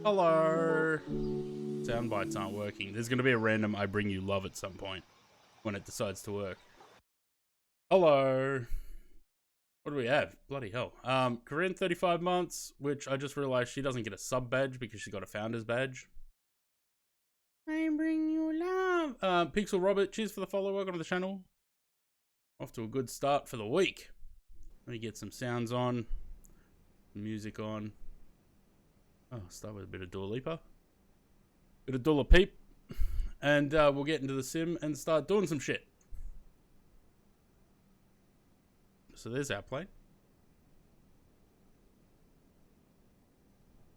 Hello. Sound bites aren't working. There's going to be a random I bring you love at some point when it decides to work. Hello. What do we have? Bloody hell. Korean 35 months, which I just realized she doesn't get a sub badge because she got a founder's badge. I bring you love. Pixel Robert, cheers for the follow. Welcome to the channel. Off to a good start for the week. Let me get some sounds on. Music on. Oh, start with a bit of Dua Lipa. Bit of Dula Peep. And we'll get into the sim and start doing some shit. So there's our plane.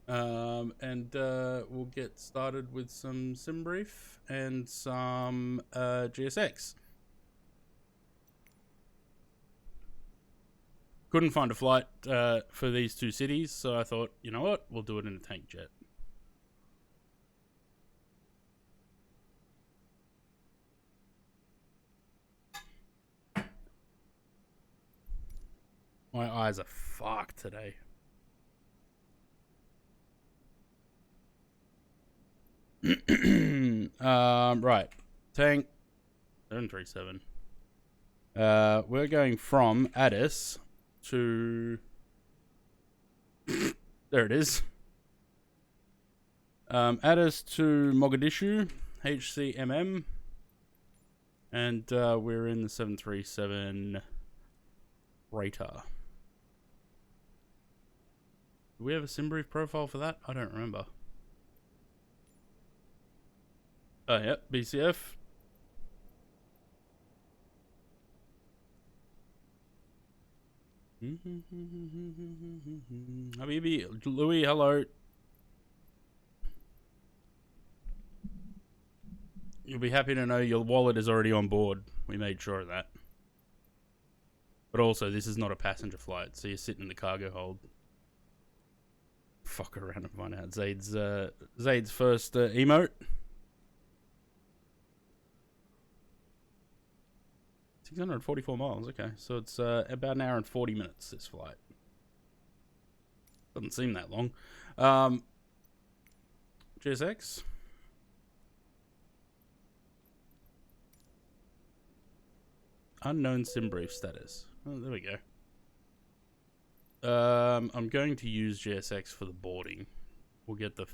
And we'll get started with some sim brief and some GSX. Couldn't find a flight for these two cities, so I thought, you know what, we'll do it in a tank jet. My eyes are fucked today. Right. Tank 737. We're going from Addis to there it is. Addis to Mogadishu, HCMM, and we're in the 737 Freighter. Do we have a sim brief profile for that? I don't remember. Oh, yep, BCF. Habibi, Louis, hello. You'll be happy to know your wallet is already on board. We made sure of that. But also, this is not a passenger flight, so you're sitting in the cargo hold. Fuck around and find out. Zaid's first emote. 644 miles, okay. So it's about an hour and 40 minutes, this flight. Doesn't seem that long. GSX. Unknown sim brief status. Oh, there we go. I'm going to use GSX for the boarding. We'll get the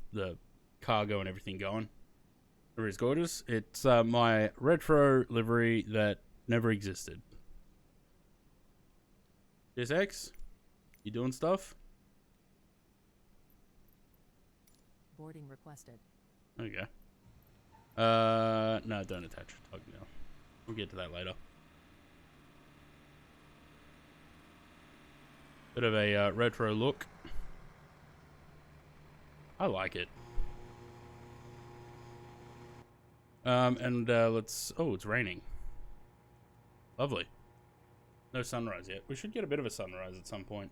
cargo and everything going. It is gorgeous. It's my retro livery that never existed. GSX, you doing stuff? Boarding requested. There you go. No, don't attach tug now. We'll get to that later. Bit of a retro look. I like it. And let's... Oh, it's raining. Lovely. No sunrise yet. We should get a bit of a sunrise at some point.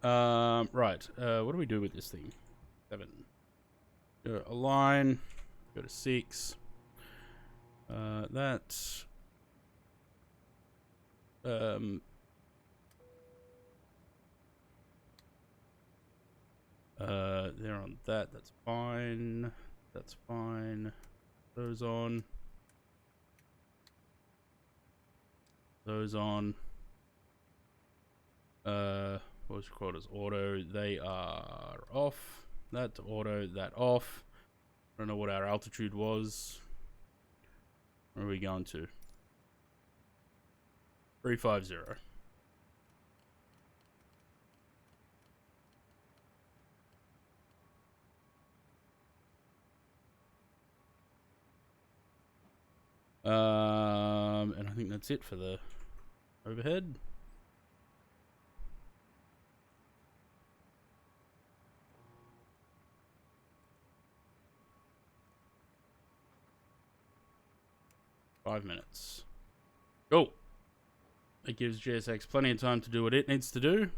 Right. What do we do with this thing? 7. Go to align. Go to 6. That... they're on that. That's fine. That's fine. Those on. Those on. Voice recorders auto. They are off. That to auto. That off. I don't know what our altitude was. Where are we going to? 350. And I think that's it for the overhead. Five minutes. Go. It gives GSX plenty of time to do what it needs to do.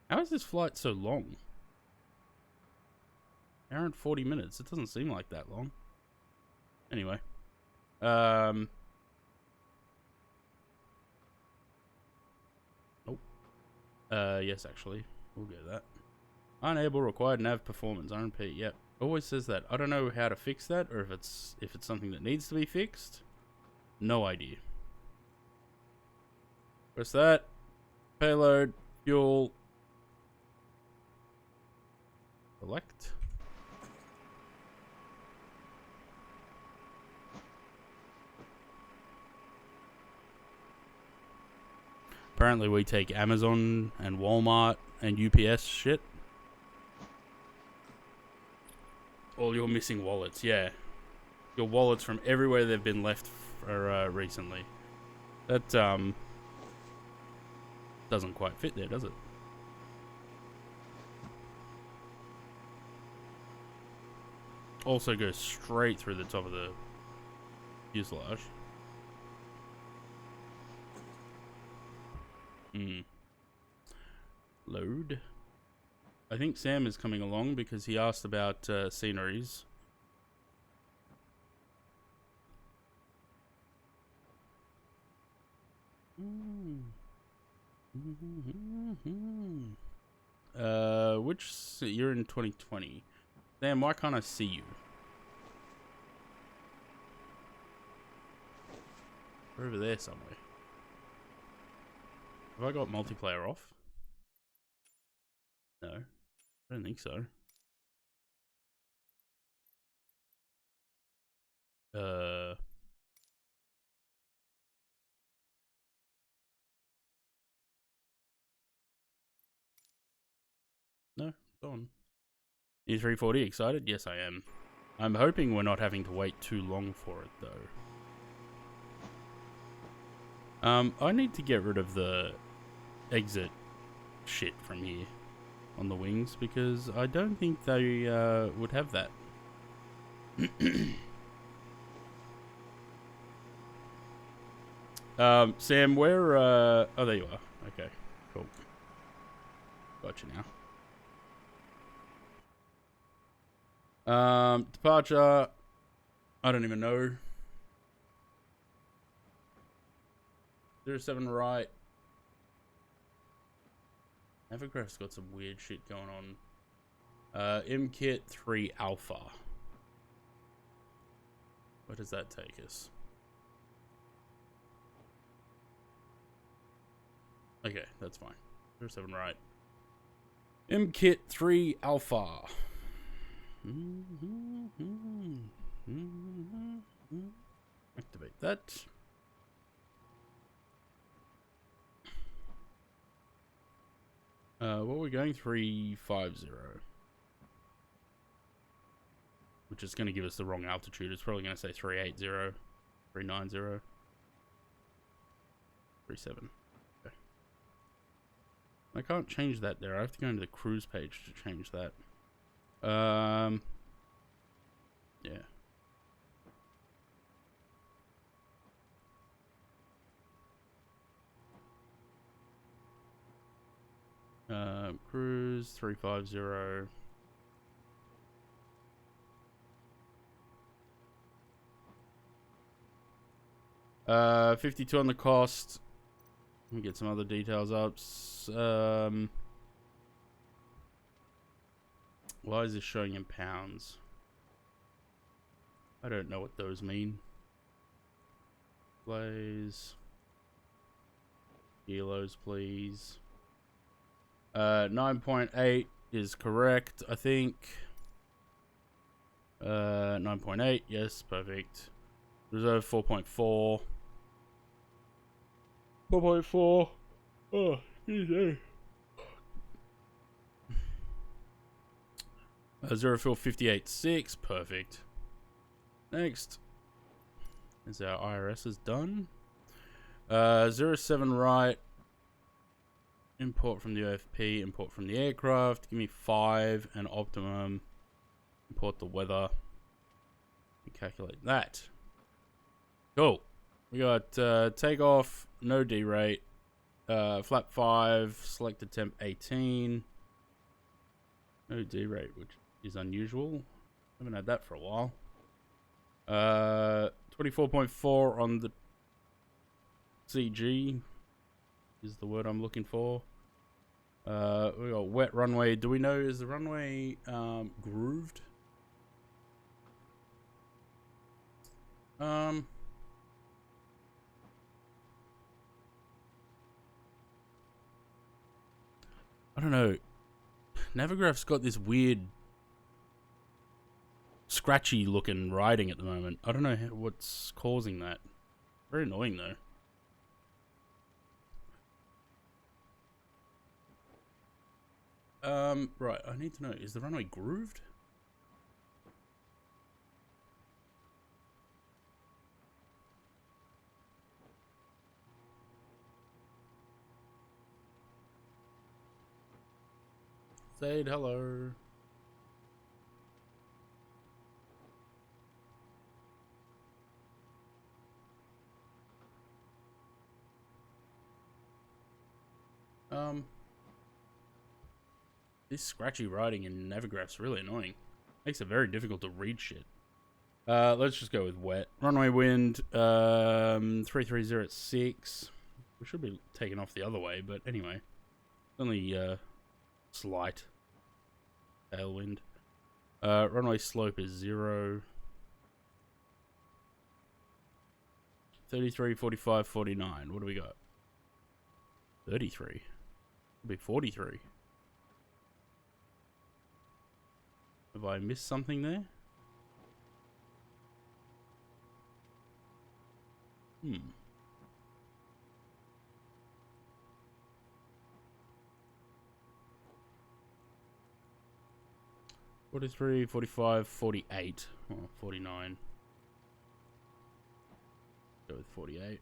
How is this flight so long? Hour and 40 minutes. It doesn't seem like that long. Anyway. Nope. Yes, actually. We'll get that. Unable required nav performance. RNP. Yep. Always says that. I don't know how to fix that, or if it's something that needs to be fixed. No idea. What's that? Payload. Fuel. Select. Apparently we take Amazon and Walmart and UPS shit. All your missing wallets, yeah. Your wallets from everywhere they've been left for, recently. That, doesn't quite fit there, does it? Also goes straight through the top of the fuselage. Load. I think Sam is coming along because he asked about sceneries. You're in 2020. Sam, why can't I see you? We're over there somewhere. Have I got multiplayer off? No, I don't think so. No, it's on. E340 excited? Yes, I am. I'm hoping we're not having to wait too long for it, though. I need to get rid of the exit shit from here on the wings because I don't think they would have that. Sam, where oh, there you are. Okay, cool. Got you now. Departure. I don't even know. 07 right. Evercraft's got some weird shit going on. MKit 3 Alpha. Where does that take us? Okay, that's fine. 07 right. MKit 3 Alpha. Activate that. What are we going? 350. Which is going to give us the wrong altitude. It's probably going to say 380, 390, 37. Okay. I can't change that there. I have to go into the cruise page to change that. Yeah. Cruise 350. Uh, 52 on the cost. Let me get some other details up. Why is this showing in pounds? I don't know what those mean. Blaze. Kilos, please. 9.8 is correct, I think. 9.8, yes, perfect. Reserve 4.4. 4.4. Oh, excuse me. Zero fuel 58.6, perfect. Next is our IRS is done. 07 right. Import from the OFP, import from the aircraft. Give me 5 and optimum. Import the weather. And calculate that. Cool. We got takeoff, no D rate, flap 5, selected temp 18. No D rate, which is unusual. Haven't had that for a while. 24.4 on the CG is the word I'm looking for. We got wet runway. Do we know, is the runway grooved? I don't know. Navigraph's got this weird scratchy looking writing at the moment. I don't know what's causing that. Very annoying though. Right, I need to know, is the runway grooved? Zaid, hello. This scratchy writing in Navigraph's really annoying. Makes it very difficult to read shit. Let's just go with wet. Runway wind, 330 at 6. We should be taking off the other way, but anyway. Only, slight tailwind. Runway slope is 0. 33, 45, 49. What do we got? 33. It'll be 43. Have I missed something there? 43, 45, 48. Oh, 49. Go with 48.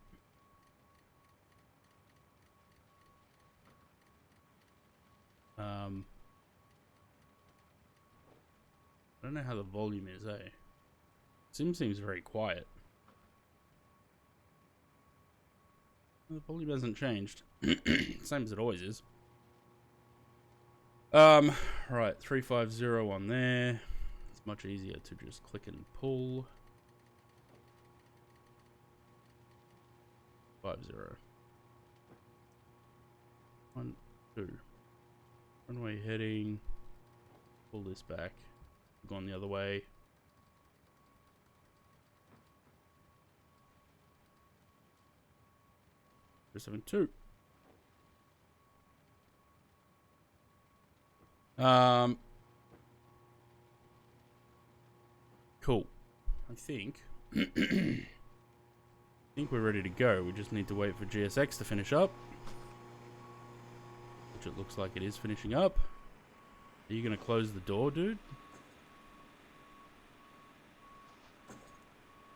I don't know how the volume is, eh? Sim seems very quiet. The volume hasn't changed. Same as it always is. Right, 350 on there. It's much easier to just click and pull. 50. 1, 2. Runway heading. Pull this back. Gone the other way. Seven two. Cool. I think. I think we're ready to go. We just need to wait for GSX to finish up, which it looks like it is finishing up. Are you gonna close the door, dude?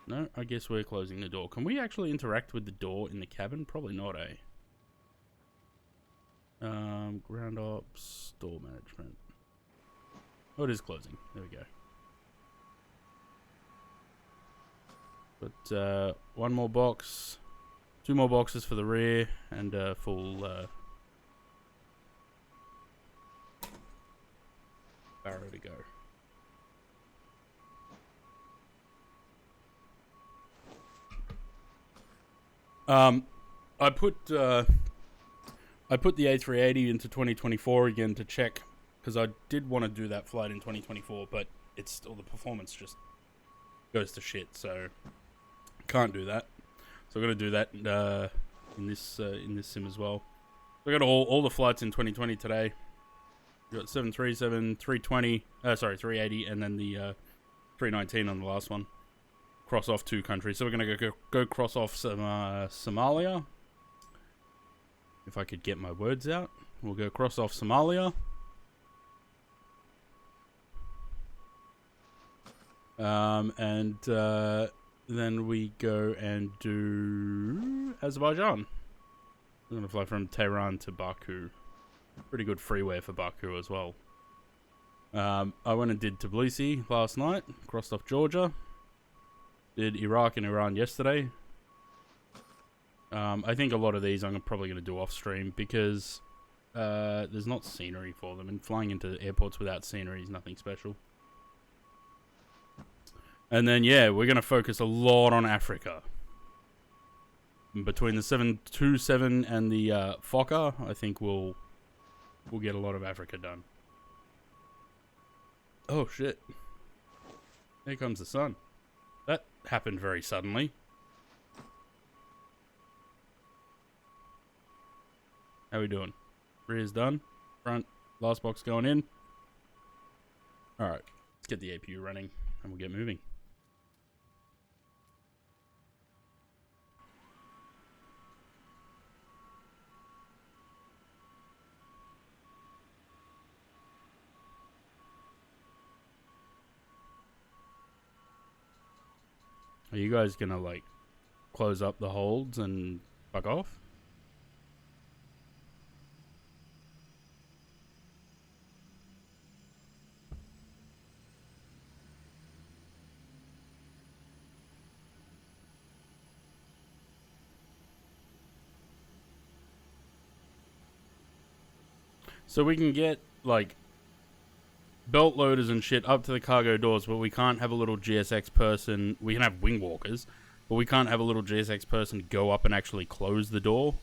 No, I guess we're closing the door. Can we actually interact with the door in the cabin? Probably not, eh? Ground ops, door management. Oh, it is closing. There we go. But, one more box. 2 more boxes for the rear, and, full, barrow to go. I put the A380 into 2024 again to check, because I did want to do that flight in 2024, but it's still, the performance just goes to shit, so can't do that. So I'm gonna do that in this sim as well. So I got all the flights in 2020 today. We got 737, 320, 380, and then the 319 on the last one. Cross off 2 countries. So we're gonna go cross off some Somalia. If I could get my words out, we'll go cross off Somalia. And then we go and do Azerbaijan. We're gonna fly from Tehran to Baku. Pretty good freeway for Baku as well. I went and did Tbilisi last night. Crossed off Georgia. Did Iraq and Iran yesterday. I think a lot of these I'm probably going to do off stream because there's not scenery for them, and flying into airports without scenery is nothing special. And then yeah, we're going to focus a lot on Africa. Between the 727 and the Fokker, I think we'll we'll get a lot of Africa done. Oh shit. Here comes the sun. That happened very suddenly. How we doing? Rear's done. Front, last box going in. Alright, let's get the APU running and we'll get moving. Are you guys gonna like close up the holds and fuck off? So we can get like belt loaders and shit up to the cargo doors, but we can't have a little GSX person. We can have wing walkers, but we can't have a little GSX person go up and actually close the door.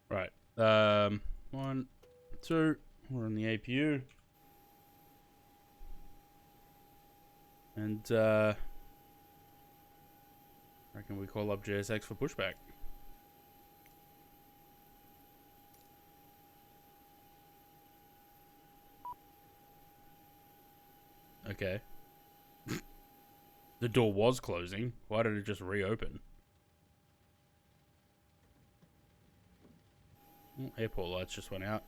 Right. 1, 2. We're on the APU. And, reckon we call up JSX for pushback. Okay. The door was closing. Why did it just reopen? Airport lights just went out.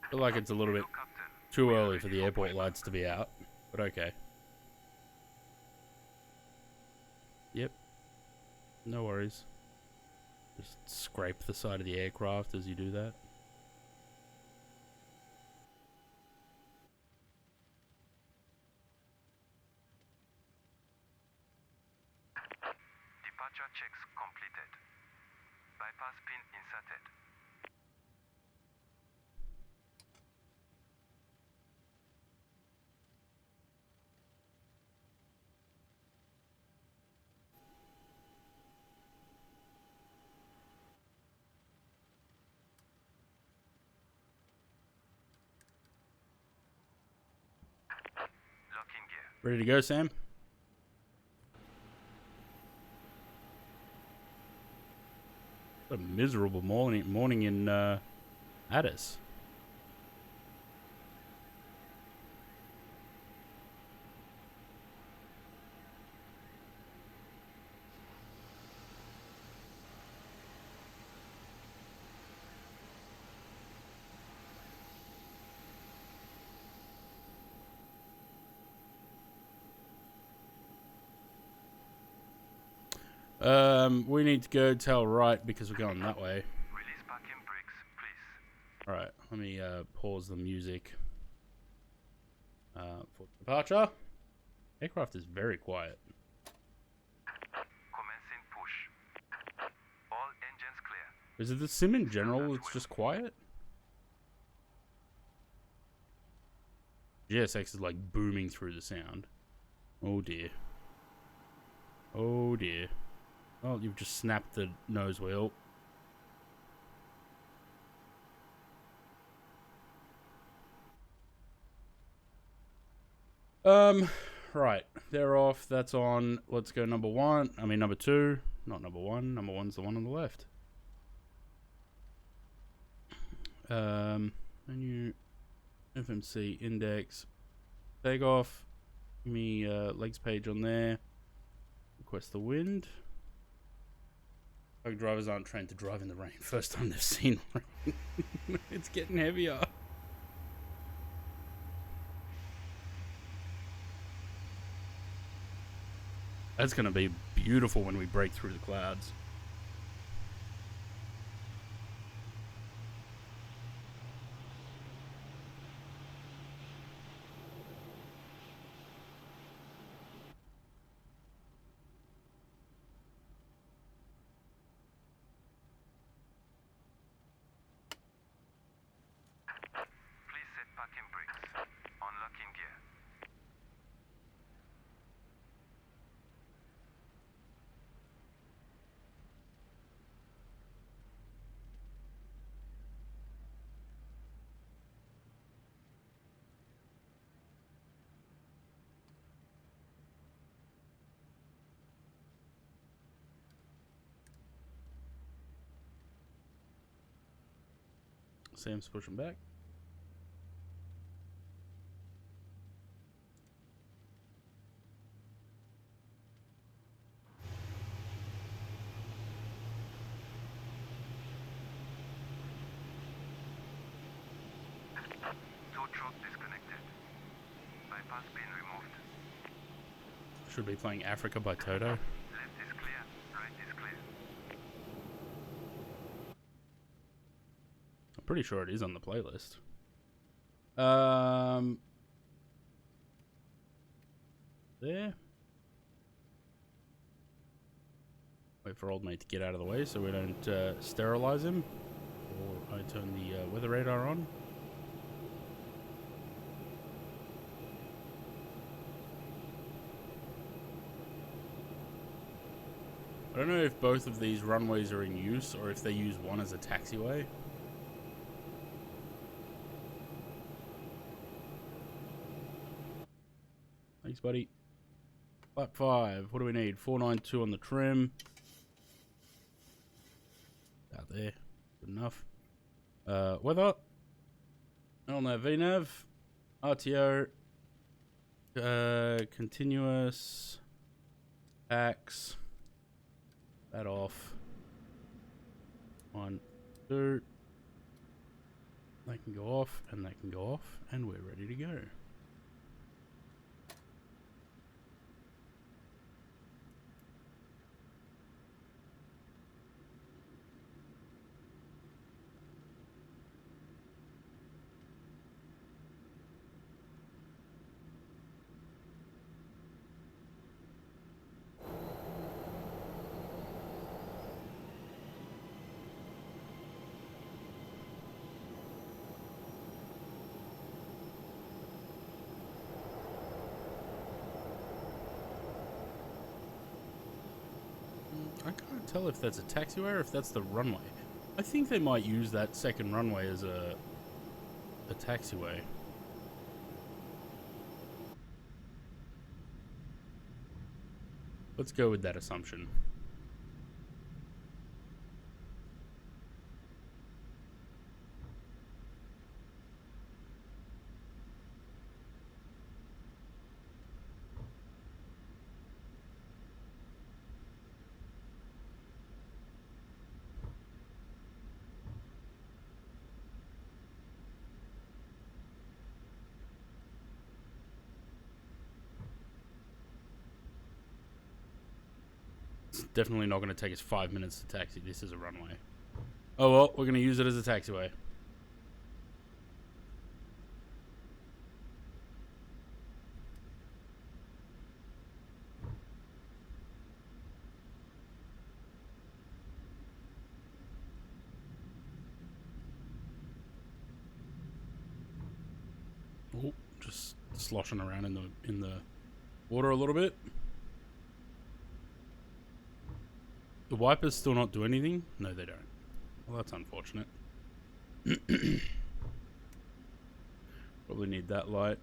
I feel like it's a little bit too early for the airport lights to be out, but okay. Yep. No worries. Just scrape the side of the aircraft as you do that. Departure checks completed. Bypass pin inserted. Locking gear. Ready to go, Sam? What a miserable morning in Addis. We need to go tail right because we're going that way. Release parking brakes, please. Alright, let me pause the music for departure. Aircraft is very quiet. Commencing push. All engines clear. Is it the sim in general it's just quiet? GSX is like booming through the sound. Oh dear. Oh dear. Oh, you've just snapped the nose wheel. Right. They're off. That's on. Let's go number 1. I mean, number 2. Not number 1. Number 1's the one on the left. Menu. FMC index. Take off. Give me legs page on there. Request the wind. Truck drivers aren't trained to drive in the rain. First time they've seen rain. It's getting heavier. That's going to be beautiful when we break through the clouds. Please set parking brakes. Unlocking gear. Sam's pushing back. Tow truck disconnected. Bypass being removed. Should be playing Africa by Toto. Left is clear. Right is clear. I'm pretty sure it is on the playlist. There. Wait for old mate to get out of the way so we don't sterilize him. Or I turn the weather radar on. I don't know if both of these runways are in use or if they use one as a taxiway. Thanks, buddy. Lap 5. What do we need? 492 on the trim. Out there. Good enough. Weather. On that VNAV. RTO. Continuous. Tax. That off. 1, 2. That can go off, and that can go off, and we're ready to go. I can't tell if that's a taxiway or if that's the runway. I think they might use that second runway as a taxiway. Let's go with that assumption. It's definitely not going to take us 5 minutes to taxi. This is a runway. Oh well, we're going to use it as a taxiway. Oh, just sloshing around in the water a little bit. The wipers still not do anything? No, they don't. Well, that's unfortunate. Probably need that light.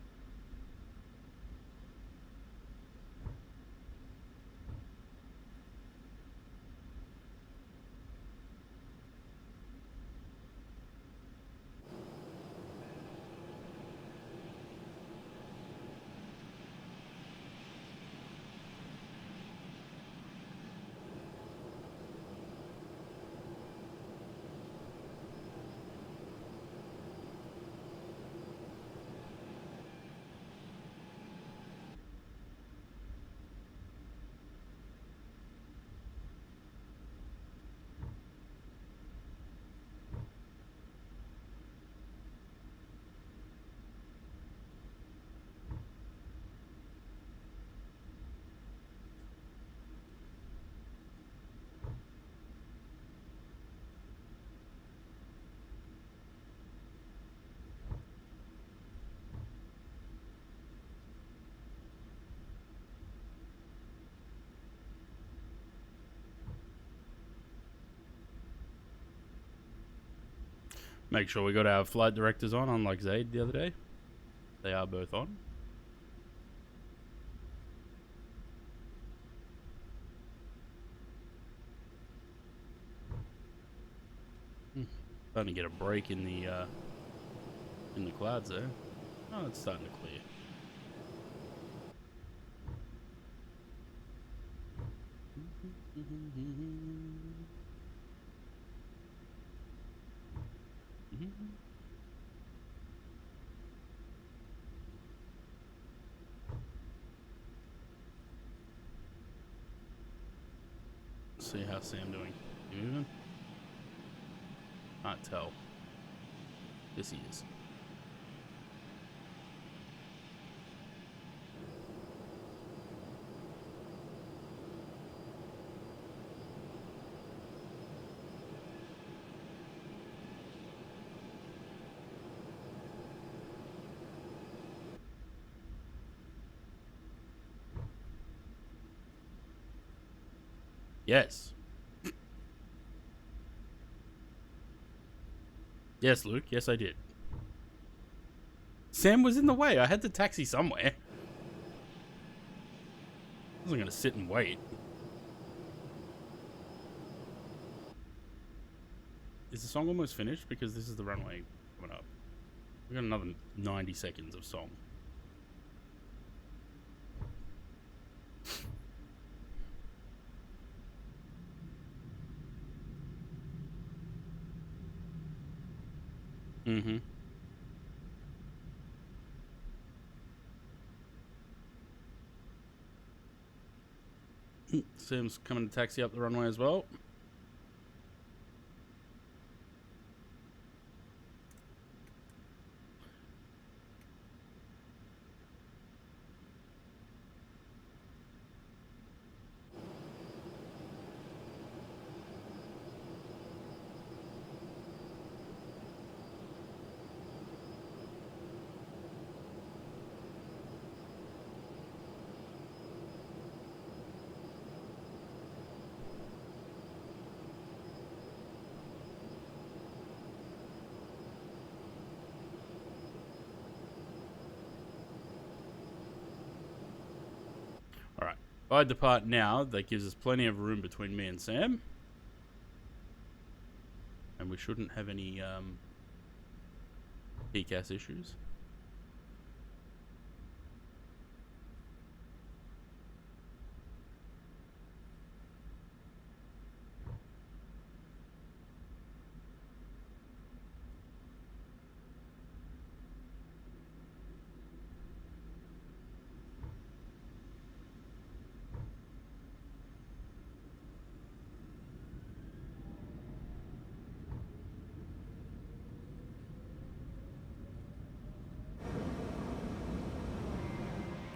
Make sure we got our flight directors on, unlike Zaid the other day. They are both on. Starting to get a break in the clouds there. Oh, it's starting to clear. Let's see how Sam doing. You moving? Can't tell. Yes, he is. Yes. Yes, Luke. Yes, I did. Sam was in the way. I had to taxi somewhere. I wasn't going to sit and wait. Is the song almost finished? Because this is the runway coming up. We've got another 90 seconds of song. Mm-hmm. Sam's coming to taxi up the runway as well. Alright. If I depart now, that gives us plenty of room between me and Sam. And we shouldn't have any PCAS issues.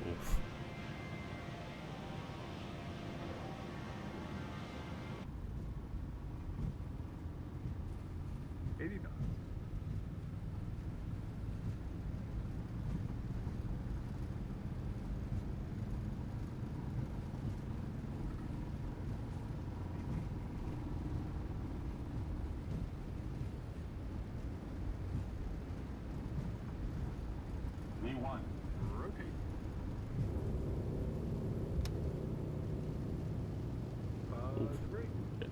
Oof. V1, rotate. Great. Okay.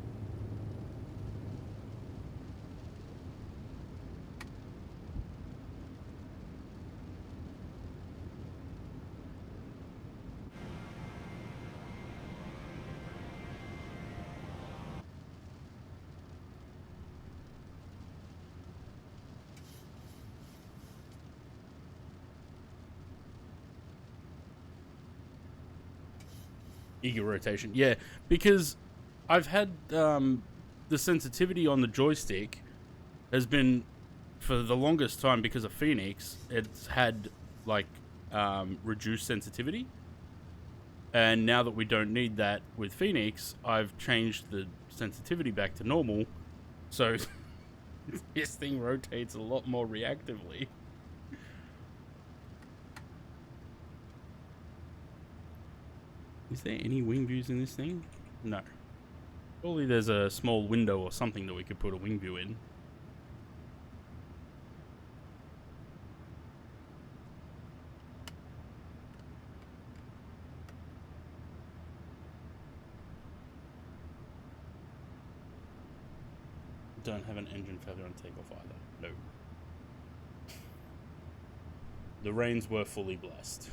Eager rotation. Yeah, because I've had the sensitivity on the joystick has been for the longest time because of Phoenix. It's had like reduced sensitivity, and now that we don't need that with Phoenix, I've changed the sensitivity back to normal, so this thing rotates a lot more reactively. Is there any wing views in this thing? No. Surely there's a small window or something that we could put a wing view in. don't have an engine failure on takeoff either. No. The rains were fully blessed.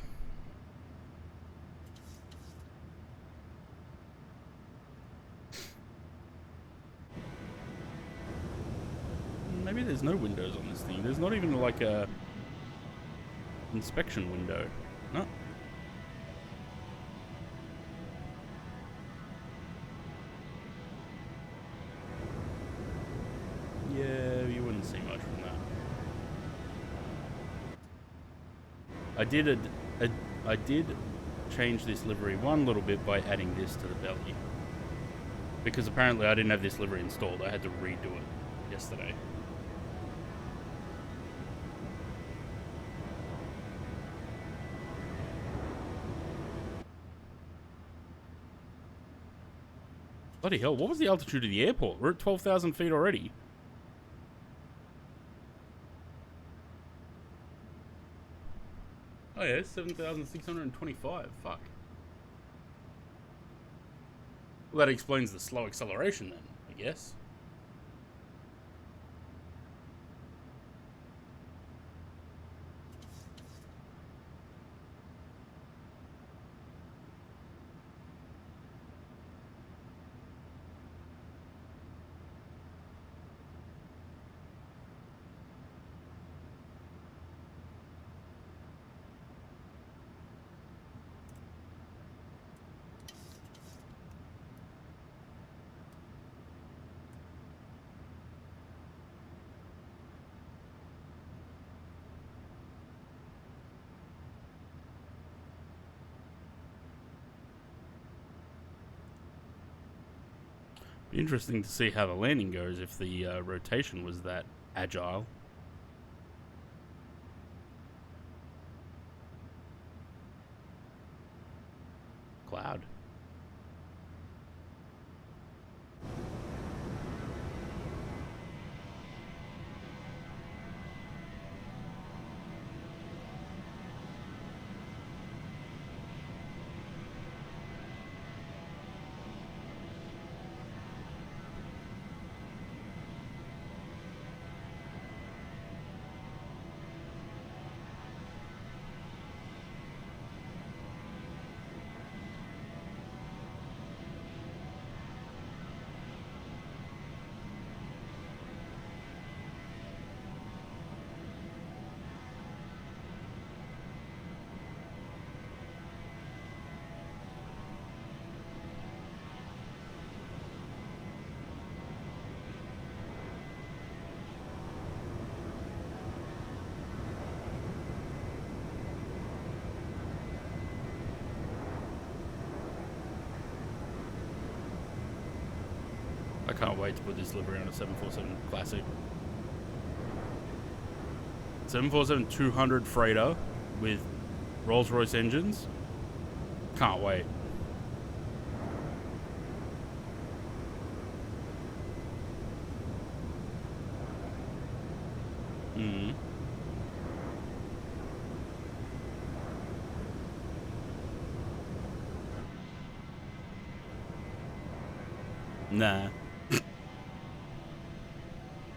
Maybe there's no windows on this thing. There's not even like a inspection window. No. Yeah, you wouldn't see much from that. I did change this livery one little bit by adding this to the belly. Because apparently I didn't have this livery installed. I had to redo it yesterday. Bloody hell, what was the altitude of the airport? We're at 12,000 feet already. Oh yeah, 7,625. Fuck. Well, that explains the slow acceleration then, I guess. Be interesting to see how the landing goes if the rotation was that agile. Cloud. I can't wait to put this livery on a 747 Classic. 747-200 freighter with Rolls-Royce engines. Can't wait. Nah.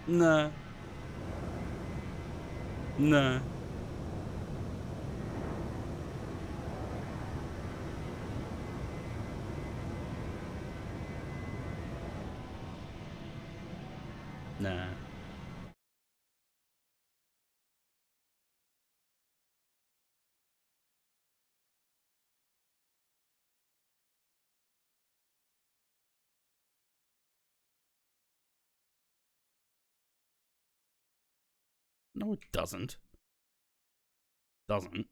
Nah. Nah. Nah. No, it doesn't. Doesn't.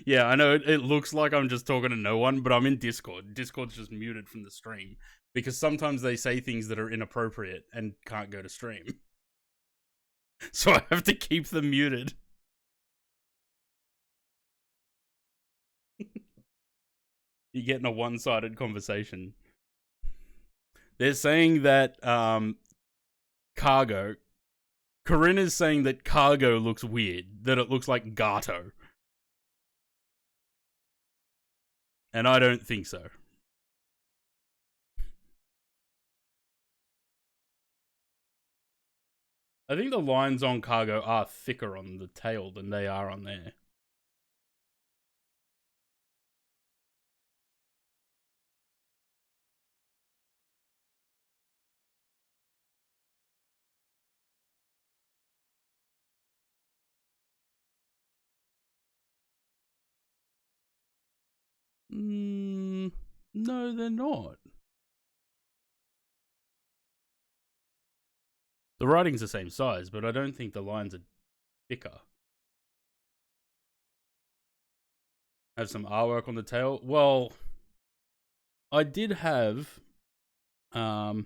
Yeah, I know it looks like I'm just talking to no one, but I'm in Discord. Discord's just muted from the stream because sometimes they say things that are inappropriate and can't go to stream. So I have to keep them muted. You're getting a one-sided conversation. They're saying that cargo. Corinne is saying that cargo looks weird, that it looks like Gato. And I don't think so. I think the lines on cargo are thicker on the tail than they are on there. No, they're not. The writing's the same size, but I don't think the lines are thicker. Have some artwork on the tail. Well, I did have, I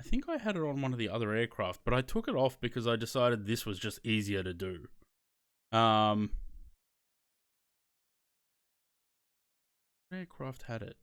think I had it on one of the other aircraft, but I took it off because I decided this was just easier to do. Aircraft had it.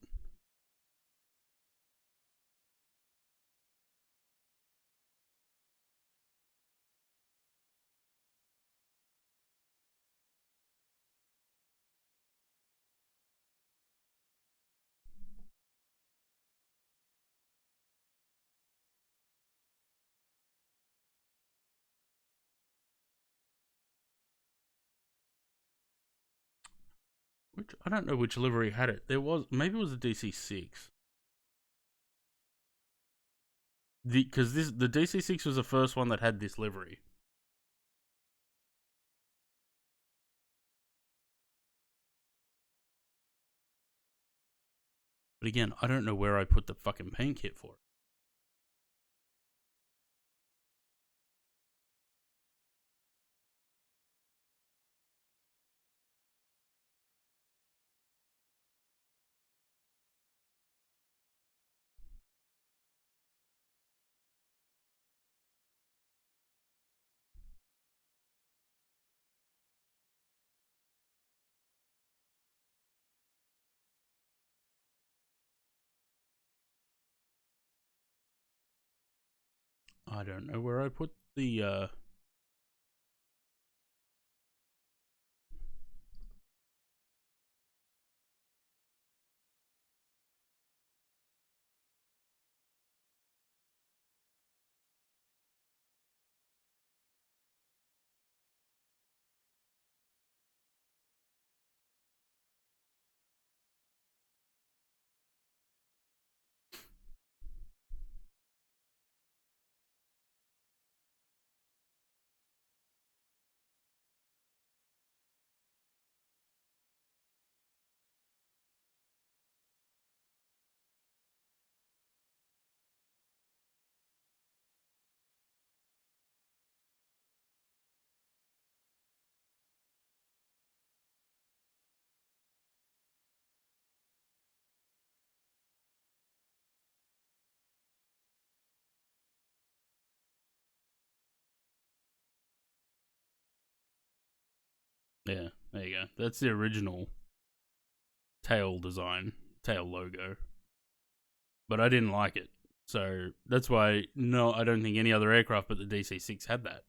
I don't know which livery had it. Maybe it was the DC6. Because the DC6 was the first one that had this livery. But again, I don't know where I put the fucking paint kit for it. I don't know where I put the yeah, there you go. That's the original tail design, tail logo. But I didn't like it. So that's why, no, I don't think any other aircraft but the DC6 had that.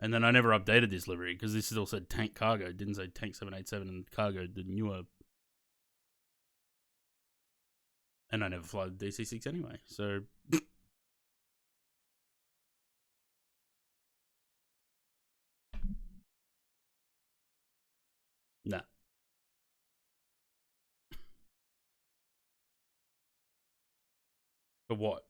And then I never updated this livery because this still said tank cargo. It didn't say tank 787 and cargo, the newer. And I never fly the DC6 anyway. So. Nah. For what?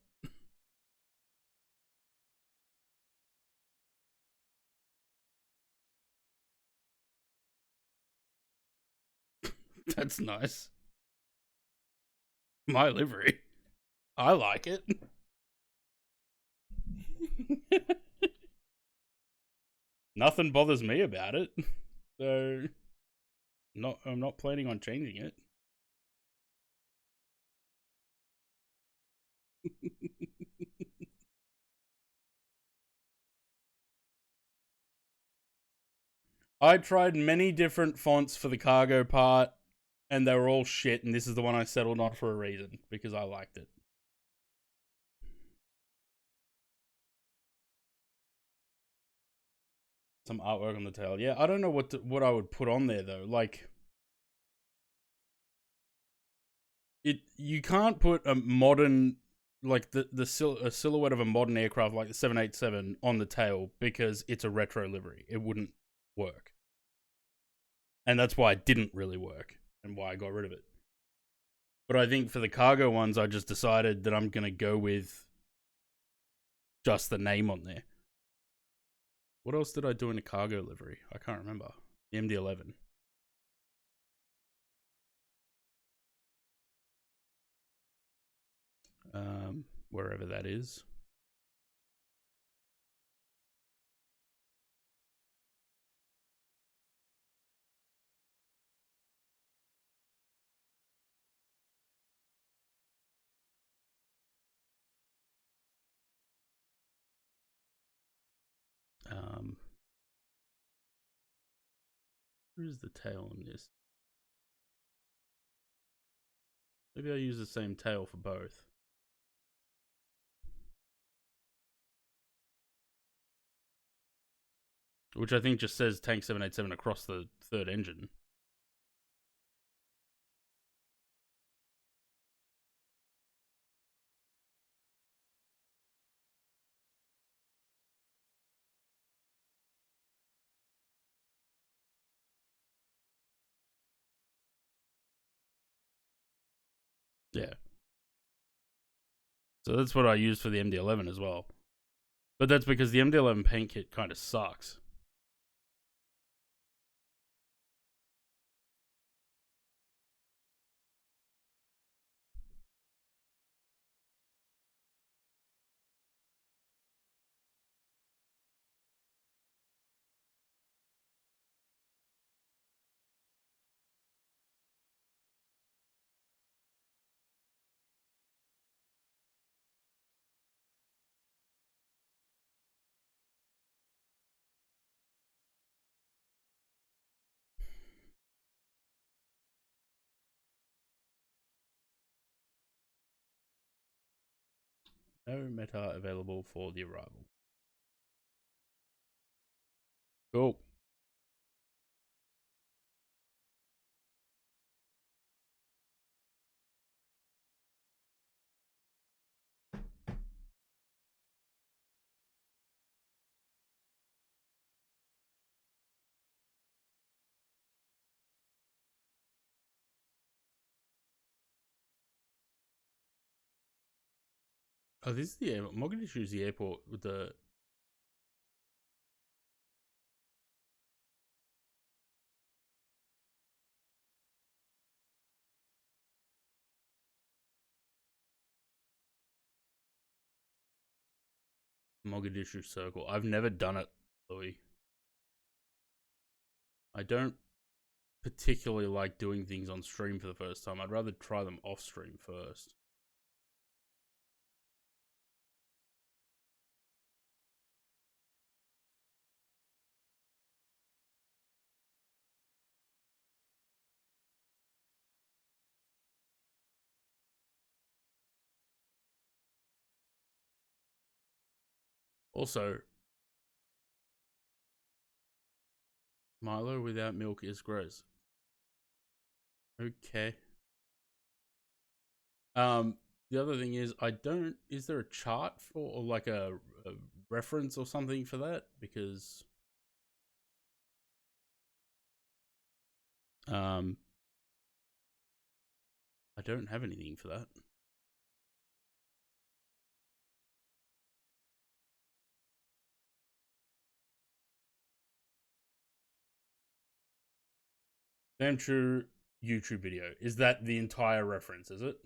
That's nice. My livery. I like it. Nothing bothers me about it. So I'm not planning on changing it. I tried many different fonts for the cargo part, and they were all shit, and this is the one I settled on for a reason, because I liked it. Some artwork on the tail. Yeah, I don't know what I would put on there though. Like, you can't put a modern, like a silhouette of a modern aircraft like the 787 on the tail because it's a retro livery. It wouldn't work, and that's why it didn't really work and why I got rid of it. But I think for the cargo ones, I just decided that I'm gonna go with just the name on there. What else did I do in a cargo livery? I can't remember. The MD-11. Wherever that is. Where's the tail on this? Maybe I use the same tail for both. Which I think just says Tank 787 across the third engine. Yeah. So that's what I use for the MD-11 as well. But that's because the MD-11 paint kit kind of sucks. No meta available for the arrival. Cool. Oh, this is the airport. Mogadishu is the airport with the. Mogadishu Circle. I've never done it, Louis. I don't particularly like doing things on stream for the first time. I'd rather try them off stream first. Also, Milo without milk is gross. Okay. The other thing is, I don't. Is there a chart for, or like a reference or something for that? Because I don't have anything for that. Damn true YouTube video. Is that the entire reference? Is it?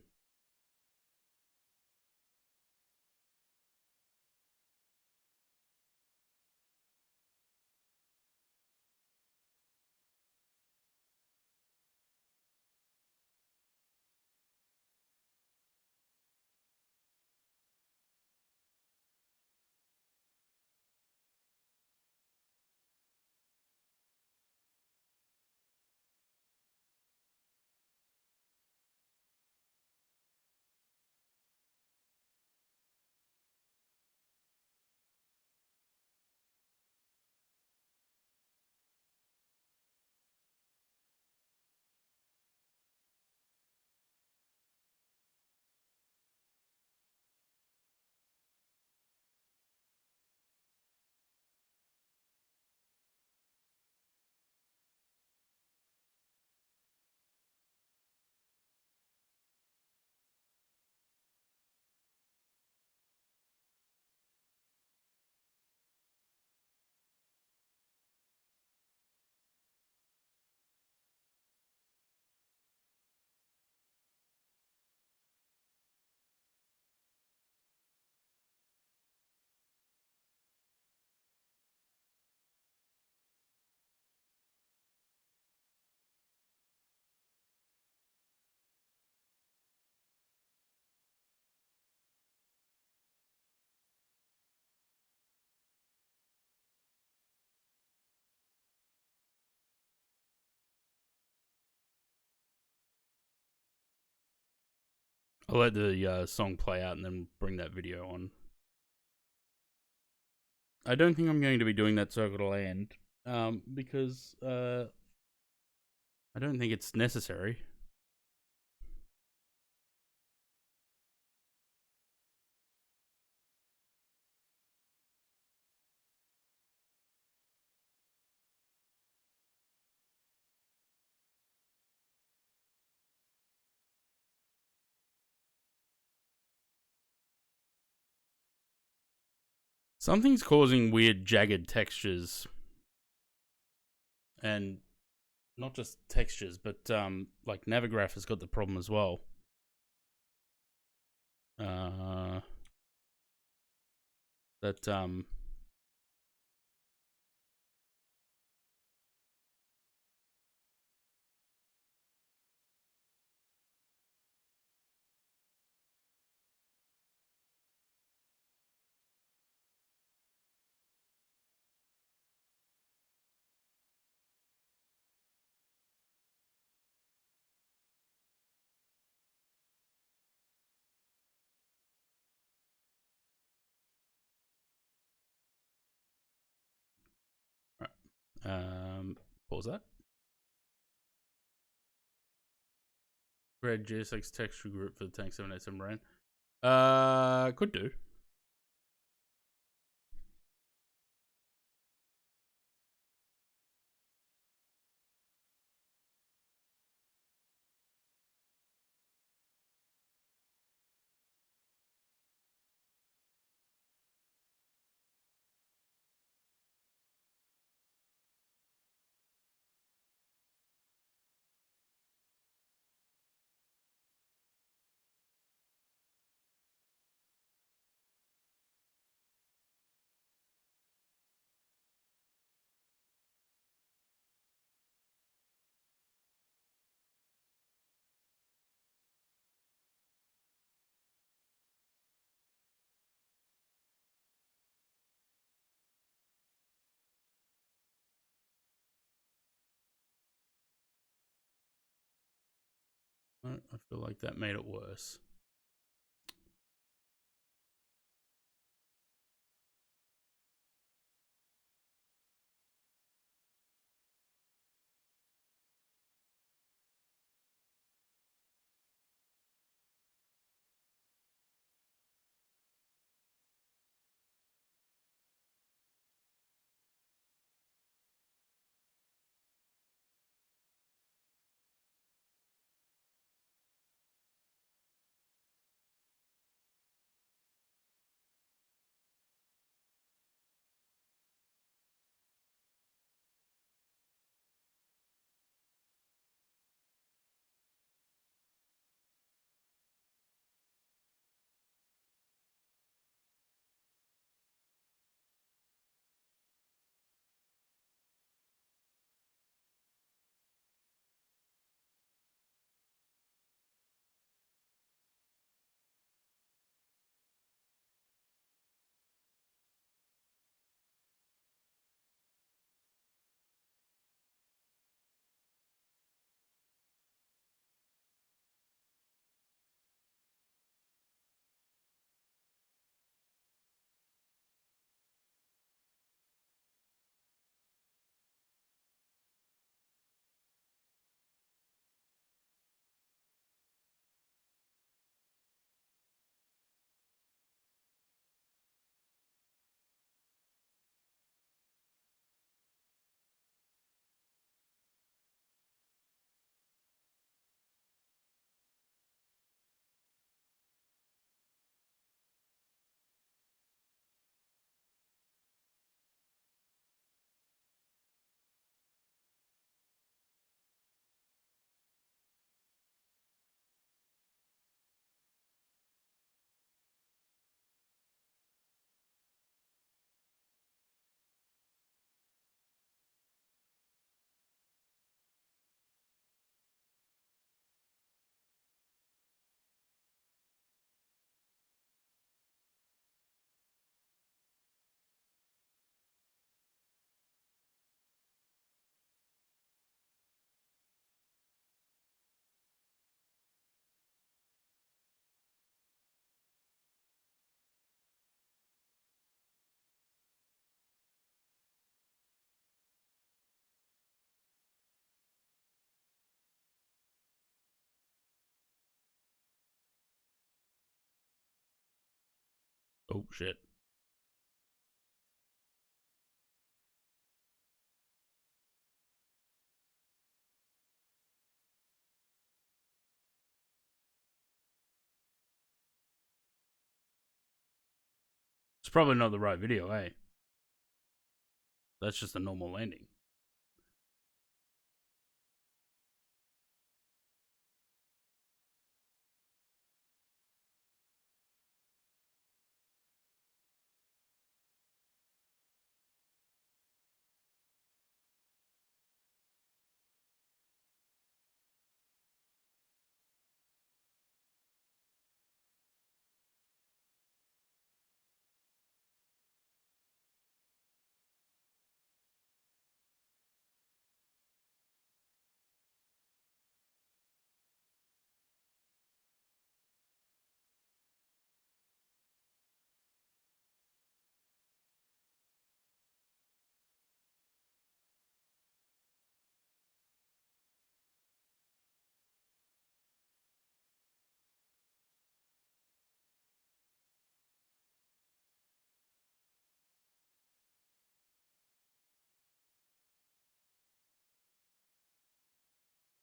I'll let the song play out and then bring that video on. I don't think I'm going to be doing that Circle to Land because I don't think it's necessary. Something's causing weird jagged textures. And not just textures, but like Navigraph has got the problem as well. That pause that. Create GSX texture group for the Tank 787 brain. Could do. I feel like that made it worse. Oh, shit. It's probably not the right video, eh? That's just a normal landing.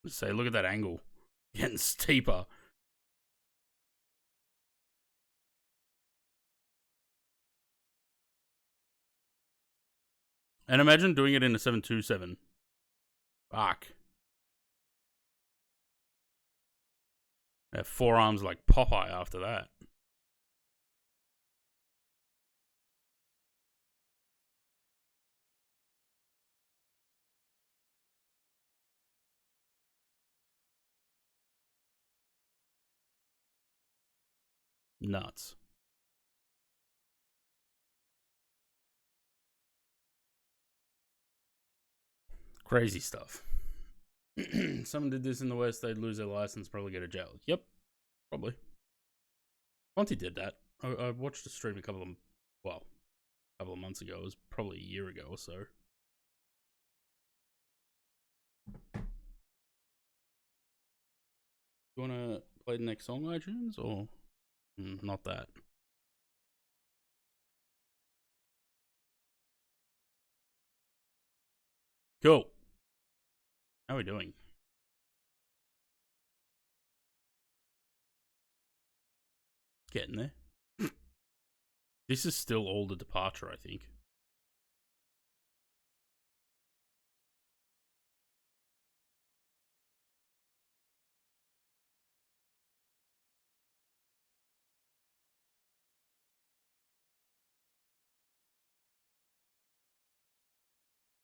Say, look at that angle. Getting steeper. And imagine doing it in a 727. Fuck. Forearms like Popeye after that. Nuts. Crazy stuff. Someone did this in the West, they'd lose their license, probably go to jail. Yep, probably. Monty did that. I watched a stream a couple of months ago. It was probably a year ago or so. You want to play the next song, iTunes, or not that? Cool. How are we doing? Getting there. This is still all the departure, I think.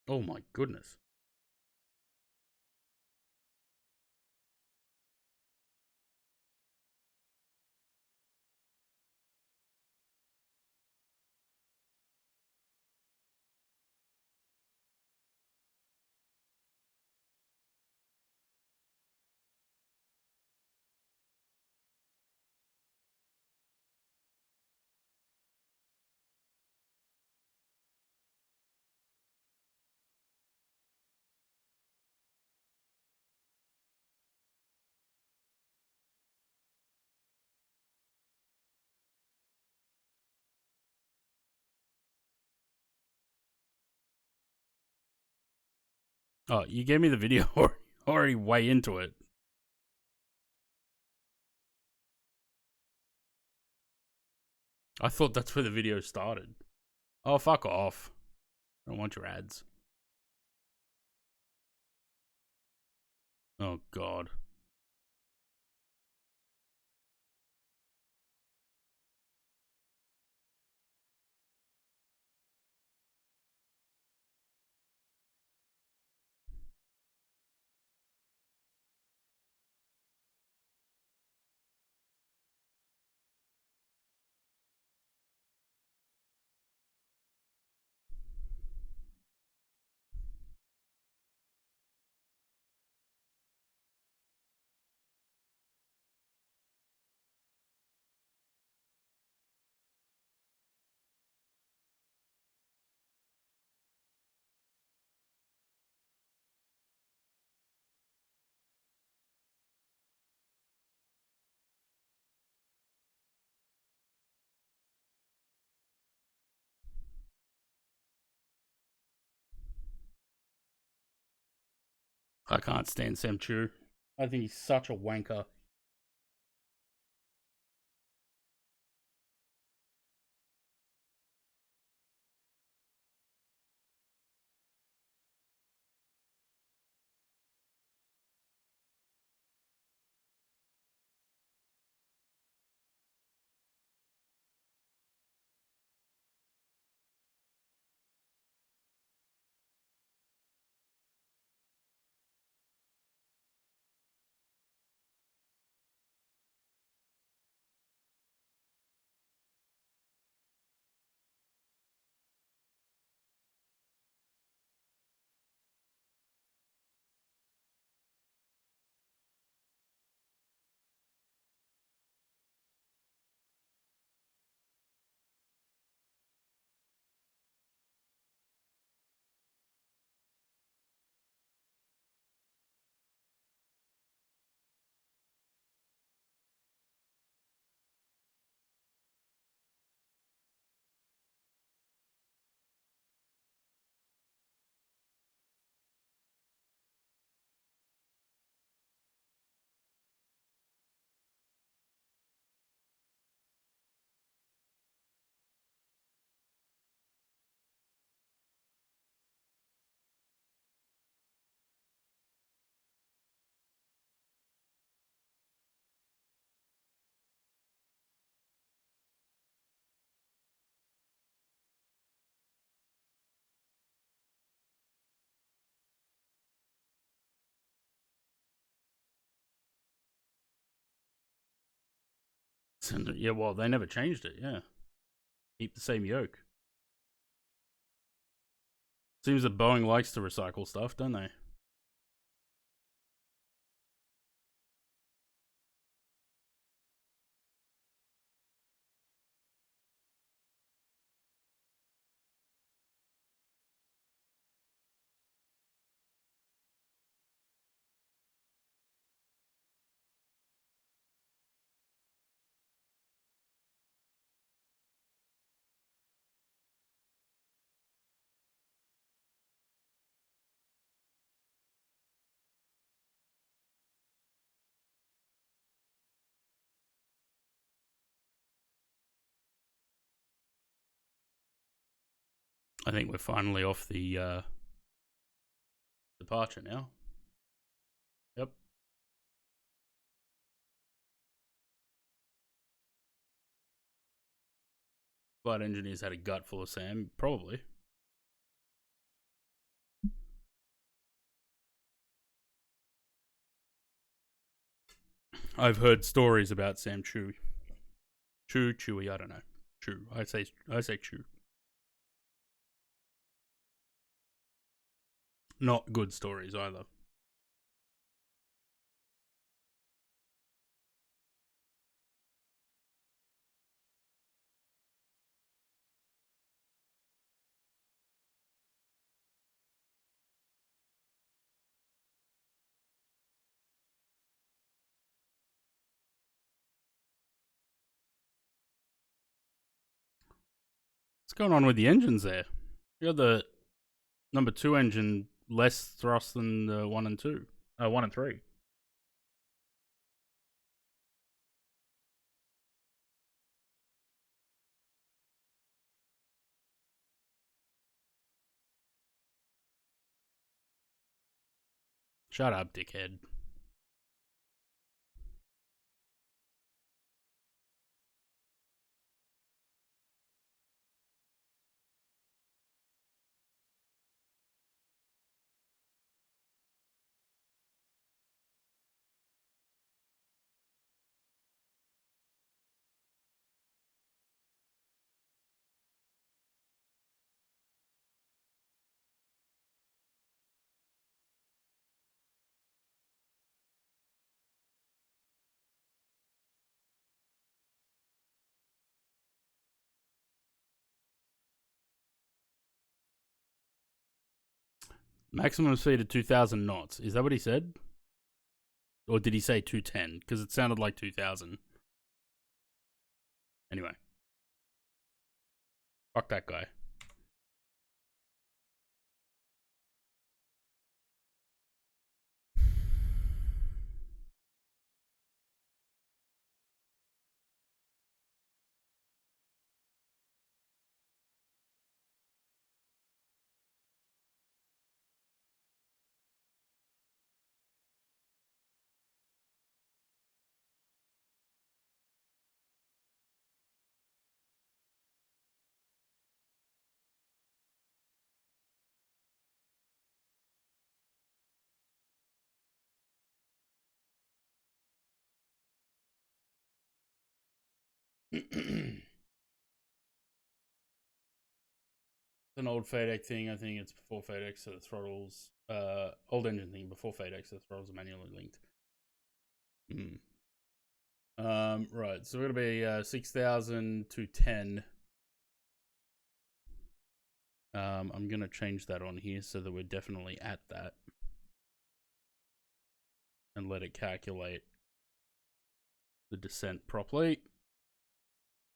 Oh my goodness. Oh, you gave me the video already way into it. I thought that's where the video started. Oh, fuck off. I don't want your ads. Oh, God. I can't stand Sam Chu. I think he's such a wanker. Yeah, well, they never changed it, yeah. Keep the same yoke. Seems that Boeing likes to recycle stuff, don't they? I think we're finally off the departure now. Yep. Flight engineers had a gut full of Sam, probably. I've heard stories about Sam Chewy. Chewy, I don't know. Chew. I say Chew. Not good stories either. What's going on with the engines there? You got the number 2 engine less thrust than the 1 and 2. 1 and 3. Shut up, dickhead. Maximum speed of 2,000 knots. Is that what he said? Or did he say 210? Because it sounded like 2,000. Anyway. Fuck that guy. An old FADEC thing. I think it's before FADEC, so the throttles. Old engine thing before FADEC, so the throttles are manually linked. Right. So we're gonna be 6,000 to 10. I'm gonna change that on here so that we're definitely at that, and let it calculate the descent properly.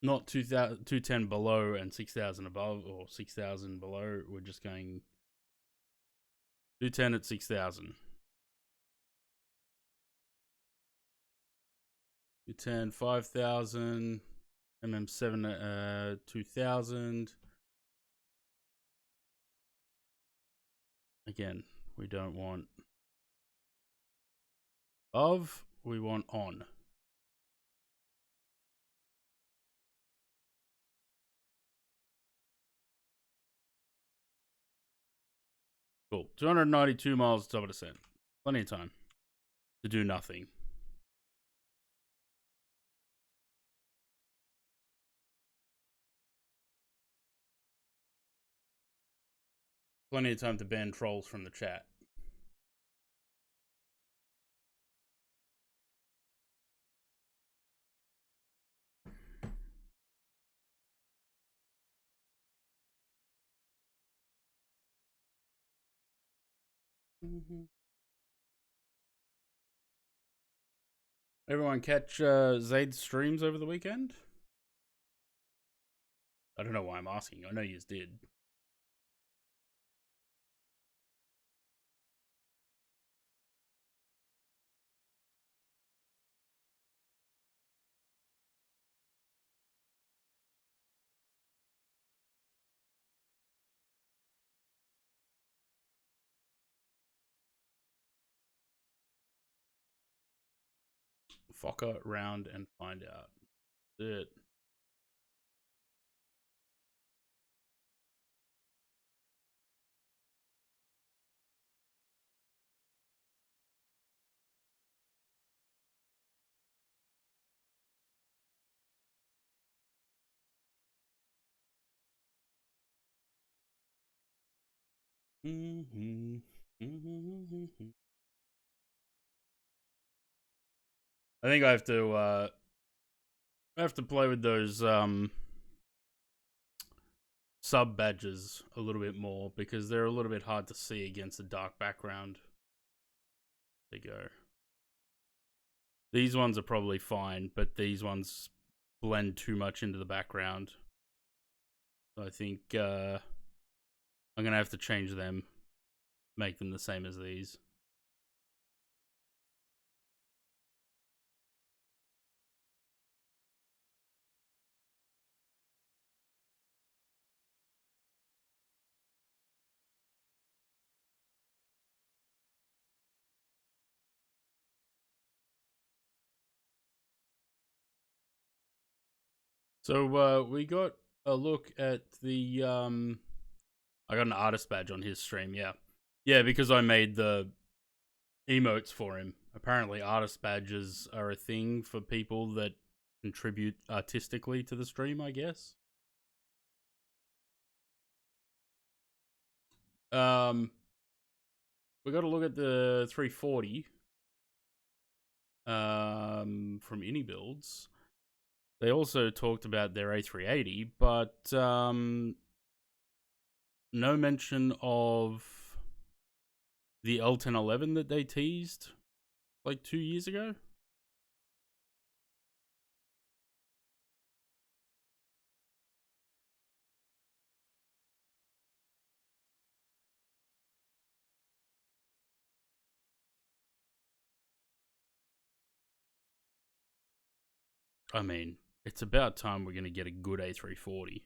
Not 210 below and 6,000 above, or 6,000 below. We're just going 210 at 6,000. 210, 5,000. MM7 2,000. Again, we don't want of, we want on. Cool. 292 miles double descent. Plenty of time to do nothing. Plenty of time to ban trolls from the chat. Everyone catch Zaid's streams over the weekend? I don't know why I'm asking. I know you did. Fokker round and find out. That's it. I think I have to play with those sub badges a little bit more, because they're a little bit hard to see against a dark background. There you go. These ones are probably fine, but these ones blend too much into the background. So I think I'm gonna have to change them, make them the same as these. So we got a look at the I got an artist badge on his stream, yeah, because I made the emotes for him. Apparently artist badges are a thing for people that contribute artistically to the stream, I guess. We got to look at the 340 from Any Builds. They also talked about their A380, but no mention of the L1011 that they teased like 2 years ago. I mean, it's about time we're going to get a good A340.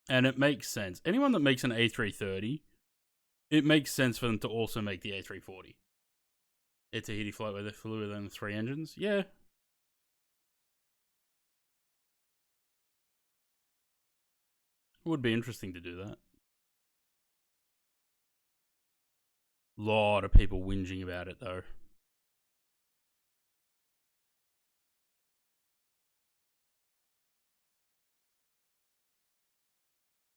And it makes sense. Anyone that makes an A330, it makes sense for them to also make the A340. It's a heady flight where they flew with only 3 engines. Yeah. It would be interesting to do that. Lot of people whinging about it though.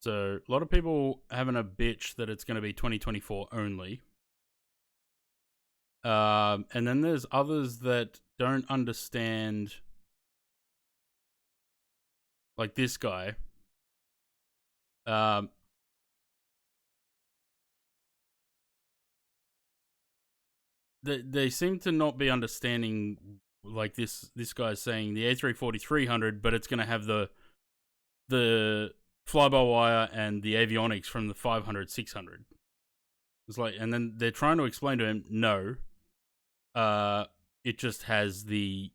So a lot of people having a bitch that it's going to be 2024 only. And then there's others that don't understand, like this guy. They seem to not be understanding, like this guy's saying the A340-300, but it's going to have the fly-by-wire and the avionics from the 500-600. It's like, and then they're trying to explain to him, no, it just has the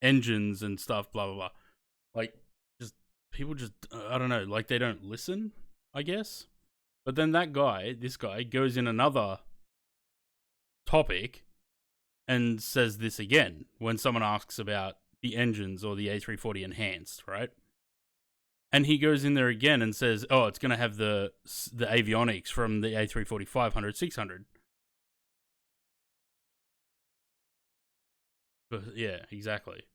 engines and stuff, blah blah blah. Like, just people just, I don't know, like they don't listen, I guess. But then this guy goes in another topic and says this again when someone asks about the engines or the A340 enhanced, right? And he goes in there again and says, "Oh, it's going to have the avionics from the A340 500 600." But yeah, exactly.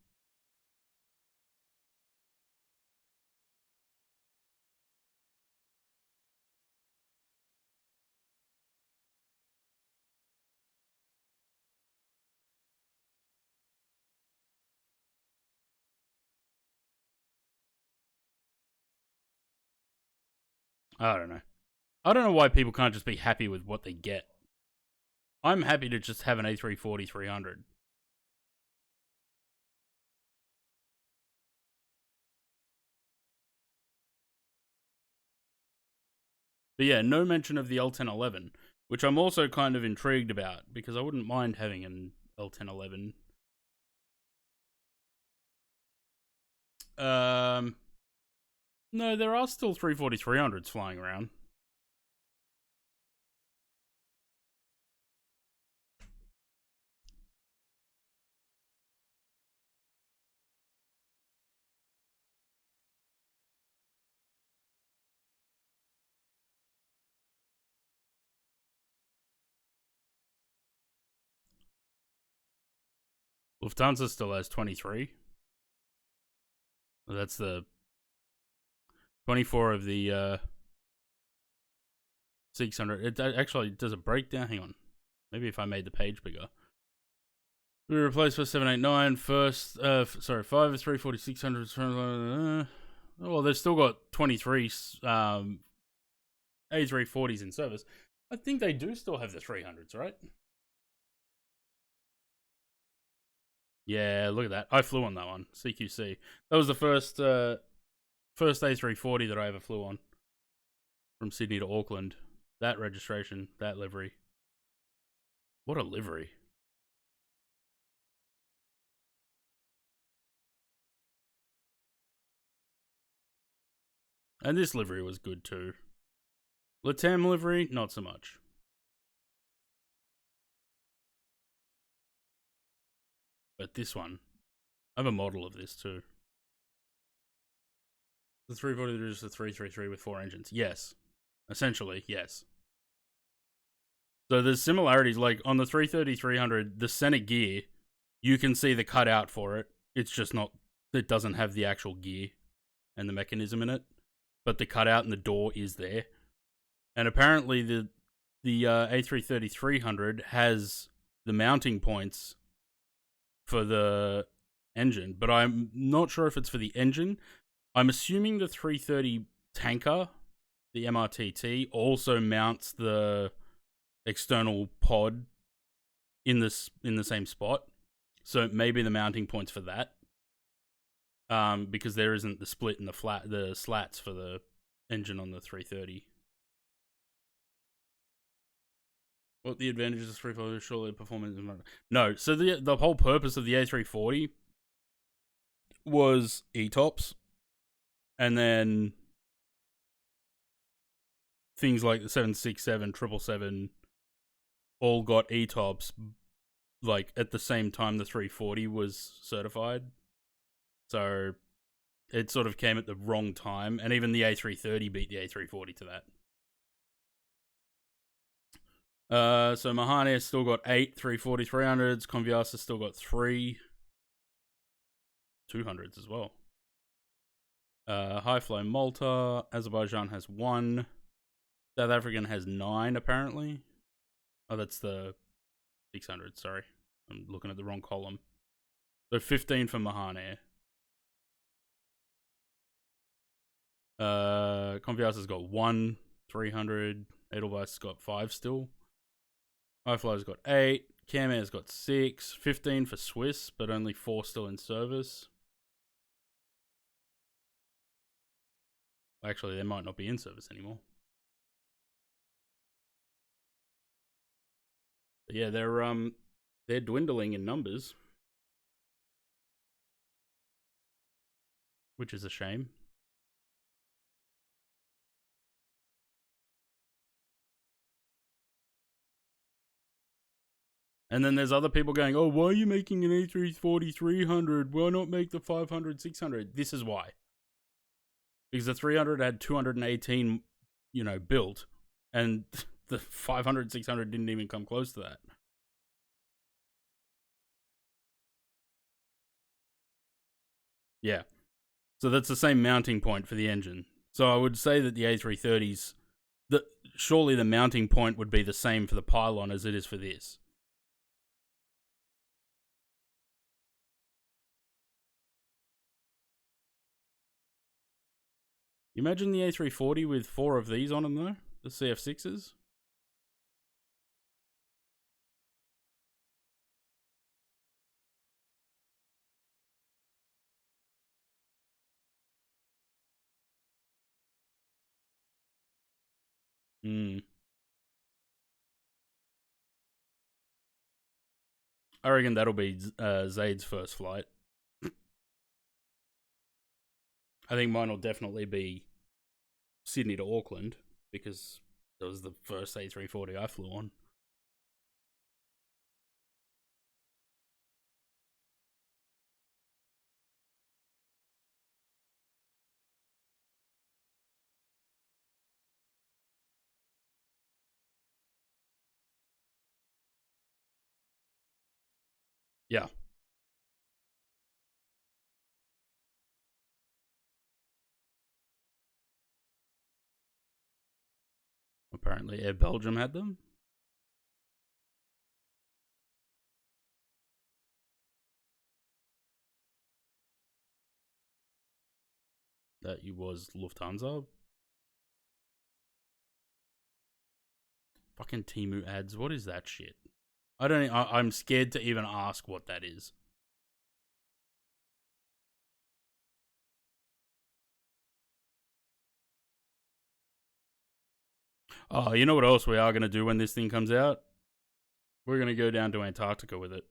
I don't know. I don't know why people can't just be happy with what they get. I'm happy to just have an A340 300. But yeah, no mention of the L1011, which I'm also kind of intrigued about because I wouldn't mind having an L1011. No, there are still 340 300s flying around. Lufthansa still has 23. Well, that's the 24 of the 600. It actually does a breakdown. Hang on. Maybe if I made the page bigger. We replaced for 789 first. 5 is 340 600. Well, they've still got 23 A340s in service. I think they do still have the 300s, right? Yeah, look at that. I flew on that one. CQC. That was the first A340 that I ever flew on. From Sydney to Auckland. That registration, that livery. What a livery. And this livery was good too. Latam livery, not so much. But this one, I have a model of this too. The 340 is the 333 with 4 engines. Yes. Essentially, yes. So there's similarities, like on the 330-300, the center gear, you can see the cutout for it. It's just not, it doesn't have the actual gear and the mechanism in it. But the cutout and the door is there. And apparently the A330-300 has the mounting points for the engine, but I'm not sure if it's for the engine. I'm assuming the 330 tanker, the MRTT, also mounts the external pod in the same spot. So maybe the mounting points for that. Because there isn't the split in the slats for the engine on the 330. What the advantages of 340 surely performance? No, so the whole purpose of the A340 was ETOPS, and then things like the 767, 777 all got ETOPS like at the same time the 340 was certified. So it sort of came at the wrong time, and even the A330 beat the A340 to that. So Mahani has still got 8 340 300s. Conviasa still got 3 200s as well. High Fly Malta. Azerbaijan has 1. South African has 9, apparently. Oh, that's the 600, sorry. I'm looking at the wrong column. So 15 for Mahan Air. Confiance's got 1, 300. Edelweiss's got 5 still. High Fly's got 8. Cam Air's got 6. 15 for Swiss, but only 4 still in service. Actually, they might not be in service anymore. But yeah, they're dwindling in numbers, which is a shame. And then there's other people going, oh, why are you making an A340-300? Why not make the 500-600? This is why. Because the 300 had 218, built, and the 500-600 didn't even come close to that. Yeah. So that's the same mounting point for the engine. So I would say that the A330s, surely the mounting point would be the same for the pylon as it is for this. Imagine the A340 with 4 of these on them, though. The CF6s. I reckon that'll be Zaid's first flight. I think mine will definitely be Sydney to Auckland, because that was the first A340 I flew on. Yeah. Apparently Air Belgium had them. That was Lufthansa. Fucking Temu ads. What is that shit? I'm scared to even ask what that is. Oh, you know what else we are going to do when this thing comes out? We're going to go down to Antarctica with it.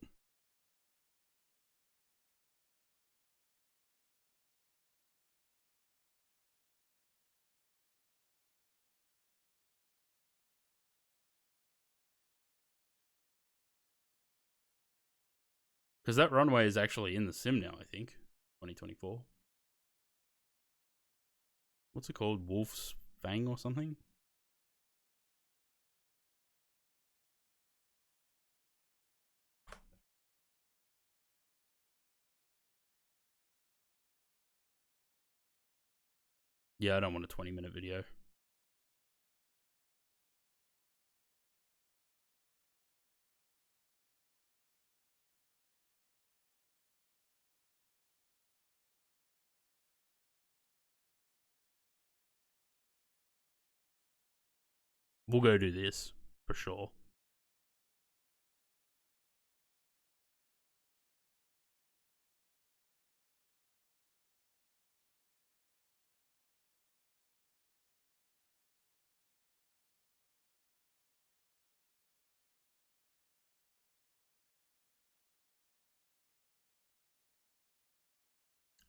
Because that runway is actually in the sim now, I think. 2024. What's it called? Wolf's Fang or something? Yeah, I don't want a 20-minute video. We'll go do this, for sure.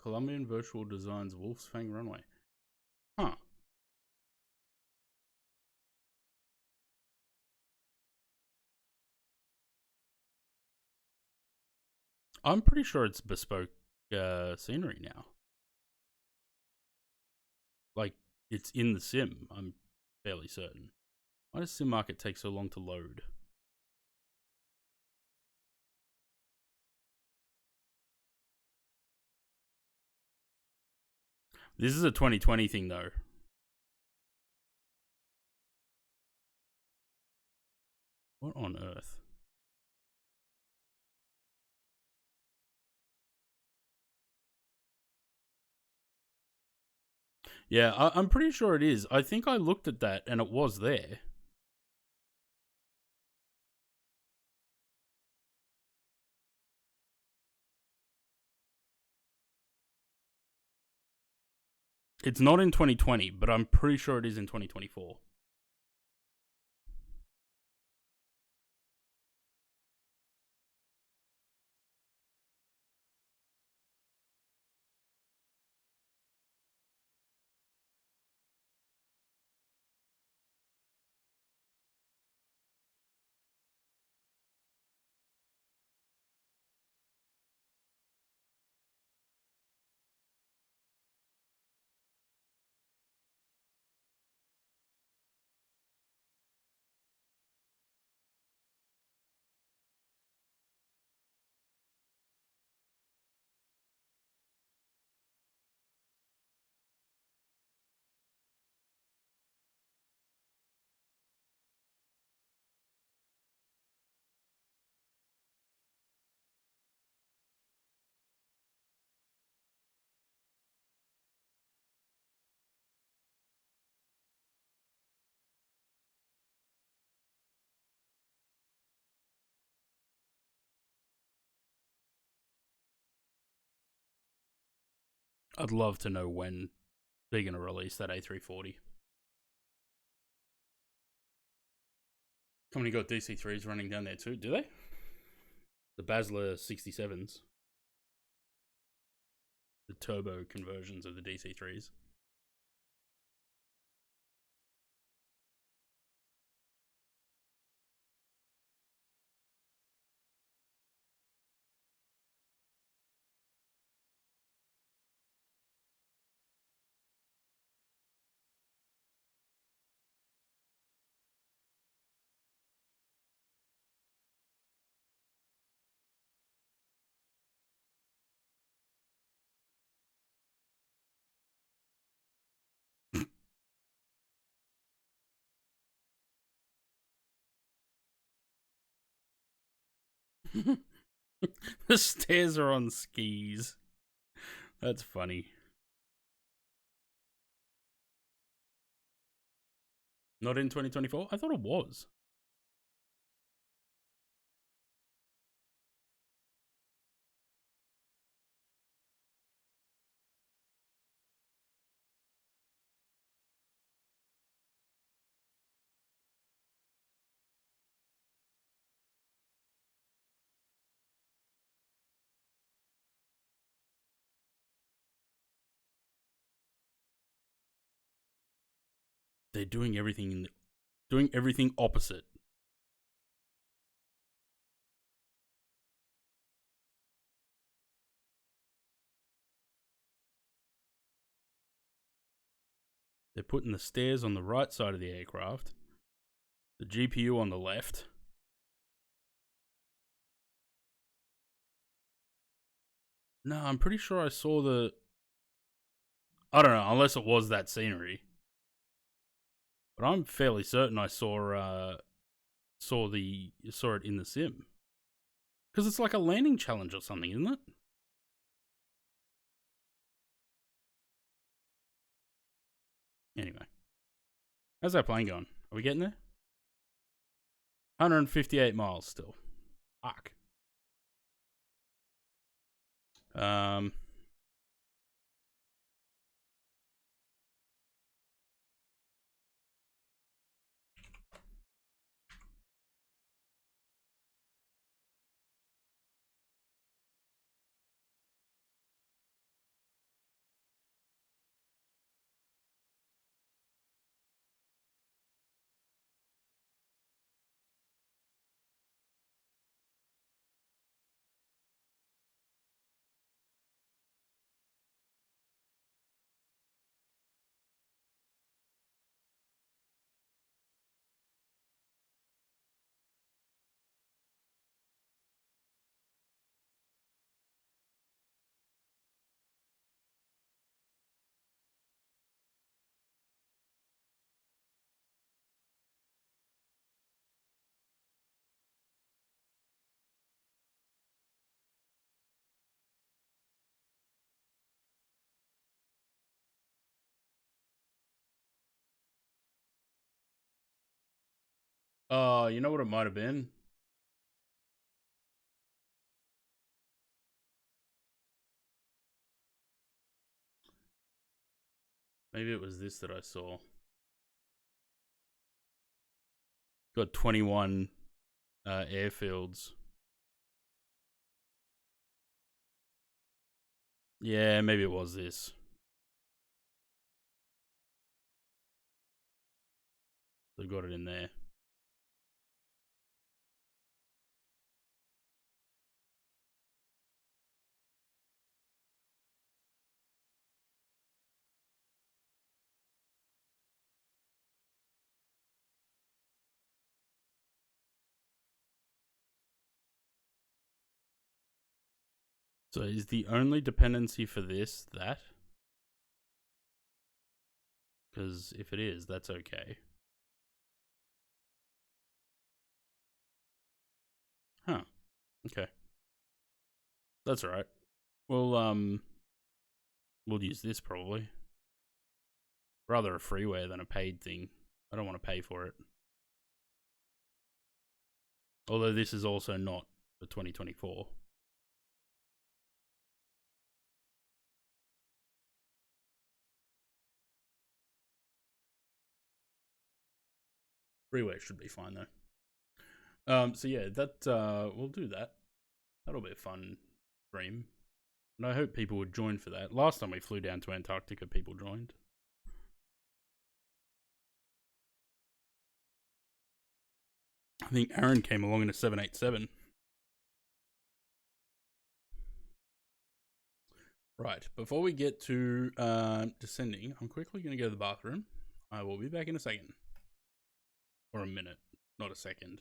Colombian Virtual Designs Wolf's Fang Runway. Huh. I'm pretty sure it's bespoke scenery now. Like, it's in the sim, I'm fairly certain. Why does Sim Market take so long to load? This is a 2020 thing, though. What on earth? Yeah, I'm pretty sure it is. I think I looked at that and it was there. It's not in 2020, but I'm pretty sure it is in 2024. I'd love to know when they're going to release that A340. Company got DC3s running down there too, do they? The Basler 67s. The turbo conversions of the DC3s. The stairs are on skis. That's funny. Not in 2024? I thought it was. They're doing everything opposite. They're putting the stairs on the right side of the aircraft, the GPU on the left. No, I'm pretty sure I saw the. I don't know, unless it was that scenery. But I'm fairly certain I saw it in the sim. Because it's like a landing challenge or something, isn't it? Anyway, how's that plane going? Are we getting there? 158 miles still. Fuck. Um, Oh, you know what it might have been? Maybe it was this that I saw. Got 21 airfields. Yeah, maybe it was this. They've got it in there. So is the only dependency for this that? Because if it is, that's okay. Huh. Okay. That's alright. We'll use this probably. Rather a freeware than a paid thing. I don't want to pay for it. Although this is also not for 2024. Freeware should be fine though. So yeah, that we'll do that. That'll be a fun stream. And I hope people would join for that. Last time we flew down to Antarctica, people joined. I think Aaron came along in a 787. Right, before we get to descending, I'm quickly going to go to the bathroom. I will be back in a second. Or a minute, not a second.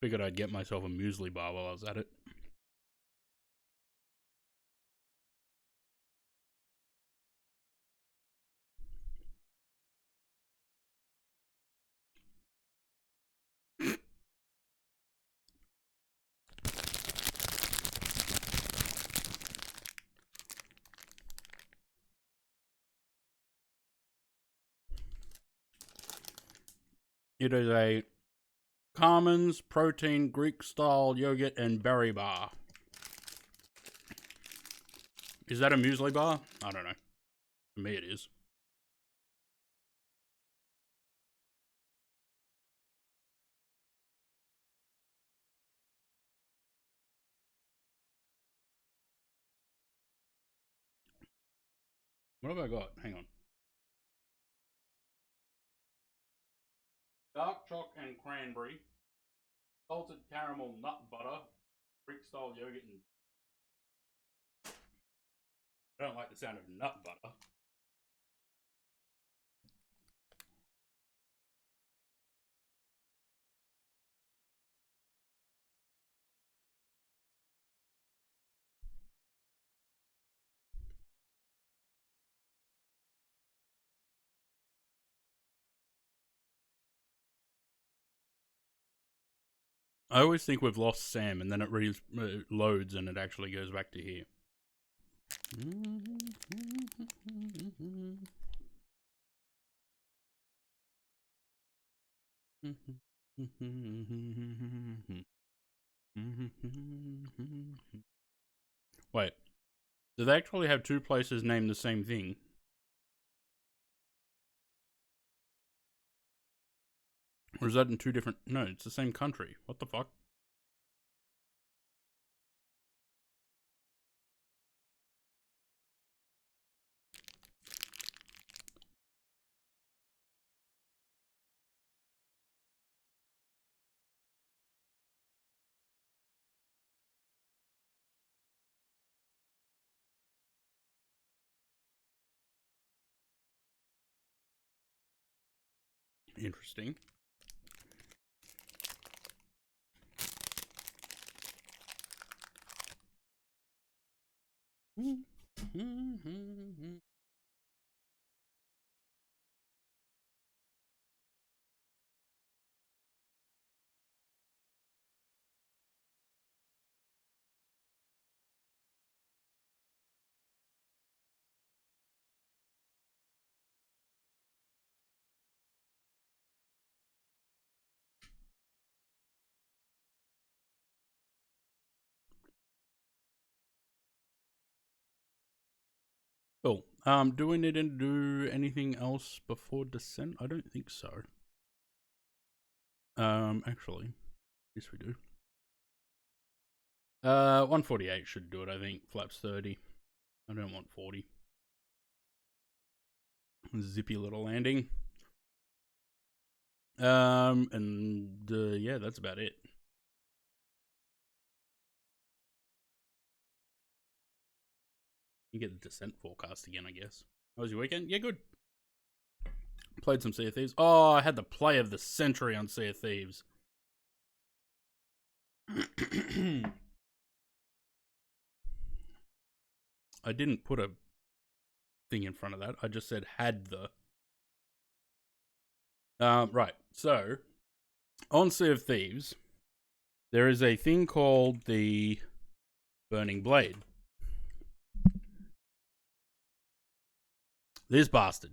Figured I'd get myself a muesli bar while I was at it. It is a Carmen's protein Greek style yogurt and berry bar. Is that a muesli bar? I don't know. For me, it is. What have I got? Hang on. Dark choc and cranberry, salted caramel nut butter, Greek style yogurt, and I don't like the sound of nut butter. I always think we've lost Sam, and then it loads and it actually goes back to here. Wait, do they actually have two places named the same thing? Or is that in two different... No, it's the same country. What the fuck? Interesting. Cool. Do we need to do anything else before descent? I don't think so. Actually, yes we do. 148 should do it, I think. Flaps 30. I don't want 40. Zippy little landing. Yeah, that's about it. You get the descent forecast again, I guess. How was your weekend? Yeah, good. Played some Sea of Thieves. Oh, I had the play of the century on Sea of Thieves. I didn't put a thing in front of that. I just said had the. Right. So, on Sea of Thieves, there is a thing called the Burning Blade. This bastard.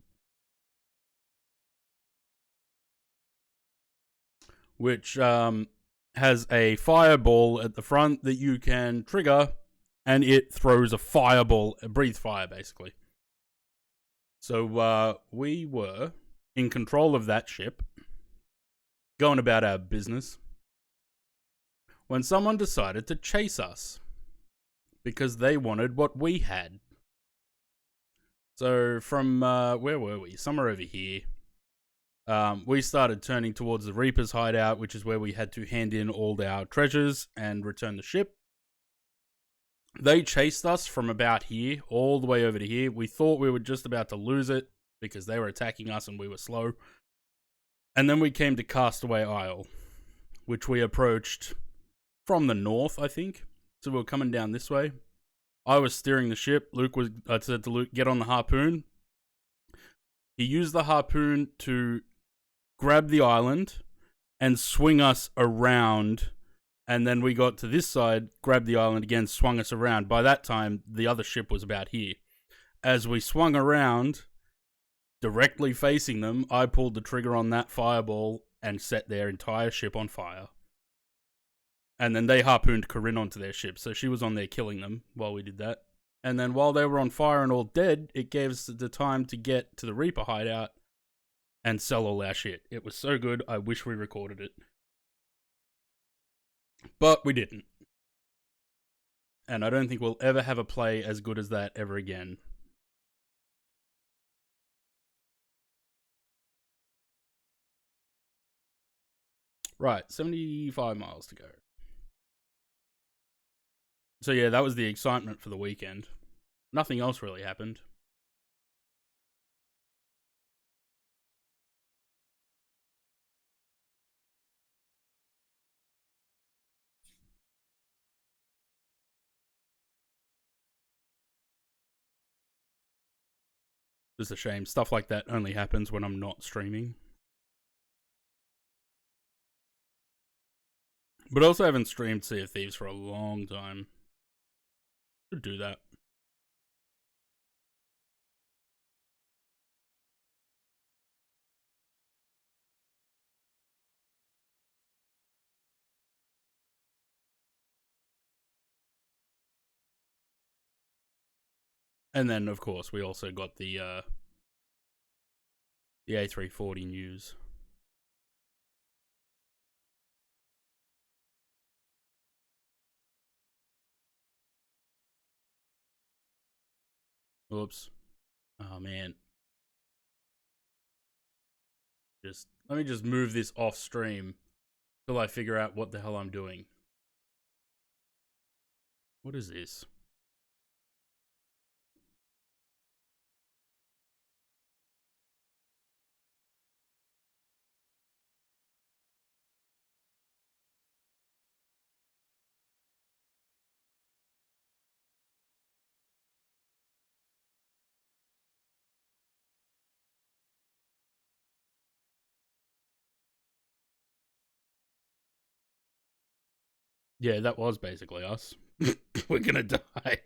Which has a fireball at the front that you can trigger, and it throws a fireball, breathe fire, basically. So we were in control of that ship, going about our business, when someone decided to chase us because they wanted what we had. So from, where were we? Somewhere over here. We started turning towards the Reaper's hideout, which is where we had to hand in all our treasures and return the ship. They chased us from about here all the way over to here. We thought we were just about to lose it because they were attacking us and we were slow. And then we came to Castaway Isle, which we approached from the north, I think. So we were coming down this way. I was steering the ship. I said to Luke, get on the harpoon. He used the harpoon to grab the island and swing us around. And then we got to this side, grabbed the island again, swung us around. By that time, the other ship was about here. As we swung around, directly facing them, I pulled the trigger on that fireball and set their entire ship on fire. And then they harpooned Corinne onto their ship, so she was on there killing them while we did that. And then while they were on fire and all dead, it gave us the time to get to the Reaper hideout and sell all our shit. It was so good, I wish we recorded it. But we didn't. And I don't think we'll ever have a play as good as that ever again. Right, 75 miles to go. So yeah, that was the excitement for the weekend. Nothing else really happened. Just a shame. Stuff like that only happens when I'm not streaming. But also haven't streamed Sea of Thieves for a long time. Should do that. And then, of course, we also got the A340 news. Oops. Oh, man. Let me just move this off stream till I figure out what the hell I'm doing. What is this? Yeah, that was basically us. We're gonna die.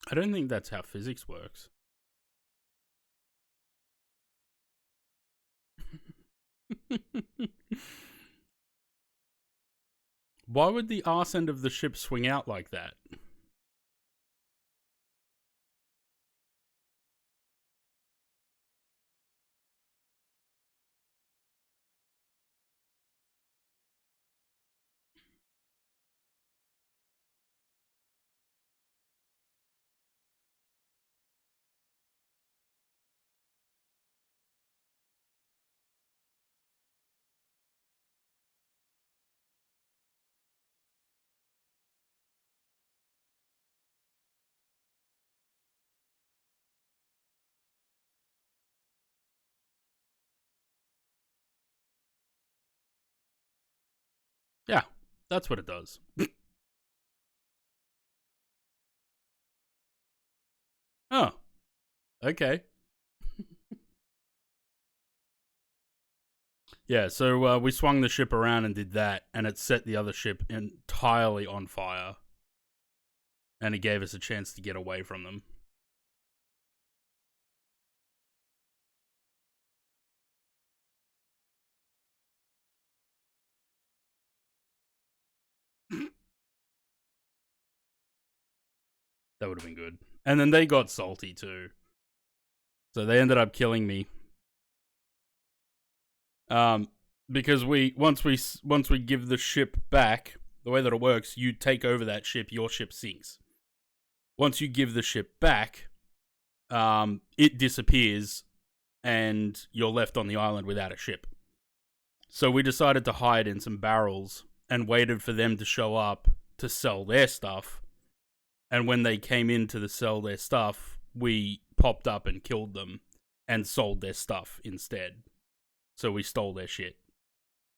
I don't think that's how physics works. Why would the arse end of the ship swing out like that? Yeah, that's what it does. Oh, okay. Yeah, so we swung the ship around and did that, and it set the other ship entirely on fire. And it gave us a chance to get away from them. That would have been good. And then they got salty too. So they ended up killing me. Because once we give the ship back, the way that it works, you take over that ship, your ship sinks. Once you give the ship back, it disappears, and you're left on the island without a ship. So we decided to hide in some barrels and waited for them to show up to sell their stuff. And when they came in to sell their stuff, we popped up and killed them and sold their stuff instead. So we stole their shit.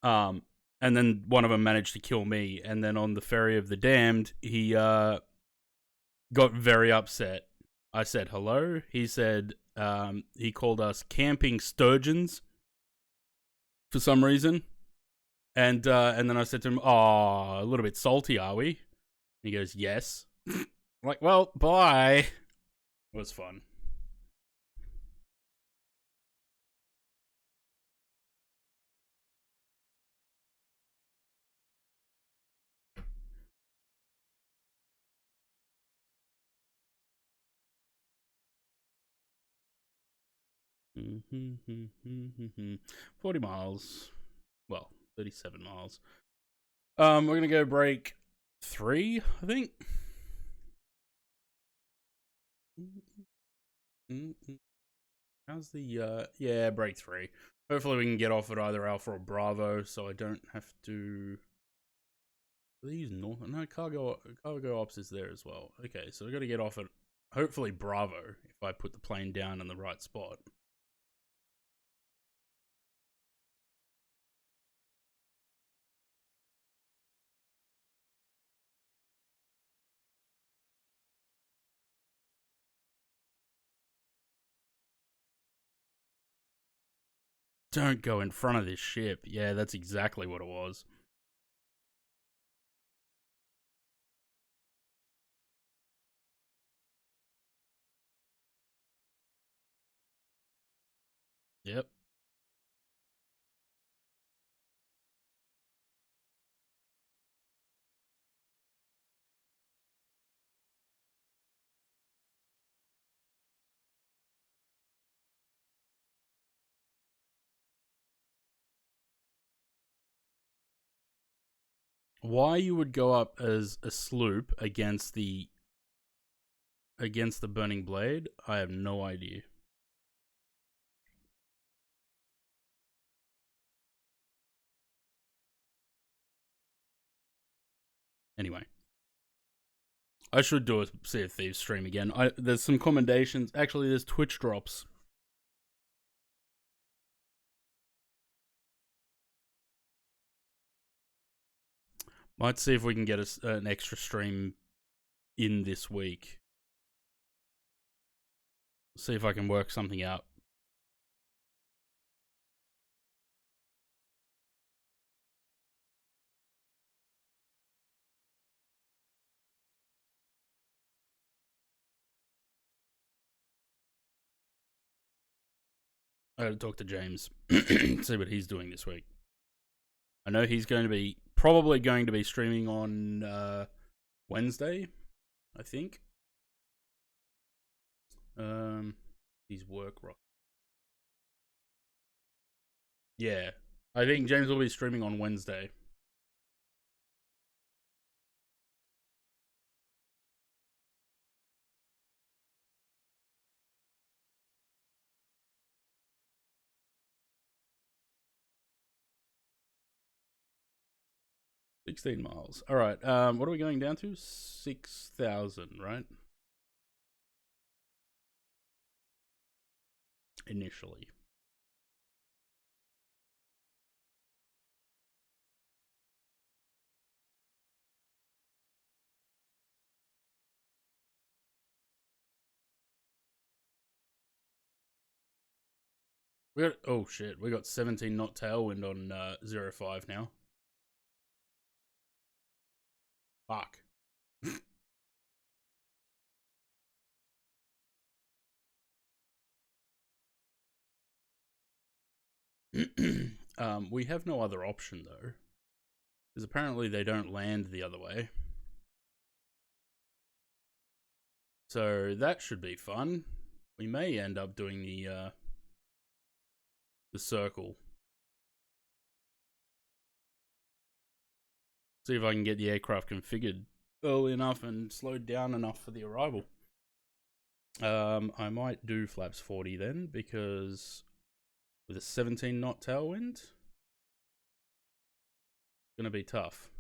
And then one of them managed to kill me. And then on the Ferry of the Damned, he got very upset. I said hello. He said he called us camping sturgeons for some reason. And then I said to him, "Oh, a little bit salty, are we?" He goes, "Yes." I'm like, well, bye. It was fun. Mm-hmm. 40 miles. Well, 37 miles. We're going to go break 3, I think. How's the, yeah, break 3. Hopefully we can get off at either Alpha or Bravo, so I don't have to Do they use North? No, cargo ops is there as well. Okay, so I got to get off at hopefully Bravo if I put the plane down in the right spot. Don't go in front of this ship. Yeah, that's exactly what it was. Yep. Why you would go up as a sloop against the burning blade, I have no idea. Anyway, I should do a Sea of Thieves stream again. There's some commendations. Actually, there's Twitch drops. Might see if we can get an extra stream in this week. See if I can work something out. I gotta talk to James, see what he's doing this week. I know he's probably going to be streaming on Wednesday, I think. His work rock. Yeah, I think James will be streaming on Wednesday. $16 miles. All right. What are we going down to? 6,000, right? Initially. Oh shit, we got 17 knot tailwind on 05 now. Fuck. We have no other option though, because apparently they don't land the other way. So that should be fun. We may end up doing the circle. See if I can get the aircraft configured early enough and slowed down enough for the arrival. I might do flaps 40 then, because with a 17 knot tailwind, it's gonna be tough.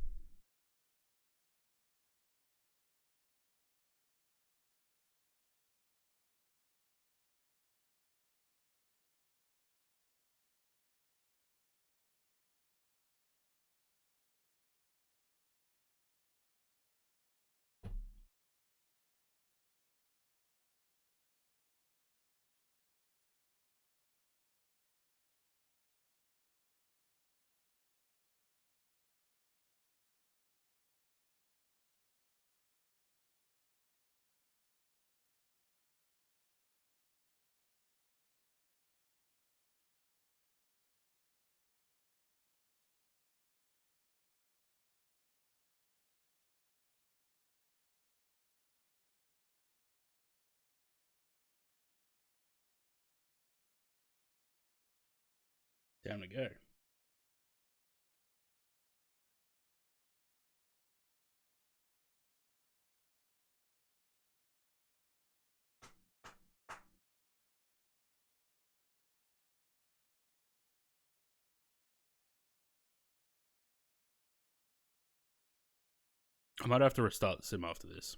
Time to go. might have to restart the sim after this.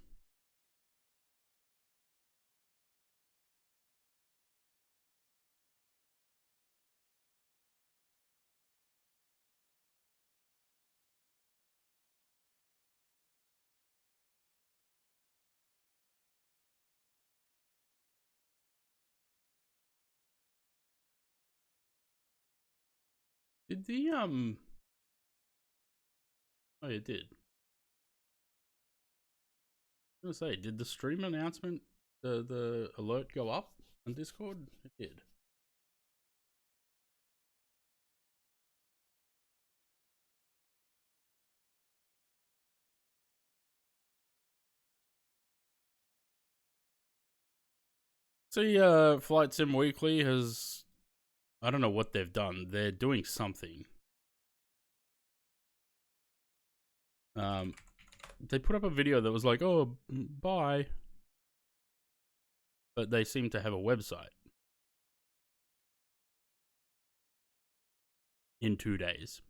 Did the oh, it did. I was gonna say, did the stream announcement, the alert go up on Discord? It did. See, Flight Sim Weekly has, I don't know what they've done. They're doing something. They put up a video that was like, oh, bye. But they seem to have a website. In 2 days.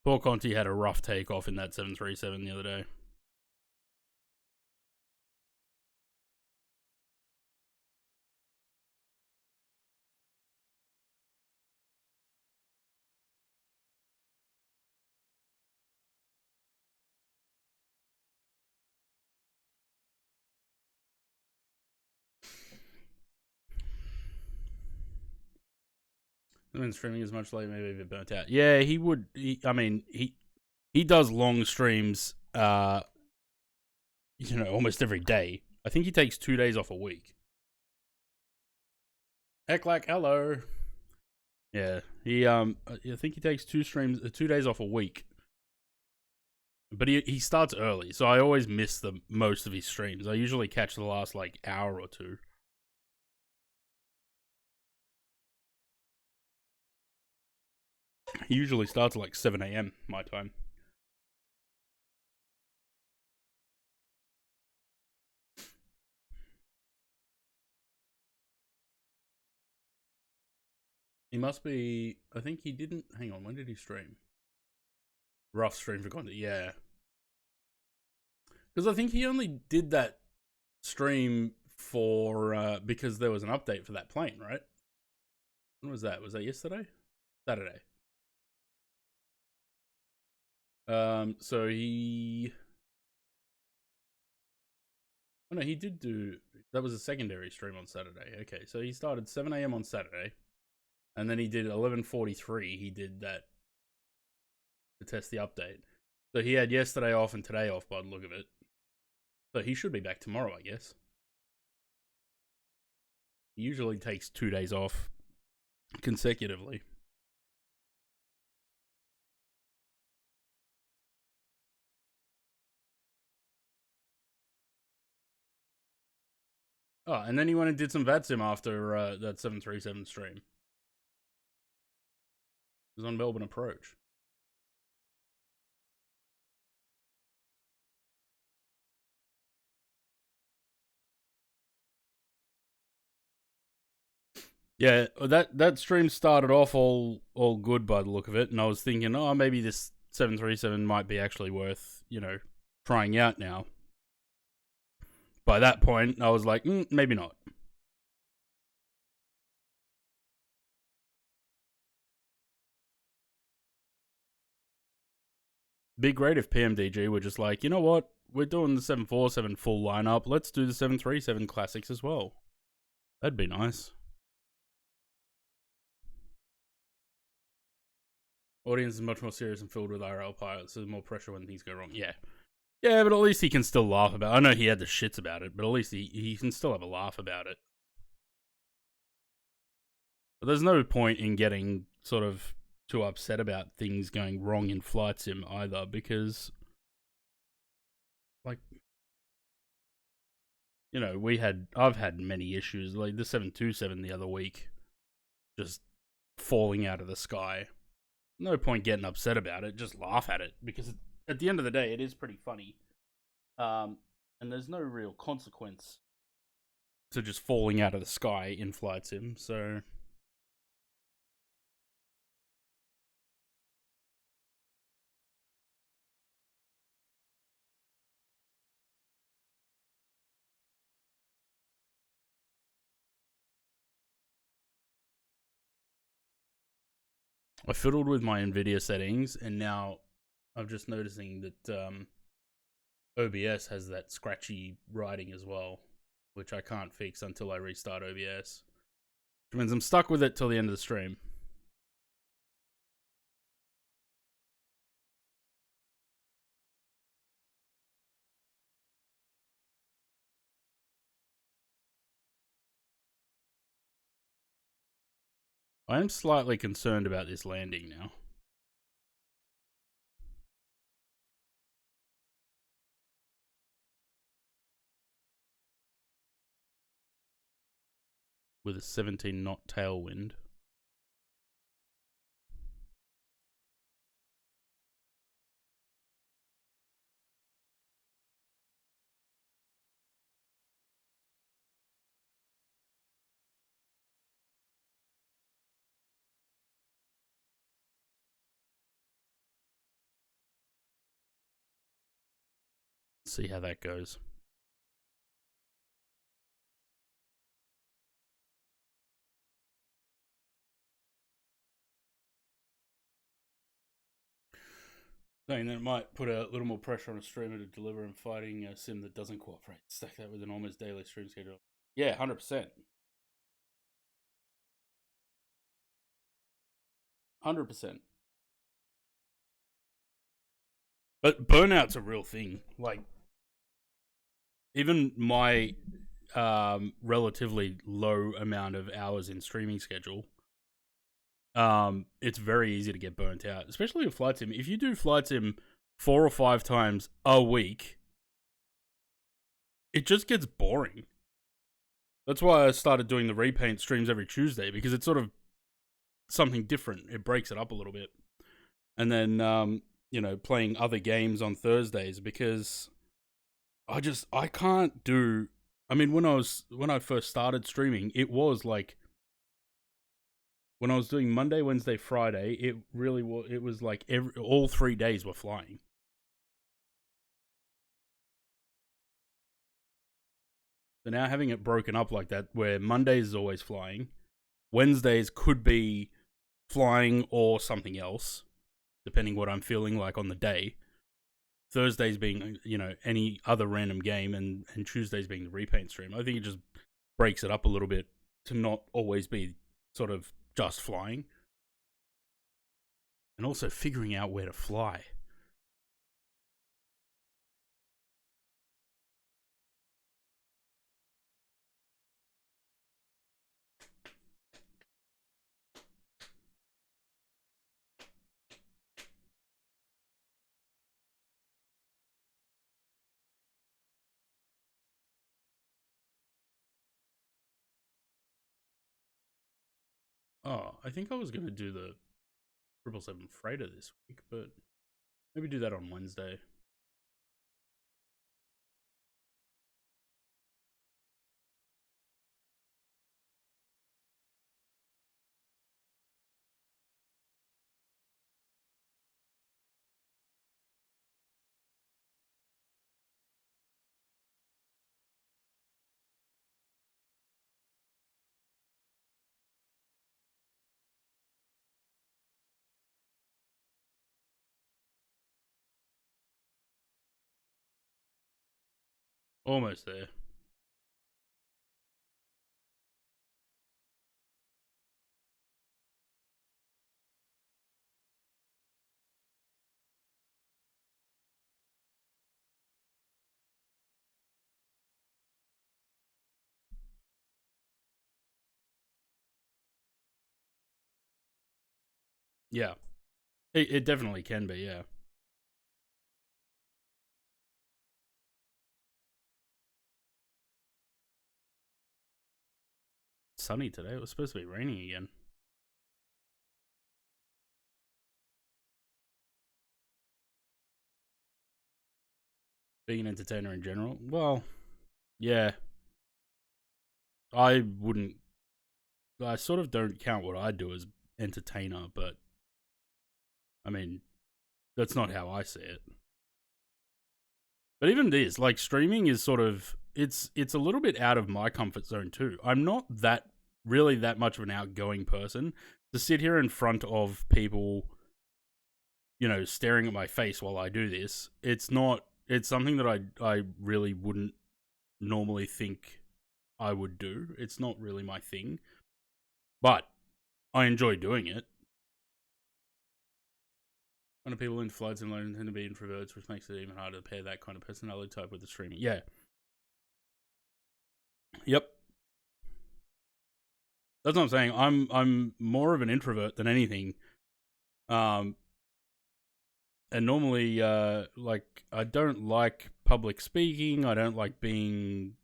Poor Conti had a rough takeoff in that 737 the other day. Been streaming as much lately, maybe a bit burnt out. Yeah, he would. I mean, he does long streams. Almost every day. I think he takes 2 days off a week. Heck, like, hello. Yeah, I think he takes 2 days off a week. But he starts early, so I always miss most of his streams. I usually catch the last like hour or two. He usually starts at like 7 a.m. my time. He must be. I think he didn't. Hang on, when did he stream? Rough stream for content, yeah. Because I think he only did that stream for because there was an update for that plane, right? When was that? Was that yesterday? Saturday. So he. Oh no, he did do. That was a secondary stream on Saturday. Okay, so he started 7 a.m. on Saturday, and then he did 11:43. He did that to test the update. So he had yesterday off and today off by the look of it. So he should be back tomorrow, I guess. He usually takes 2 days off consecutively. Oh, and then he went and did some VATSIM after that 737 stream. It was on Melbourne Approach. Yeah, that stream started off all good by the look of it, and I was thinking, oh, maybe this 737 might be actually worth, trying out now. By that point, I was like, maybe not. Be great if PMDG were just like, you know what? We're doing the 747 full lineup. Let's do the 737 classics as well. That'd be nice. Audience is much more serious and filled with IRL pilots, so there's more pressure when things go wrong. Yeah. Yeah, but at least he can still laugh about it. I know he had the shits about it, but at least he can still have a laugh about it. But there's no point in getting sort of too upset about things going wrong in Flight Sim either, because, like, I've had many issues, like the 727 the other week, just falling out of the sky. No point getting upset about it, just laugh at it, because at the end of the day, it is pretty funny. And there's no real consequence to just falling out of the sky in Flight Sim, so I fiddled with my NVIDIA settings, and now I'm just noticing that OBS has that scratchy writing as well, which I can't fix until I restart OBS. Which means I'm stuck with it till the end of the stream. I am slightly concerned about this landing now. With a 17 knot tailwind. See how that goes. Saying that it might put a little more pressure on a streamer to deliver and fighting a sim that doesn't cooperate. Stack that with an almost daily stream schedule. Yeah, 100%. 100%. But burnout's a real thing. Like, even my relatively low amount of hours in streaming schedule, it's very easy to get burnt out, especially in flight sim. If you do flight sim 4 or 5 times a week, it just gets boring. That's why I started doing the repaint streams every Tuesday, because it's sort of something different. It breaks it up a little bit. And then, playing other games on Thursdays, because I can't do. I mean, when I first started streaming, it was like, when I was doing Monday, Wednesday, Friday, it was like all 3 days were flying. So now having it broken up like that, where Mondays is always flying, Wednesdays could be flying or something else, depending what I'm feeling like on the day. Thursdays being, any other random game, and Tuesdays being the repaint stream. I think it just breaks it up a little bit to not always be sort of just flying. And also figuring out where to fly. Oh, I think I was going to do the 777 freighter this week, but maybe do that on Wednesday. Almost there. Yeah. It definitely can be, yeah. Sunny today. It was supposed to be raining again. Being an entertainer in general? Well, yeah. I sort of don't count what I do as entertainer, but I mean, that's not how I see it. But even this, like, streaming is sort of, it's a little bit out of my comfort zone too. I'm not that much of an outgoing person. to sit here in front of people, you know, staring at my face while I do this, it's something that I really wouldn't normally think I would do. It's not really my thing, but I enjoy doing it. When people in flight simulators tend to be introverts, which makes it even harder to pair that kind of personality type with the streaming. Yeah. Yep. That's what I'm saying. I'm more of an introvert than anything. And normally, like, I don't like public speaking. I don't like being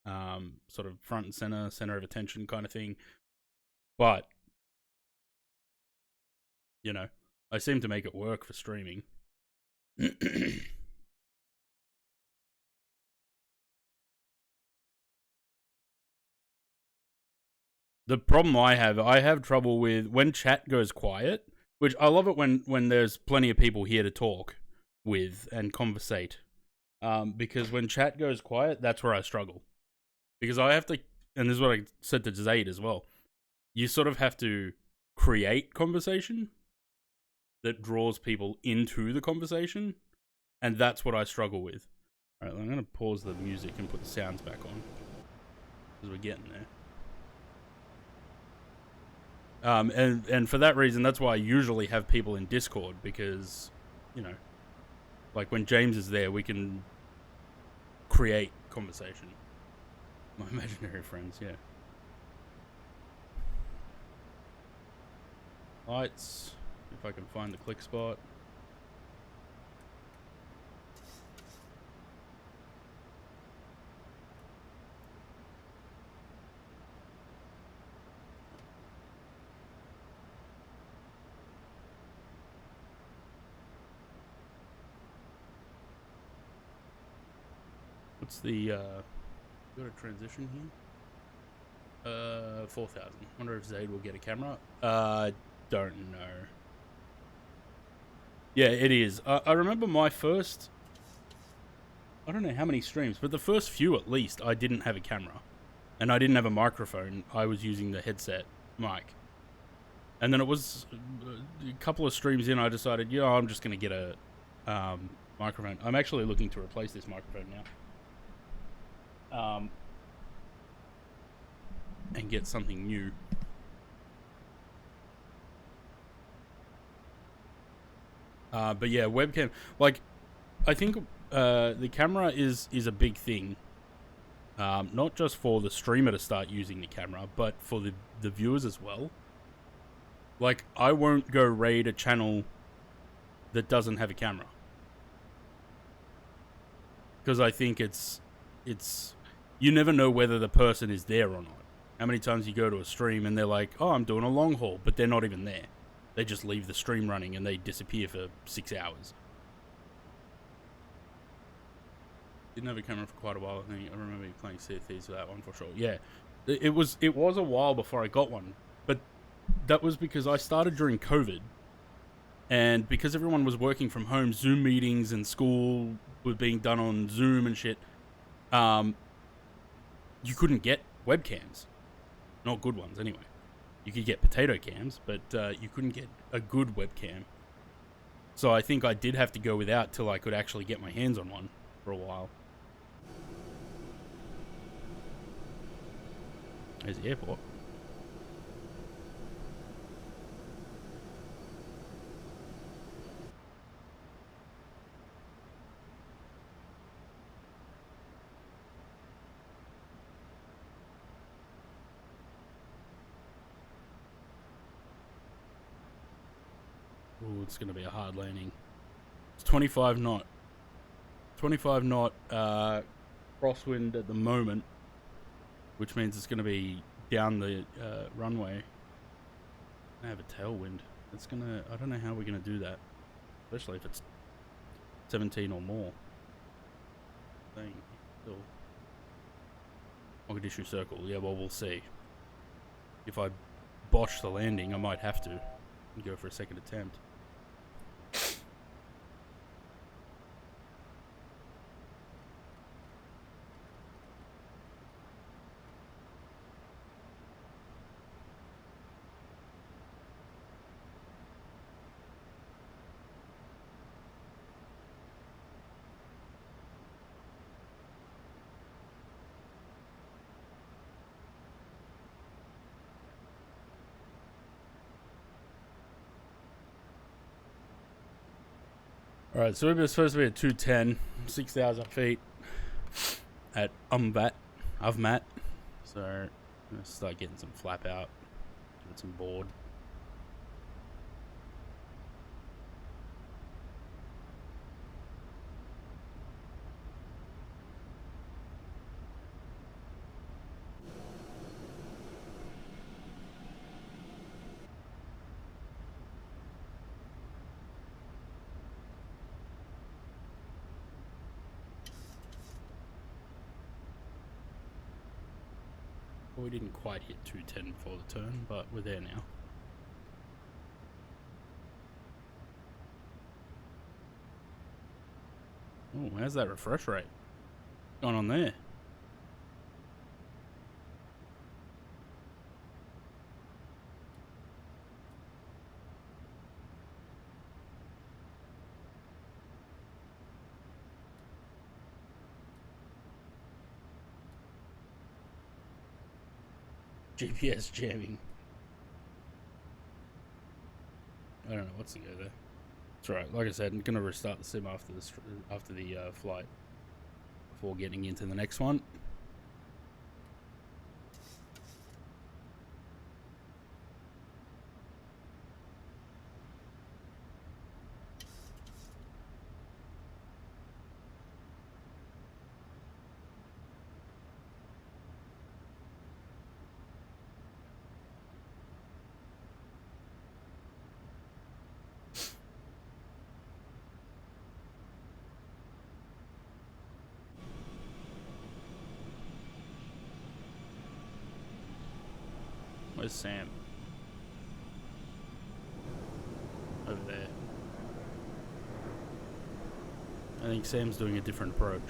sort of front and center of attention kind of thing. But, you know, I seem to make it work for streaming. The problem I have trouble with when chat goes quiet, which I love it when there's plenty of people here to talk with and conversate. Because when chat goes quiet, that's where I struggle. Because I have to, and this is what I said to Zaid as well, you sort of have to create conversation that draws people into the conversation, and that's what I struggle with. Alright, I'm going to pause the music and put the sounds back on, because we're getting there. And for that reason, that's why I usually have people in Discord, because, you know, like when James is there, we can create conversation. My imaginary friends, yeah. Lights, if I can find the click spot. What's the, got a transition here? 4,000. Wonder if Zaid will get a camera. Don't know. Yeah, it is. I remember my first, I don't know how many streams, but the first few at least, I didn't have a camera. And I didn't have a microphone. I was using the headset mic. And then it was a couple of streams in, I decided, yeah, I'm just going to get a microphone. I'm actually looking to replace this microphone now. And get something new. But yeah, webcam, like, I think the camera is a big thing. Not just for the streamer to start using the camera, but for the viewers as well. Like, I won't go raid a channel that doesn't have a camera, because I think it's you never know whether the person is there or not. How many times you go to a stream and they're like, oh, I'm doing a long haul, but they're not even there. They just leave the stream running and they disappear for 6 hours. Didn't have a camera for quite a while. I remember you playing Sea of Thieves with that one for sure. Yeah, it was a while before I got one, but that was because I started during COVID, and because everyone was working from home, Zoom meetings and school were being done on Zoom and shit. You couldn't get webcams, not good ones anyway. You could get potato cams, but you couldn't get a good webcam. So I think I did have to go without till I could actually get my hands on one for a while. There's the airport. Ooh, it's going to be a hard landing. It's 25 knot. 25 knot crosswind at the moment, which means it's going to be down the runway. I have a tailwind. It's going to, I don't know how we're going to do that, especially if it's 17 or more. Dang, still. Mogadishu circle. Yeah, well, we'll see. If I botch the landing, I might have to go for a second attempt. Alright, so we're supposed to be at 210, 6,000 feet at Avmat. So I'm gonna start getting some flap out, get some board. Well, we didn't quite hit 210 before the turn, but we're there now. Oh, how's that refresh rate going on there? GPS jamming. I don't know what's to go there. It's alright. Like I said, I'm gonna restart the sim after the flight before getting into the next one. Where's Sam? Over there. I think Sam's doing a different approach.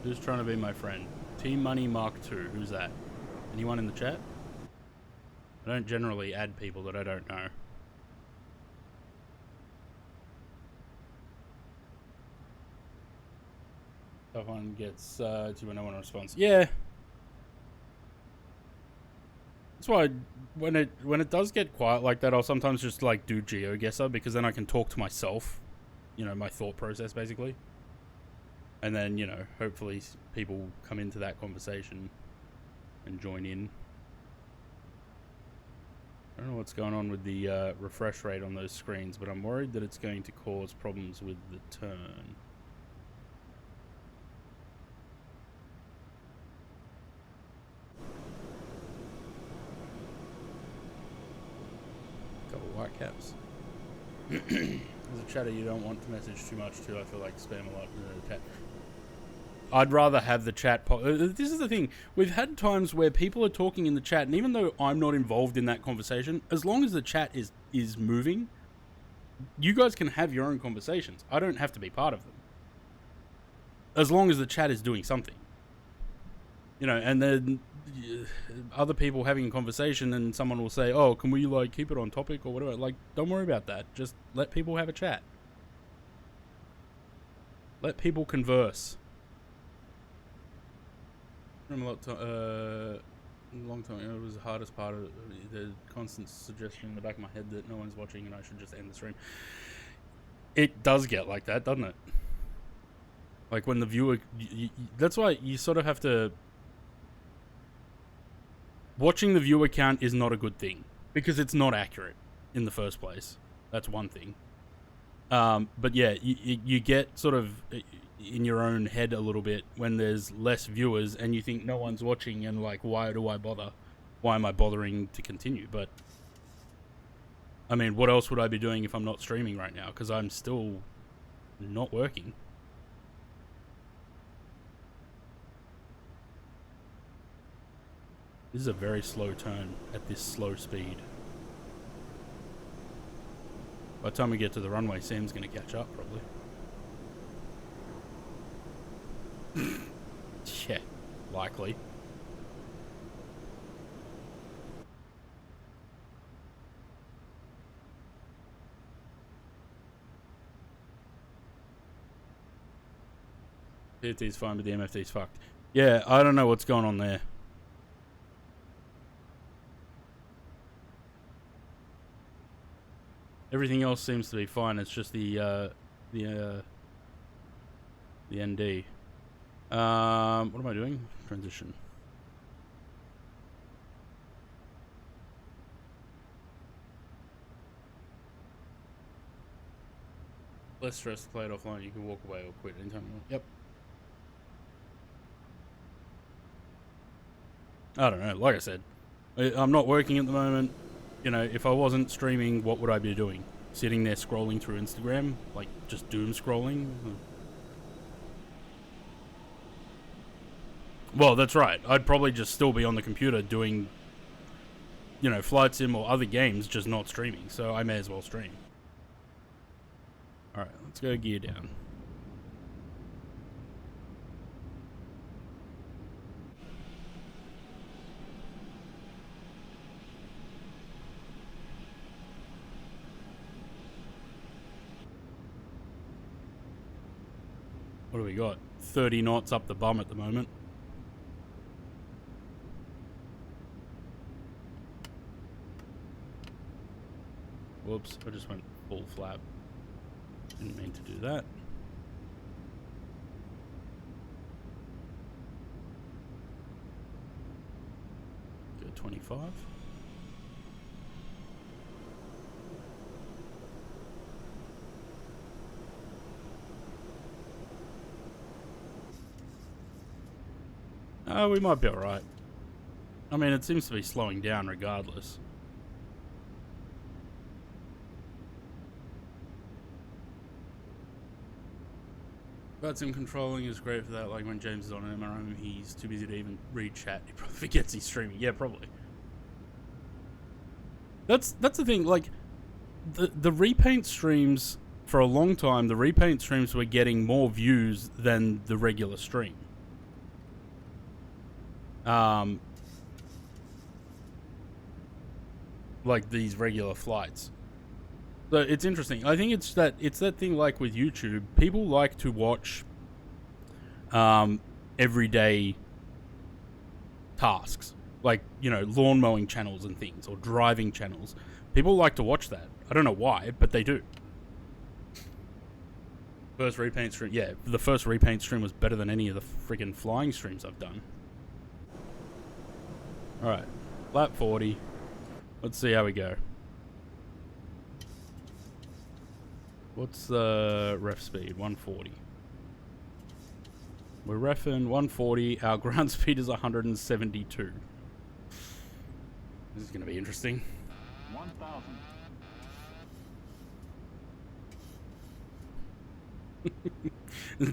Who's trying to be my friend? Team Money Mark II. Who's that? Anyone in the chat? I don't generally add people that I don't know. Someone gets to no one response. Yeah. That's why when it does get quiet like that, I'll sometimes just like do GeoGuessr because then I can talk to myself, you know, my thought process basically. And then, you know, hopefully people come into that conversation and join in. I don't know what's going on with the refresh rate on those screens, but I'm worried that it's going to cause problems with the turn. Couple white caps. There's a chatter you don't want to message too much to. I feel like spam a lot in the chat. I'd rather have the chat. This is the thing. We've had times where people are talking in the chat, and even though I'm not involved in that conversation, as long as the chat is moving, you guys can have your own conversations. I don't have to be part of them. As long as the chat is doing something. You know, and then other people having a conversation and someone will say, oh, can we like keep it on topic or whatever? Like, don't worry about that. Just let people have a chat. Let people converse. A long time ago, it was the hardest part of the constant suggestion in the back of my head that no one's watching and I should just end the stream. It does get like that, doesn't it? Like when the viewer... that's why you sort of have to... Watching the viewer count is not a good thing. Because it's not accurate in the first place. That's one thing. But yeah, you get sort of in your own head a little bit when there's less viewers and you think no one's watching and like, why do I bother? Why am I bothering to continue? But I mean, what else would I be doing if I'm not streaming right now? Because I'm still not working. This is a very slow turn at this slow speed. By the time we get to the runway, Sam's going to catch up, probably. Yeah, likely. PFT's fine, but the MFT's fucked. Yeah, I don't know what's going on there. Everything else seems to be fine. It's just the ND. What am I doing? Transition. Less stress to play it offline. You can walk away or quit anytime you want. Yep. I don't know. Like I said, I'm not working at the moment. You know, if I wasn't streaming, what would I be doing? Sitting there scrolling through Instagram? Like, just doom scrolling? Well, that's right. I'd probably just still be on the computer doing, you know, Flight Sim or other games, just not streaming. So I may as well stream. Alright, let's go gear down. What do we got? 30 knots up the bum at the moment. Whoops, I just went full flap. Didn't mean to do that. Go 25. We might be alright. I mean, it seems to be slowing down regardless. But sim controlling is great for that. Like when James is on an MRM, he's too busy to even read chat. He probably forgets he's streaming. Yeah, probably. That's the thing. Like the repaint streams for a long time, the repaint streams were getting more views than the regular stream. Like these regular flights. So it's interesting. I think it's that thing like with YouTube. People like to watch everyday tasks. Like, you know, lawn mowing channels and things, or driving channels. People like to watch that. I don't know why, but they do. First repaint stream. Yeah, the first repaint stream was better than any of the freaking flying streams I've done. Alright. Lap 40. Let's see how we go. What's the ref speed? 140. We're reffing 140. Our ground speed is 172. This is going to be interesting. 1,000.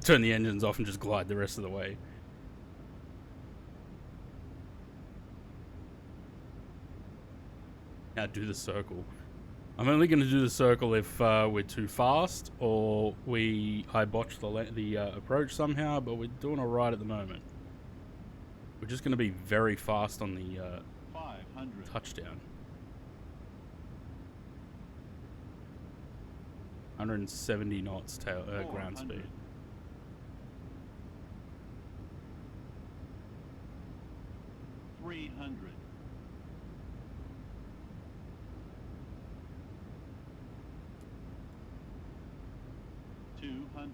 Turn the engines off and just glide the rest of the way. Now do the circle. I'm only going to do the circle if we're too fast or I botch the approach somehow, but we're doing alright at the moment. We're just going to be very fast on the 500 touchdown. 170 knots ground speed. 300. 200.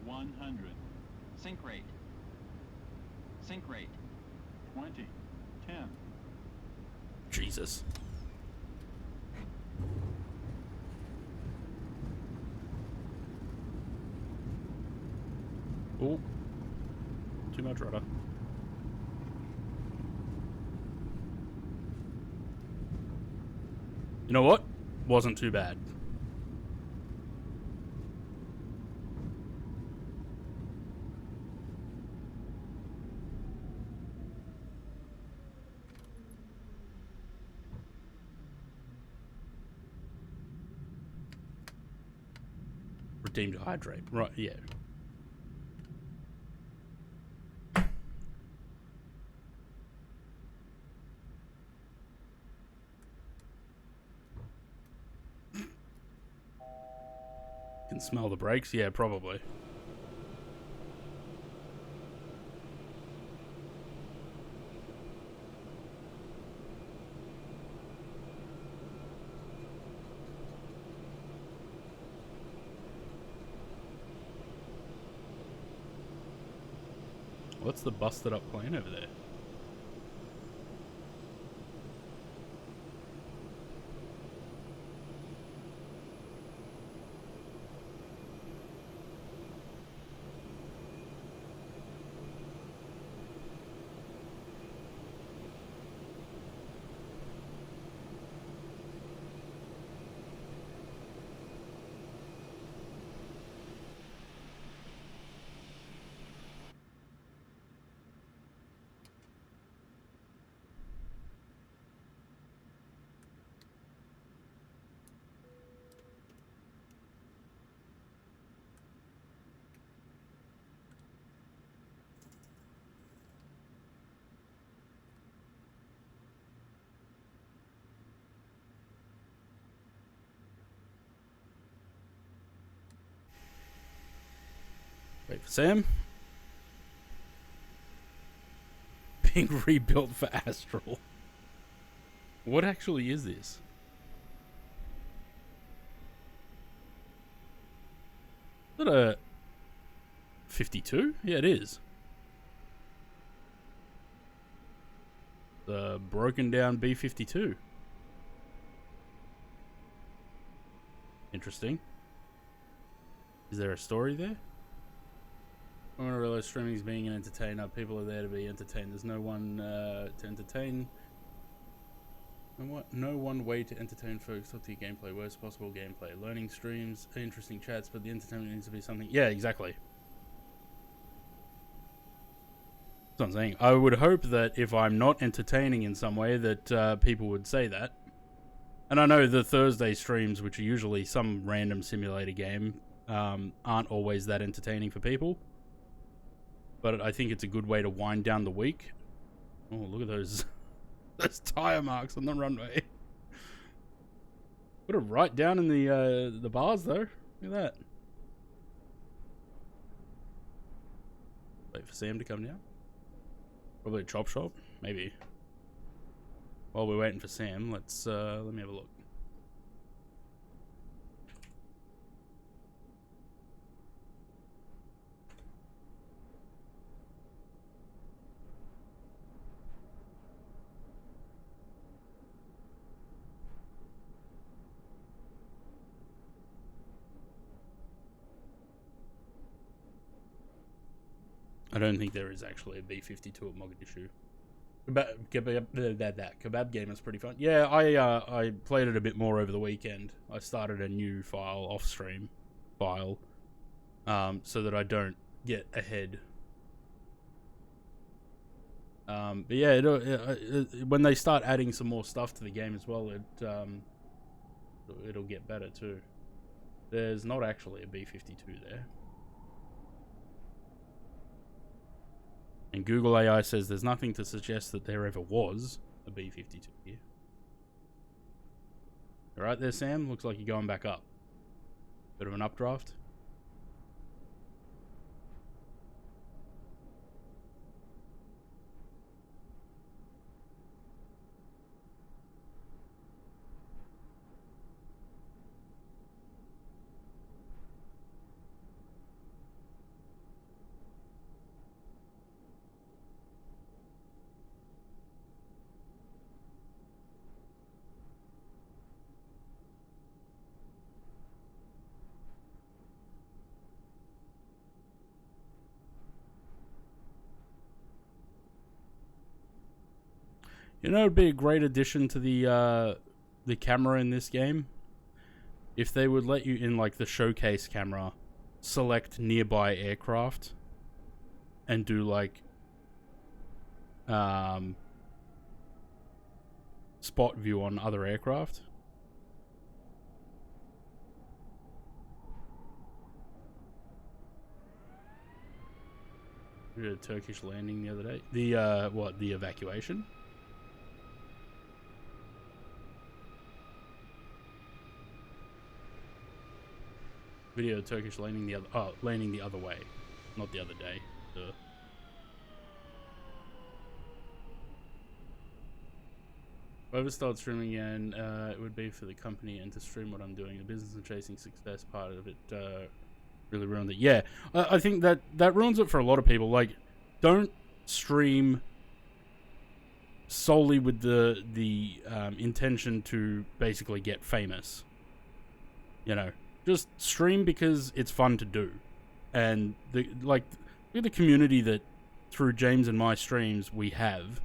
100. Sync rate. Sync rate. 20. 10. Jesus. Oh. Too much rudder. You know what? Wasn't too bad. Redeemed hydrate. Right, yeah. Can smell the brakes? Yeah, probably. What's the busted up plane over there? Wait for Sam. Being rebuilt for Astral. What actually is this? Is that a 52? Yeah, it is. The broken down B-52. Interesting. Is there a story there? I want to realize streaming is being an entertainer. People are there to be entertained. There's no one to entertain. No one way to entertain folks. Talk to your gameplay. Worst possible gameplay. Learning streams, interesting chats, but the entertainment needs to be something. Yeah, exactly. That's what I'm saying. I would hope that if I'm not entertaining in some way, that people would say that. And I know the Thursday streams, which are usually some random simulator game, aren't always that entertaining for people. But I think it's a good way to wind down the week. Oh, look at those those tire marks on the runway. Put it right down in the bars though. Look at that. Wait for Sam to come down. Probably a chop shop, maybe. While we're waiting for Sam, let's let me have a look. I don't think there is actually a B-52 at Mogadishu. Kebab game is pretty fun. Yeah, I played it a bit more over the weekend. I started a new file, off-stream file, so that I don't get ahead. But yeah, when they start adding some more stuff to the game as well, it'll get better too. There's not actually a B-52 there. And Google AI says there's nothing to suggest that there ever was a B-52 here. All right there, Sam? Looks like you're going back up. Bit of an updraft. You know, it'd be a great addition to the camera in this game if they would let you in, like the showcase camera, select nearby aircraft and do like spot view on other aircraft. We did a Turkish landing the other day. The what? The evacuation? Video of Turkish landing the other way, not the other day. Duh. If I ever start streaming again, it would be for the company and to stream what I'm doing. The business and chasing success part of it really ruined it. Yeah, I think that ruins it for a lot of people. Like, don't stream solely with the intention to basically get famous. You know, just stream because it's fun to do, and look at the community that through James and my streams we have.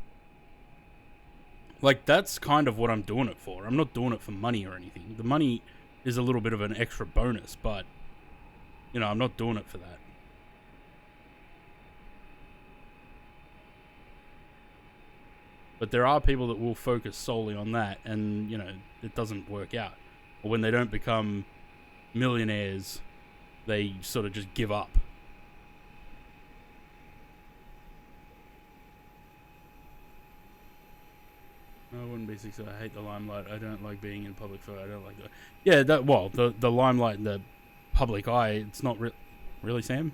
Like, that's kind of what I'm doing it for. I'm not doing it for money or anything. The money is a little bit of an extra bonus, but, you know, I'm not doing it for that. But there are people that will focus solely on that, and, you know, it doesn't work out. Or when they don't become millionaires, they sort of just give up. No, I wouldn't be successful. I hate the limelight. I don't like being in public photo. I don't like that. Yeah, the limelight and the public eye, it's not really, Sam?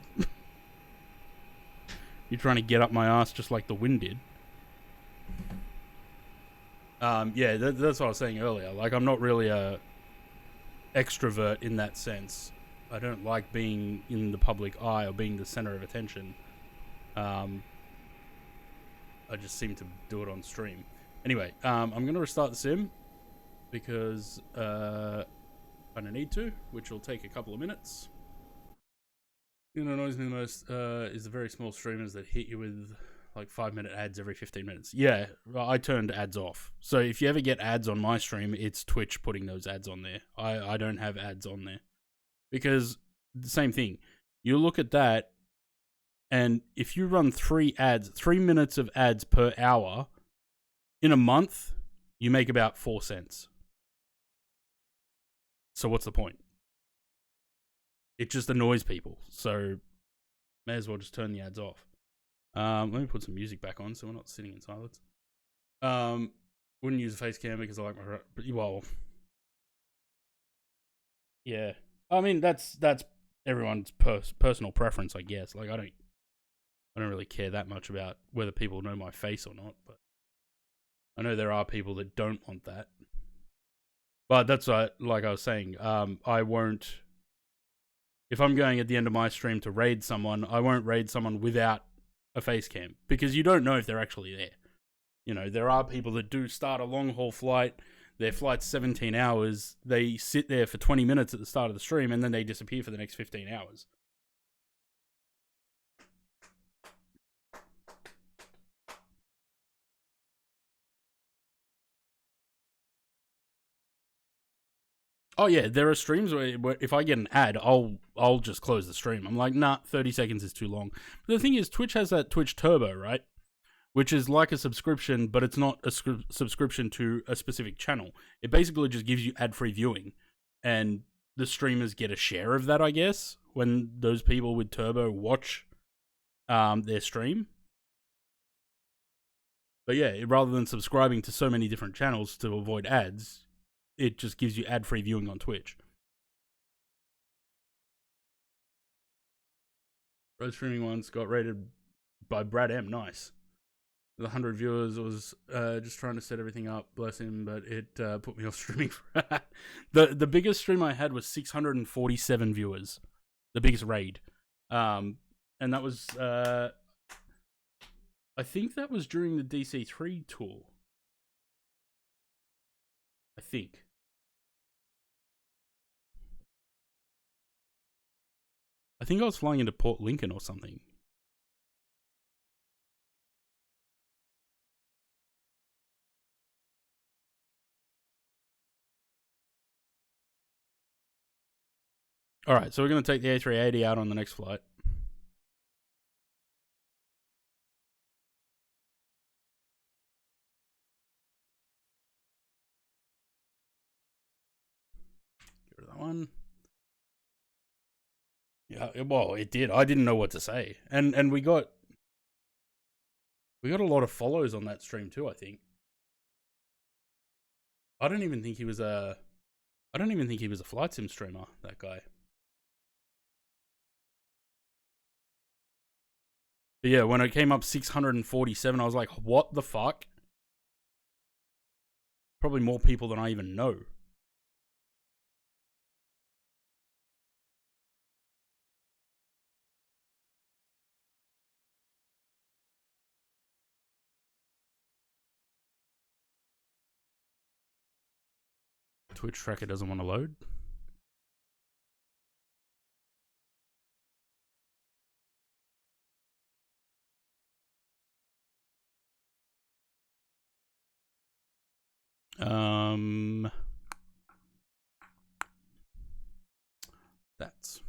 You're trying to get up my ass just like the wind did. Yeah, that's what I was saying earlier. Like, I'm not really a extrovert in that sense. I don't like being in the public eye or being the center of attention. I just seem to do it on stream. Anyway, I'm going to restart the sim because I don't need to, which will take a couple of minutes. You know, what annoys me the most is the very small streamers that hit you with like 5-minute ads every 15 minutes. Yeah, I turned ads off. So if you ever get ads on my stream, it's Twitch putting those ads on there. I don't have ads on there. Because the same thing. You look at that, and if you run 3 minutes of ads per hour, in a month, you make about 4 cents. So what's the point? It just annoys people. So may as well just turn the ads off. Let me put some music back on so we're not sitting in silence. Wouldn't use a face cam because I like my... Well... Yeah. I mean, that's everyone's personal preference, I guess. Like, I don't really care that much about whether people know my face or not, but I know there are people that don't want that. But that's like I was saying, I won't... If I'm going at the end of my stream to raid someone, I won't raid someone without a face cam, because you don't know if they're actually there. You know, there are people that do start a long haul flight, their flight's 17 hours, they sit there for 20 minutes at the start of the stream, and then they disappear for the next 15 hours. Oh yeah, there are streams where if I get an ad, I'll just close the stream. I'm like, nah, 30 seconds is too long. But the thing is, Twitch has that Twitch Turbo, right? Which is like a subscription, but it's not a subscription to a specific channel. It basically just gives you ad-free viewing. And the streamers get a share of that, I guess, when those people with Turbo watch their stream. But yeah, rather than subscribing to so many different channels to avoid ads, it just gives you ad-free viewing on Twitch. Road streaming once got rated by Brad M. Nice. With 100 viewers, was just trying to set everything up, bless him, but it put me off streaming. The biggest stream I had was 647 viewers. The biggest raid. And that was, I think that was during the DC3 tour. I think. I think I was flying into Port Lincoln or something. Alright, so we're going to take the A380 out on the next flight. Get rid of that one. Yeah, well, it did. I didn't know what to say. And we got a lot of follows on that stream too, I think. I don't even think he was a flight sim streamer, that guy. But yeah, when it came up 647, I was like, what the fuck? Probably more people than I even know. Twitch tracker doesn't want to load. That's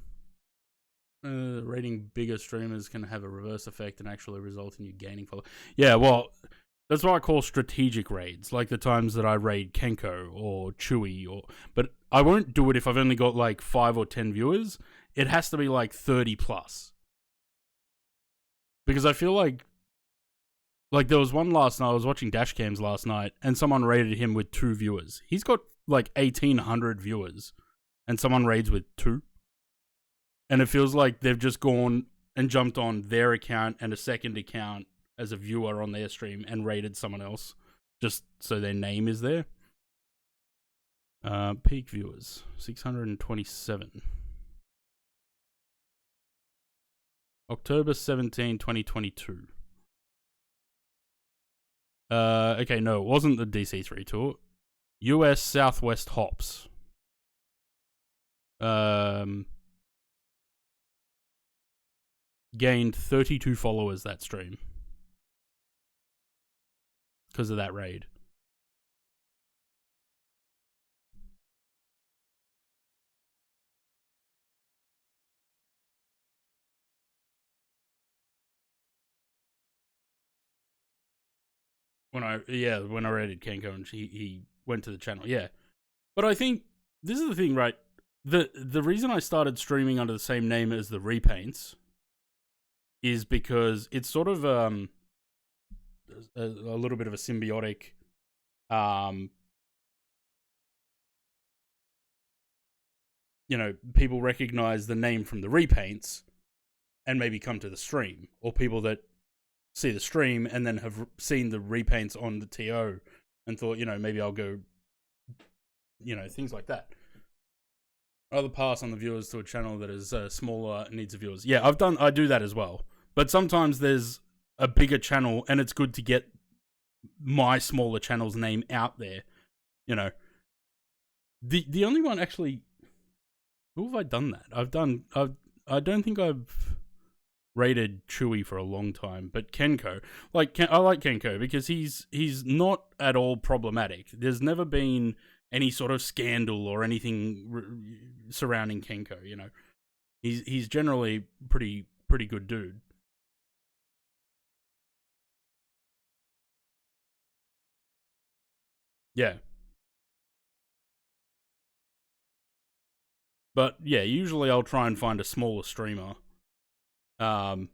rating bigger streamers can have a reverse effect and actually result in you gaining followers. Yeah, well, that's what I call strategic raids, like the times that I raid Kenko or Chewy, but I won't do it if I've only got like 5 or 10 viewers. It has to be like 30 plus. Because I feel like there was one last night, I was watching dash cams last night, and someone raided him with 2 viewers. He's got like 1,800 viewers, and someone raids with 2. And it feels like they've just gone and jumped on their account and a second account as a viewer on their stream and raided someone else just so their name is there. Peak viewers, 627. October 17, 2022. Okay, no, it wasn't the DC3 tour. US Southwest Hops. Gained 32 followers that stream because of that raid. When I raided Kenko and he went to the channel, yeah. But I think this is the thing, right? The reason I started streaming under the same name as the Repaints is because it's sort of a little bit of a symbiotic people recognize the name from the Repaints and maybe come to the stream, or people that see the stream and then have seen the Repaints on the TO and thought, maybe I'll go, things like that. Rather pass on the viewers to a channel that is smaller and needs viewers. Yeah, I do that as well. But sometimes there's a bigger channel and it's good to get my smaller channel's name out there. The only one actually, who have I done that? I don't think I've rated Chewy for a long time, but Kenko, I like Kenko because he's not at all problematic. There's never been any sort of scandal or anything surrounding Kenko. He's generally pretty good dude. Yeah. But yeah, usually I'll try and find a smaller streamer. And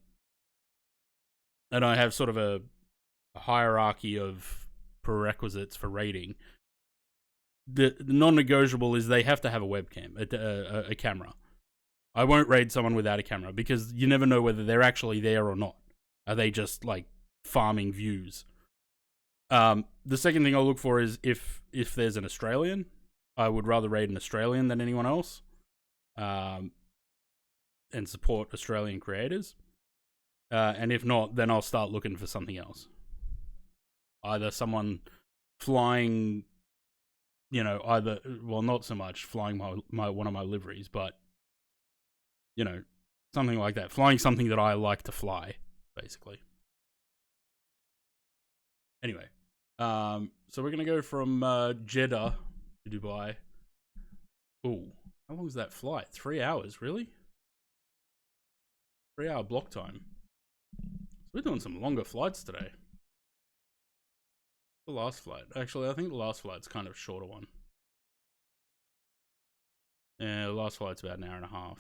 I have sort of a hierarchy of prerequisites for rating. The non-negotiable is they have to have a webcam, a camera. I won't raid someone without a camera because you never know whether they're actually there or not. Are they just like farming views? The second thing I'll look for is if there's an Australian. I would rather raid an Australian than anyone else. And support Australian creators. And if not, then I'll start looking for something else. Either someone flying, not so much flying my one of my liveries, but something like that. Flying something that I like to fly, basically. Anyway, so we're gonna go from Jeddah to Dubai. Ooh, how long is that flight? 3 hours, really? 3 hour block time. So we're doing some longer flights today. The last flight. Actually, I think the last flight's kind of a shorter one. Yeah, the last flight's about an hour and a half.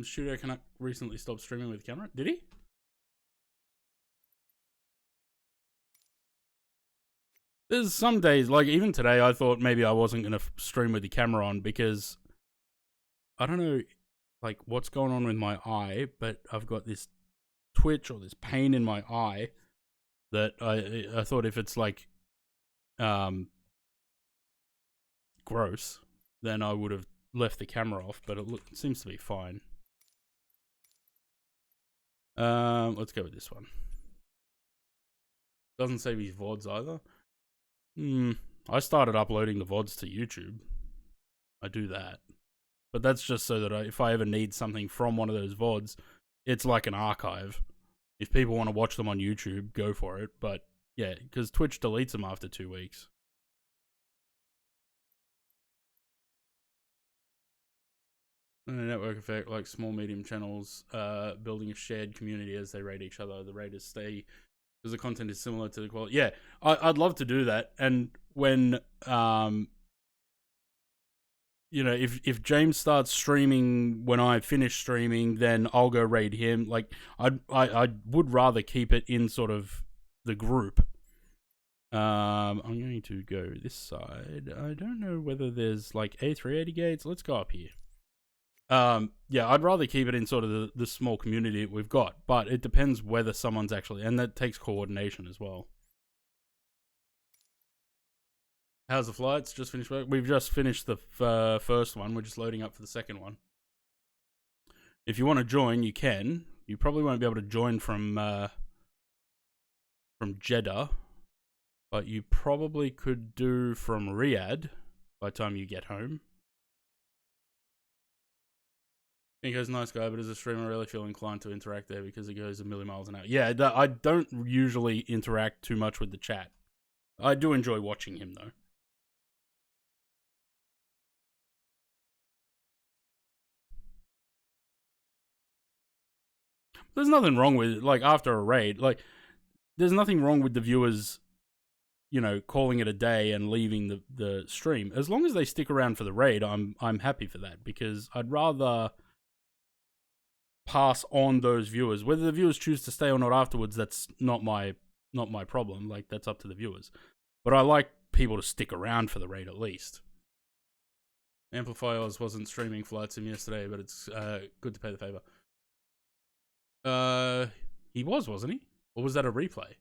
Studio Canuck recently stopped streaming with camera. Did he? There's some days, like even today, I thought maybe I wasn't going to stream with the camera on because I don't know, like what's going on with my eye, but I've got this twitch or this pain in my eye that I thought if it's like gross, then I would have left the camera off, but it seems to be fine. Let's go with this one. Doesn't save his VODs either. I started uploading the VODs to YouTube. I do that. But that's just so that if I ever need something from one of those VODs, it's like an archive. If people want to watch them on YouTube, go for it. But yeah, because Twitch deletes them after 2 weeks. And a network effect, like small, medium channels, building a shared community as they rate each other. The raters stay because the content is similar to the quality. Yeah, I'd love to do that. And when, you know, if James starts streaming when I finish streaming, then I'll go raid him. Like, I would rather keep it in sort of the group. I'm going to go this side. I don't know whether there's like A380 gates. Let's go up here. Yeah, I'd rather keep it in sort of the small community that we've got, but it depends whether someone's actually, and that takes coordination as well. How's the flights? Just finished work? We've just finished the first one. We're just loading up for the second one. If you want to join, you can. You probably won't be able to join from Jeddah, but you probably could do from Riyadh by the time you get home. Nico's a nice guy, but as a streamer, I really feel inclined to interact there because it goes a million miles an hour. Yeah, I don't usually interact too much with the chat. I do enjoy watching him, though. There's nothing wrong with it, like, after a raid. Like, there's nothing wrong with the viewers, you know, calling it a day and leaving the stream. As long as they stick around for the raid, I'm happy for that, because I'd rather pass on those viewers. Whether the viewers choose to stay or not afterwards, that's not my problem. Like, that's up to the viewers. But I like people to stick around for the raid at least. Amplify Oz wasn't streaming Flight Sim yesterday, but it's good to pay the favor. He wasn't he? Or was that a replay?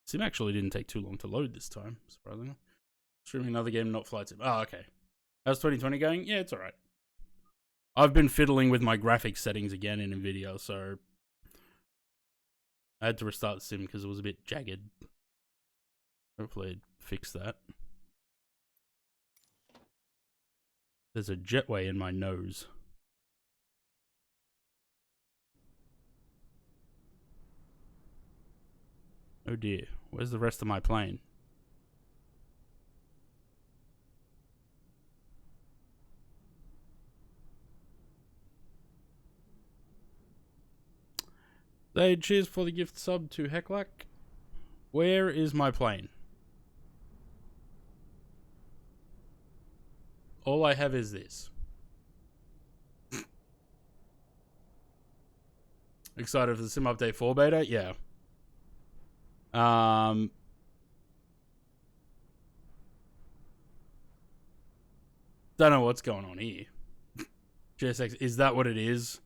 Sim actually didn't take too long to load this time, surprisingly. Streaming another game, not Flight Sim. Oh, okay. How's 2020 going? Yeah, it's alright. I've been fiddling with my graphics settings again in NVIDIA, so I had to restart the sim because it was a bit jagged. Hopefully it fixed that. There's a jetway in my nose. Oh dear, where's the rest of my plane? Hey, cheers for the gift sub to Heclac. Where is my plane? All I have is this. Excited for the Sim Update 4 beta? Yeah. Don't know what's going on here. GSX, is that what it is?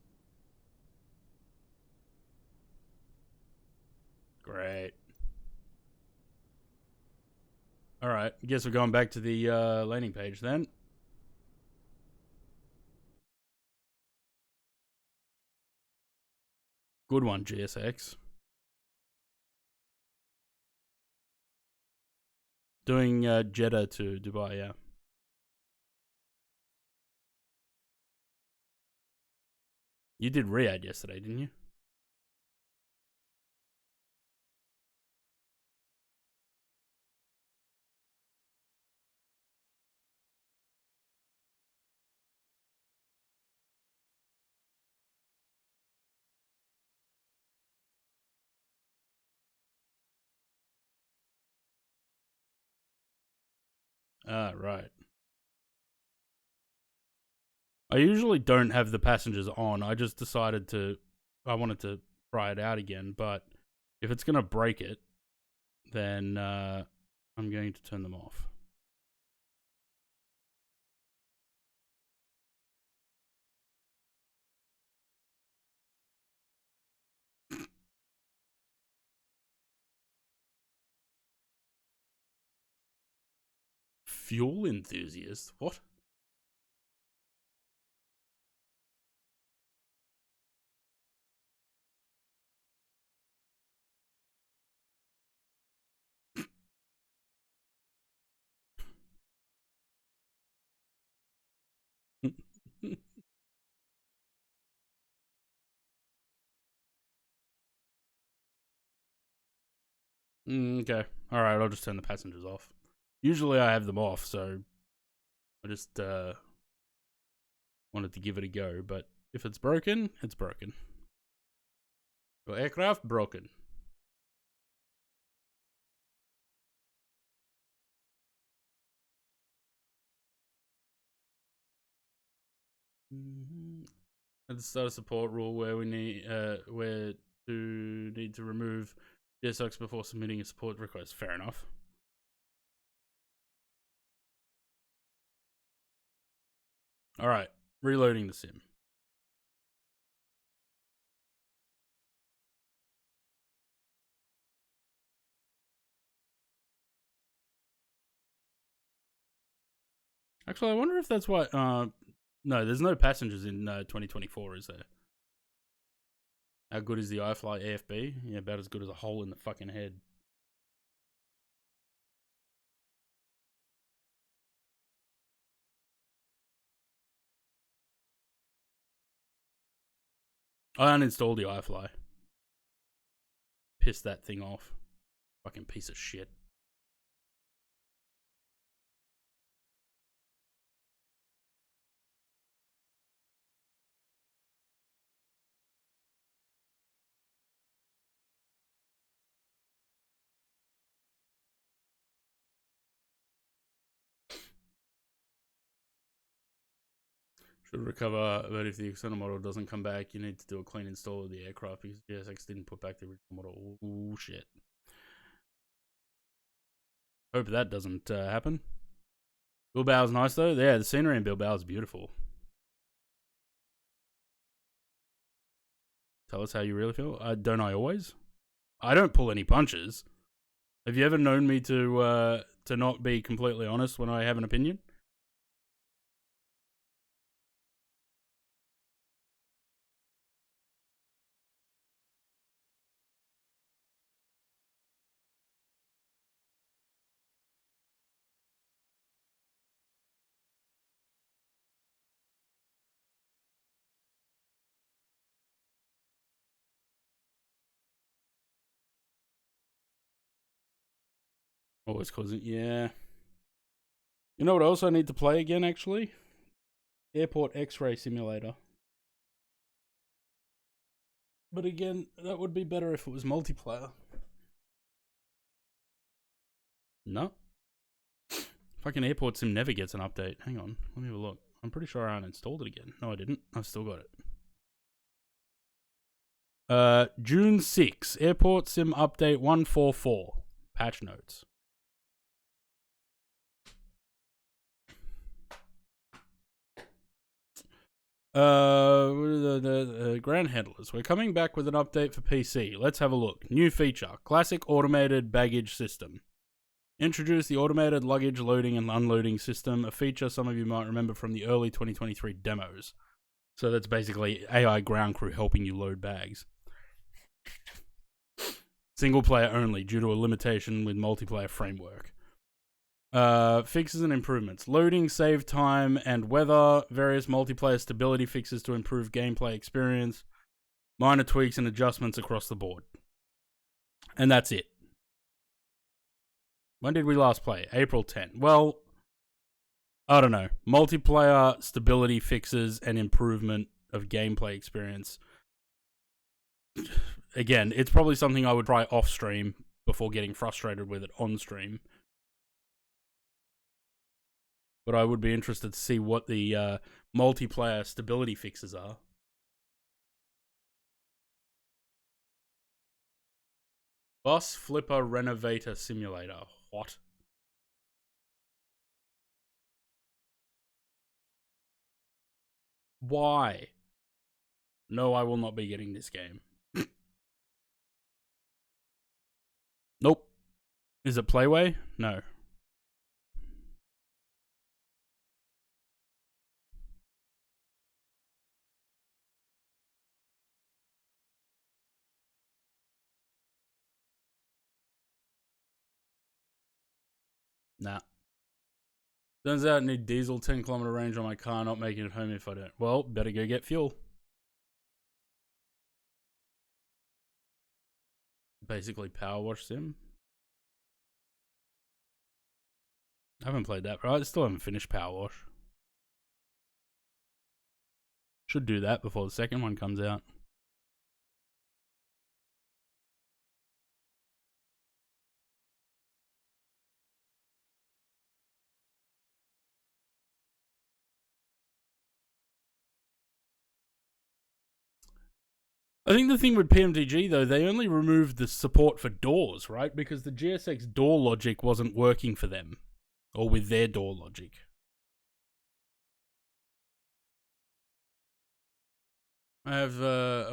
Great. Alright, guess we're going back to the landing page then. Good one, GSX. Doing Jeddah to Dubai, yeah. You did Riyadh yesterday, didn't you? Ah, right. I usually don't have the passengers on. I just decided I wanted to try it out again, but if it's going to break it, then I'm going to turn them off. Fuel enthusiast? What? Okay. Alright, I'll just turn the passengers off. Usually I have them off, so I just wanted to give it a go, but if it's broken, it's broken. Your aircraft broken. At the start of support rule where we need need to remove DSX before submitting a support request. Fair enough. Alright, reloading the sim. Actually, I wonder if that's why no, there's no passengers in 2024, is there? How good is the iFly AFB? Yeah, about as good as a hole in the fucking head. I uninstalled the iFly. Pissed that thing off. Fucking piece of shit. Should recover, but if the external model doesn't come back, you need to do a clean install of the aircraft because GSX didn't put back the original model. Ooh, shit. Hope that doesn't happen. Bilbao's nice though. Yeah, the scenery in Bilbao is beautiful. Tell us how you really feel. Don't I always? I don't pull any punches. Have you ever known me to not be completely honest when I have an opinion? Always causing, yeah. You know what else I need to play again, actually? Airport X-Ray Simulator. But again, that would be better if it was multiplayer. No. Fucking Airport Sim never gets an update. Hang on, let me have a look. I'm pretty sure I uninstalled it again. No, I didn't. I've still got it. June 6, Airport Sim Update 144. Patch notes. The Grand Handlers. We're coming back with an update for PC. Let's have a look. New feature. Classic automated baggage system. Introduce the automated luggage loading and unloading system, a feature some of you might remember from the early 2023 demos. So that's basically AI ground crew helping you load bags. Single player only due to a limitation with multiplayer framework. Fixes and improvements. Loading, save time, and weather. Various multiplayer stability fixes to improve gameplay experience. Minor tweaks and adjustments across the board. And that's it. When did we last play? April 10. Well, I don't know. Multiplayer stability fixes and improvement of gameplay experience. Again, it's probably something I would try off stream before getting frustrated with it on stream. but I would be interested to see what the multiplayer stability fixes are. Bus Flipper Renovator Simulator. What? Why? No, I will not be getting this game. Nope. Is it Playway? No. Nah. Turns out I need diesel 10-kilometer range on my car, not making it home if I don't. Well, better go get fuel. Basically Power Wash Sim. I haven't played that, but I still haven't finished Power Wash. Should do that before the second one comes out. I think the thing with PMDG, though, they only removed the support for doors, right? Because the GSX door logic wasn't working for them. Or with their door logic. I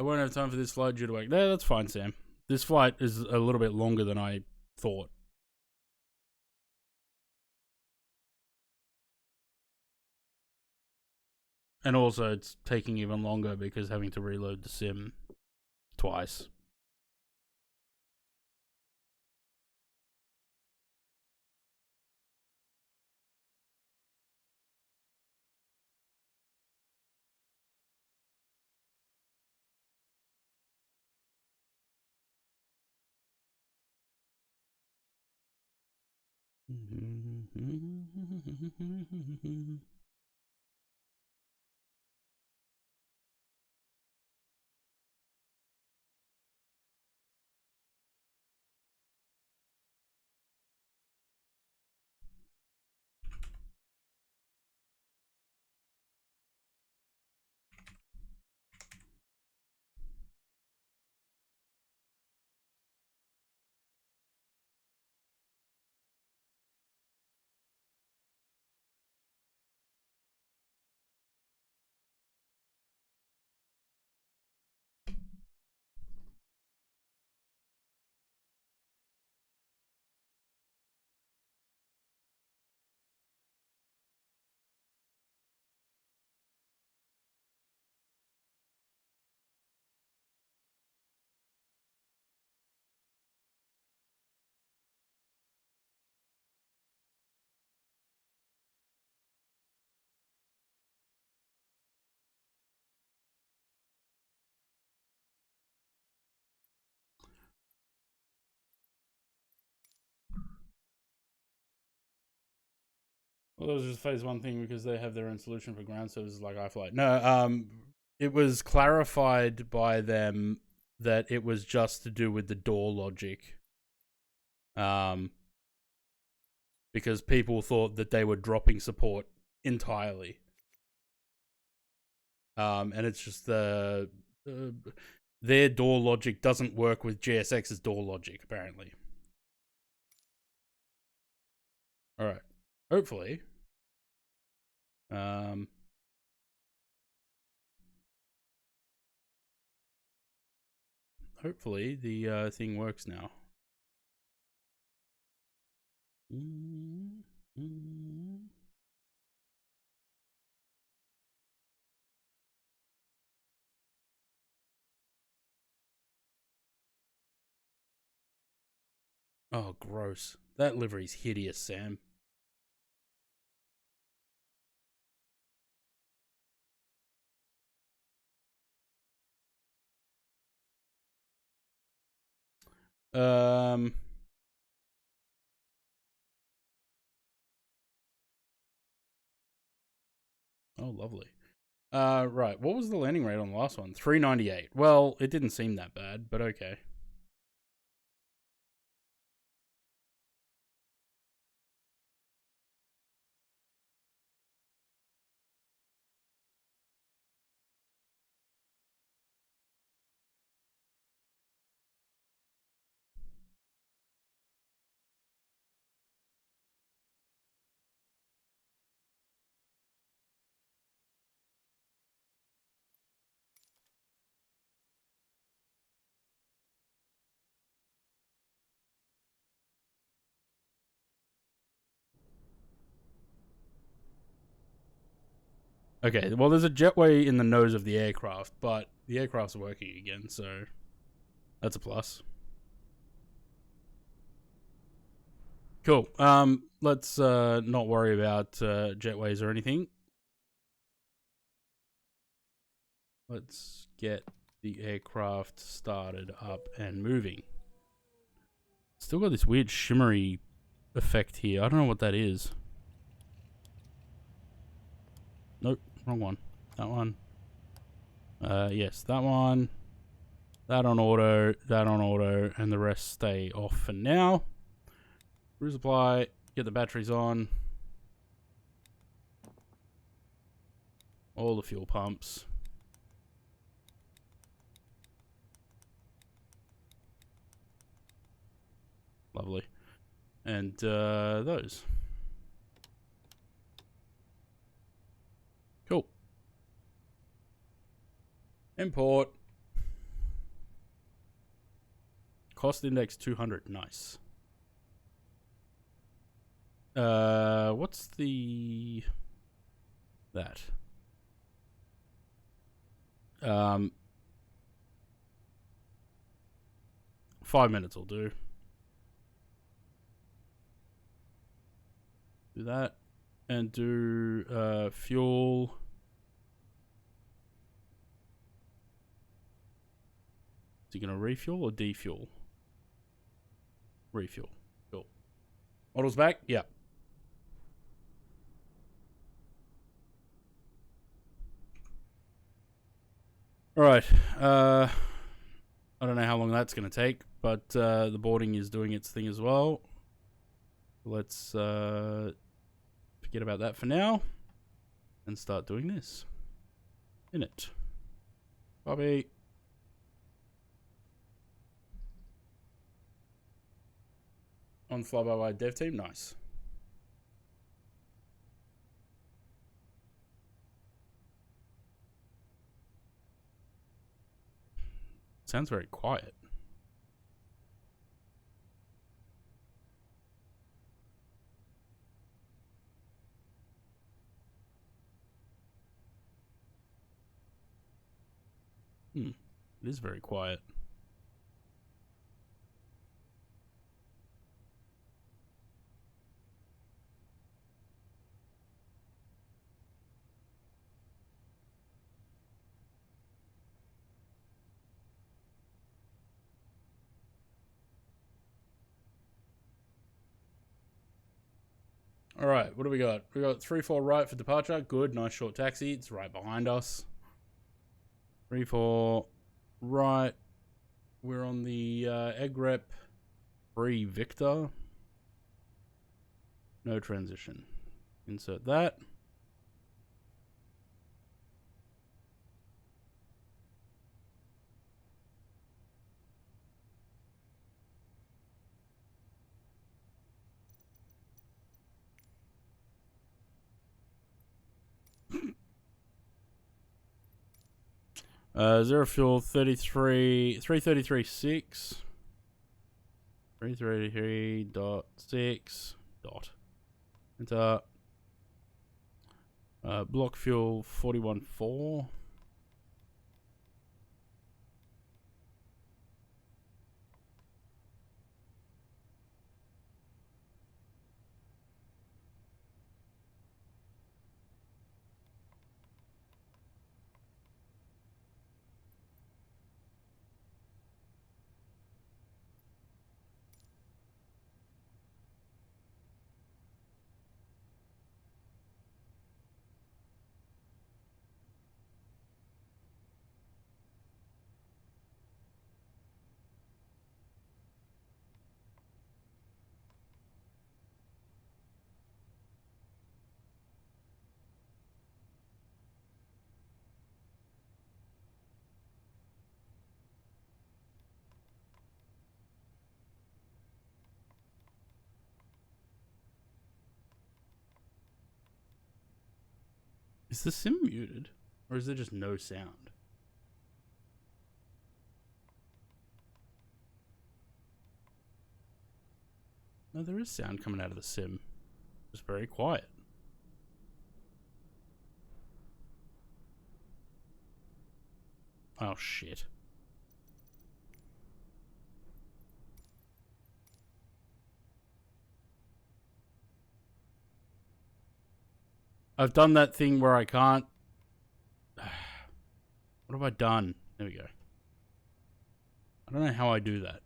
won't have time for this flight due to work. No, that's fine, Sam. This flight is a little bit longer than I thought. And also, it's taking even longer because having to reload the sim twice. Well, that was just phase one thing because they have their own solution for ground services like iFlight. No, it was clarified by them that it was just to do with the door logic. Because people thought that they were dropping support entirely. And it's just their door logic doesn't work with GSX's door logic, apparently. Alright. Hopefully. Hopefully the thing works now. Oh, gross. That livery's hideous, Sam. Oh, lovely. Right. What was the landing rate on the last one? 398. Well, it didn't seem that bad, but okay. Okay, well, there's a jetway in the nose of the aircraft, but the aircraft's working again, so that's a plus. Cool. Let's not worry about jetways or anything. Let's get the aircraft started up and moving. Still got this weird shimmery effect here. I don't know what that is. Nope, wrong one. That one. Yes, that one. That on auto, and the rest stay off for now. Resupply, get the batteries on. All the fuel pumps. Lovely. And those. Cool. Import. Cost index 200. Nice. What's the... that? 5 minutes will do. Do that. And do fuel. Is he gonna refuel or defuel? Refuel. Cool. Models back? Yeah. Alright. I don't know how long that's gonna take, but the boarding is doing its thing as well. Let's forget about that for now and start doing this. In it. Bobby. On fly-by-wire dev team, nice. Sounds very quiet. It is very quiet. Alright, what do we got? We got 3-4 right for departure. Good, nice short taxi. It's right behind us. 3-4 right. We're on the egg rep 3 Victor. No transition. Insert that. Zero fuel 33 333.6 333.6 dot enter. Block fuel 41.4. Is the sim muted? Or is there just no sound? No, there is sound coming out of the sim. It's very quiet. Oh, shit. I've done that thing where I can't... What have I done? There we go. I don't know how I do that.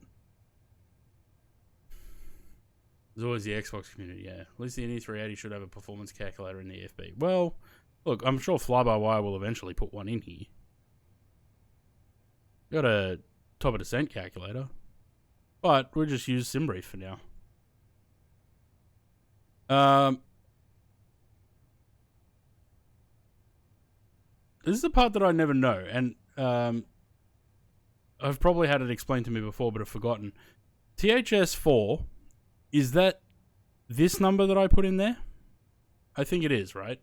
There's always the Xbox community, yeah. At least the NE380 should have a performance calculator in the FB. Well, look, I'm sure Fly-by-Wire will eventually put one in here. Got a top of descent calculator. But we'll just use SimBrief for now. This is the part that I never know, and I've probably had it explained to me before, but I've forgotten. THS4, is that this number that I put in there? I think it is, right?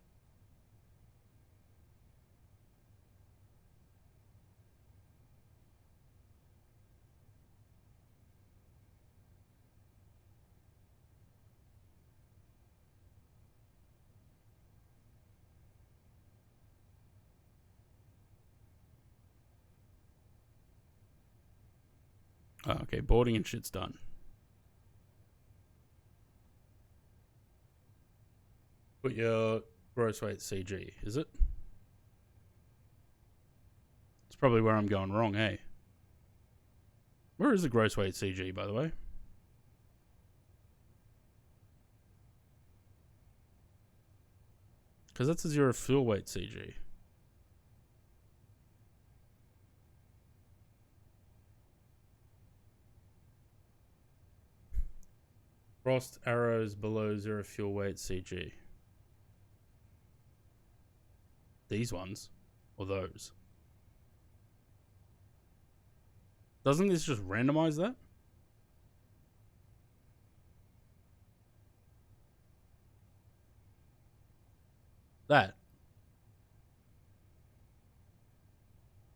Oh, okay, boarding and shit's done. Put your gross weight CG, is it? It's probably where I'm going wrong, hey? Where is the gross weight CG, by the way? Because that's a zero fuel weight CG. Crossed arrows below zero fuel weight CG. These ones? Or those? Doesn't this just randomize that? That.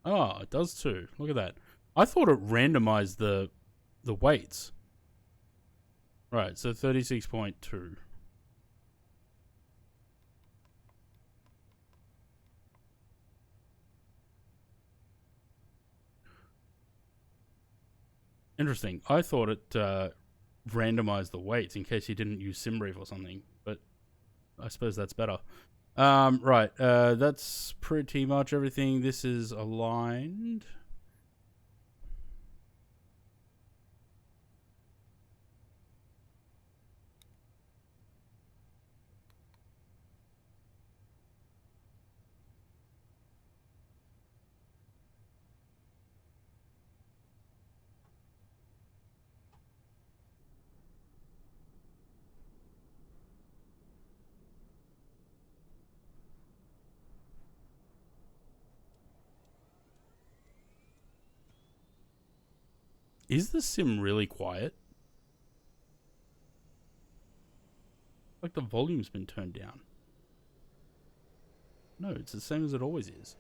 Oh, it does too. Look at that. I thought it randomized the weights. Right, so 36.2. Interesting. I thought it randomized the weights in case you didn't use SimBrief or something, but I suppose that's better. Right, that's pretty much everything. This is aligned. Is the sim really quiet? Like the volume's been turned down. No, it's the same as it always is.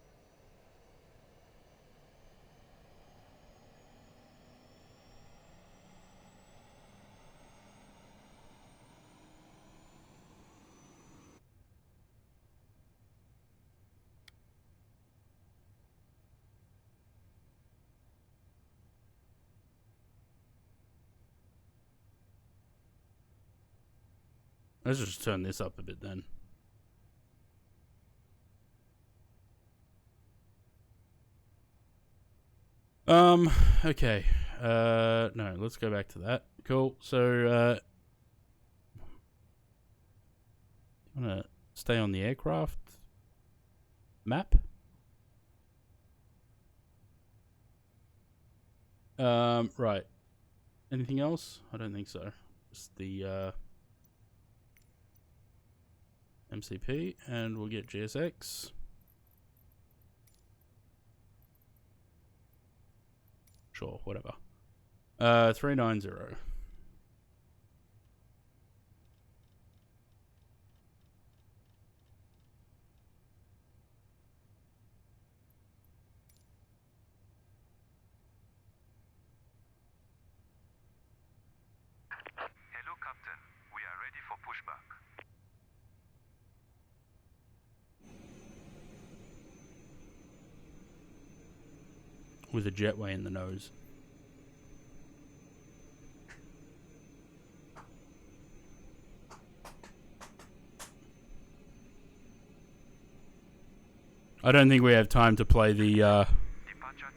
Let's just turn this up a bit then. Okay. No, let's go back to that. Cool. So, I'm gonna stay on the aircraft map. Right. Anything else? I don't think so. Just the, MCP, and we'll get GSX. Sure, whatever. 390. Hello, Captain. We are ready for pushback. with a jetway in the nose. I don't think we have time to play the Departure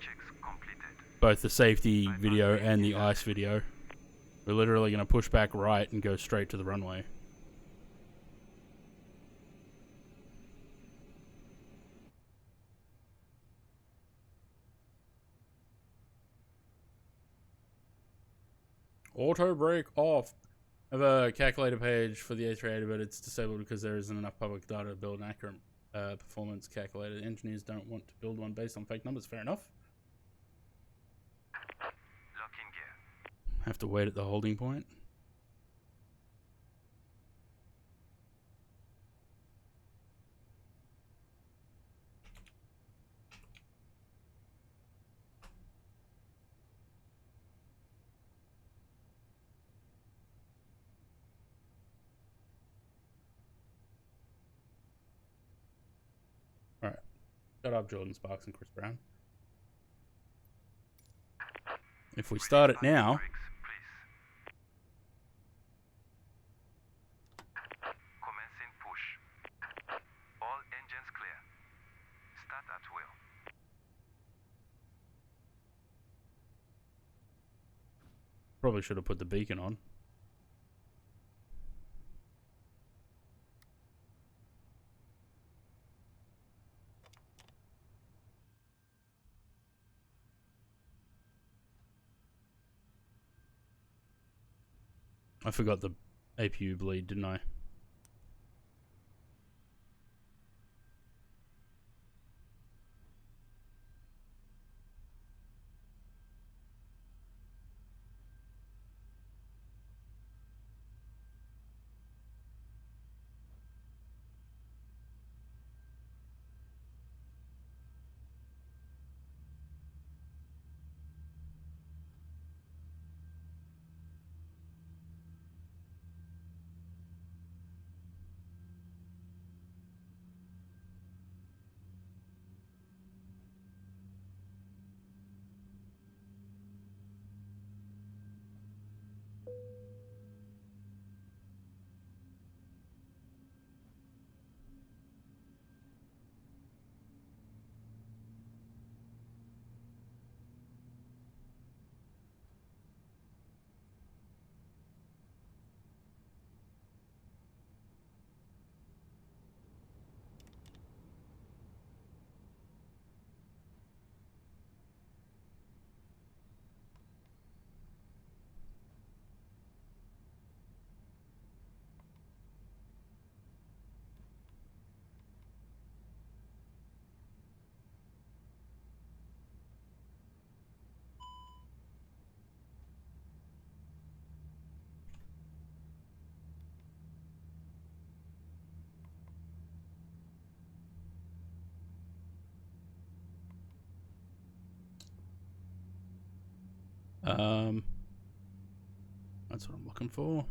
checks completed. both the safety video and the ice video. We're literally going to push back right and go straight to the runway. Auto brake off. I have a calculator page for the A380, but it's disabled because there isn't enough public data to build an accurate performance calculator. Engineers don't want to build one based on fake numbers. Fair enough. Lock in gear. Have to wait at the holding point. Alright. Shut up, Jordan Sparks and Chris Brown. If we start it now... Brakes, please. Commencing push. All engines clear. Start at will. Probably should have put the beacon on. I forgot the APU bleed, didn't I? That's what I'm looking for.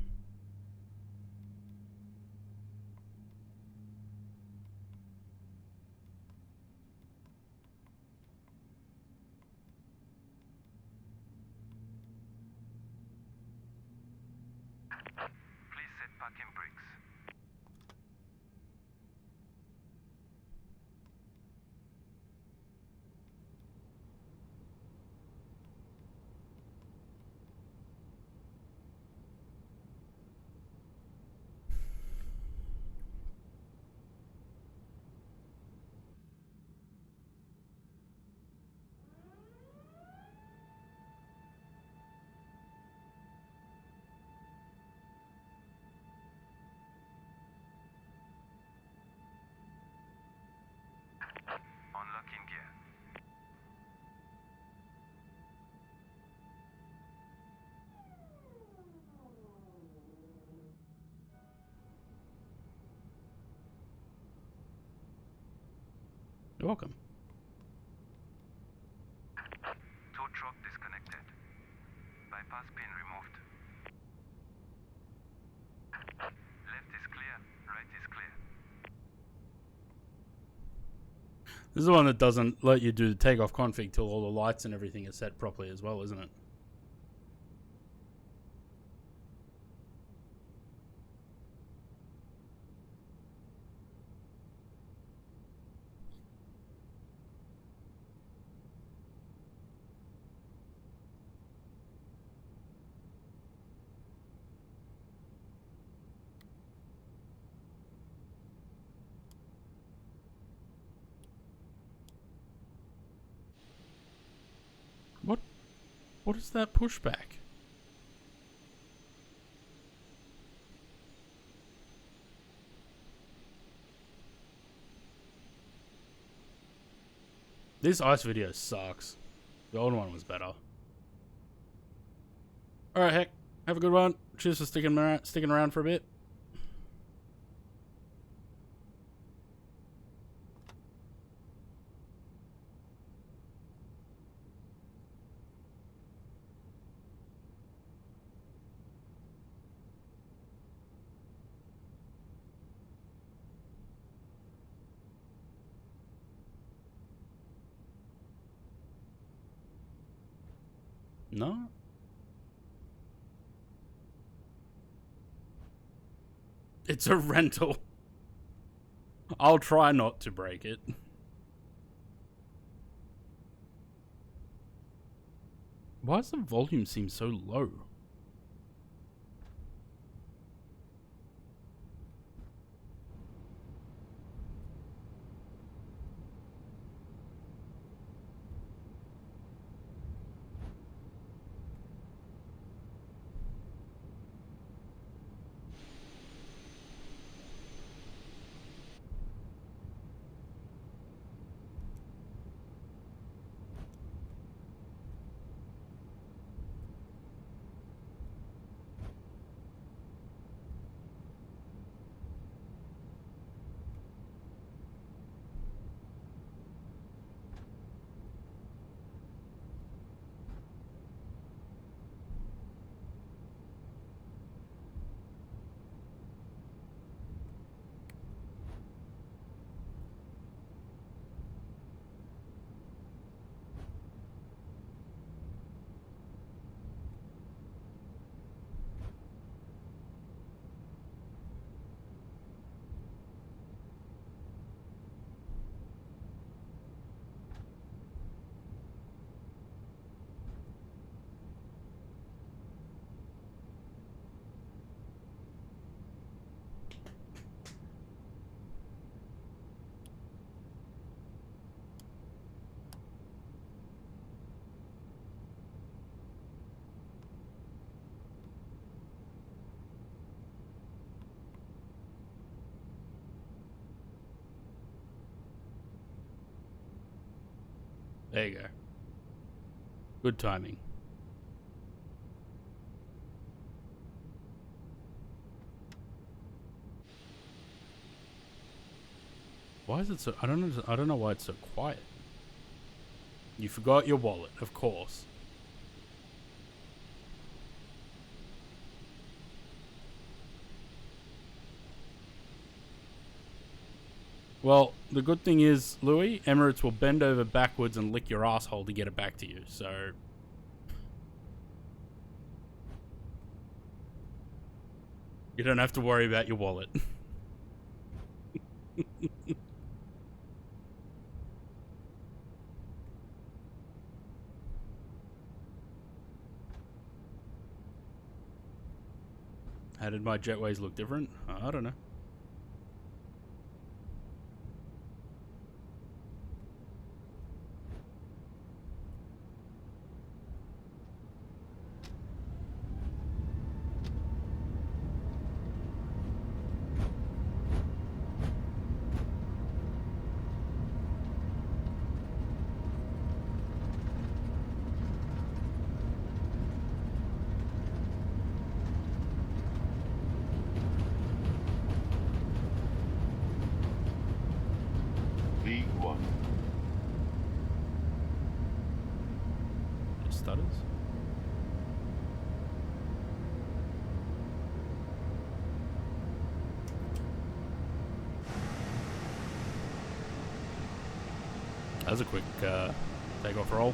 Please set parking brakes. Unlocking gear. You're welcome. Tow truck disconnected. Bypass pin removed. Left is clear. Right is clear. This is the one that doesn't let you do the takeoff config till all the lights and everything is set properly as well, isn't it? What is that pushback? This ice video sucks. The old one was better. Alright, heck. Have a good one. Cheers for sticking around for a bit. No? It's a rental. I'll try not to break it. Why does the volume seem so low? There you go. Good timing. Why is it so... I don't know why it's so quiet. You forgot your wallet, of course. Well, the good thing is, Louis, Emirates will bend over backwards and lick your asshole to get it back to you, so... You don't have to worry about your wallet. How did my jetways look different? I don't know. V1. It stutters. That was a quick takeoff roll.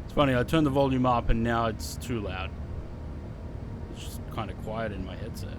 It's funny, I turned the volume up and now it's too loud. It's just kind of quiet in my headset.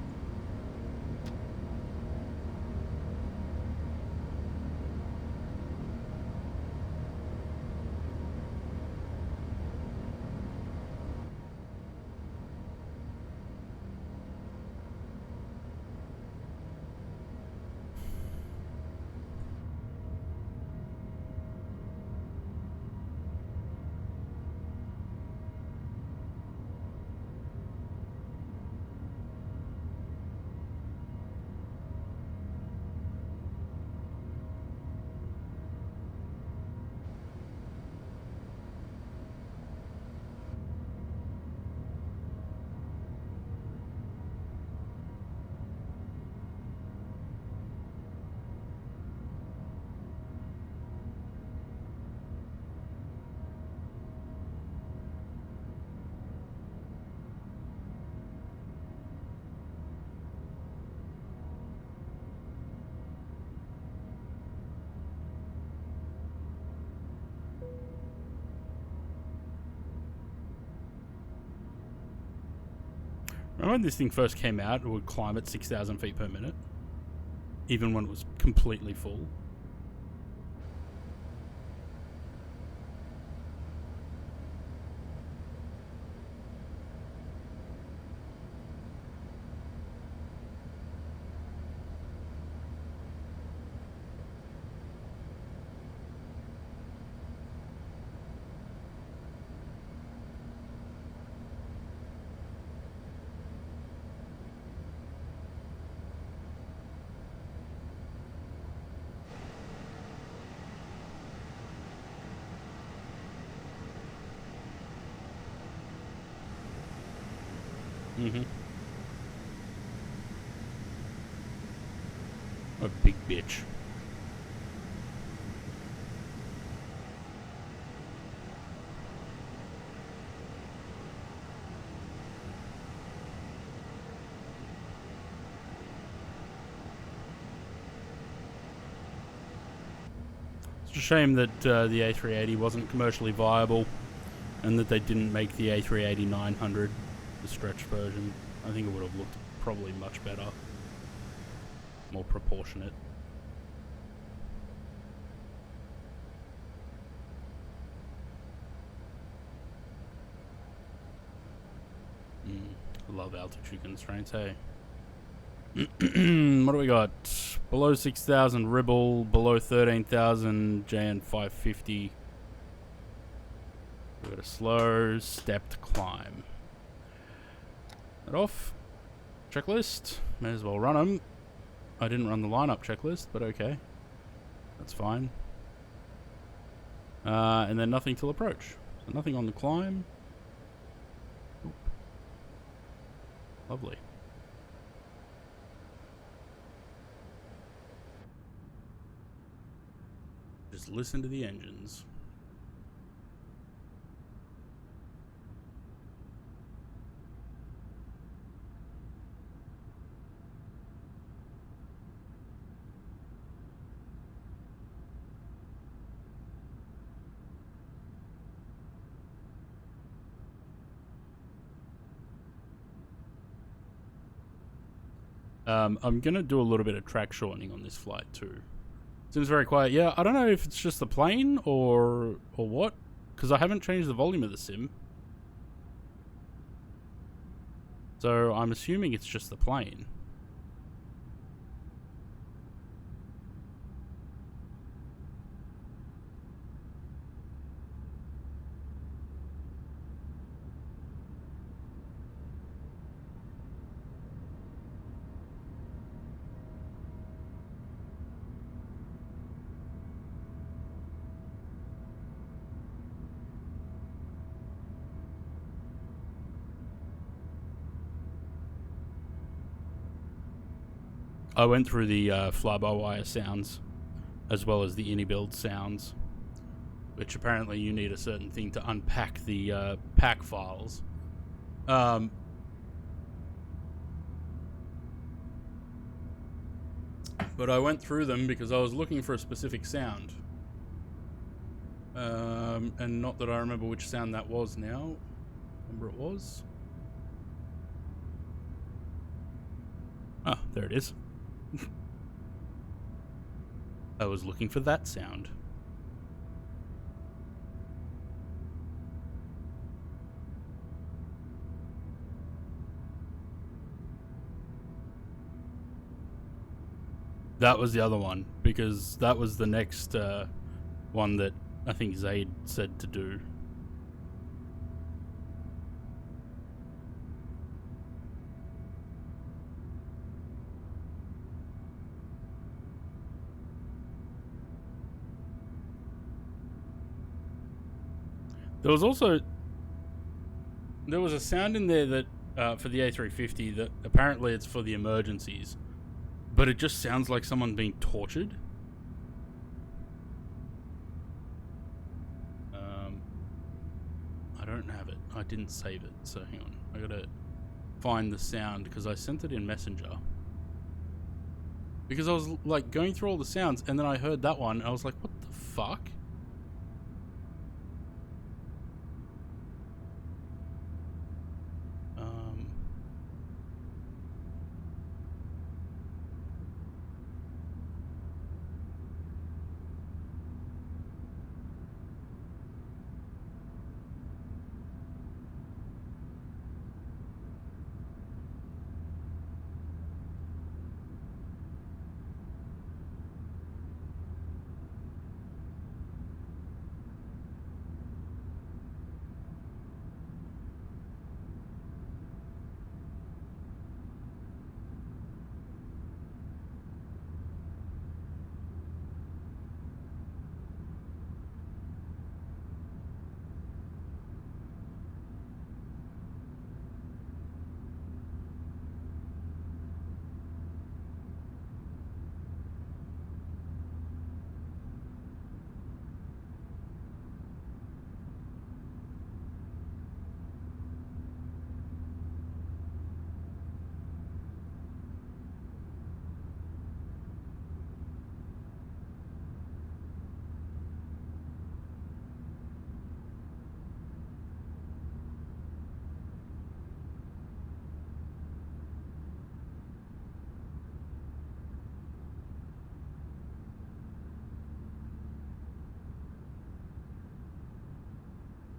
Remember when this thing first came out, it would climb at 6,000 feet per minute? Even when it was completely full? Mm-hmm. A big bitch. It's a shame that the A380 wasn't commercially viable and that they didn't make the A380-900, the stretched version. I think it would have looked probably much better. More proportionate. I love altitude constraints, hey. What do we got? Below 6,000 Ribble, below 13,000 JN 550. We got a slow, stepped climb. That off. Checklist. May as well run them. I didn't run the lineup checklist, but okay. That's fine. And then nothing till approach. So nothing on the climb. Oop. Lovely. Just listen to the engines. I'm gonna do a little bit of track shortening on this flight too. Seems very quiet. Yeah, I don't know if it's just the plane or what, because I haven't changed the volume of the sim. So I'm assuming it's just the plane. I went through the fly-by-wire sounds as well as the ini-build sounds, which apparently you need a certain thing to unpack the pack files. But I went through them because I was looking for a specific sound. And not that I remember which sound that was now. Remember it was? Ah, there it is. I was looking for that sound. That was the other one, because that was the next one that I think Zaid said to do. There was also... There was a sound in there that, for the A350, that apparently it's for the emergencies. But it just sounds like someone being tortured. I don't have it. I didn't save it, so hang on. I gotta find the sound because I sent it in Messenger. Because I was like going through all the sounds and then I heard that one and I was like, what the fuck?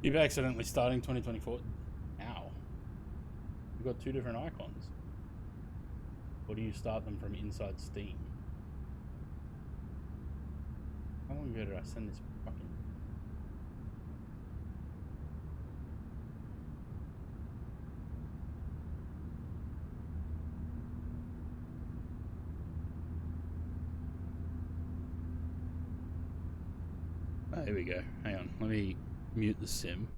You've accidentally starting 2024. Ow. You've got two different icons. Or do you start them from inside Steam? How long ago did I send this fucking... Oh, here we go. Hang on. Let me mute the sim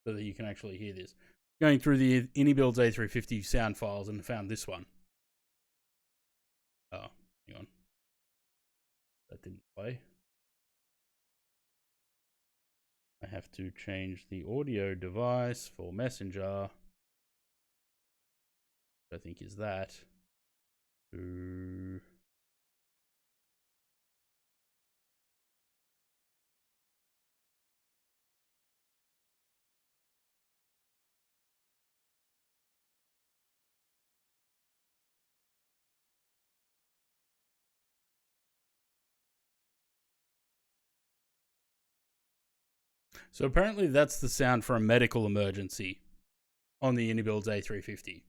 so that you can actually hear this. Going through the Ini-Builds A350 sound files and found this one. Oh, hang on. That didn't play. I have to change the audio device for Messenger. I think is that. To... So apparently that's the sound for a medical emergency on the Ini-Builds A350.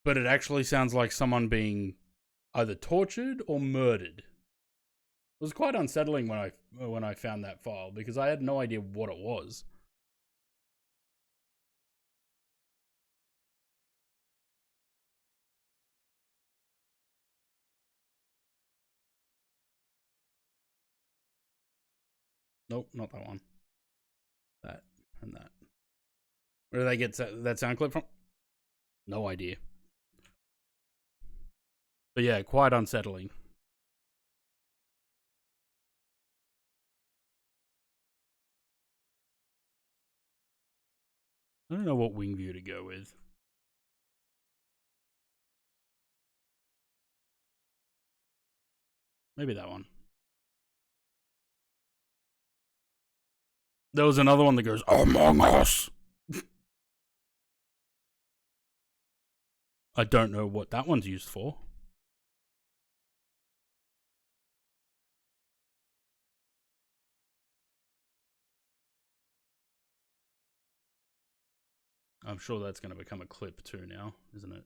But it actually sounds like someone being either tortured or murdered. It was quite unsettling when I found that file because I had no idea what it was. Nope, not that one. That and that. Where did they get that sound clip from? No idea. But yeah, quite unsettling. I don't know what wing view to go with. Maybe that one. There was another one that goes, Among Us! I don't know what that one's used for. I'm sure that's going to become a clip too now, isn't it?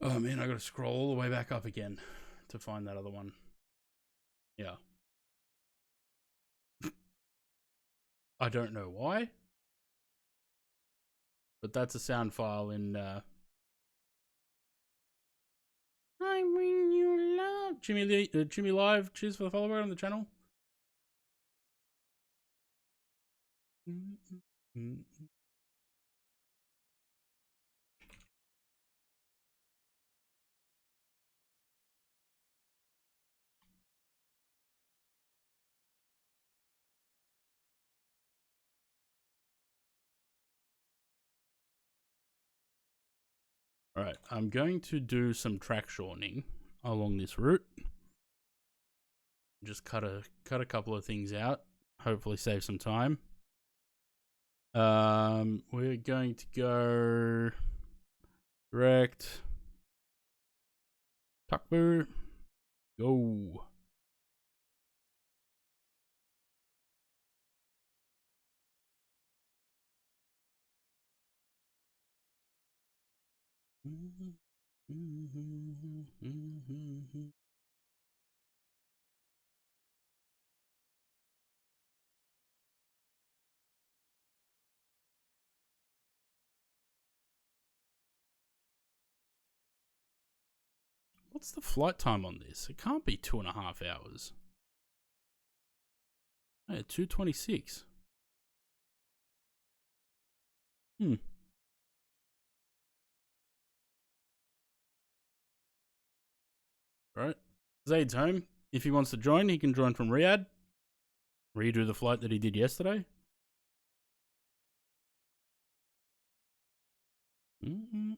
Oh man, I gotta scroll all the way back up again to find that other one. Yeah. I don't know why. But that's a sound file in I bring you love. Jimmy Live, cheers for the follower on the channel. Alright, I'm going to do some track shortening along this route. Just cut a couple of things out. Hopefully save some time. We're going to go direct. Tuckboo. Go. What's the flight time on this? It can't be 2.5 hours. Yeah, 2:26. Right. Zaid's home. If he wants to join, he can join from Riyadh. Redo the flight that he did yesterday. And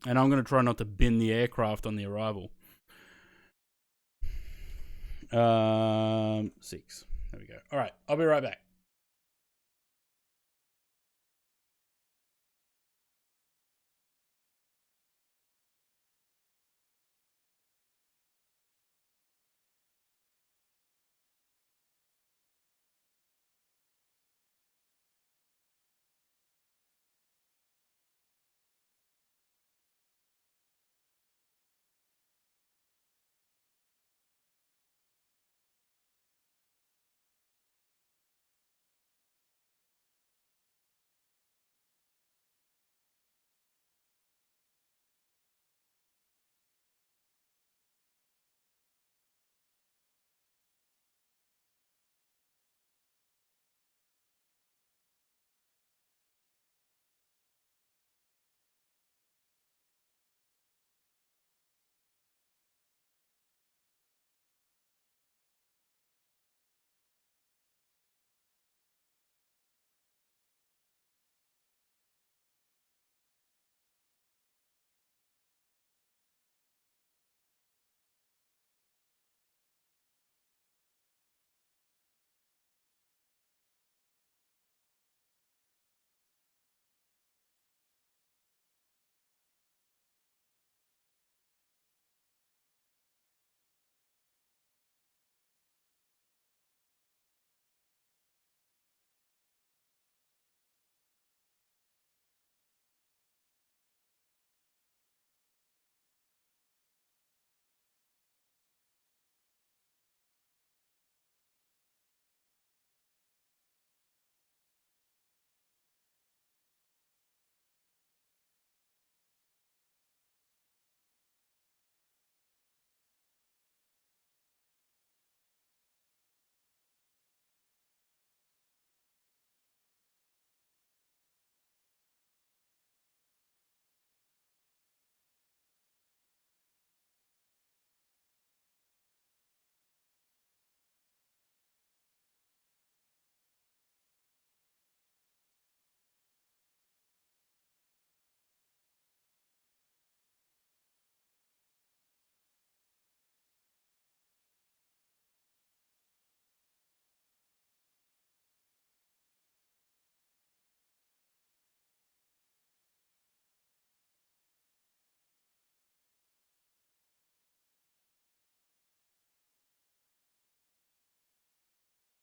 I'm going to try not to bin the aircraft on the arrival. 6. There we go. All right. I'll be right back.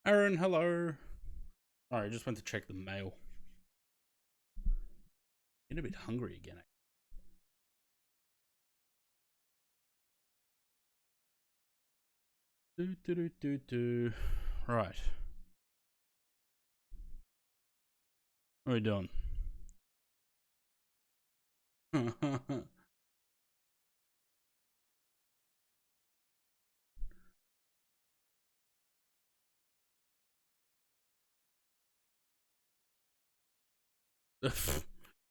Aaron, hello. Alright, I just went to check the mail. Getting a bit hungry again. Right. What are we doing?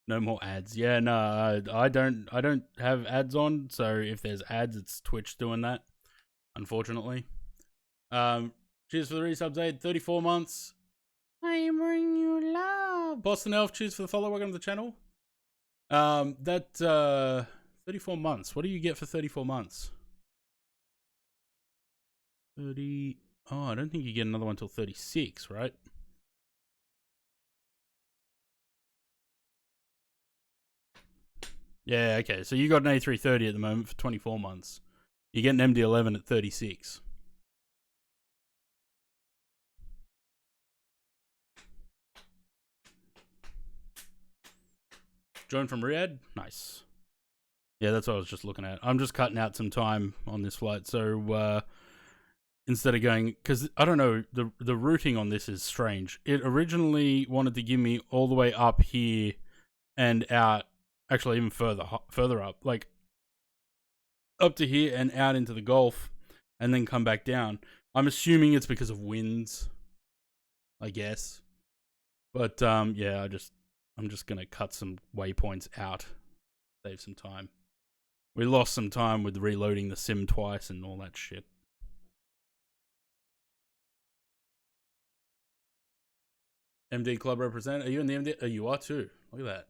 No more ads. Yeah, no, I don't have ads on, so if there's ads, it's Twitch doing that, unfortunately. Cheers for the resubs, Aid. 34 months. I bring you love. Boston Elf, cheers for the follow. Welcome to the channel. 34 months. What do you get for 34 months? 30. Oh, I don't think you get another one until 36, right? Yeah, okay. So you got an A330 at the moment for 24 months. You get an MD-11 at 36. Join from Riyadh? Nice. Yeah, that's what I was just looking at. I'm just cutting out some time on this flight, so instead of going, because I don't know, the routing on this is strange. It originally wanted to give me all the way up here and out, actually even further up, like up to here and out into the Gulf, and then come back down. I'm assuming it's because of winds, I guess. But yeah, I'm just gonna cut some waypoints out, save some time. We lost some time with reloading the sim twice and all that shit. MD Club representative. Are you in the MD? Oh, you are too. Look at that.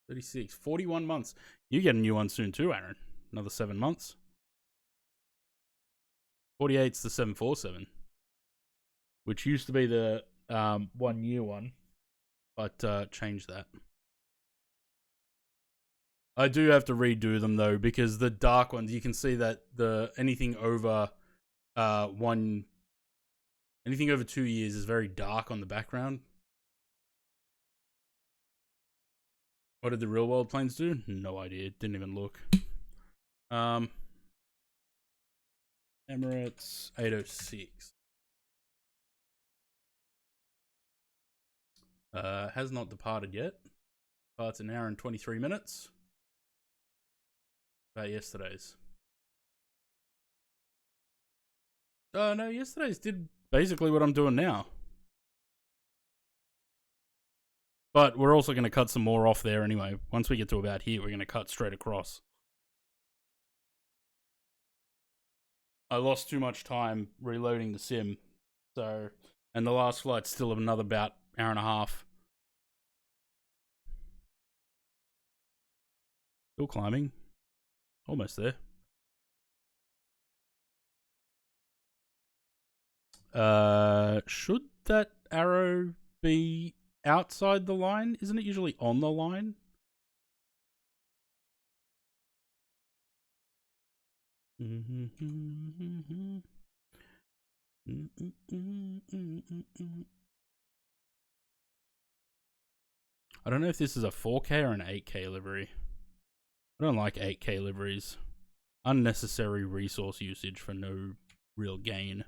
36. 41 months. You get a new one soon too, Aaron. Another 7 months. 48's the 747. Which used to be the 1 year one. But change that. I do have to redo them though, because the dark ones, you can see that anything over 2 years is very dark on the background. What did the real world planes do? No idea. Didn't even look. Emirates 806. Has not departed yet. Departs an hour and 23 minutes. About yesterday's. Oh no, yesterday's did basically what I'm doing now. But we're also going to cut some more off there anyway. Once we get to about here, we're going to cut straight across. I lost too much time reloading the sim. So, and the last flight's still another about hour and a half. Still climbing. Almost there. Should that arrow be outside the line? Isn't it usually on the line? I don't know if this is a 4K or an 8K livery. I don't like 8K liveries. Unnecessary resource usage for no real gain.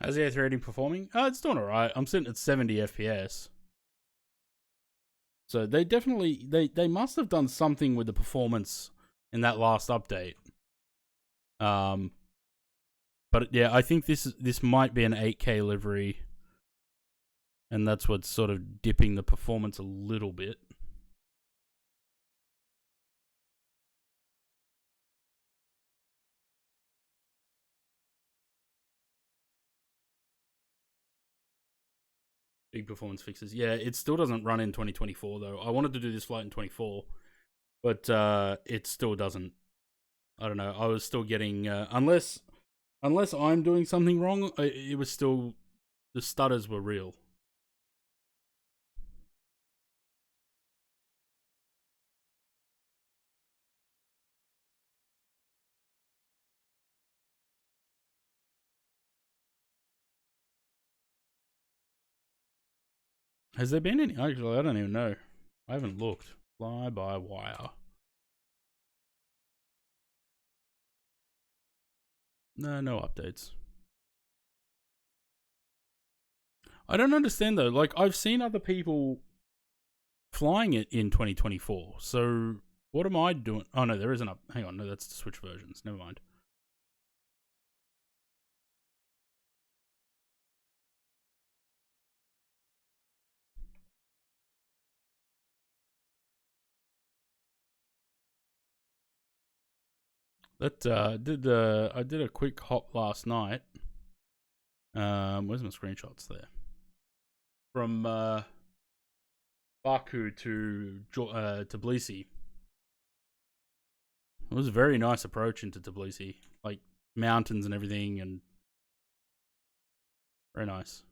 How's the A380 performing? It's doing alright. I'm sitting at 70 FPS. So they definitely they must have done something with the performance in that last update. But yeah, I think this might be an 8K livery. And that's what's sort of dipping the performance a little bit. Big performance fixes. Yeah, it still doesn't run in 2024 though. I wanted to do this flight in 24, but it still doesn't. I don't know. I was still getting unless I'm doing something wrong. It was still, the stutters were real. Has there been any? Actually, I don't even know. I haven't looked. Fly by wire. No updates. I don't understand though. Like, I've seen other people flying it in 2024. So what am I doing? Oh no, there isn't a. Hang on, no, that's the Switch versions. Never mind. That I did a quick hop last night. Where's my screenshots there? From Baku to Tbilisi. It was a very nice approach into Tbilisi, like mountains and everything, and very nice.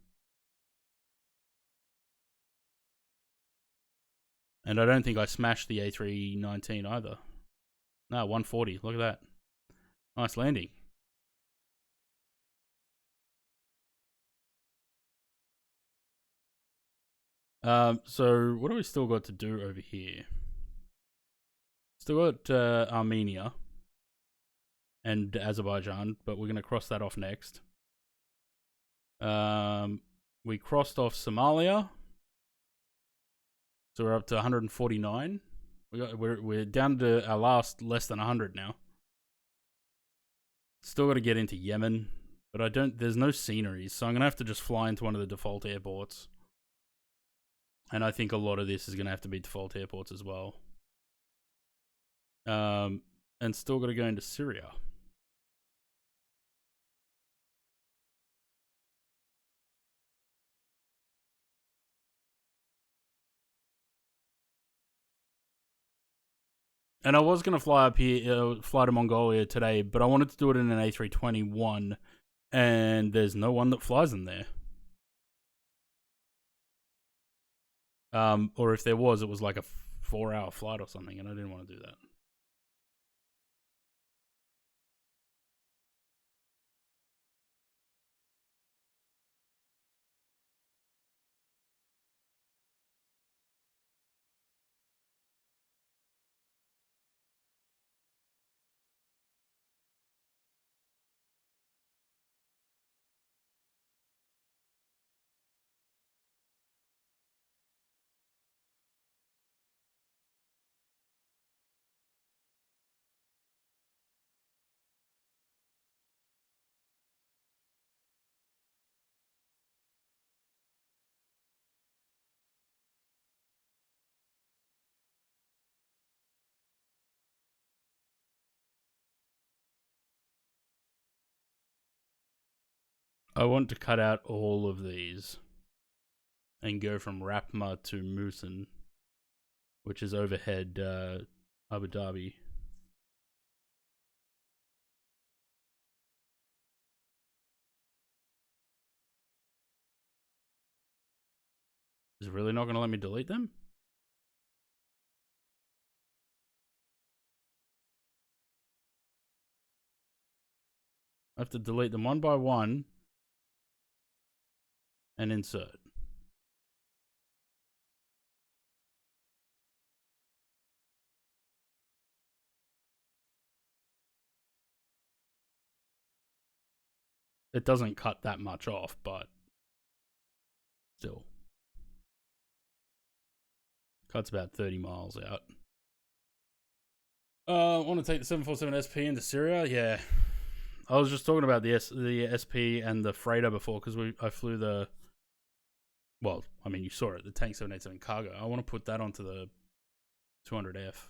And I don't think I smashed the A319 either. No, 140. Look at that. Nice landing. So what do we still got to do over here? Still got Armenia and Azerbaijan, but we're gonna cross that off next. We crossed off Somalia, so we're up to 149. We're down to our last less than 100 now. Still got to get into Yemen, but there's no sceneries, so I'm gonna have to just fly into one of the default airports. And I think a lot of this is gonna have to be default airports as well. And still got to go into Syria. And I was going to fly up here, fly to Mongolia today, but I wanted to do it in an A321, and there's no one that flies in there. Or if there was, it was like a 4-hour flight or something, and I didn't want to do that. I want to cut out all of these and go from Rapma to Musin, which is overhead Abu Dhabi. Is it really not going to let me delete them? I have to delete them one by one and insert. It doesn't cut that much off, but still. Cuts about 30 miles out. I want to take the 747 SP into Syria. Yeah, I was just talking about the SP and the freighter before because I flew the Well, I mean, you saw it, the Tank 787 cargo. I want to put that onto the 200F.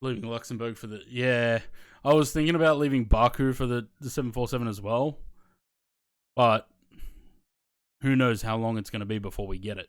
Leaving Luxembourg for the... Yeah. I was thinking about leaving Baku for the 747 as well. But who knows how long it's going to be before we get it.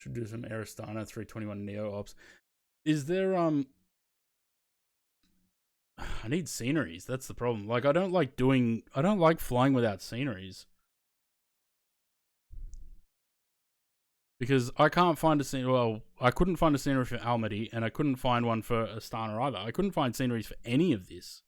Should do some Aristana 321 Neo Ops. Is there I need sceneries. That's the problem. Like I don't like flying without sceneries. Because I can't find a scene. Well, I couldn't find a scenery for Almaty, and I couldn't find one for Astana either. I couldn't find sceneries for any of this.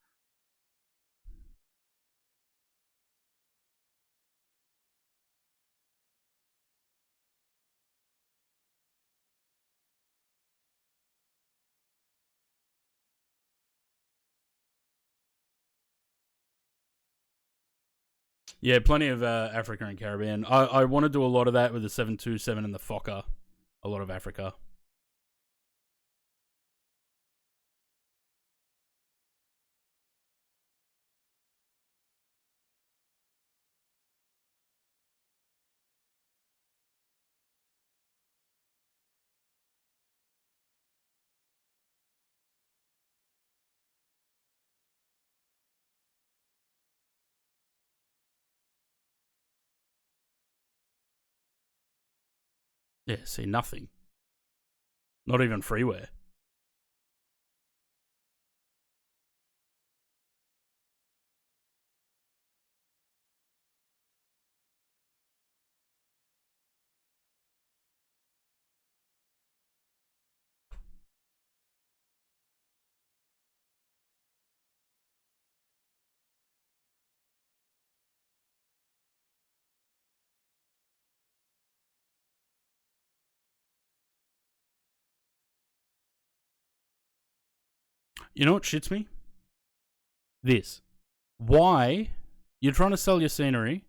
Yeah, plenty of Africa and Caribbean. I want to do a lot of that with the 727 and the Fokker. A lot of Africa. Yeah, see, nothing. Not even freeware. You know what shits me? This. Why? You're trying to sell your scenery.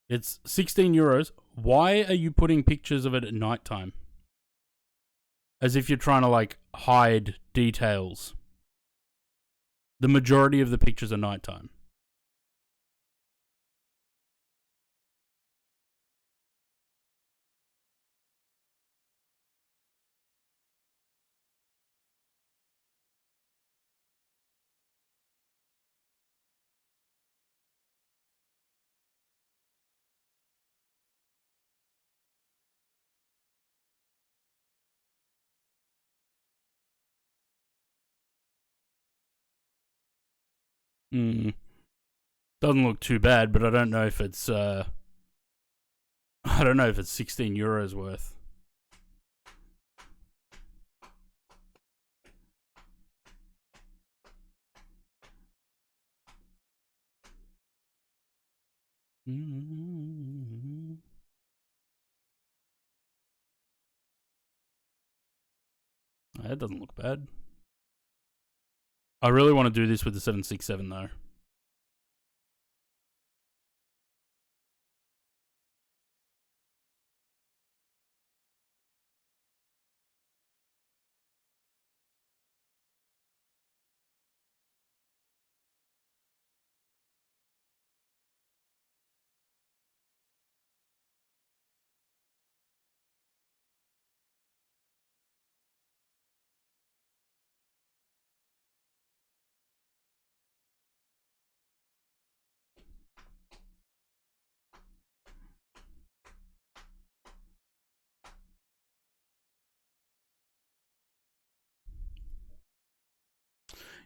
It's 16 euros. Why are you putting pictures of it at nighttime? As if you're trying to, like, hide details. The majority of the pictures are nighttime. Doesn't look too bad, but I don't know if it's I don't know if it's 16 euros worth. That doesn't look bad. I really want to do this with the 767 though.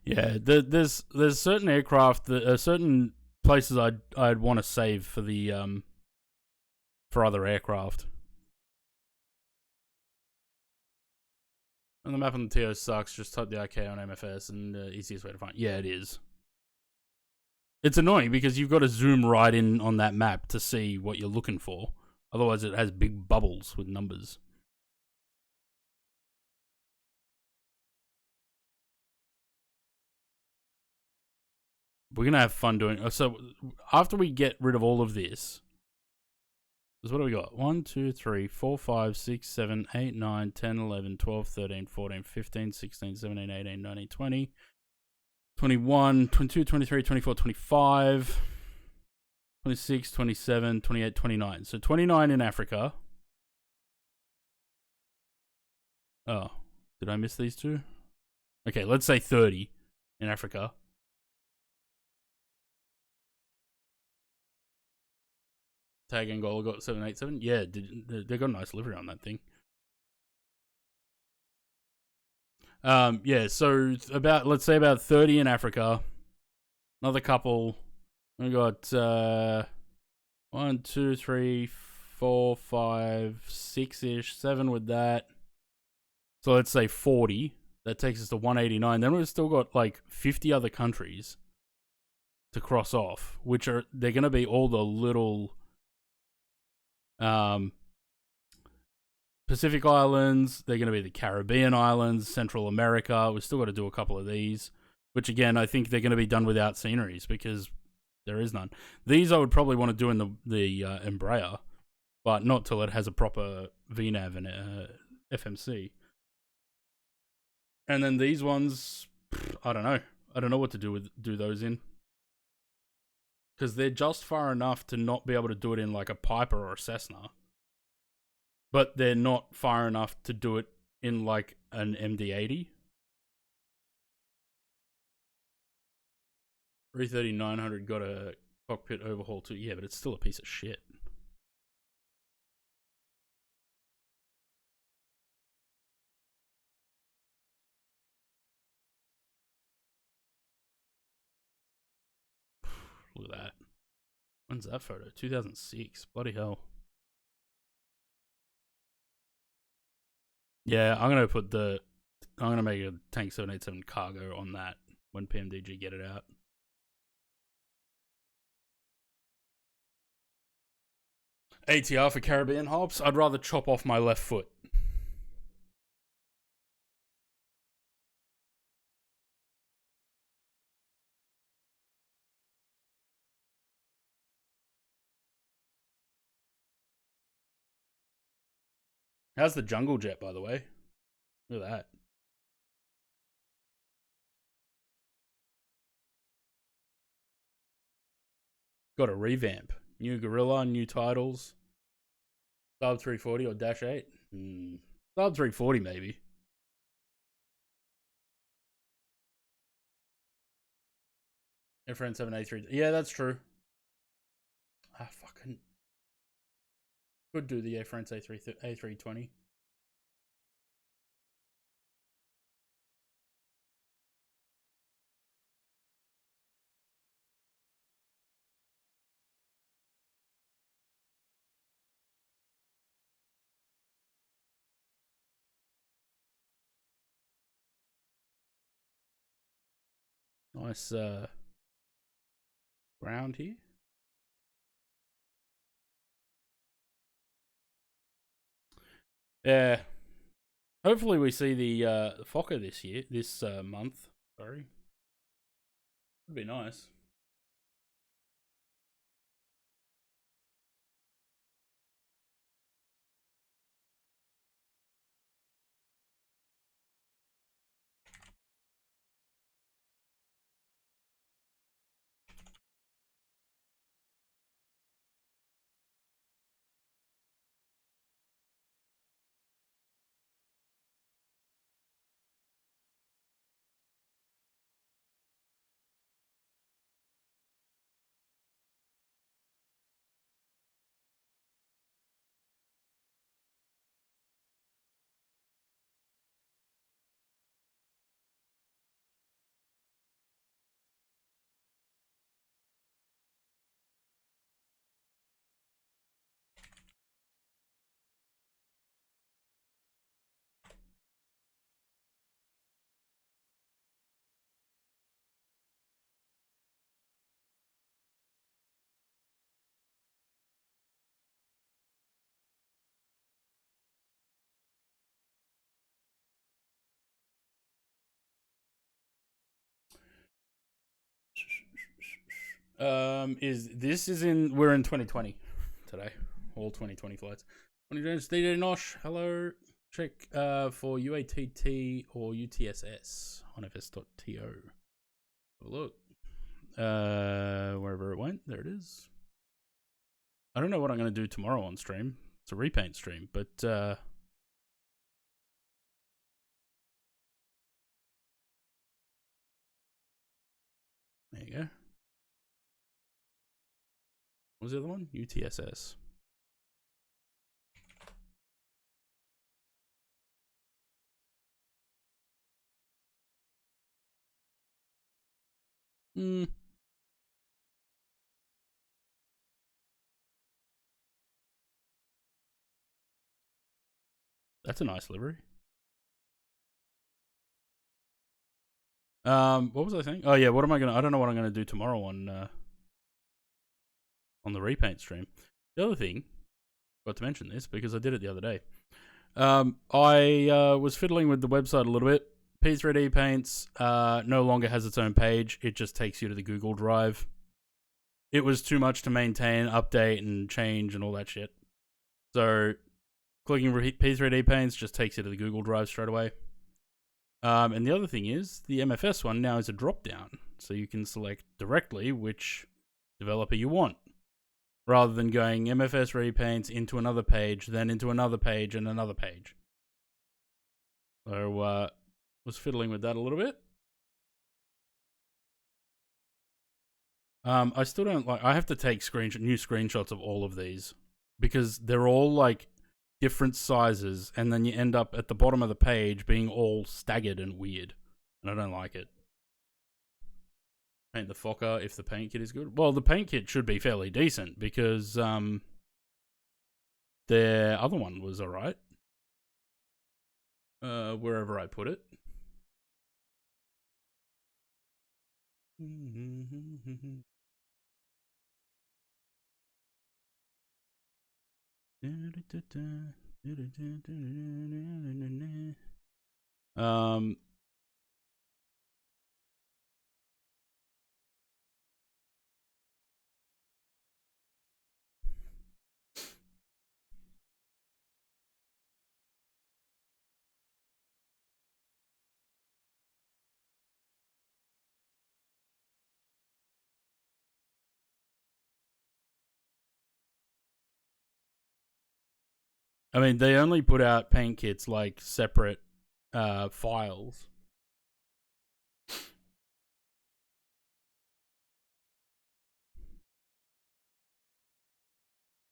Yeah, there's certain aircraft, that certain places I'd want to save for the for other aircraft. And the map on the TO sucks. Just type the IK on MFS and easiest way to find. Yeah, it is. It's annoying because you've got to zoom right in on that map to see what you're looking for. Otherwise, it has big bubbles with numbers. We're going to have fun doing... So, after we get rid of all of this... What do we got? 1, 2, 3, 4, 5, 6, 7, 8, 9, 10, 11, 12, 13, 14, 15, 16, 17, 18, 19, 20, 21, 22, 23, 24, 25, 26, 27, 28, 29. So 29 in Africa. Oh, did I miss these two? Okay, let's say 30 in Africa. Tag Angola got 787. Yeah, they got a nice livery on that thing. Yeah, so let's say about 30 in Africa. Another couple. We got 1, 2, 3, 4, 5, 6-ish, 7 with that. So let's say 40. That takes us to 189. Then we've still got like 50 other countries to cross off, which they're going to be all the little Pacific Islands. They're going to be the Caribbean Islands, Central America. We've still got to do a couple of these, which again, I think they're going to be done without sceneries because there is none. These I would probably want to do in the Embraer, but not till it has a proper VNAV and FMC. And then these ones, I don't know. I don't know what to do those in. Because they're just far enough to not be able to do it in like a Piper or a Cessna. But they're not far enough to do it in like an MD-80. 330-900 got a cockpit overhaul too. Yeah, but it's still a piece of shit. Look at that. When's that photo? 2006. Bloody hell. Yeah, I'm gonna make a Tank 787 cargo on that when PMDG get it out. ATR for Caribbean hops. I'd rather chop off my left foot. How's the jungle jet, by the way? Look at that. Got a revamp. New Gorilla, new titles. Sub 340 or Dash 8? Sub 340 maybe. Airframe 783. Yeah, that's true. I fucking could do the Airframe A320. Nice ground here. Yeah. Hopefully we see the Fokker this month. Sorry. Would be nice. We're in 2020 today. All 2020 flights. 2020 DJ Nosh, hello. Check for UATT or UTSS on fs.to. Have a look. Wherever it went, there it is. I don't know what I'm going to do tomorrow on stream. It's a repaint stream, but there you go. What was the other one? UTSS. That's a nice livery. What was I saying? Oh yeah, I don't know what I'm gonna do tomorrow on the repaint stream. The other thing, got to mention this because I did it the other day. I was fiddling with the website a little bit. P3D Paints no longer has its own page. It just takes you to the Google Drive. It was too much to maintain, update, and change and all that shit. So clicking P3D Paints just takes you to the Google Drive straight away. And the other thing is, the MFS one now is a drop-down. So you can select directly which developer you want, rather than going MFS repaints into another page, then into another page and another page. So was fiddling with that a little bit. I still don't like. I have to take new screenshots of all of these because they're all like different sizes, and then you end up at the bottom of the page being all staggered and weird, and I don't like it. Paint the Fokker if the paint kit is good. Well, the paint kit should be fairly decent because their other one was alright. Wherever I put it. I mean, they only put out paint kits like separate files.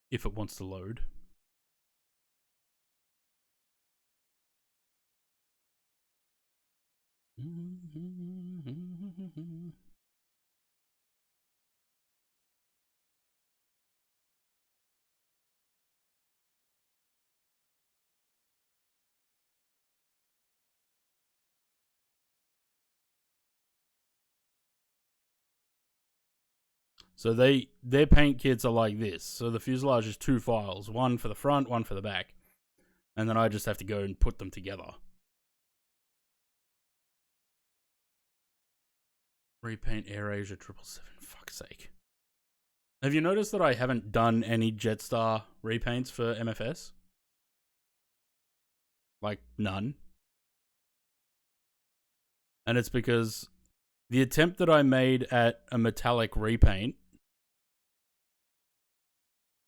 If it wants to load. So their paint kits are like this. So the fuselage is 2 files, one for the front, one for the back. And then I just have to go and put them together. Repaint AirAsia 777, fuck's sake. Have you noticed that I haven't done any Jetstar repaints for MFS? Like, none. And it's because the attempt that I made at a metallic repaint,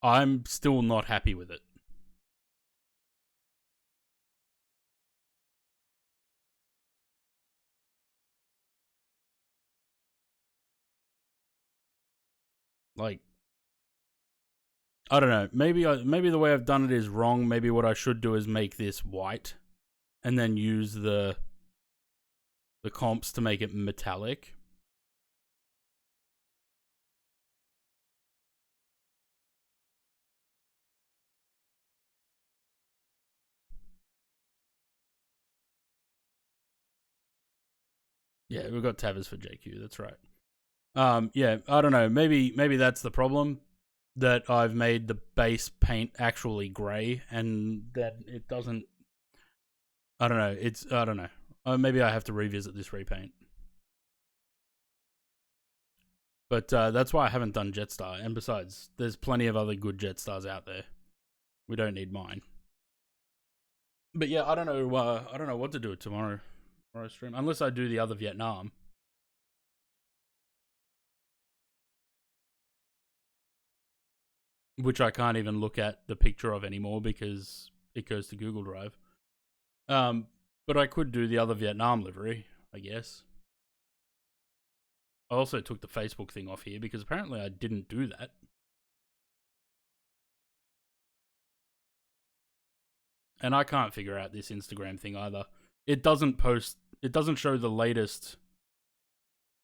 I'm still not happy with it. Like, I don't know. Maybe the way I've done it is wrong. Maybe what I should do is make this white, and then use the comps to make it metallic. Yeah, we've got Tavers for JQ. That's right. Yeah, I don't know. Maybe that's the problem, that I've made the base paint actually grey, and that it doesn't. I don't know. I don't know. Maybe I have to revisit this repaint. But that's why I haven't done Jetstar. And besides, there's plenty of other good Jetstars out there. We don't need mine. But yeah, I don't know what to do with tomorrow stream, unless I do the other Vietnam. Which I can't even look at the picture of anymore because it goes to Google Drive. But I could do the other Vietnam livery, I guess. I also took the Facebook thing off here because apparently I didn't do that. And I can't figure out this Instagram thing either. It doesn't show the latest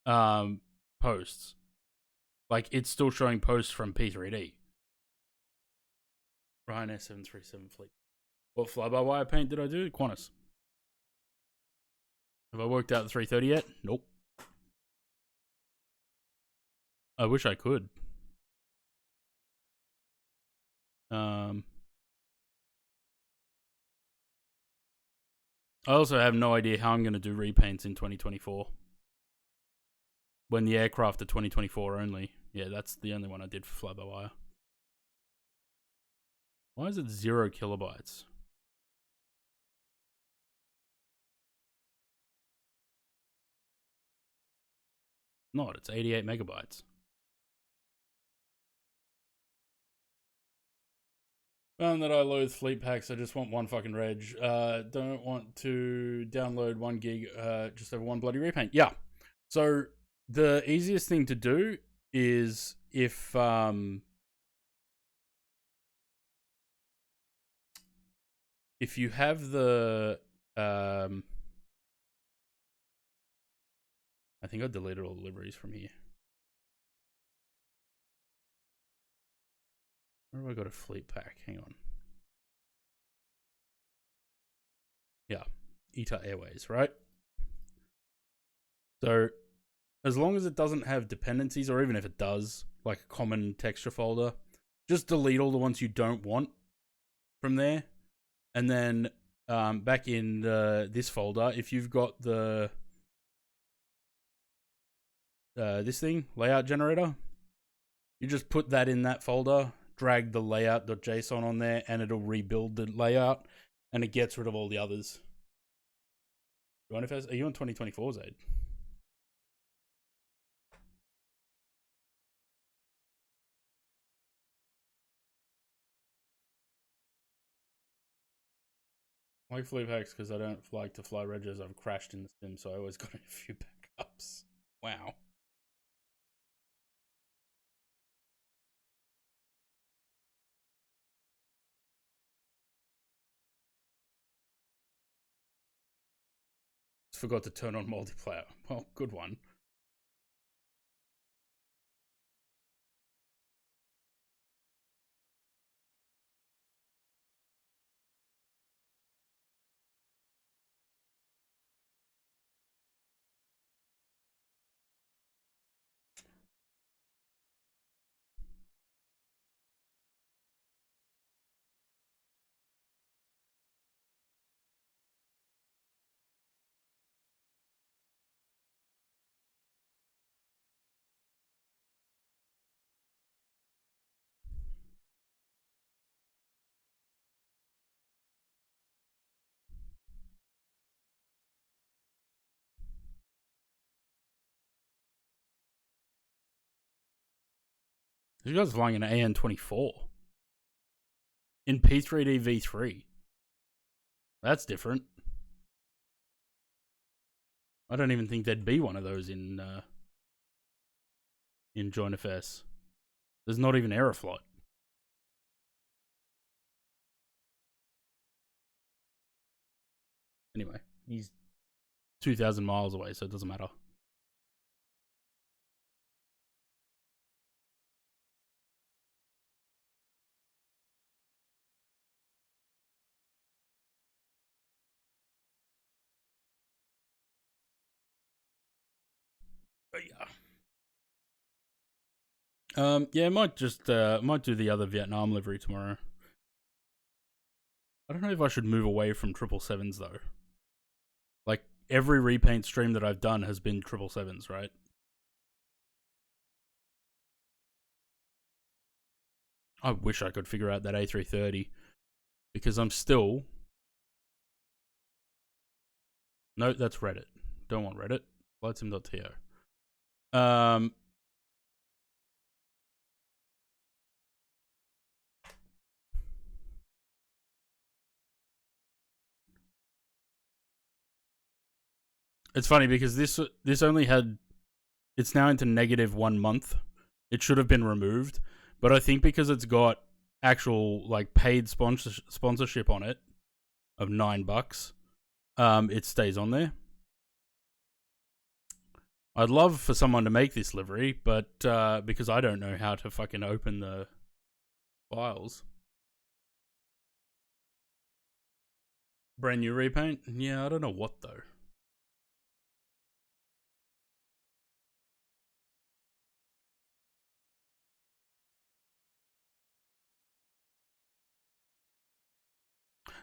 posts. Like, it's still showing posts from P3D. Ryan S737 fleet. What fly-by-wire paint did I do? Qantas. Have I worked out the 330 yet? Nope. I wish I could. I also have no idea how I'm going to do repaints in 2024. When the aircraft are 2024 only. Yeah, that's the only one I did for fly-by-wire. Why is it 0 kilobytes? Not, it's 88 megabytes. Found that I loathe fleet packs. I just want one fucking reg. Don't want to download 1 gig just over one bloody repaint. Yeah. So the easiest thing to do is if you have the I think I deleted all the liveries from here. Where have I got a fleet pack? Hang on. Yeah, ITA Airways, right? So, as long as it doesn't have dependencies, or even if it does, like a common texture folder, just delete all the ones you don't want from there. And then back in this folder, if you've got the this thing, layout generator, you just put that in that folder, drag the layout.json on there, and it'll rebuild the layout, and it gets rid of all the others. Are you on 2024, Zaid? I like fleet packs because I don't like to fly regos. I've crashed in the sim, so I always got a few backups. Wow. Forgot to turn on multiplayer. Well, good one. You guys are flying an AN-24 in P3D V3. That's different. I don't even think there'd be one of those in Joint FS. There's not even Aeroflot. Anyway, he's 2,000 miles away, so it doesn't matter. But yeah. Yeah, might do the other Vietnam livery tomorrow. I don't know if I should move away from 777s though. Like, every repaint stream that I've done has been 777s, right? I wish I could figure out that A330 because I'm still. No, that's Reddit. Don't want Reddit. Flightsim.to. It's funny because this only had. It's now into -1 month. It should have been removed, but I think because it's got actual like paid sponsorship on it of $9, it stays on there. I'd love for someone to make this livery, but because I don't know how to fucking open the files. Brand new repaint? Yeah, I don't know what though.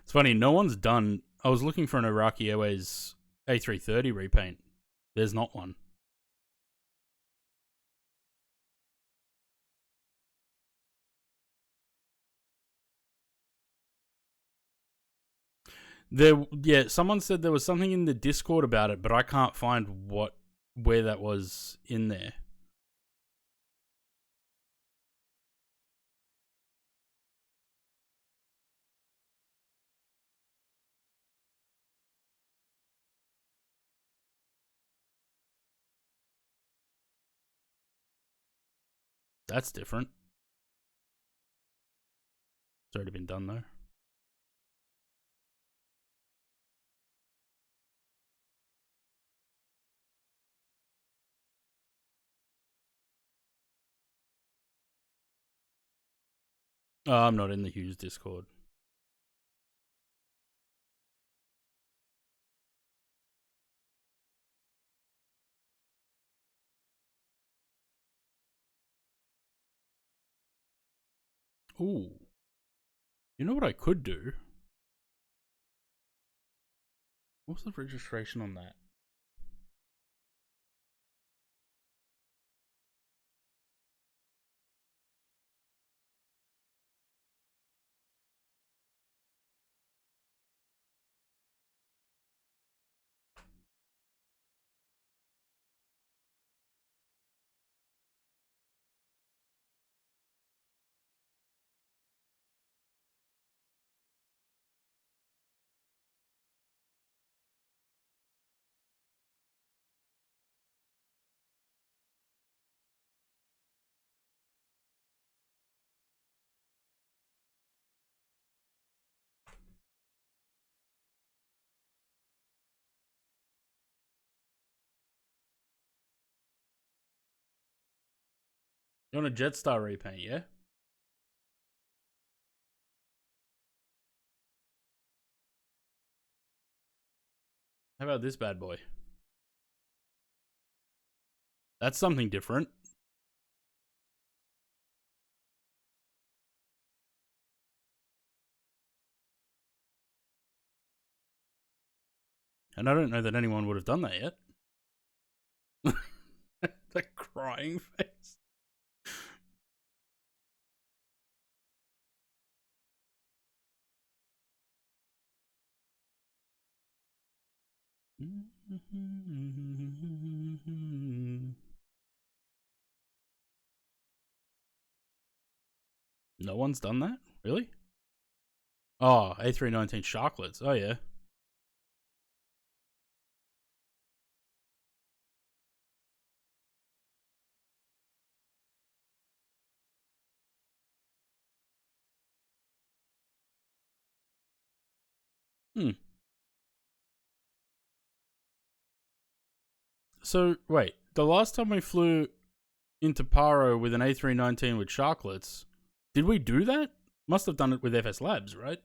It's funny, no one's done. I was looking for an Iraqi Airways A330 repaint. There's not one. Someone said there was something in the Discord about it, but I can't find where that was in there. That's different. It's already been done though. Oh, I'm not in the Hughes Discord. Ooh. You know what I could do? What's the registration on that? You want a Jetstar repaint, yeah? How about this bad boy? That's something different. And I don't know that anyone would have done that yet. The crying face. No one's done that? Really? Oh, A319 Sharklets. Oh, yeah. So, wait. The last time we flew into Paro with an A319 with Sharklets, did we do that? Must have done it with FS Labs, right?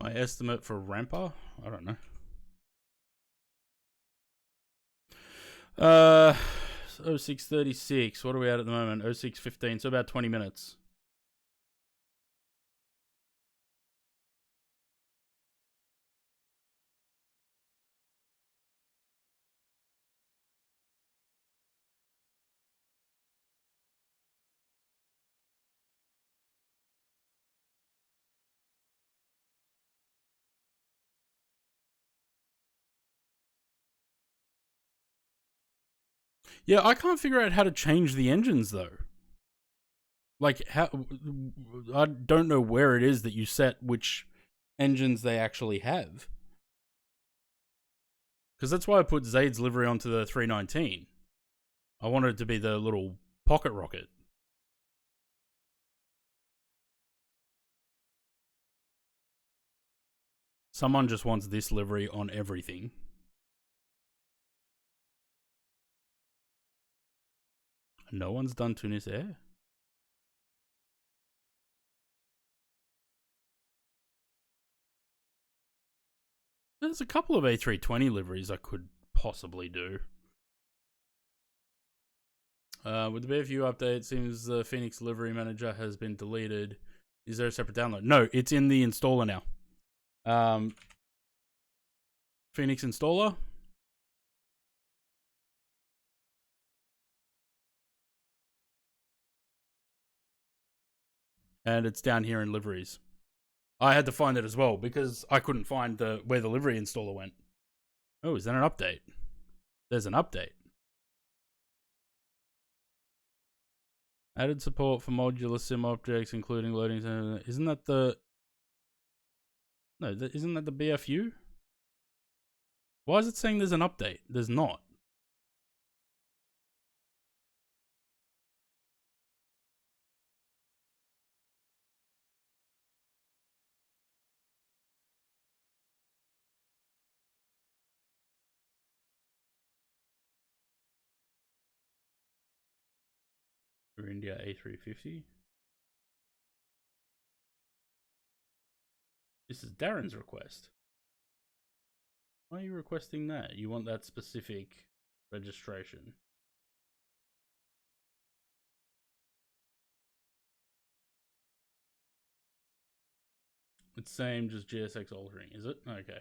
My estimate for Rampa? I don't know. 0636. What are we at the moment? 0615. So about 20 minutes. Yeah, I can't figure out how to change the engines though. Like, how? I don't know where it is that you set which engines they actually have. Because that's why I put Zaid's livery onto the 319. I wanted it to be the little pocket rocket. Someone just wants this livery on everything. No one's done Tunis Air. There's a couple of A320 liveries I could possibly do. With the BFU update, it seems the Phoenix livery manager has been deleted. Is there a separate download? No, it's in the installer now. Phoenix installer. And it's down here in liveries. I had to find it as well because I couldn't find where the livery installer went. Oh, is that an update? There's an update. Added support for modular sim objects, including loading. Isn't that the? No, isn't that the BFU? Why is it saying there's an update? There's not. For India A350. This is Darren's request. Why are you requesting that? You want that specific registration. It's same, just GSX altering, is it? Okay.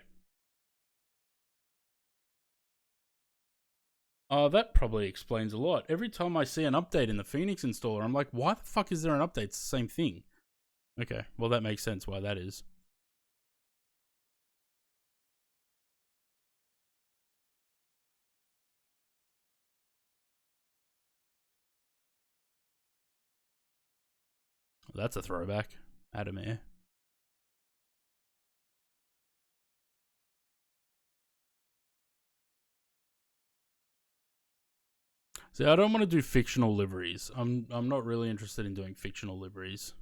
Oh, that probably explains a lot. Every time I see an update in the Phoenix installer, I'm like, why the fuck is there an update? It's the same thing. Okay, well that makes sense why that is. That's a throwback. Adam Air. See, I don't want to do fictional liveries. I'm not really interested in doing fictional liveries.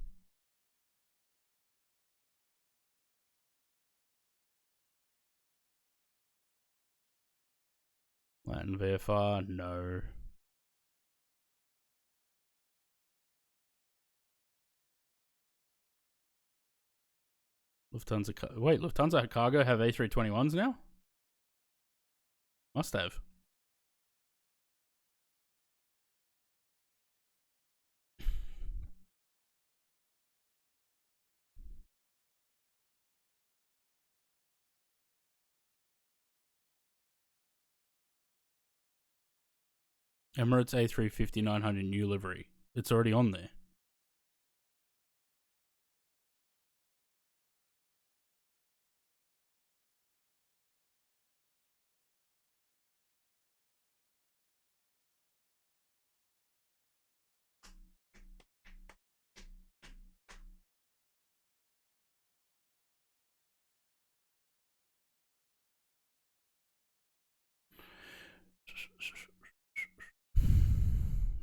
Latin VFR, no. Lufthansa Cargo have A321s now? Must have. Emirates A350-900 new livery. It's already on there.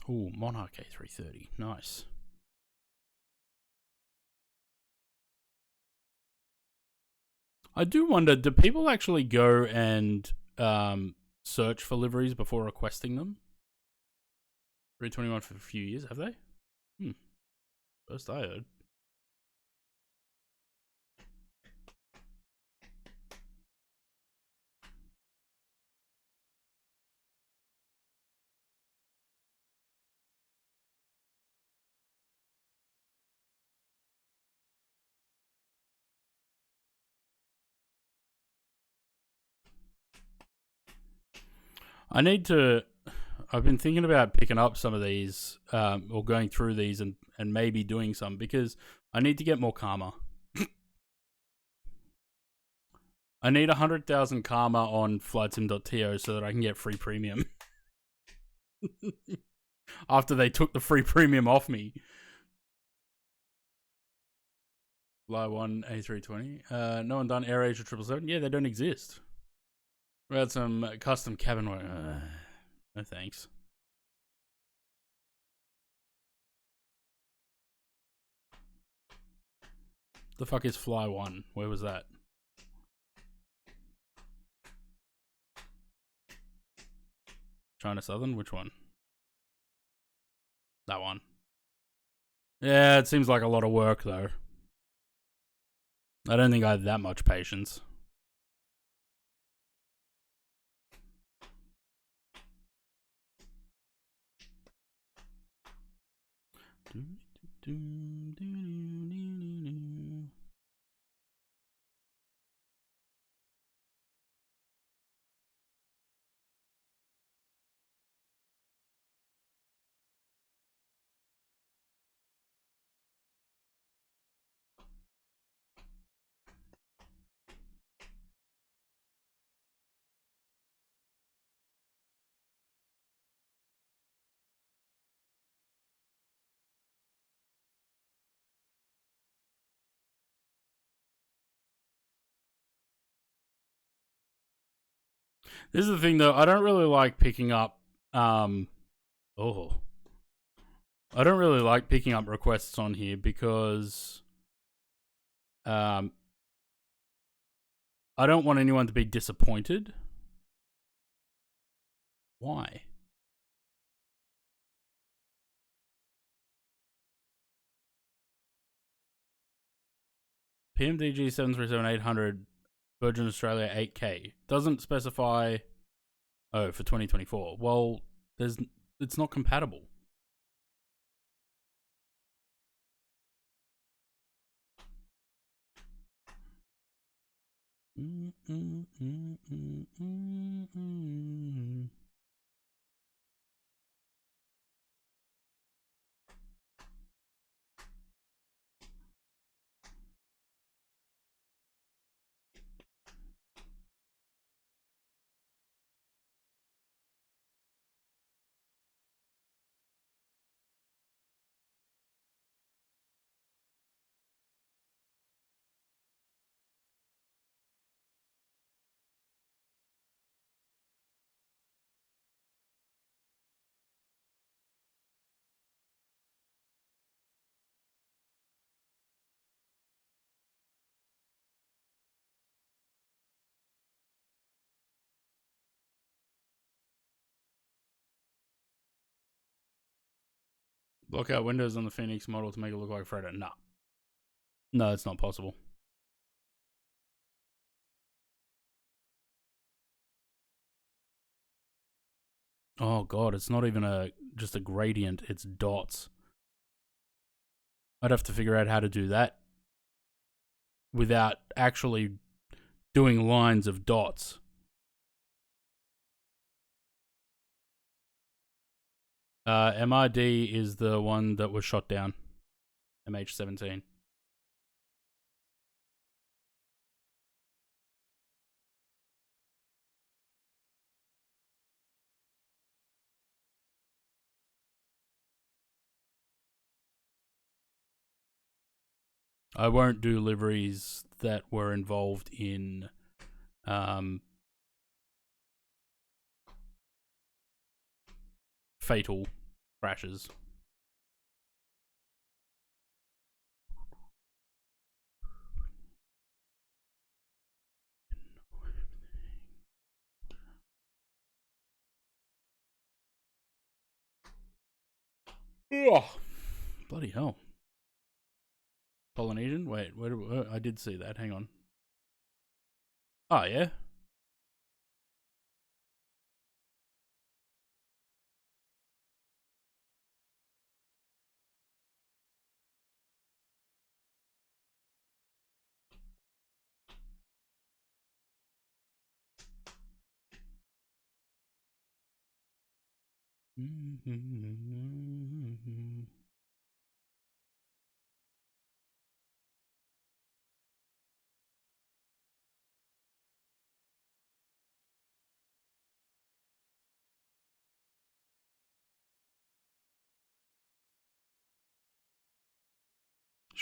Ooh, Monarch A330. Nice. I do wonder, do people actually go and search for liveries before requesting them? 321 for a few years, have they? First I heard. I've been thinking about picking up some of these, or going through these and maybe doing some, because I need to get more karma. I need 100,000 karma on flightsim.to so that I can get free premium. After they took the free premium off me. Fly 1 A320. No one done AirAsia 777? Yeah, they don't exist. We had some custom cabin work. No thanks. The fuck is Fly 1? Where was that? China Southern? Which one? That one. Yeah, it seems like a lot of work, though. I don't think I have that much patience. This is the thing, though. I don't really like picking up. I don't really like picking up requests on here because I don't want anyone to be disappointed. Why? PMDG 737-800 Virgin Australia 8K doesn't specify. Oh, for 2024. Well, it's not compatible. Block out windows on the Phoenix model to make it look like Freighter. No. No, it's not possible. Oh god, it's not even just a gradient, it's dots. I'd have to figure out how to do that without actually doing lines of dots. MRD is the one that was shot down. MH17. I won't do liveries that were involved in fatal crashes. Ugh. Bloody hell. Polynesian? Wait, I did see that. Hang on. Oh, yeah?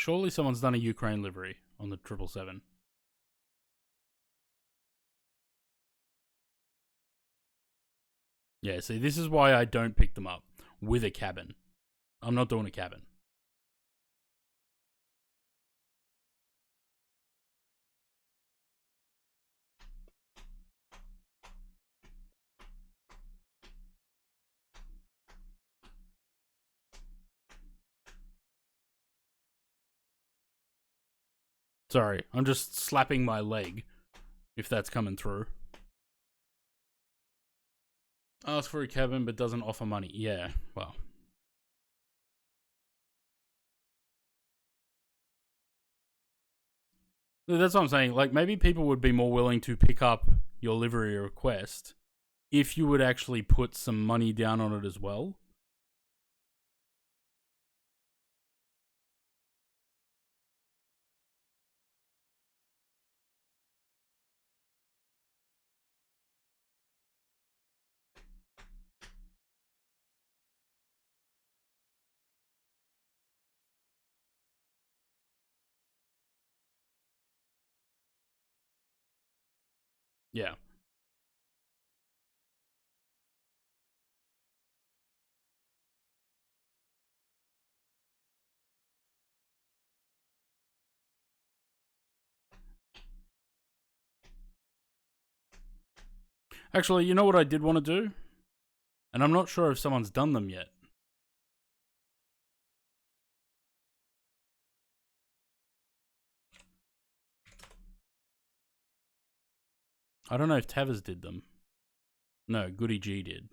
Surely someone's done a Ukraine livery on the 777. Yeah, see, this is why I don't pick them up with a cabin. I'm not doing a cabin. Sorry, I'm just slapping my leg, if that's coming through. Ask for a cabin but doesn't offer money. Yeah, well. That's what I'm saying. Like, maybe people would be more willing to pick up your livery request if you would actually put some money down on it as well. Yeah. Actually, you know what I did want to do? And I'm not sure if someone's done them yet. I don't know if Tavers did them. No, Goody G did.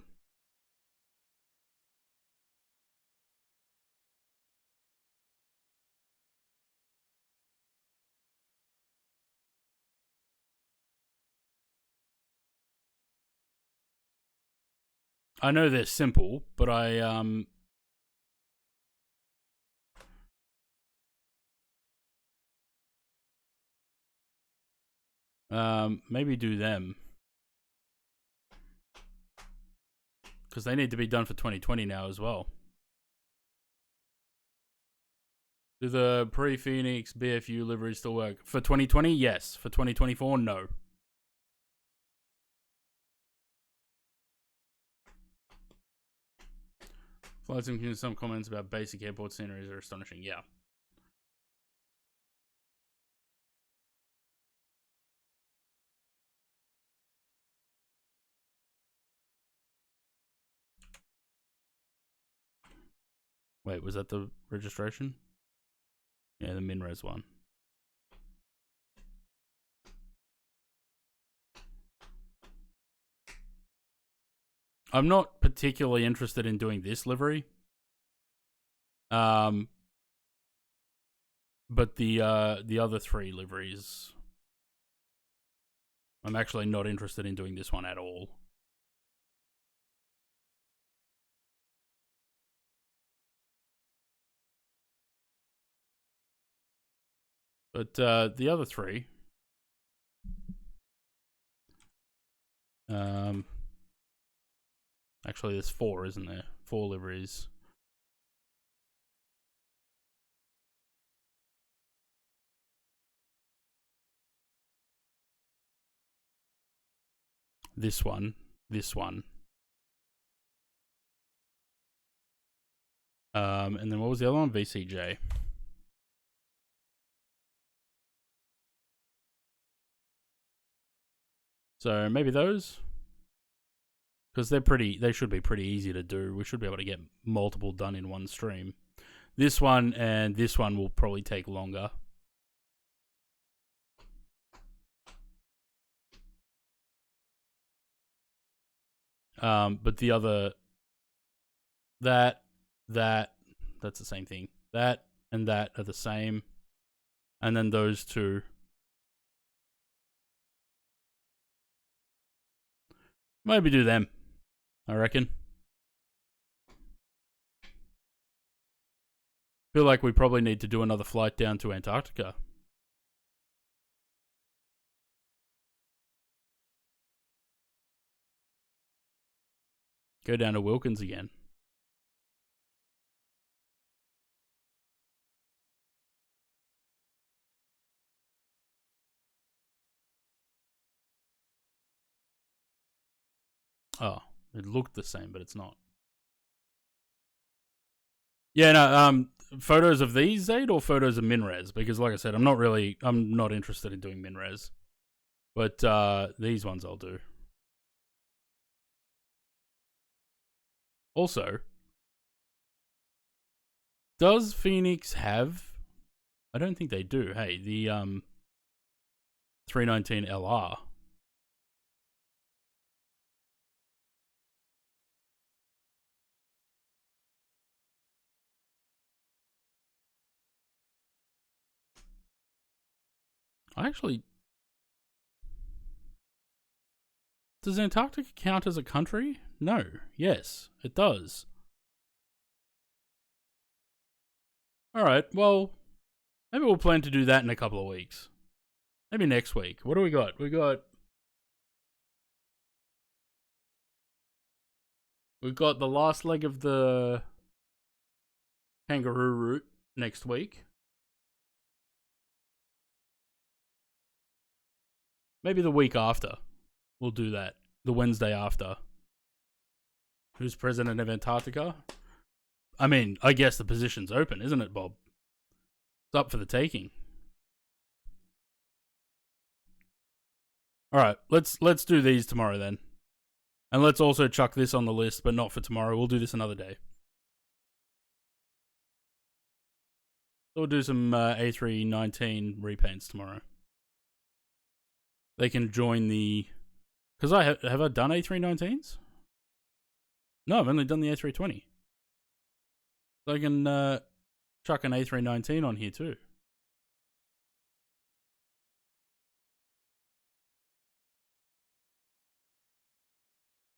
I know they're simple, but maybe do them. Because they need to be done for 2020 now as well. Do the pre-Phoenix BFU liveries still work? For 2020, yes. For 2024, no. Flights including some comments about basic airport sceneries are astonishing. Yeah. Wait, was that the registration? Yeah, the MinRes one. I'm not particularly interested in doing this livery. But the other three liveries, I'm actually not interested in doing this one at all. But the other three, actually there's 4, isn't there? 4 liveries. This one. And then what was the other one? VCJ. So maybe those, because they should be pretty easy to do. We should be able to get multiple done in one stream. This one and this one will probably take longer. But the other, that's the same thing. That and that are the same. And then those two. Maybe do them, I reckon. Feel like we probably need to do another flight down to Antarctica. Go down to Wilkins again. Oh, it looked the same, but it's not. Yeah, no, photos of these, Zaid, or photos of MinRes? Because like I said, I'm not interested in doing MinRes. But these ones I'll do. Also, does Phoenix have, I don't think they do, hey, the 319 LR. Does Antarctica count as a country? No. Yes, it does. Alright, well, maybe we'll plan to do that in a couple of weeks. Maybe next week. What do we got? We've got the last leg of the kangaroo route next week. Maybe the week after. We'll do that. The Wednesday after. Who's president of Antarctica? I mean, I guess the position's open, isn't it, Bob? It's up for the taking. Alright, let's do these tomorrow then. And let's also chuck this on the list, but not for tomorrow. We'll do this another day. So we'll do some A319 repaints tomorrow. They can join the... Because have I done A319s? No, I've only done the A320. So I can chuck an A319 on here too.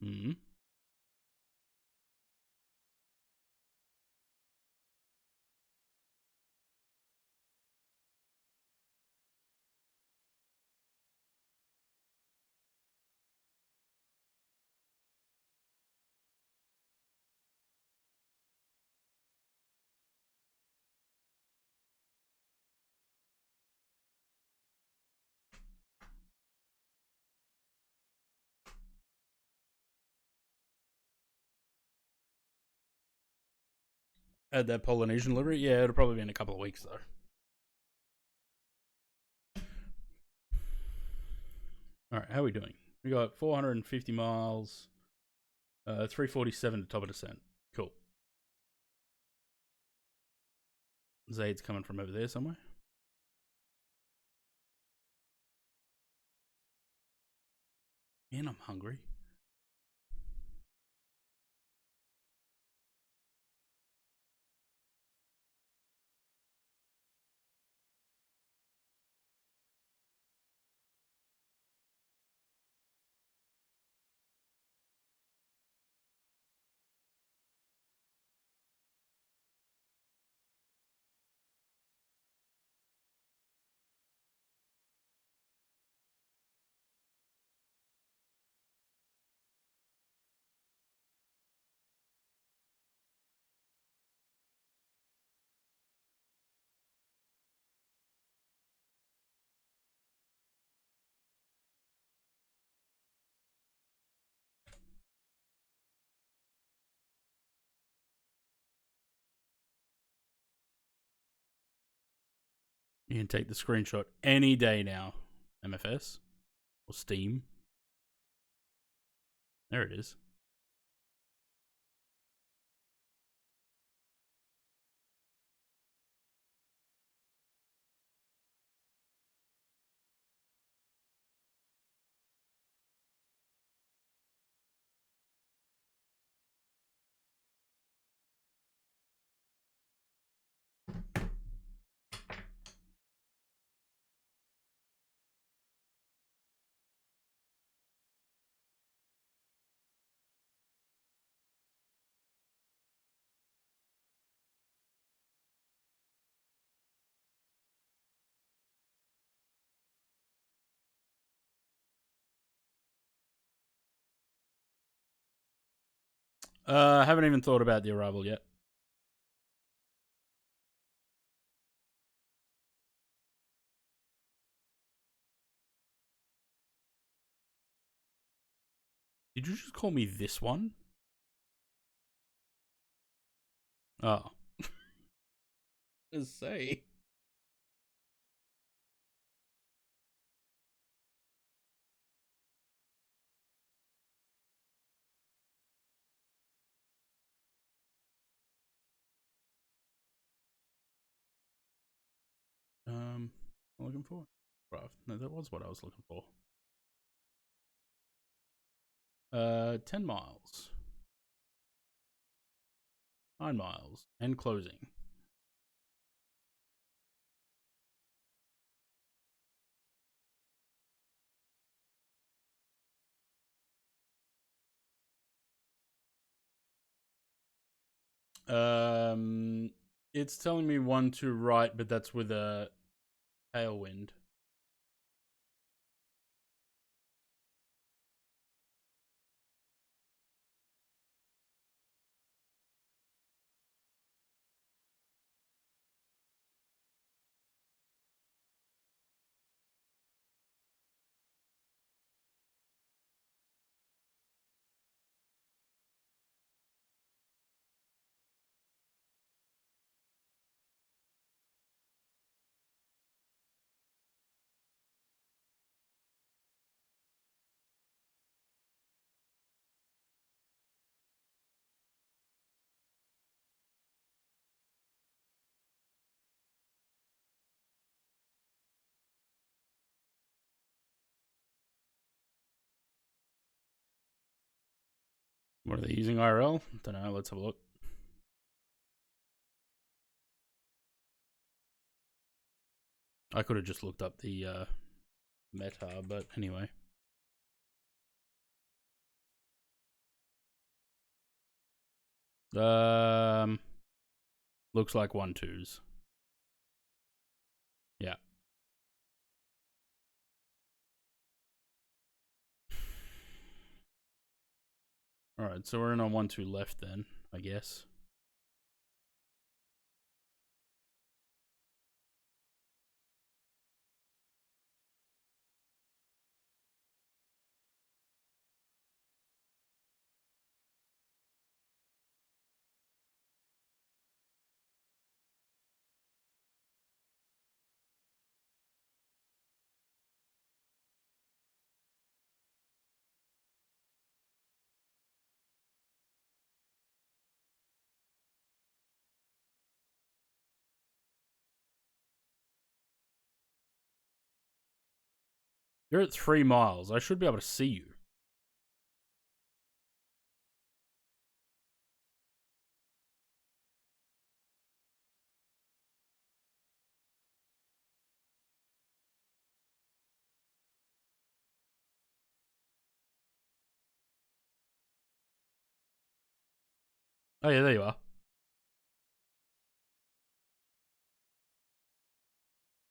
Hmm. Add that Polynesian livery? Yeah, it'll probably be in a couple of weeks though. Alright, how are we doing? We got 450 miles, 347 to top of descent. Cool. Zaid's coming from over there somewhere. Man, I'm hungry. You can take the screenshot any day now. MFS or Steam. There it is. I haven't even thought about the arrival yet. did you just call me this one? Oh. Just say. I'm looking for. Right. No, that was what I was looking for. 10 miles. 9 miles. And closing. It's telling me 1 to right, but that's with a tailwind. What are they using IRL? Don't know. Let's have a look. I could have just looked up the meta, but anyway. Looks like 1-2s. Yeah. Alright, so we're in on 1-2 left then, I guess. You're at 3 miles. I should be able to see you. Oh yeah, there you are.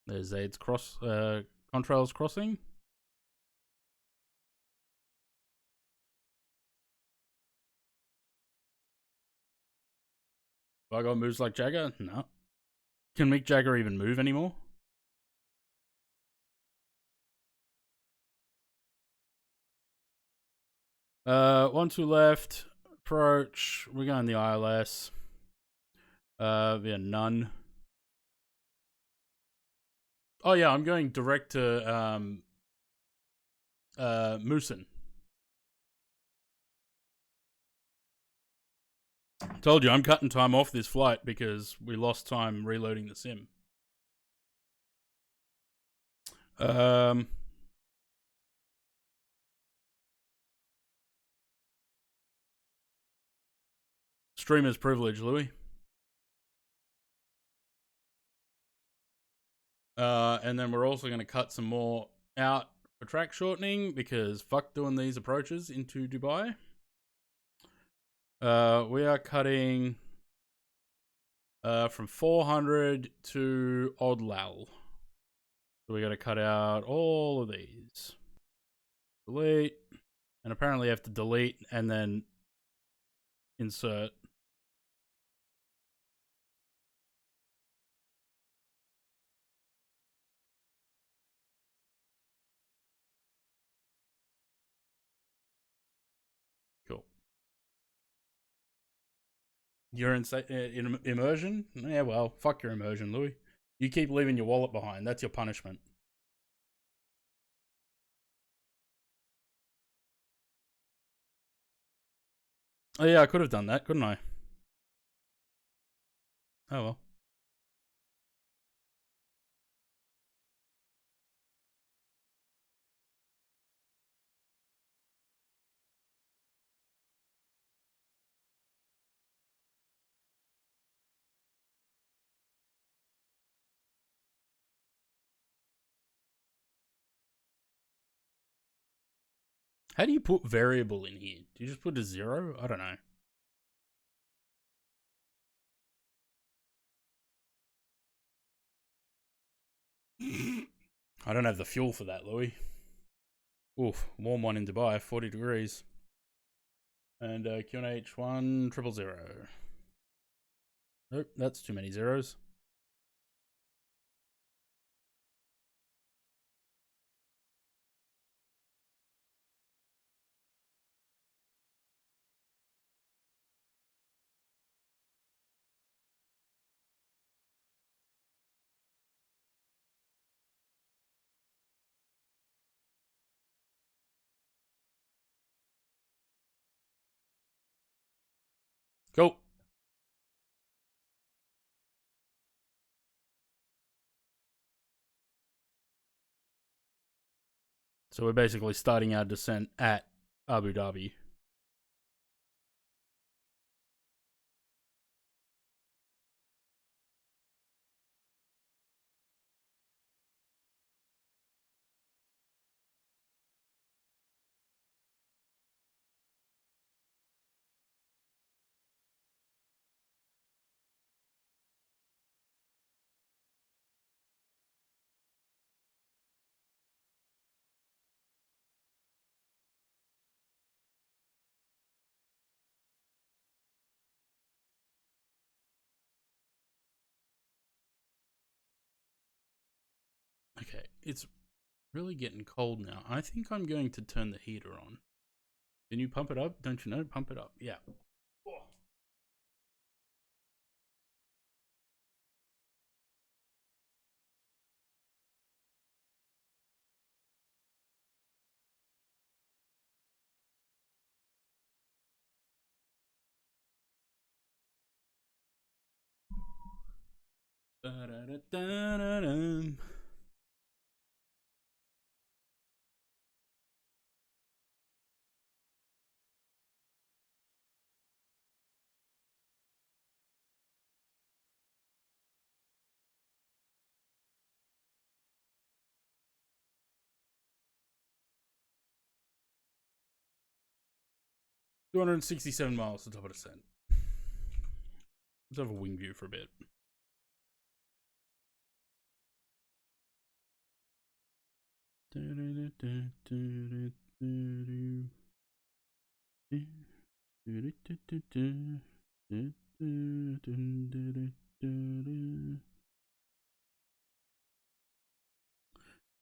There's Zaid's Contrails Crossing. Have I got moves like Jagger? No. Can Mick Jagger even move anymore? One, two left. Approach. We're going the ILS. Yeah, none. Oh yeah, I'm going direct to Moosin. Told you I'm cutting time off this flight because we lost time reloading the sim. Streamer's privilege, Louis. And then we're also going to cut some more out for track shortening because fuck doing these approaches into Dubai. We are cutting from 400 to Odd Lal. So we got to cut out all of these. Delete. And apparently you have to delete and then insert. You're in immersion? Yeah, well, fuck your immersion, Louis. You keep leaving your wallet behind. That's your punishment. Oh yeah, I could have done that, couldn't I? Oh well. How do you put variable in here? Do you just put a 0? I don't know. I don't have the fuel for that, Louis. Oof, warm one in Dubai, 40 degrees. And QNH 1000. Nope, that's too many zeros. Go. So we're basically starting our descent at Abu Dhabi. Okay, it's really getting cold now. I think I'm going to turn the heater on. Can you pump it up? Don't you know? Pump it up. Yeah. 267 miles to top of descent. Let's have a wing view for a bit.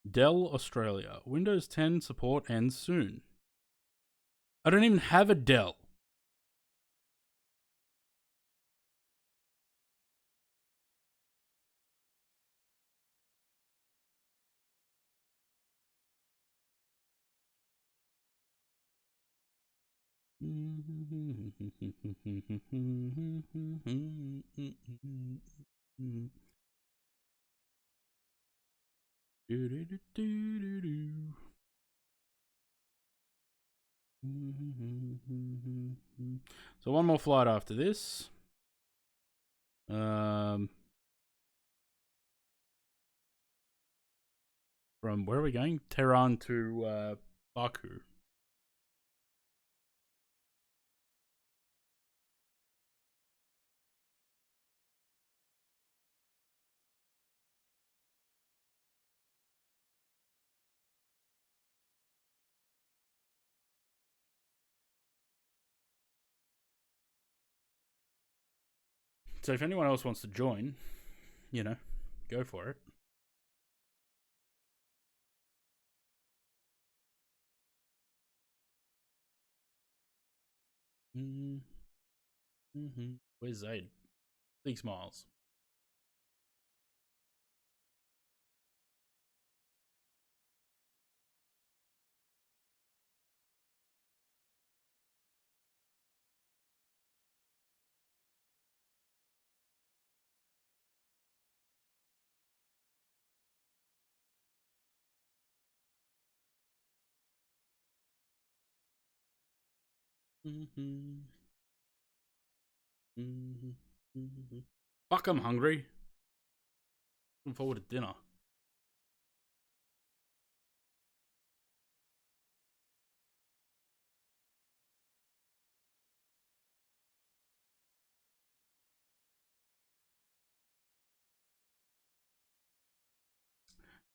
Dell Australia. Windows 10 support ends soon. I don't even have a Dell. So one more flight after this. From where are we going? Tehran to Baku. So if anyone else wants to join, you know, go for it. Mm-hmm. Where's Zaid? 6 miles. Fuck, I'm hungry. Looking forward to dinner.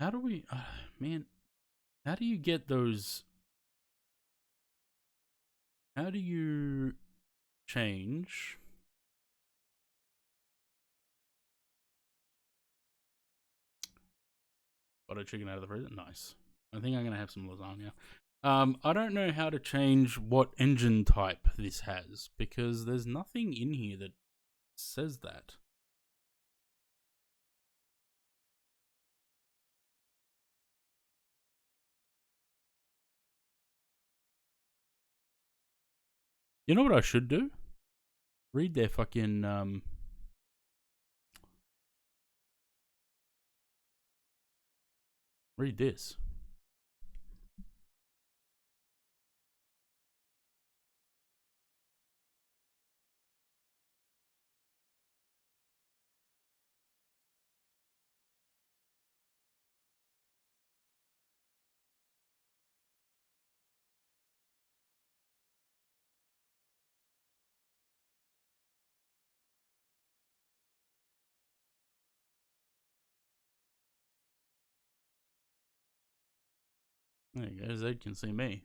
How do we, man, how do you get those? How do you change? Butter chicken out of the freezer. Nice. I think I'm gonna have some lasagna. I don't know how to change what engine type this has because there's nothing in here that says that. You know what I should do? Read their fucking read this. There you go. Zed can see me.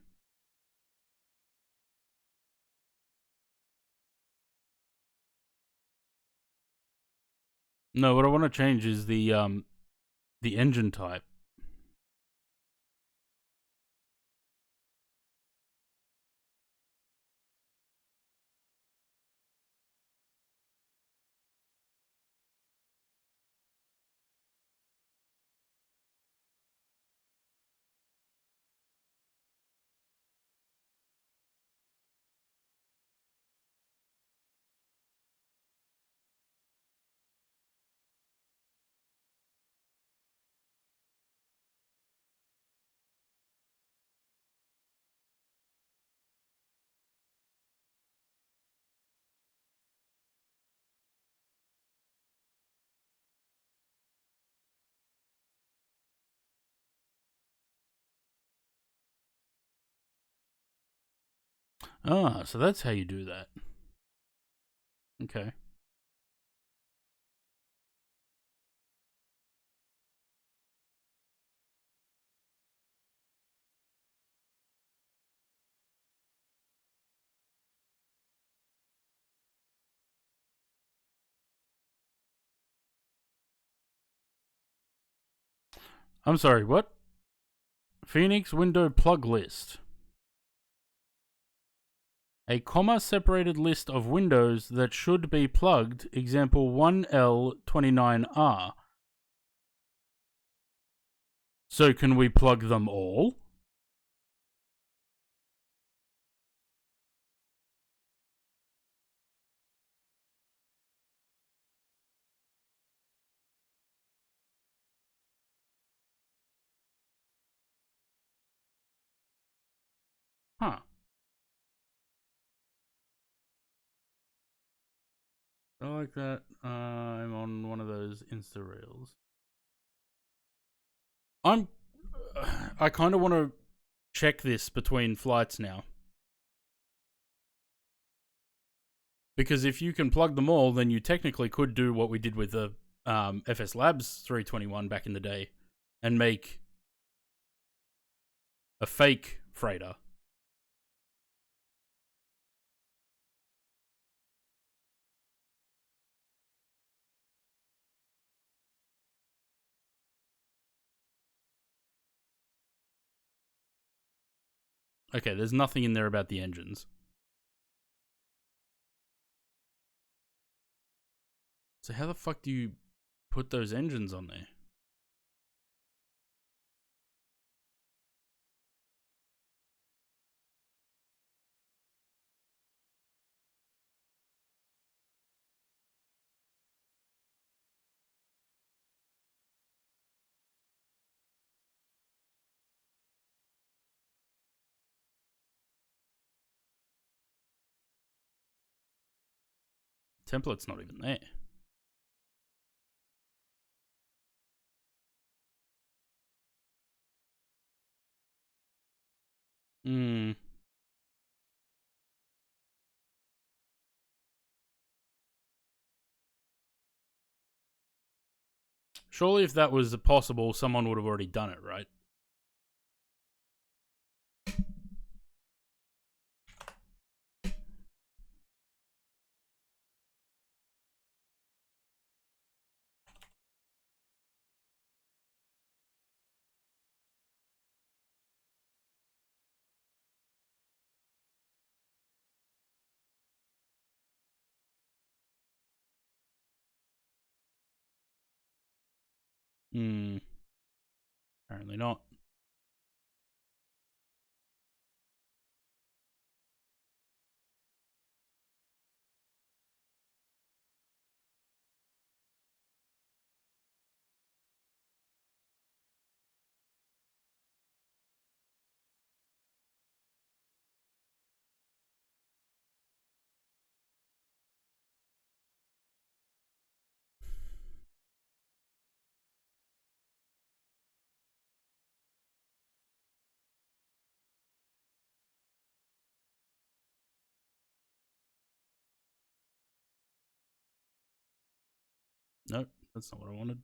No, what I want to change is the engine type. Ah, so that's how you do that. Okay. I'm sorry, what? Phoenix window plug list. A comma-separated list of windows that should be plugged, example 1L29R. So can we plug them all? Huh. I like that. I'm on one of those Insta Reels. I kind of want to check this between flights now. Because if you can plug them all, then you technically could do what we did with the FS Labs 321 back in the day and make a fake freighter. Okay, there's nothing in there about the engines. So how the fuck do you put those engines on there? Template's not even there. Hmm. Surely if that was possible, someone would have already done it, right? Hmm. Apparently not. Nope, that's not what I wanted.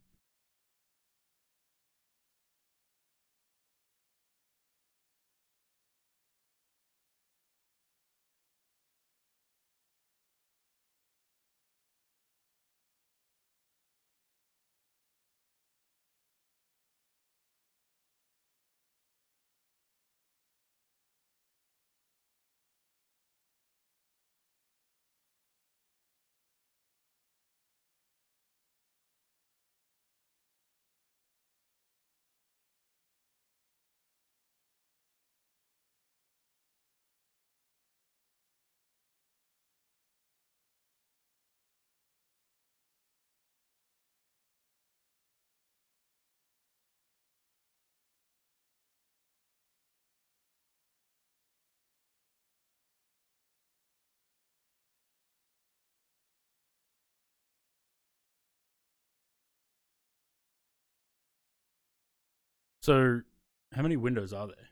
So, how many windows are there?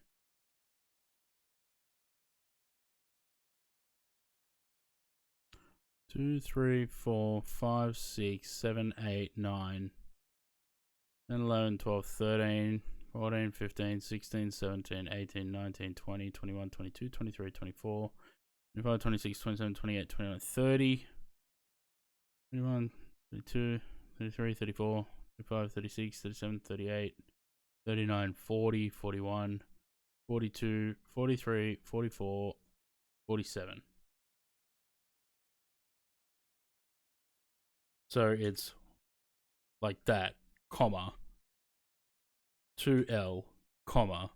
2, 3, 4, 5, 6, 7, 8, 9, 10, 11, 12, 13, 14, 15, 16, 17, 18, 19, 20, 21, 22, 23, 24, 25, 26, 27, 28, 29, 30, 31, 32, 33, 34, 35, 36, 37, 38, 39, 40, 41, 42, 43, 44, 47. So it's like that, comma, 2L, comma.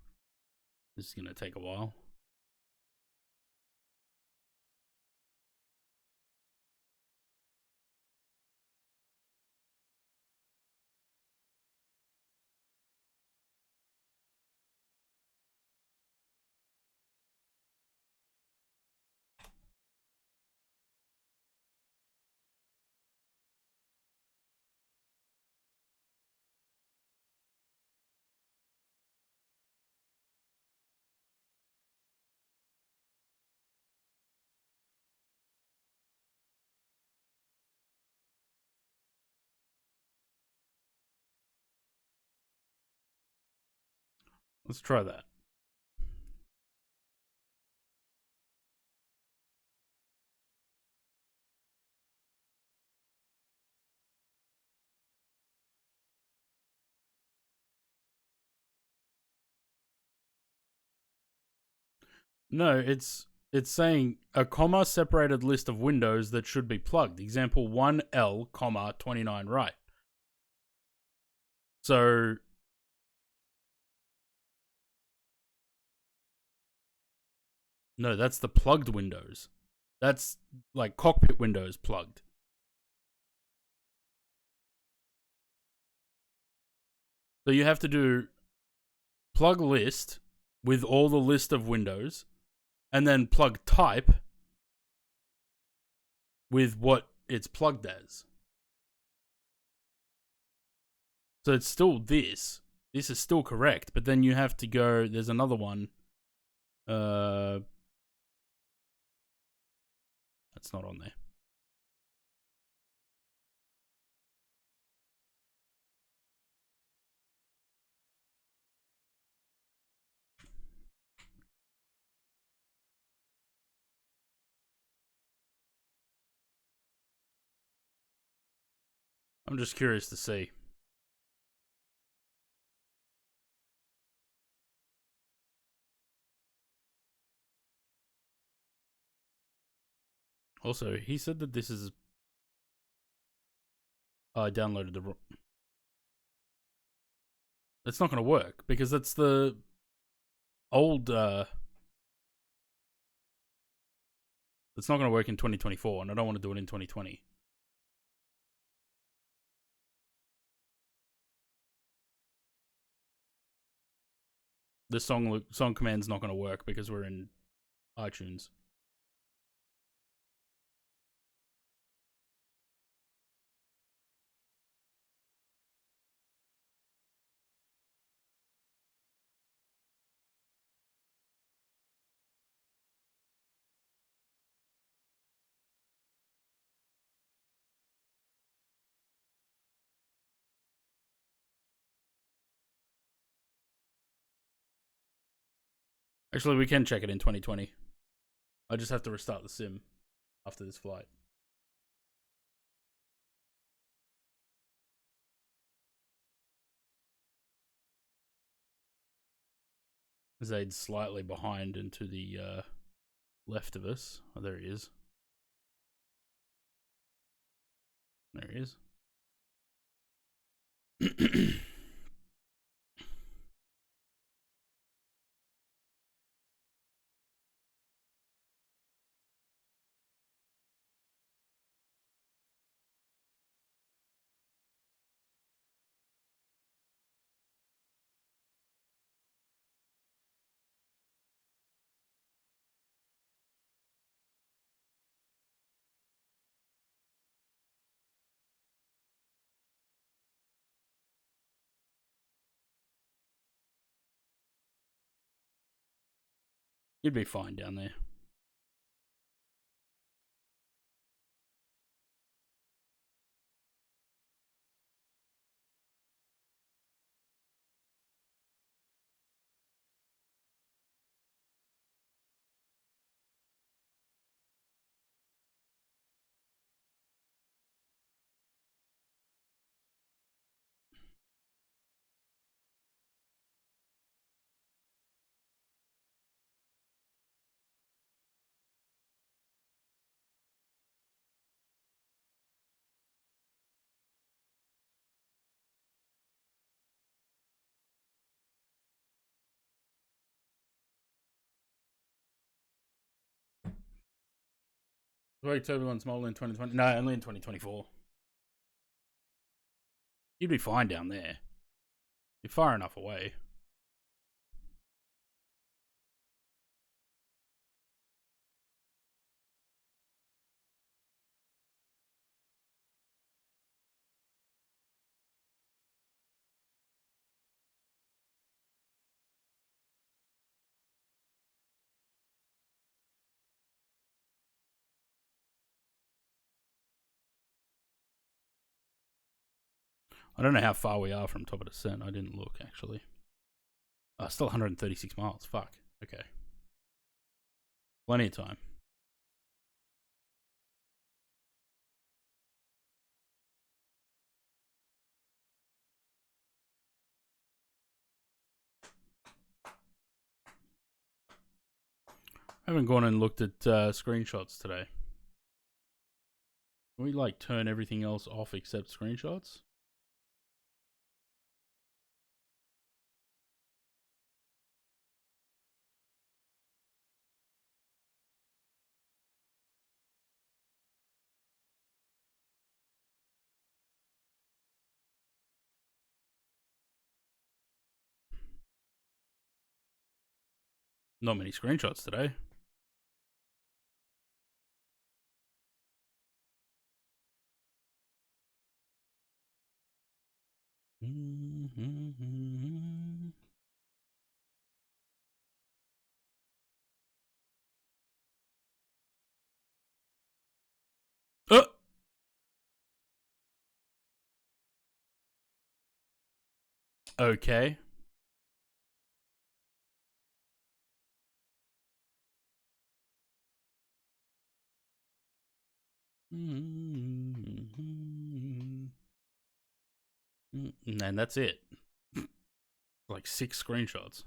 This is going to take a while. Let's try that. No, it's It's saying a comma separated list of windows that should be plugged. Example 1L, comma 29 right. So no, that's the plugged windows. That's like cockpit windows plugged. So you have to do plug list with all the list of windows, and then plug type with what it's plugged as. So it's still this. This is still correct, but then you have to go. There's another one. That's not on there. I'm just curious to see. Also, he said that this is. I downloaded the. It's not going to work because that's the old. It's not going to work in 2024, and I don't want to do it in 2020. The song command's not going to work because we're in iTunes. Actually, we can check it in 2020. I just have to restart the sim after this flight. Zaid's slightly behind and to the left of us. Oh, there he is. There he is. You'd be fine down there. Very turbulent small in 2020. No, only in 2024. You'd be fine down there. You're far enough away. I don't know how far we are from top of descent. I didn't look, actually. Still 136 miles. Fuck. Okay. Plenty of time. I haven't gone and looked at screenshots today. Can we like turn everything else off except screenshots? Not many screenshots today. Oh! Okay. And that's it. Like 6 screenshots.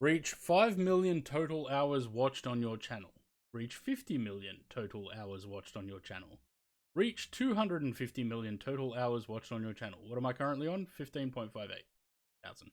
Reach 5 million total hours watched on your channel. Reach 50 million total hours watched on your channel. Reach 250 million total hours watched on your channel. What am I currently on? 15.58 thousand.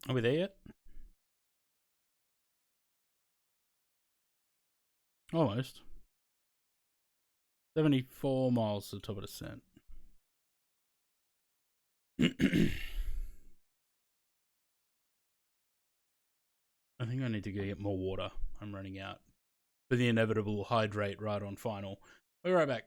Are we there yet? Almost. 74 miles to the top of the descent. I think I need to go get more water. I'm running out. For the inevitable hydrate right on final. We'll be right back.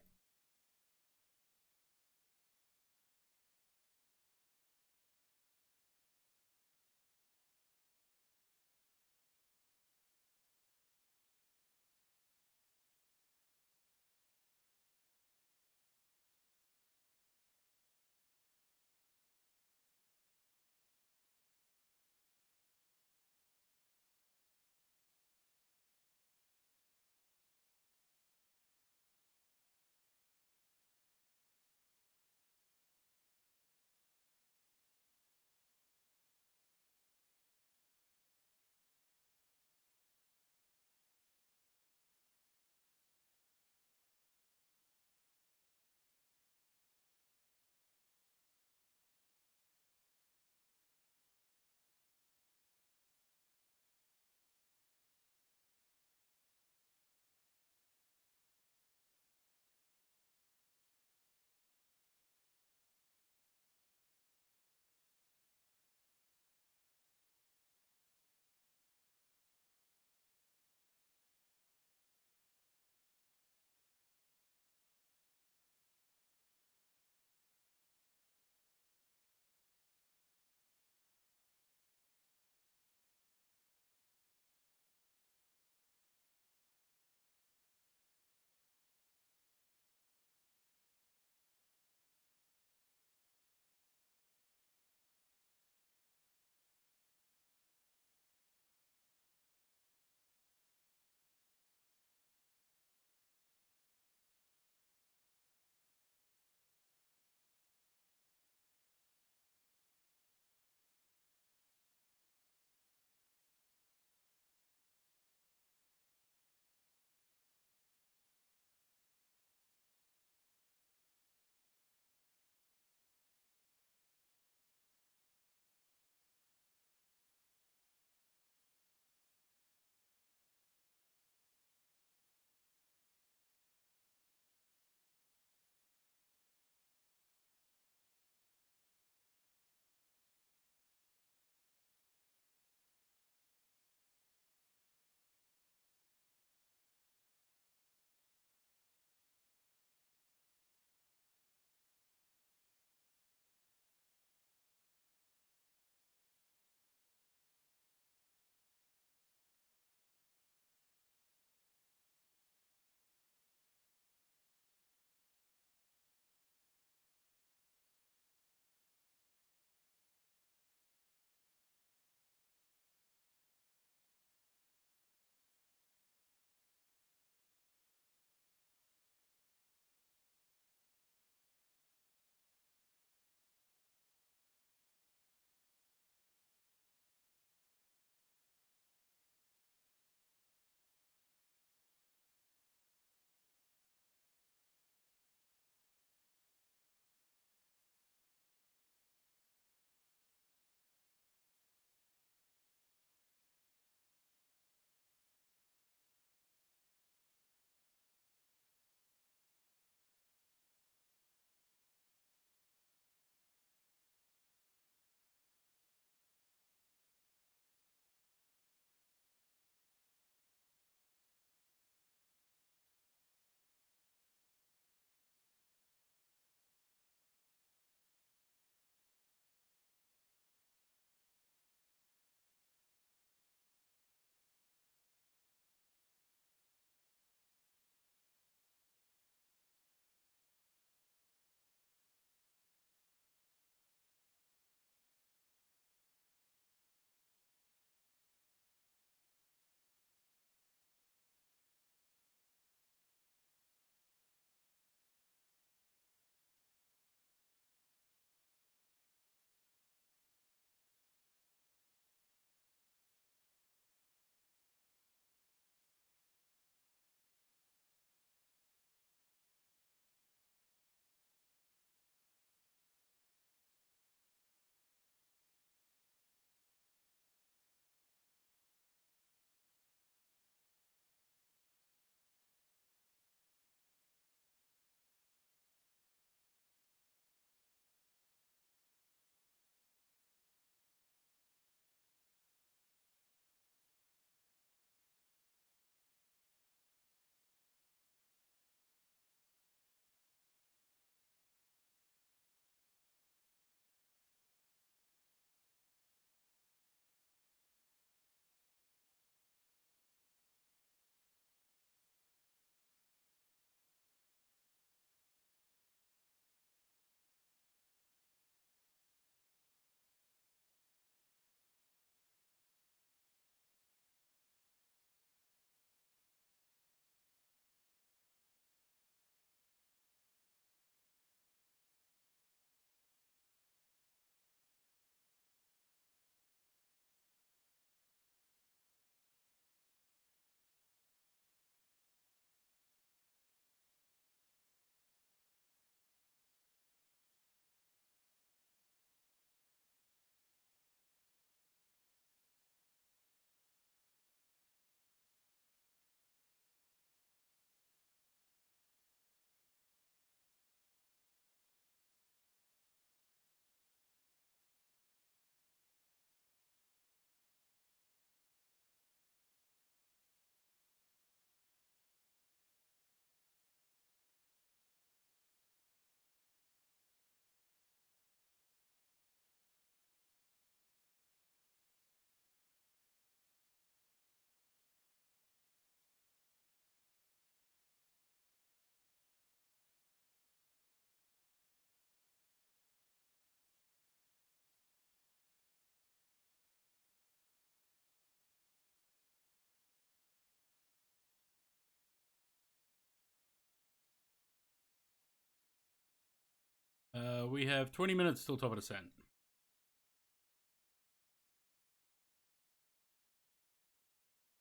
We have 20 minutes till top of descent.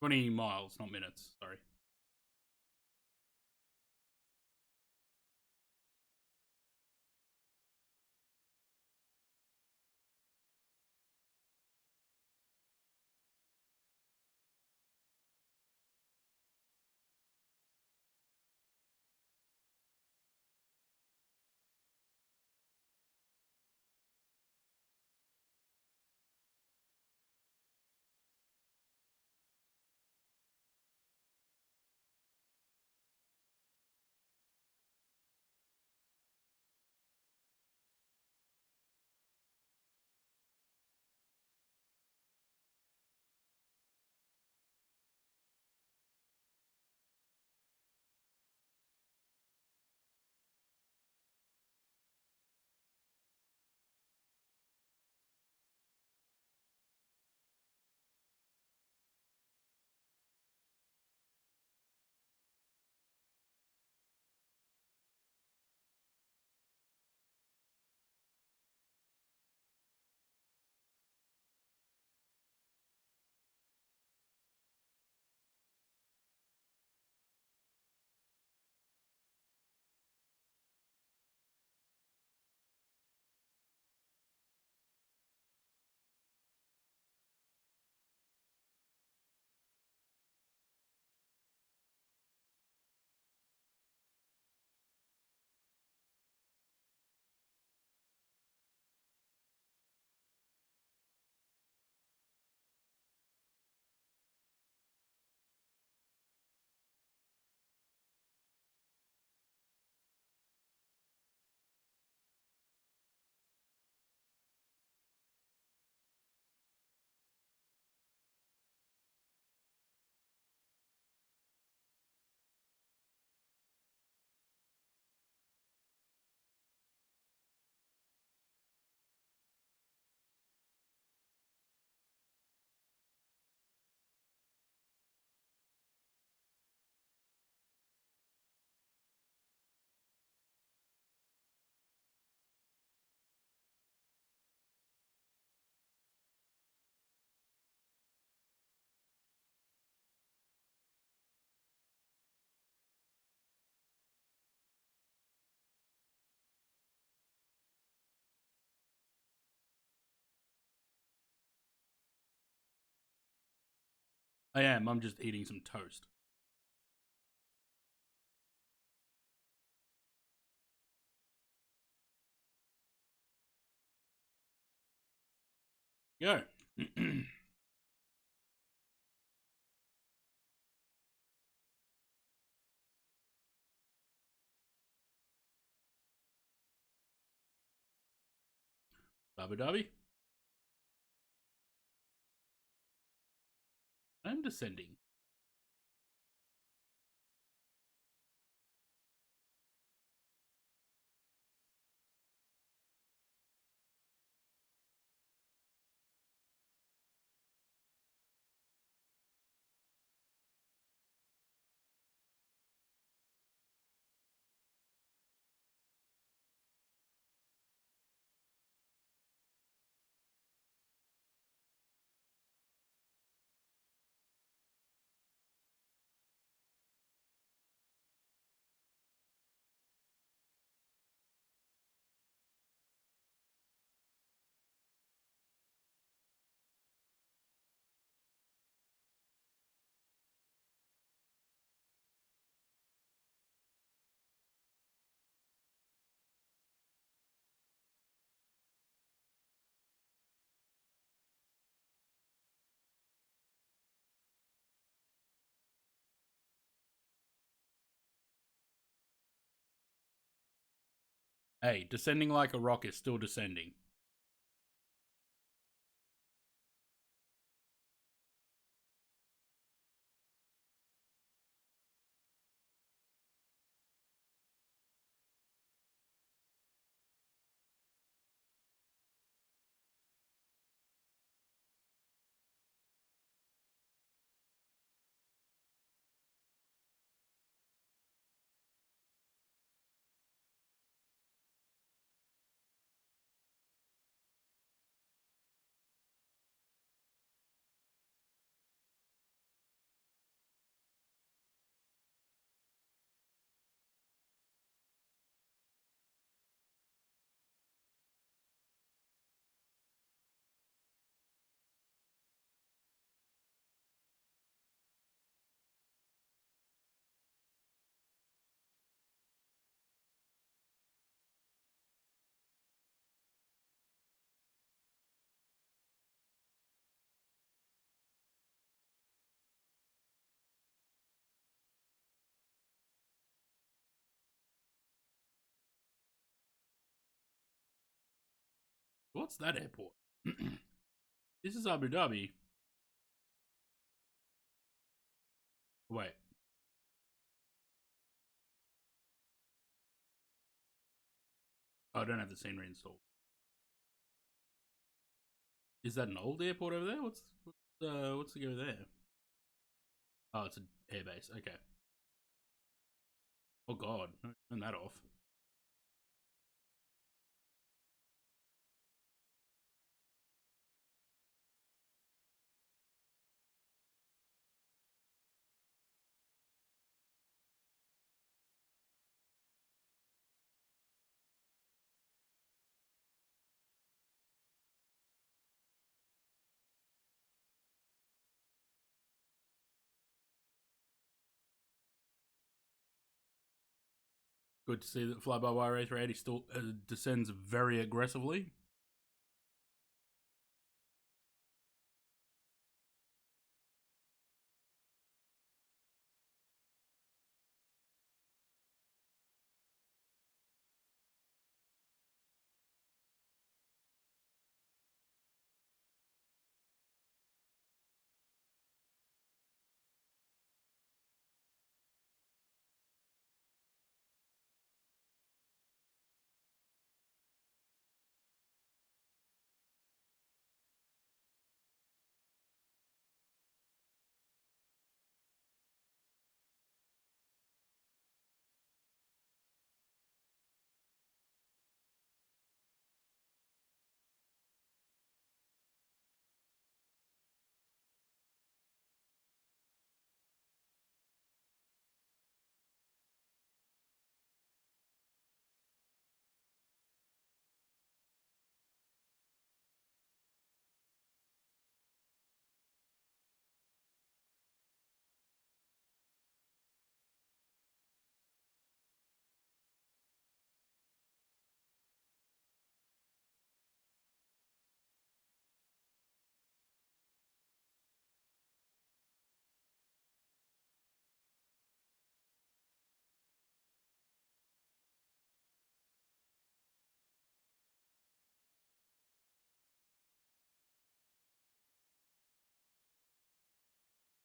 "20 miles, not minutes, sorry. I am. I'm just eating some toast. Go. Abu Dhabi. I'm descending. Hey, descending like a rock is still descending. what's that airport? This is Abu Dhabi. Wait. Oh, I don't have the scenery installed. Is that an old airport over there? What's the go there? Oh, it's an airbase. Okay. Oh god, turn that off. Good to see that fly-by-wire A380 still descends very aggressively.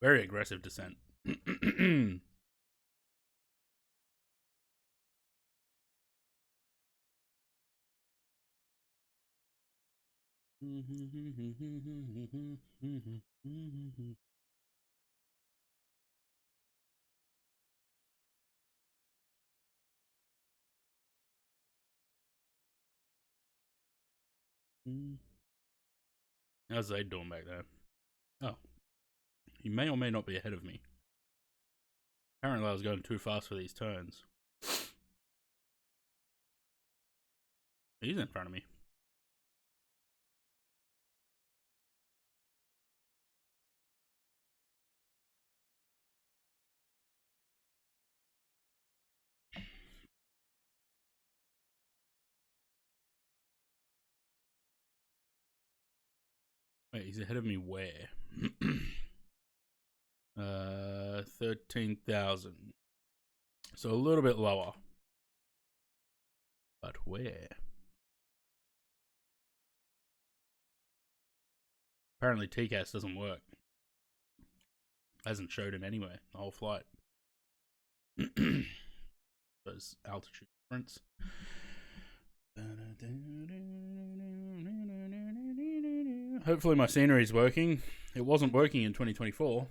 Very aggressive descent. How's Zaid doing back there? Oh, he may or may not be ahead of me. Apparently, I was going too fast for these turns. He's in front of me. Wait, he's ahead of me where? 13,000. So a little bit lower. But where? Apparently TCAS doesn't work. Hasn't showed it anywhere, the whole flight. Those altitude difference. Hopefully my scenery is working. It wasn't working in 2024.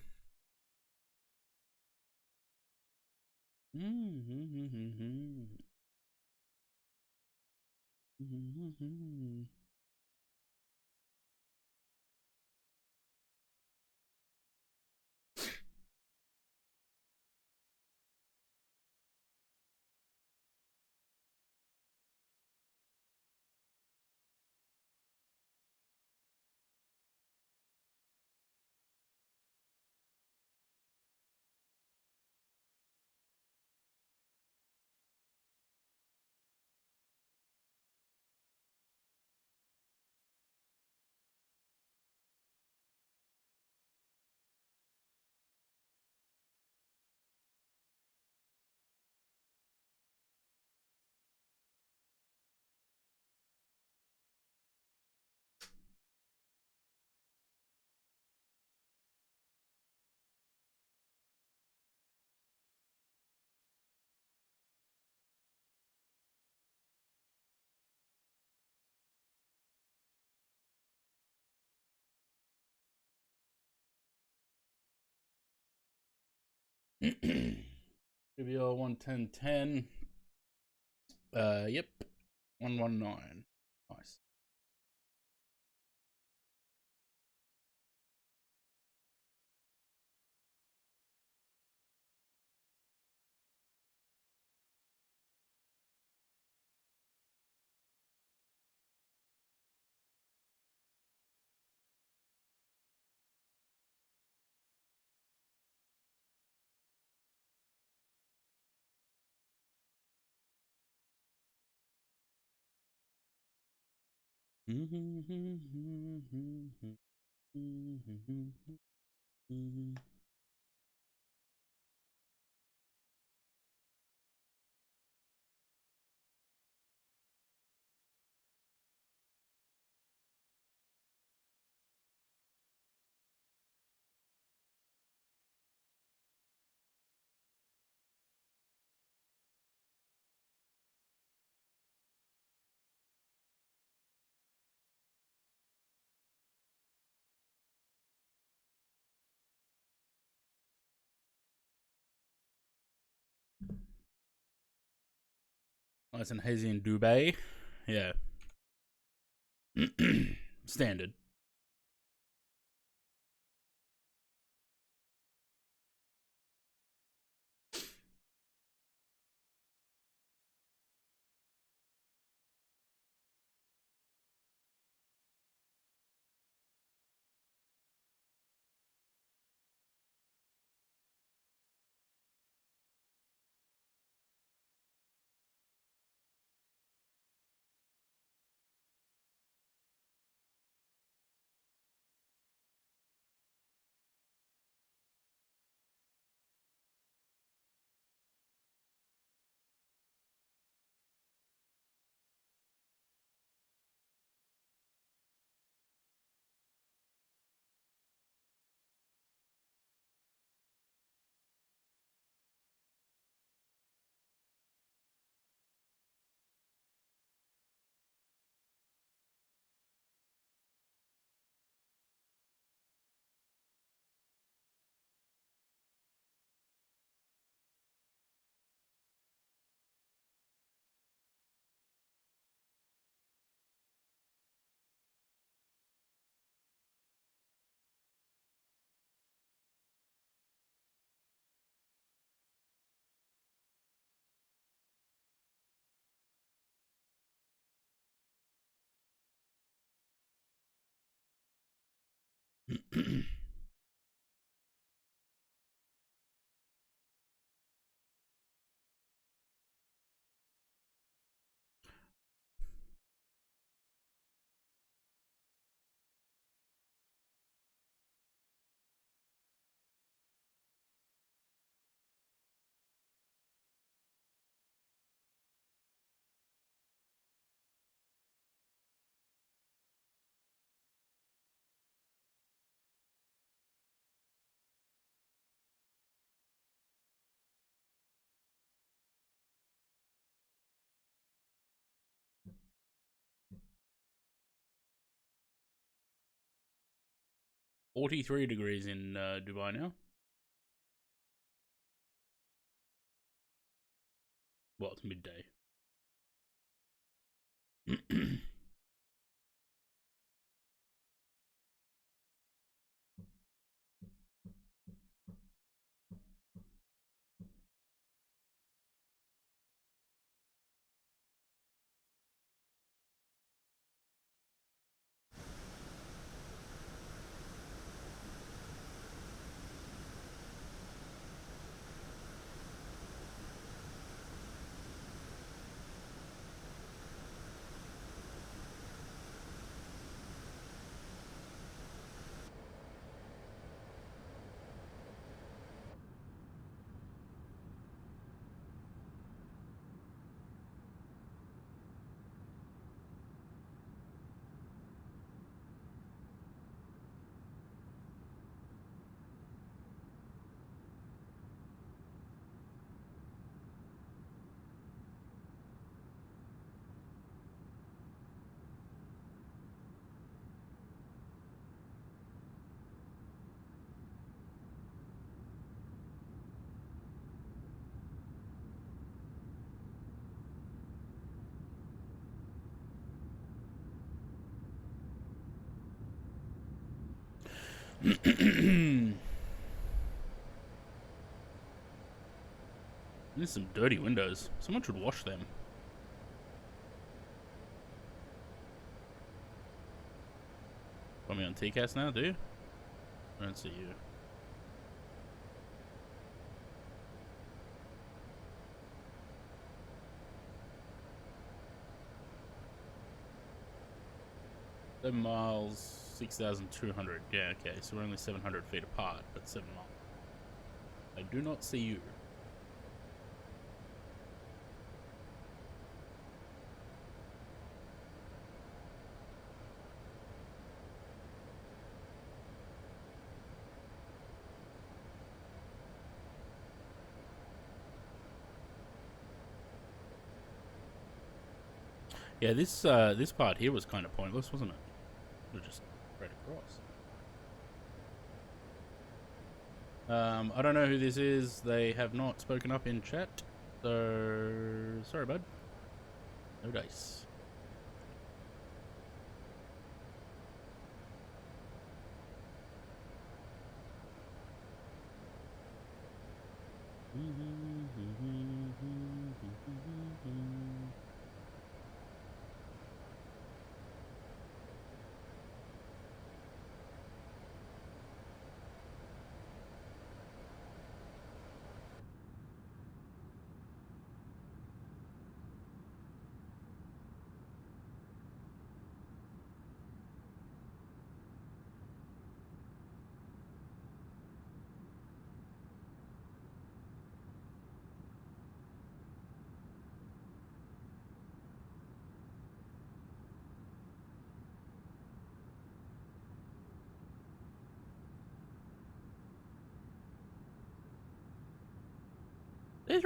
WL 11010. Yep. 119. Nice. Nice and hazy in Dubai. Yeah. Standard. $43 degrees in Dubai now. Well, it's midday. There's some dirty windows. Someone should wash them. Put me on TCAS now, do you? I don't see you. $7 miles, 6,200. Yeah, okay, so we're only 700 feet apart, but 7 miles. I do not see you. Yeah, this part here was kind of pointless, wasn't it? We're just right across. I don't know who this is. They have not spoken up in chat, so sorry, bud. No dice.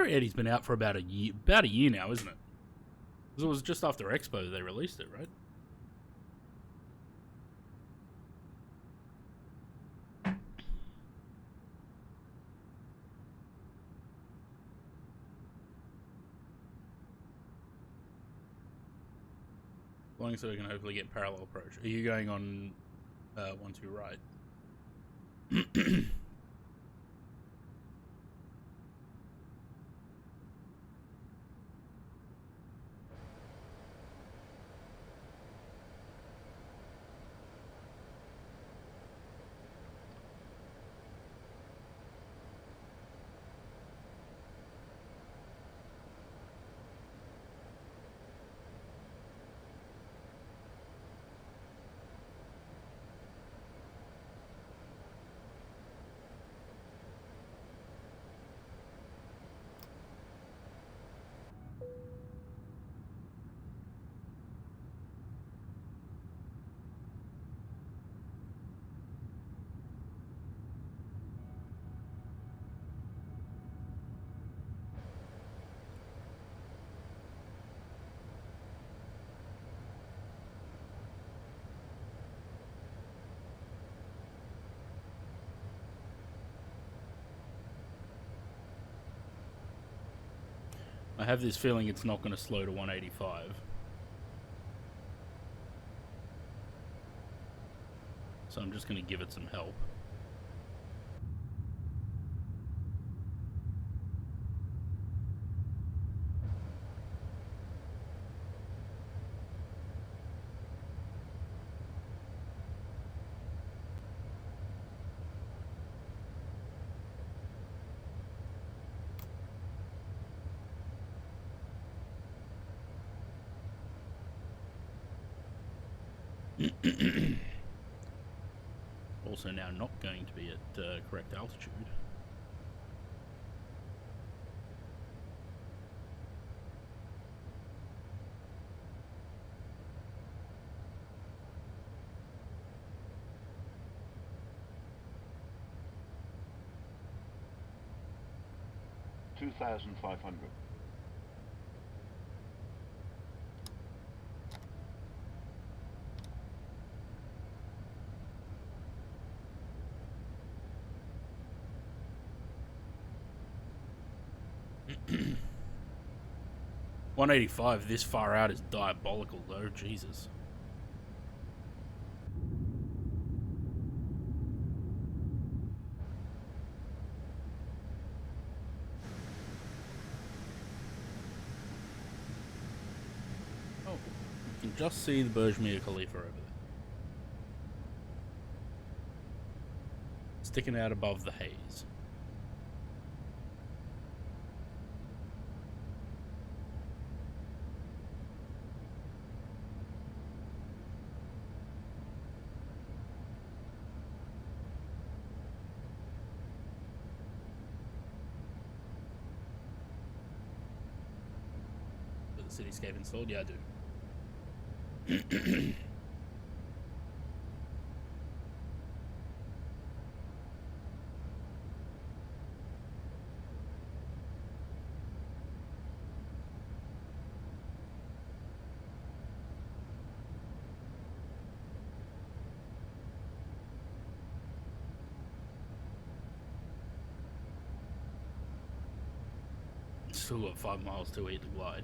Eddie's been out for about a year now, isn't it? Because it was just after Expo they released it, right? Long so we can hopefully get parallel approach. Are you going on 1-2 right? I have this feeling it's not going to slow to 185. So I'm just going to give it some help. Also now not going to be at correct altitude. $2,500. $185 this far out is diabolical though, Jesus. can just see the Burj Khalifa over there. Sticking out above the haze. The cityscape installed? Yeah, I do. Still got 5 miles to eat to glide.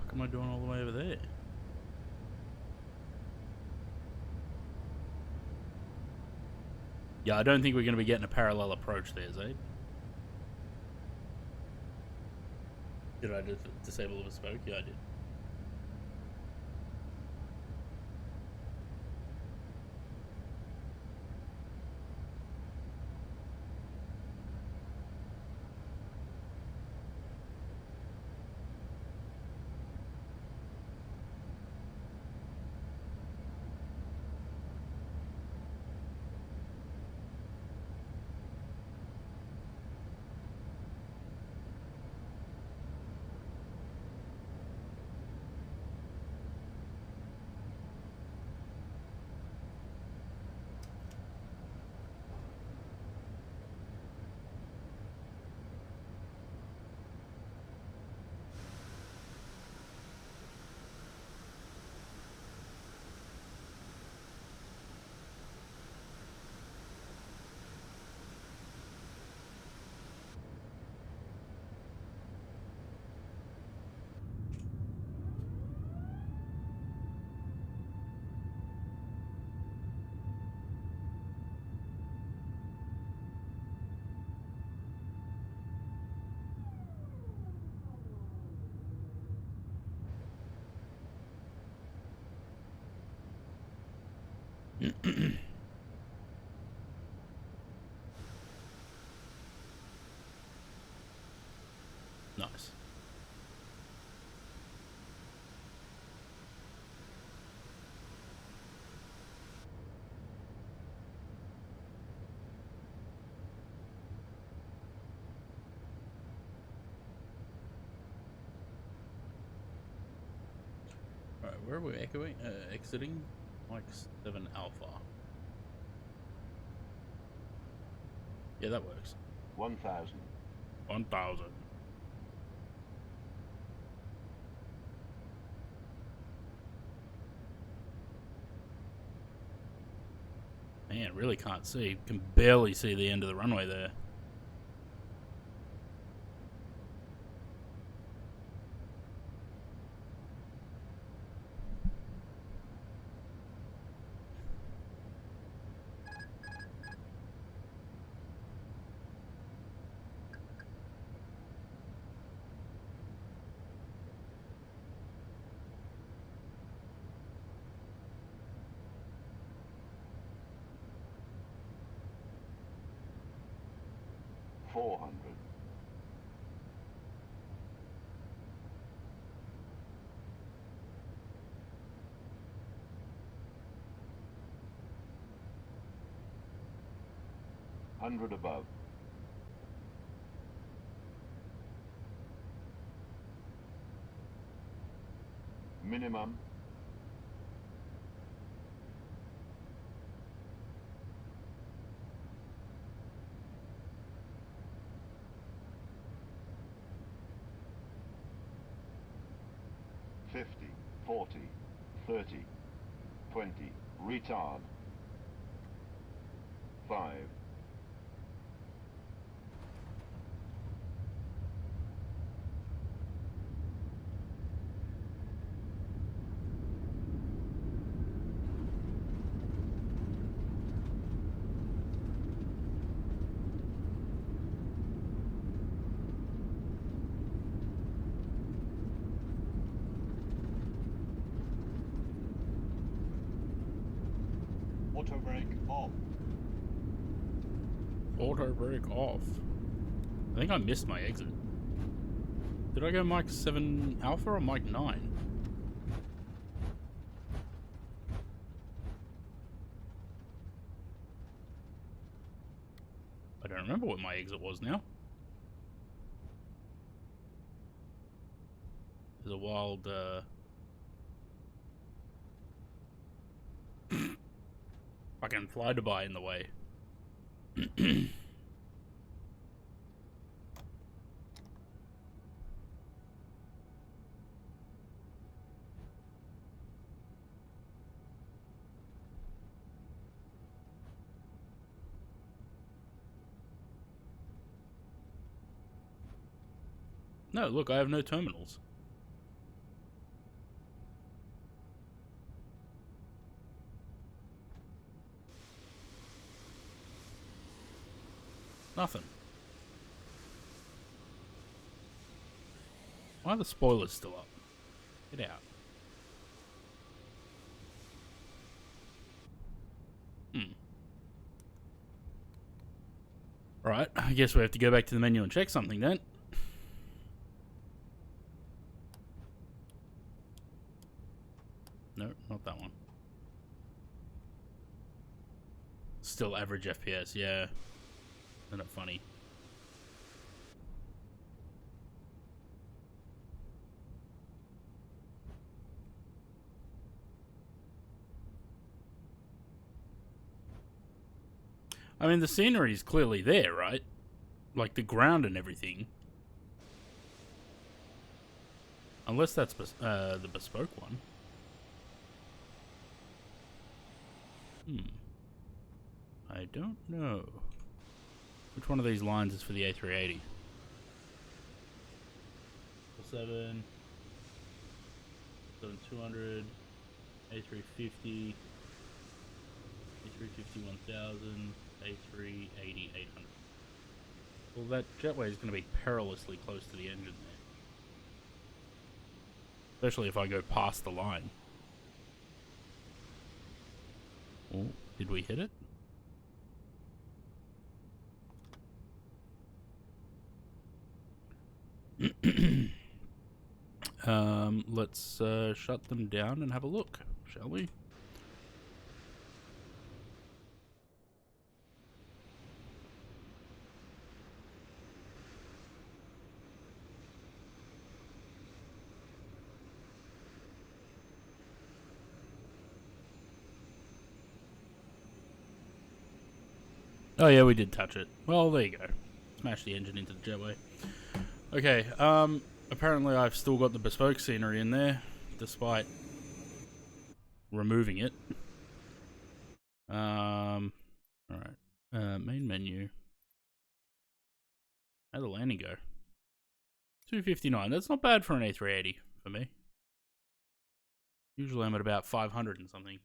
What am I doing all the way over there? Yeah, I don't think we're going to be getting a parallel approach there, Zaid. Did I disable the spoke? Yeah, I did. Nice. Alright, where are we exiting? Like 7 Alpha. Yeah, that works. 1,000. 1,000. Man, really can't see. Can barely see the end of the runway there. $400. $100 above. Minimum. $50. 40, 30, 20, retard. 5, Auto brake off. Auto brake off. I think I missed my exit. Did I go Mike 7 Alpha or Mike 9? I don't remember what my exit was now. There's a wild, fucking fly-to-by in the way. No, look, I have no terminals. Nothing. Why are the spoilers still up? Get out. Right, I guess we have to go back to the menu and check something then. No, not that one. Still average FPS, yeah. Isn't it funny? I mean, the scenery is clearly there, right? Like the ground and everything. Unless that's the bespoke one. I don't know. Which one of these lines is for the A380? 7, 7200, A350, A350 1000, A380 800. Well, that jetway is going to be perilously close to the engine there. Especially if I go past the line. Oh, did we hit it? Let's shut them down and have a look, shall we? Oh yeah, we did touch it. Well, there you go. Smash the engine into the jetway. Okay, apparently I've still got the bespoke scenery in there, despite removing it. Alright. Main menu. How'd the landing go? 259. That's not bad for an A380 for me. Usually I'm at about 500 and something.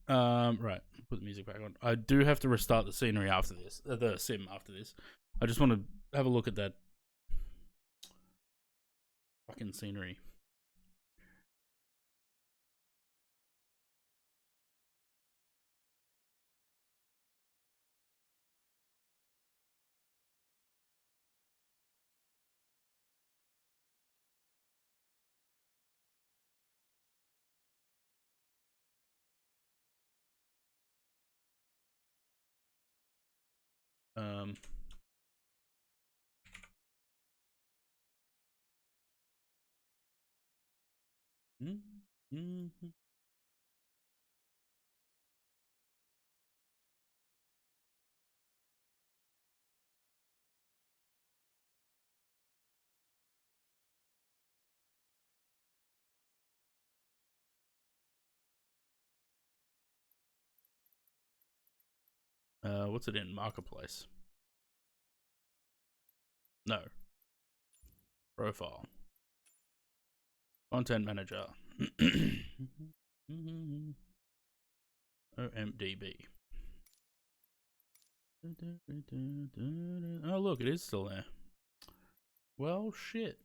Right. Put the music back on. I do have to restart the scenery after this. The sim after this. I just want to have a look at that fucking scenery. What's it in? Marketplace. No. Profile. Content manager. OMDB. Oh, look, it is still there. Well, shit.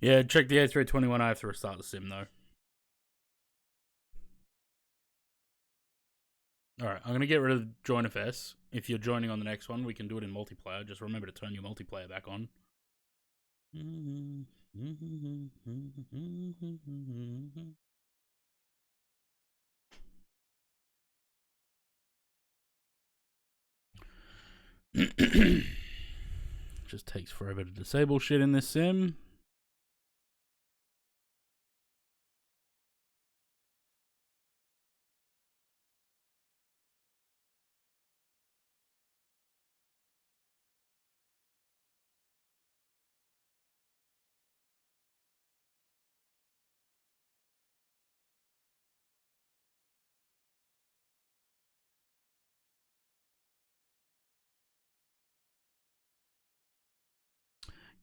Yeah, check the A321. I have to restart the sim, though. Alright, I'm going to get rid of JoinFS. If you're joining on the next one, we can do it in multiplayer. Just remember to turn your multiplayer back on. Just takes forever to disable shit in this sim.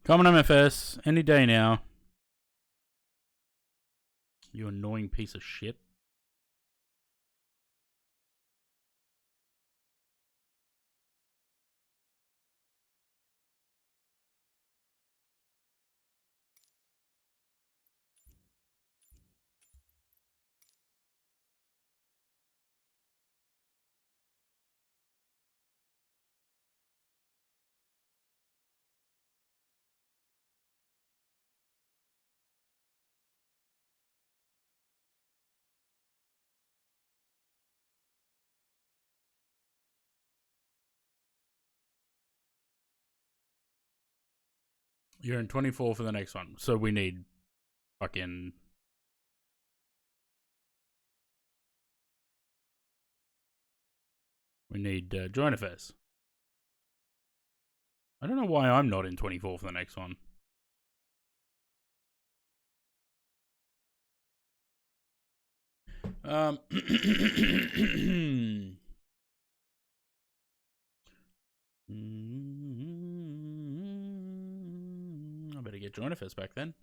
Common MFS, any day now. You annoying piece of shit. You're in 24 for the next one. So we need fucking... We need JoinFS. I don't know why I'm not in 24 for the next one. I better get JoinFS back then.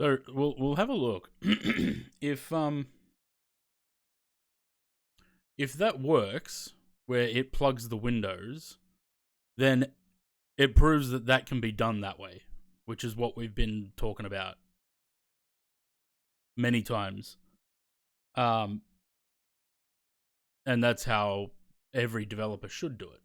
So we'll have a look. If that works, where it plugs the Windows, then it proves that that can be done that way, which is what we've been talking about many times. And that's how every developer should do it.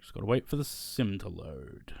Just gotta wait for the sim to load.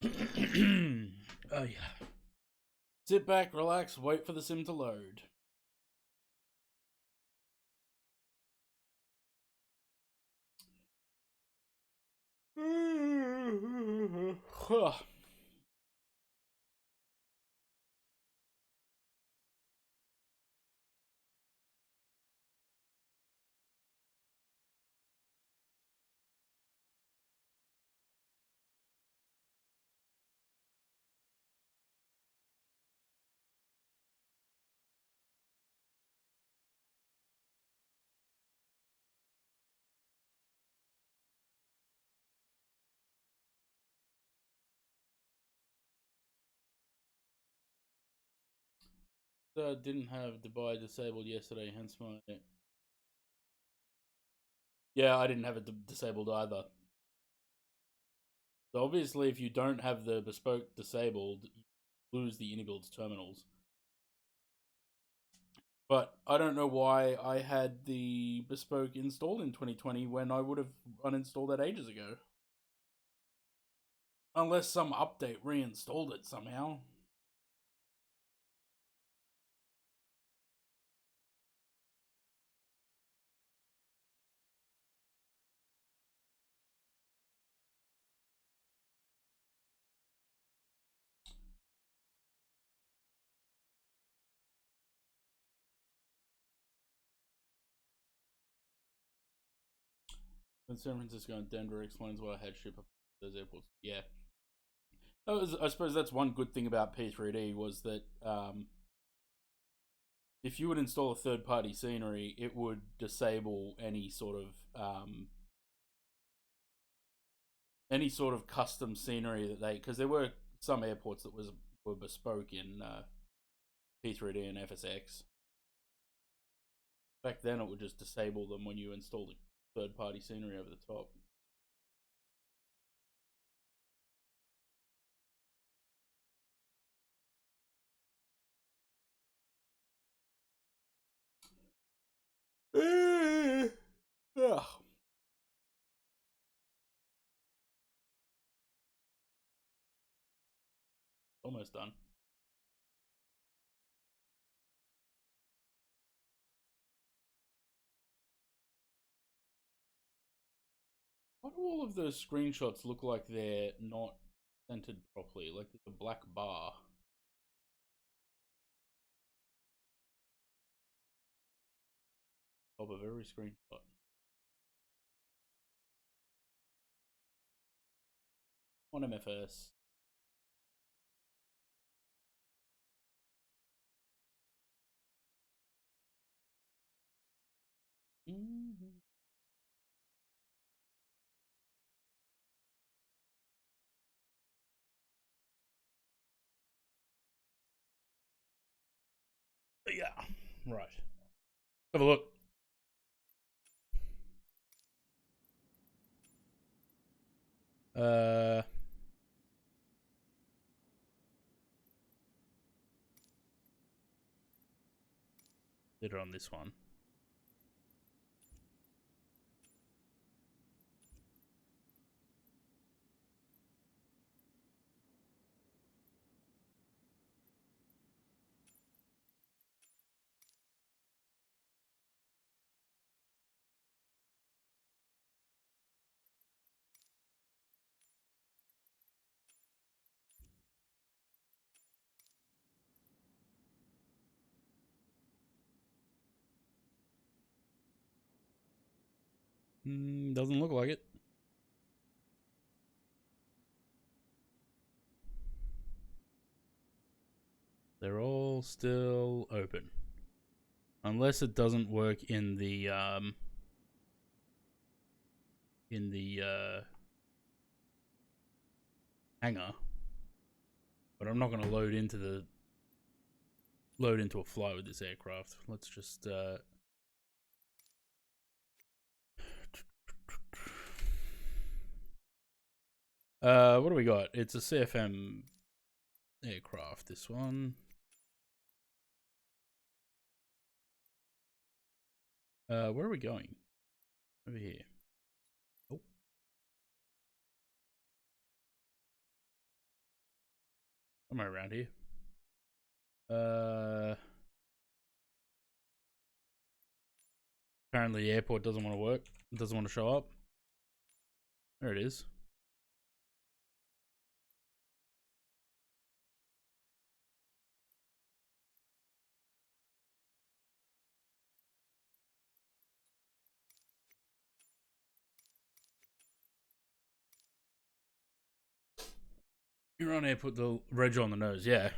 Oh yeah. Sit back, relax, wait for the sim to load. So I didn't have Dubai disabled yesterday, hence my... Yeah, I didn't have it disabled either. So obviously, if you don't have the bespoke disabled, you lose the Innibuild terminals. But I don't know why I had the bespoke installed in 2020 when I would have uninstalled that ages ago. Unless some update reinstalled it somehow. When San Francisco and Denver explains why I had ship up those airports. Yeah. I suppose that's one good thing about P3D was that if you would install a third-party scenery, it would disable any sort of custom scenery that they, because there were some airports that were bespoke in P3D and FSX. Back then, it would just disable them when you installed third-party scenery over the top. Ugh. Almost done. Why do all of those screenshots look like they're not centered properly? Like there's a black bar. Top of every screenshot. On MFS. Mm-hmm. Yeah, right. Have a look. Did it on this one. Doesn't look like it. They're all still open. Unless it doesn't work in the hangar. But I'm not gonna load into a flight with this aircraft. Let's just what do we got? It's a CFM aircraft, this one. Where are we going? Over here. Oh. Somewhere around here. Apparently the airport doesn't want to work. It doesn't want to show up. There it is. You're on airport, the reg on the nose, yeah.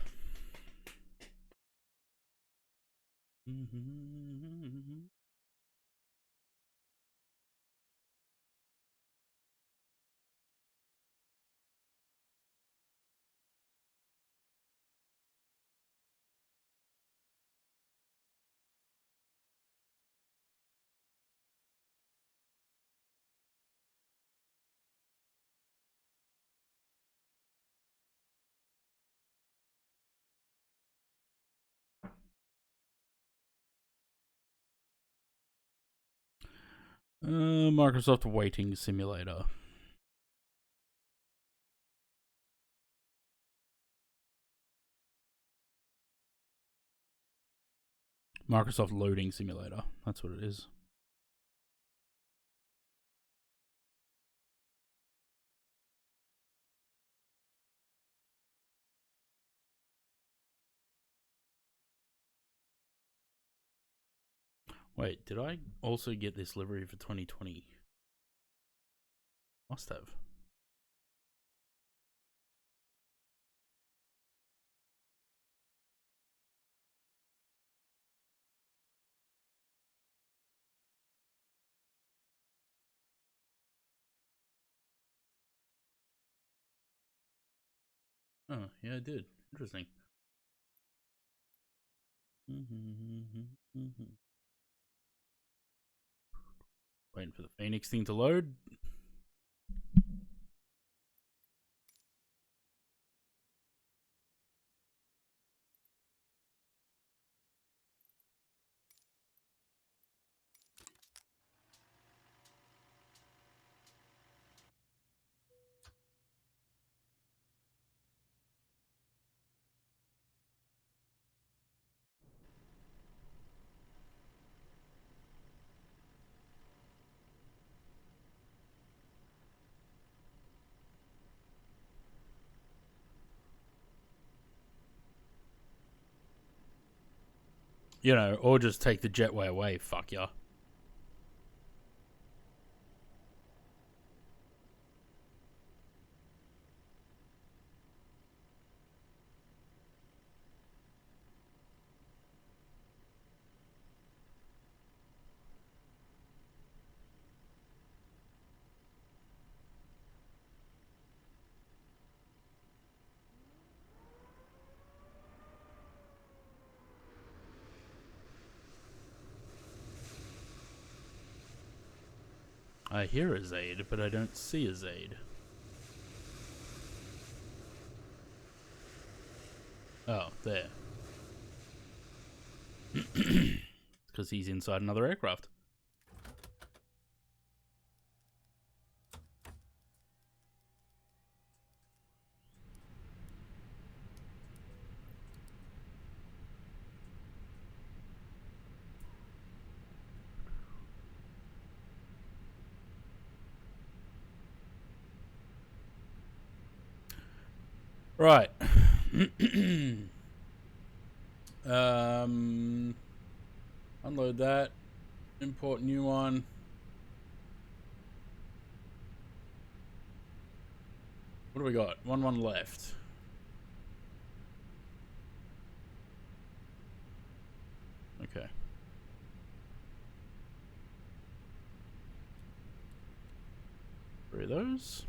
Microsoft Waiting Simulator. Microsoft Loading Simulator. That's what it is. Wait, did I also get this livery for 2020? Must have. Oh, yeah, I did. Interesting. Waiting for the Phoenix thing to load. You know, or just take the jetway away. Fuck ya. I hear a Zaid, but I don't see a Zaid. Oh, there. Because he's inside another aircraft. Right. Unload that. Import new one. What do we got? One left. Okay. Three of those.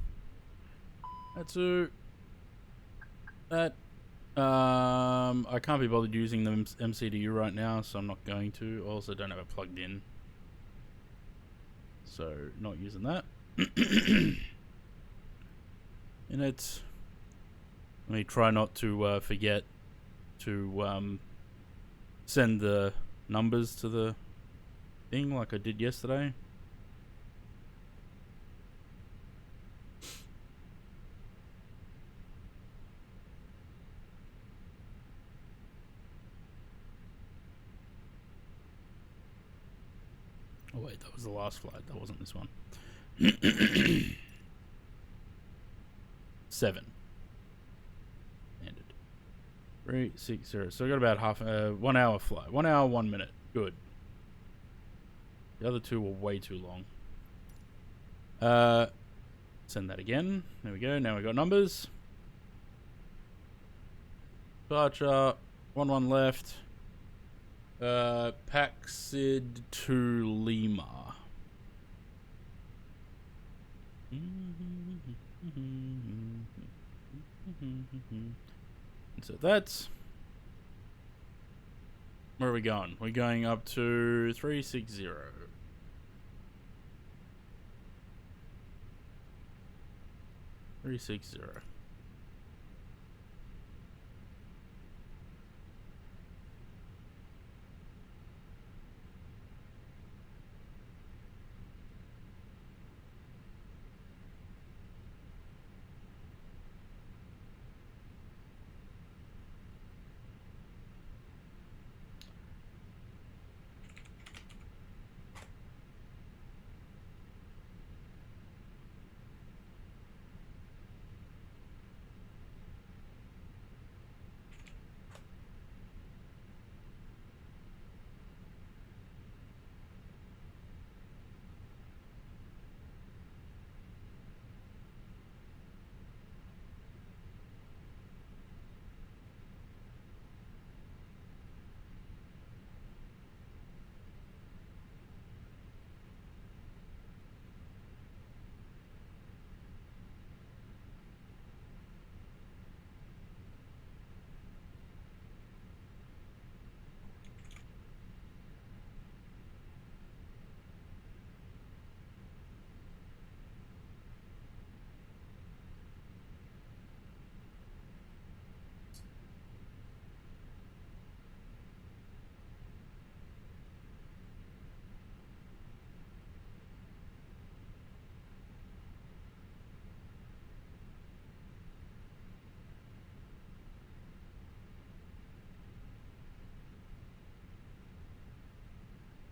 That's that. I can't be bothered using the MCDU right now, so I'm not going to. Also, don't have it plugged in, so not using that. And it's. Let me try not to forget to send the numbers to the thing like I did yesterday. Oh wait, that was the last flight. That wasn't this one. 7. Ended. 360. So I got about 1 hour flight. 1 hour, 1 minute. Good. The other two were way too long. Send that again. There we go. Now we got numbers. Departure. 1 left. Paxid to Lima. So that's... Where are we going? We're going up to 360. 360.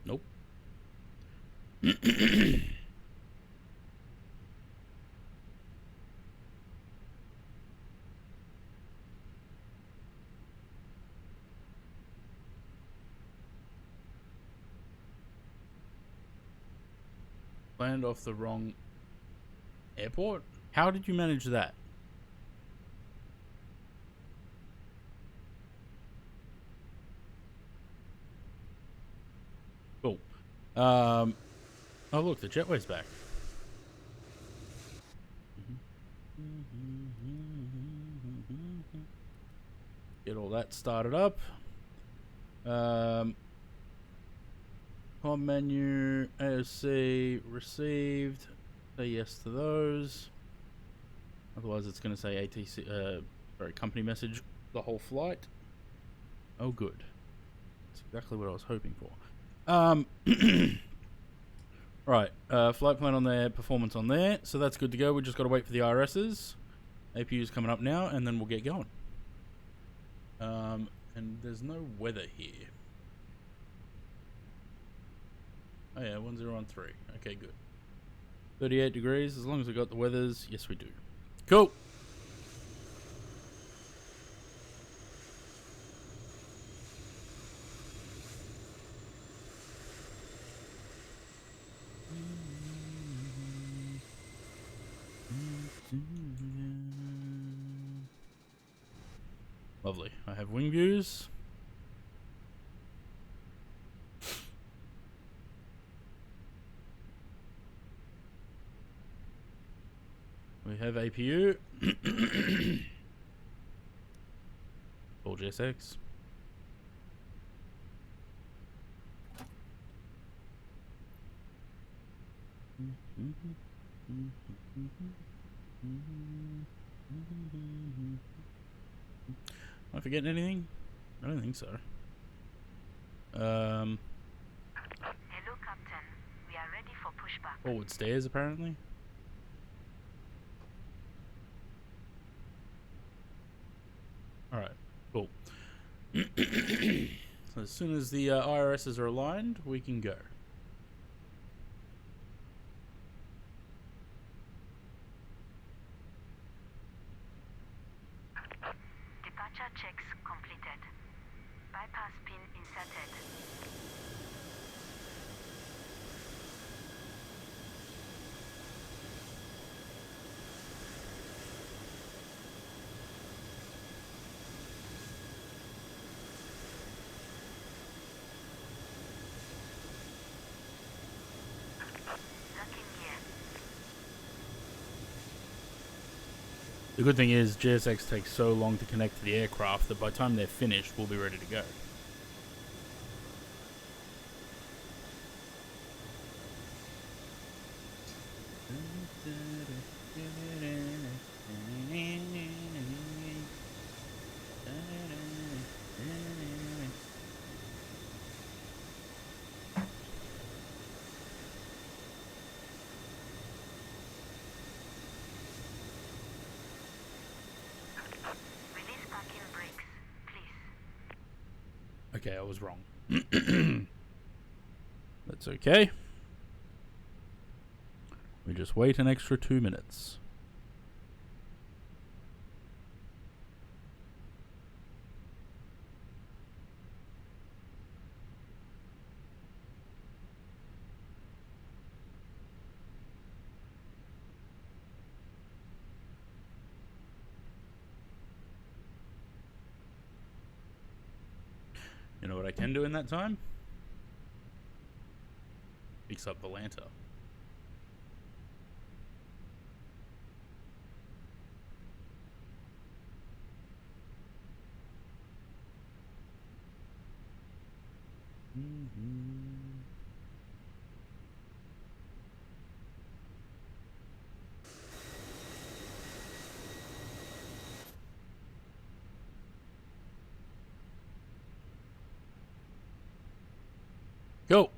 Nope. Land off the wrong airport? How did you manage that? Cool. Oh look, the jetway's back. Get all that started up. Comm menu, AOC received. Say yes to those. Otherwise, it's going to say ATC. Sorry, company message the whole flight. Oh, good. That's exactly what I was hoping for. Right, flight plan on there, performance on there. So that's good to go. We just got to wait for the IRSs. APU's coming up now, and then we'll get going. And there's no weather here. Oh yeah, 1013. Okay, good. 38 degrees, as long as we got the weathers. Yes, we do. Cool. Lovely. I have wing views. We have APU. All GSX. Am I forgetting anything? I don't think so. Hello, Captain. We are ready for pushback. Forward stairs, apparently. Alright, cool. So as soon as the IRSs are aligned, we can go. checks completed. Bypass pin inserted. Locking gear. The good thing is GSX takes so long to connect to the aircraft that by the time they're finished, we'll be ready to go. Release parking brakes, please. Okay, I was wrong. That's okay. We just wait an extra 2 minutes. You know what I can do in that time? Fix up the Lanta. Go.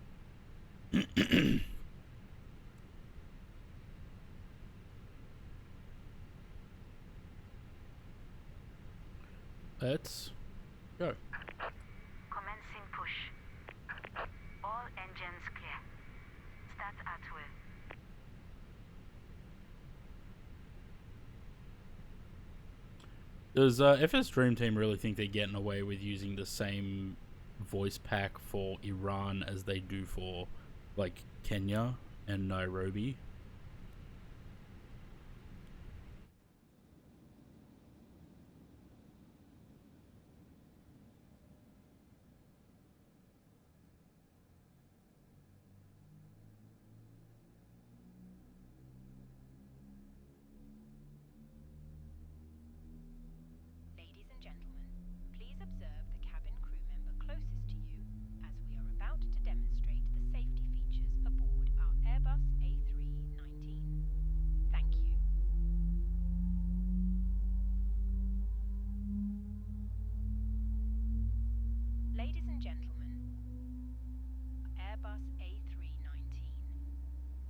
Let's go. Commencing push. All engines clear. Start at will. Does FS Dream Team really think they're getting away with using the same voice pack for Iran as they do for, like, Kenya and Nairobi? Ladies and gentlemen, please observe the cabin crew member closest to you as we are about to demonstrate the safety features aboard our Airbus A319. Thank you. Ladies and gentlemen, Airbus A319.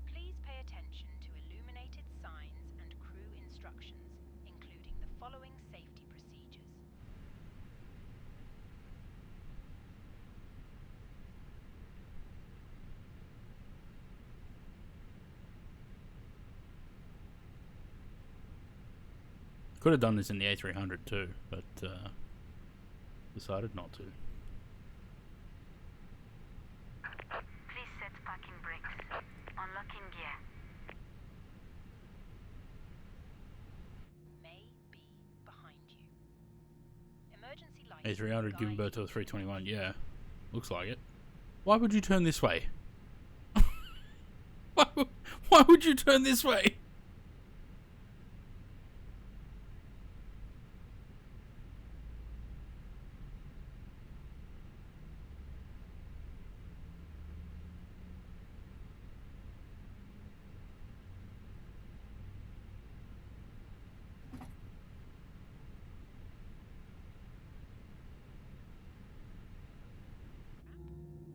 Please pay attention to illuminated signs and crew instructions, including the following safety procedures. Could have done this in the A300 too, but decided not to. Please set parking brakes. Unlocking gear. May be behind you. Emergency lights. A300 giving guide birth to a you 321. Yeah, looks like it. Why would you turn this way? Why would you turn this way?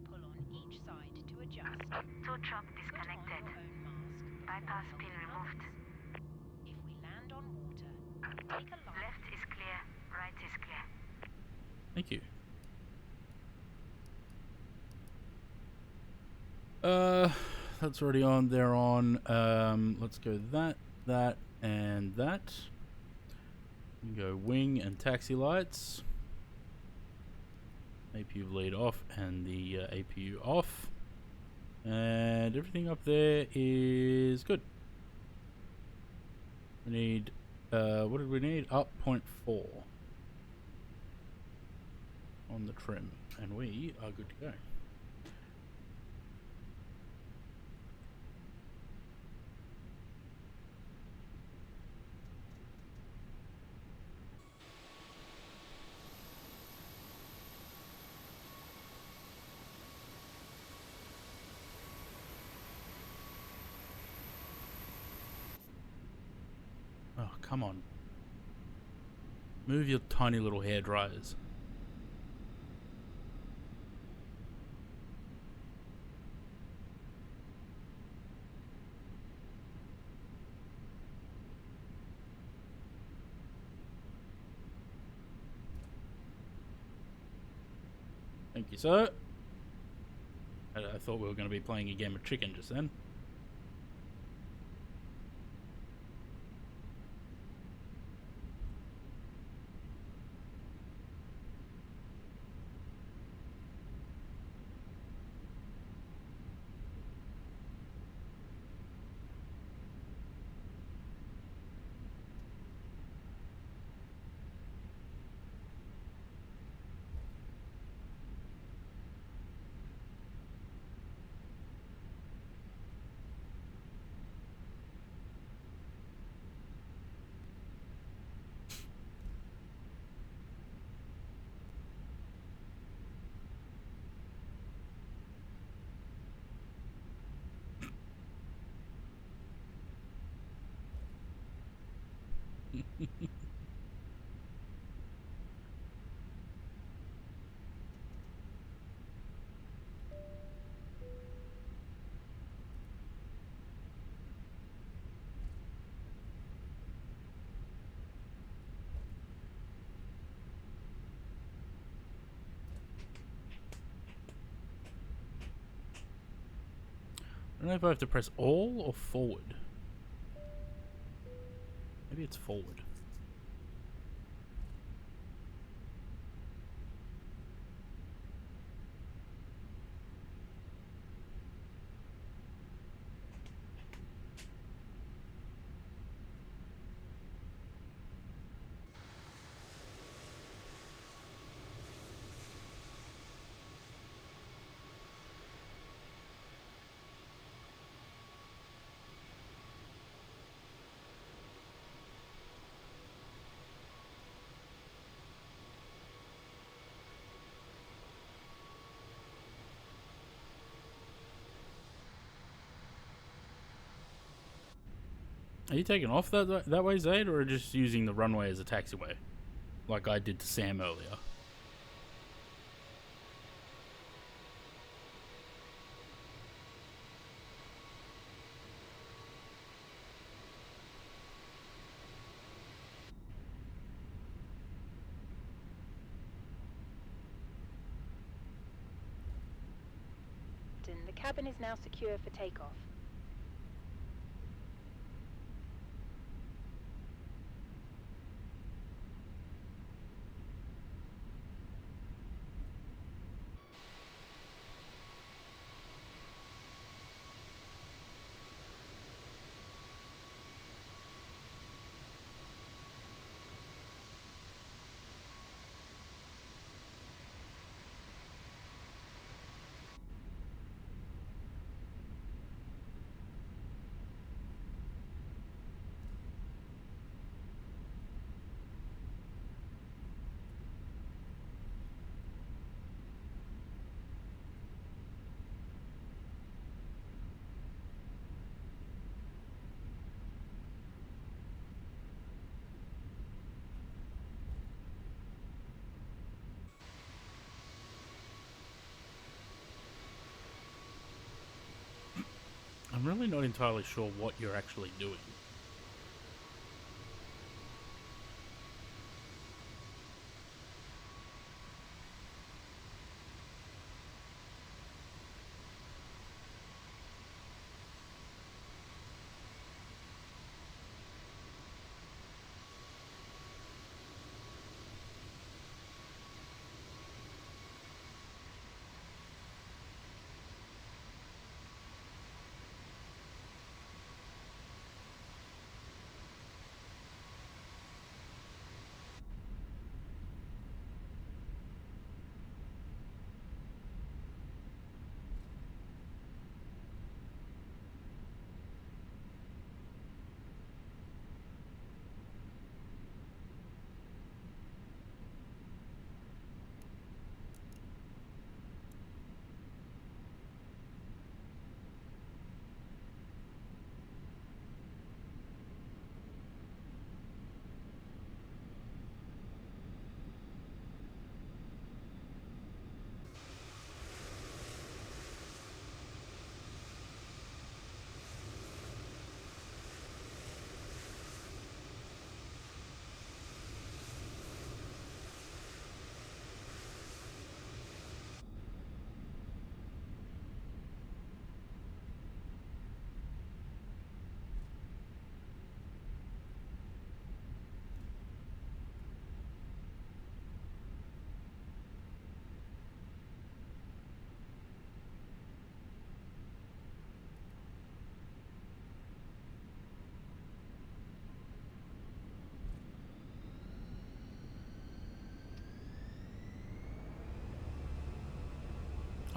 Pull on each side to adjust. Tow truck Put on disconnected. your own mask before Bypass pin helping removed. others. If we land on water, take a life. Left is clear. Right is clear. Thank you. That's already on. They're on. Let's go that, and that. You can go wing and taxi lights. APU lead off and the APU off. And everything up there is good. We need, what did we need? Up 0.4 on the trim. And we are good to go. Oh, come on. Move your tiny little hair dryers. Thank you, sir. I thought we were going to be playing a game of chicken just then. I don't know if I have to press all or forward. Maybe it's forward. Are you taking off that way, Zaid, or just using the runway as a taxiway, like I did to Sam earlier? The cabin is now secure for takeoff. I'm really not entirely sure what you're actually doing.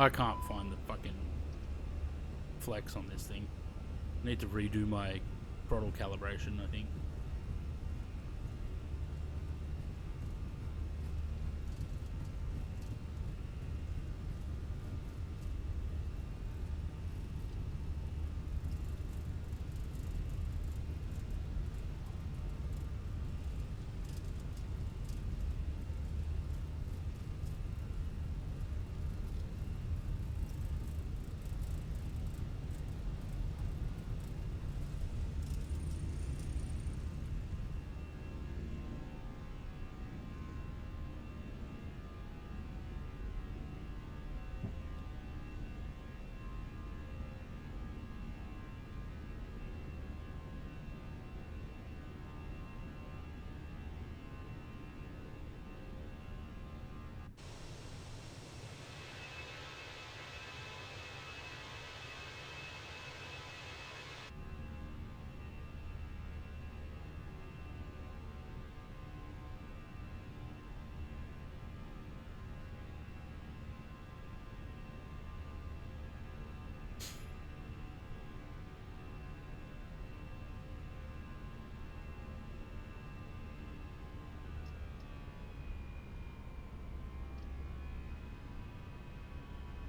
I can't find the fucking flex on this thing. I need to redo my throttle calibration, I think.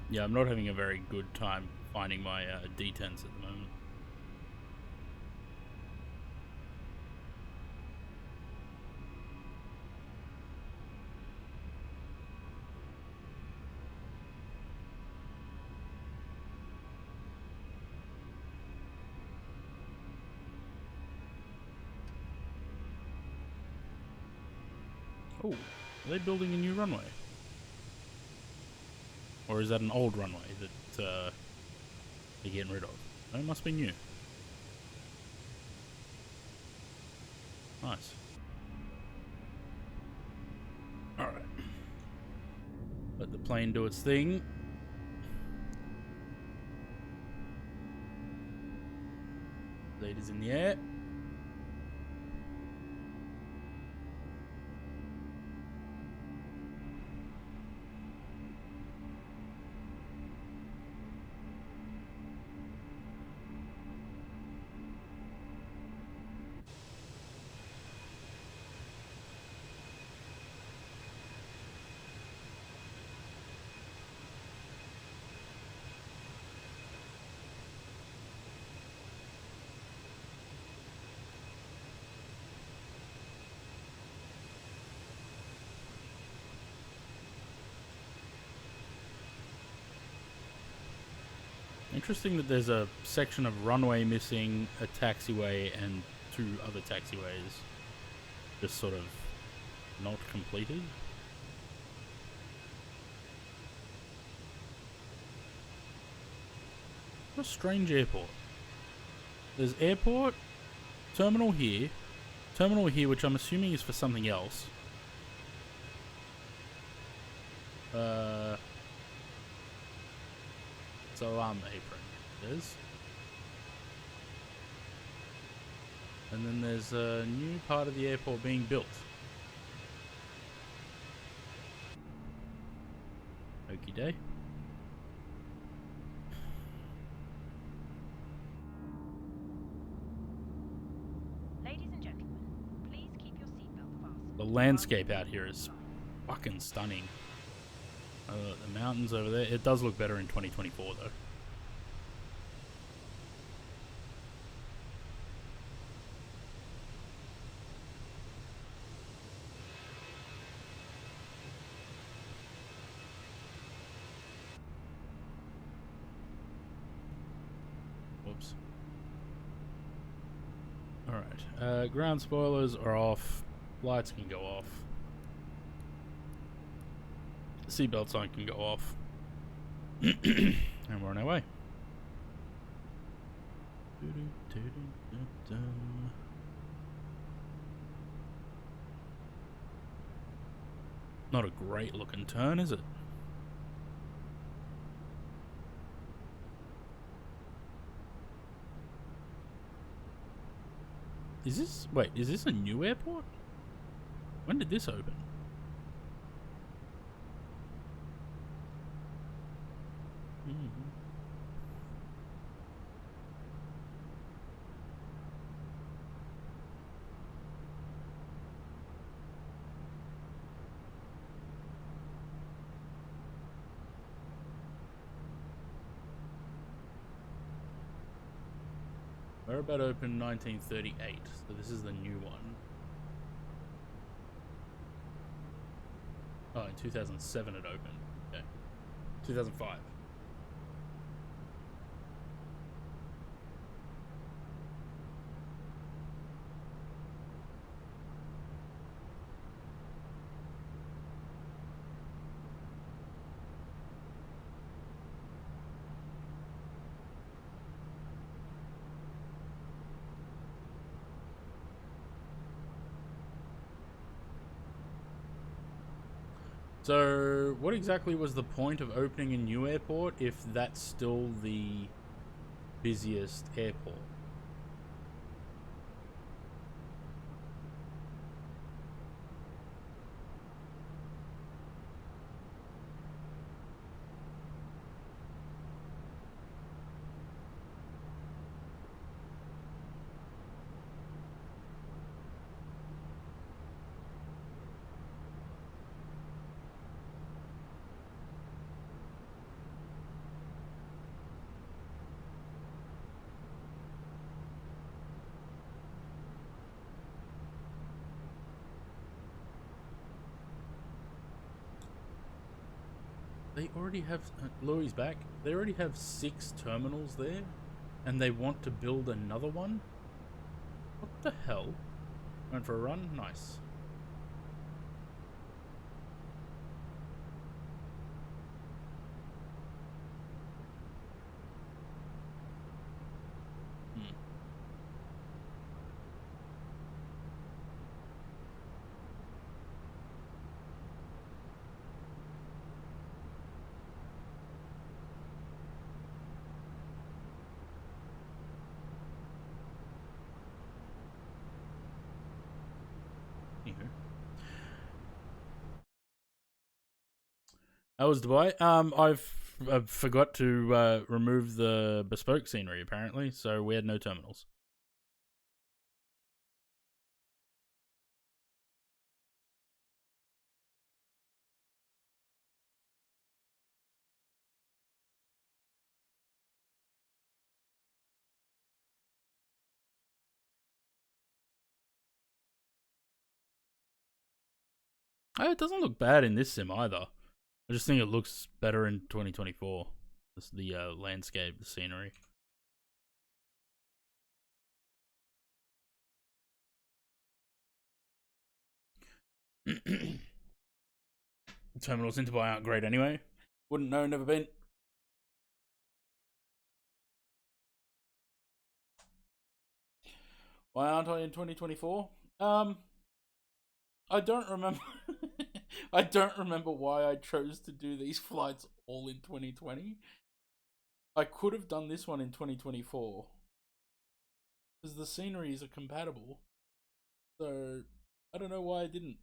Yeah, I'm not having a very good time finding my D10s at the moment. Oh, are they building a new runway? Or is that an old runway that they're getting rid of? No, it must be new. Nice. Alright. Let the plane do its thing. Lead is in the air. Interesting that there's a section of runway missing, a taxiway, and 2 other taxiways just sort of not completed. What a strange airport. There's airport, terminal here, which I'm assuming is for something else. Alarm apron. There's. And then there's a new part of the airport being built. Okie day. Ladies and gentlemen, please keep your seatbelt fastened. The landscape out here is fucking stunning. The mountains over there. It does look better in 2024 though. Whoops. Alright. Ground spoilers are off. Lights can go off. Seatbelt sign can go off. And we're on our way. Not a great looking turn, is it? Is this... Wait, is this a new airport? When did this open? Airbus opened 1938, so this is the new one. Oh, in 2007 it opened. Okay. 2005. So, what exactly was the point of opening a new airport if that's still the busiest airport? They already have, Louis back, they already have 6 terminals there, and they want to build another one? What the hell? Went for a run? Nice. Anywho. That was Dubai. I forgot to remove the bespoke scenery apparently, so we had no terminals. Oh, it doesn't look bad in this sim either. I just think it looks better in 2024. This the landscape, the scenery. Terminals in Dubai aren't great anyway. Wouldn't know, never been. Why aren't I in 2024? I don't remember. I don't remember why I chose to do these flights all in 2020. I could have done this one in 2024 because the sceneries are compatible. So I don't know why I didn't.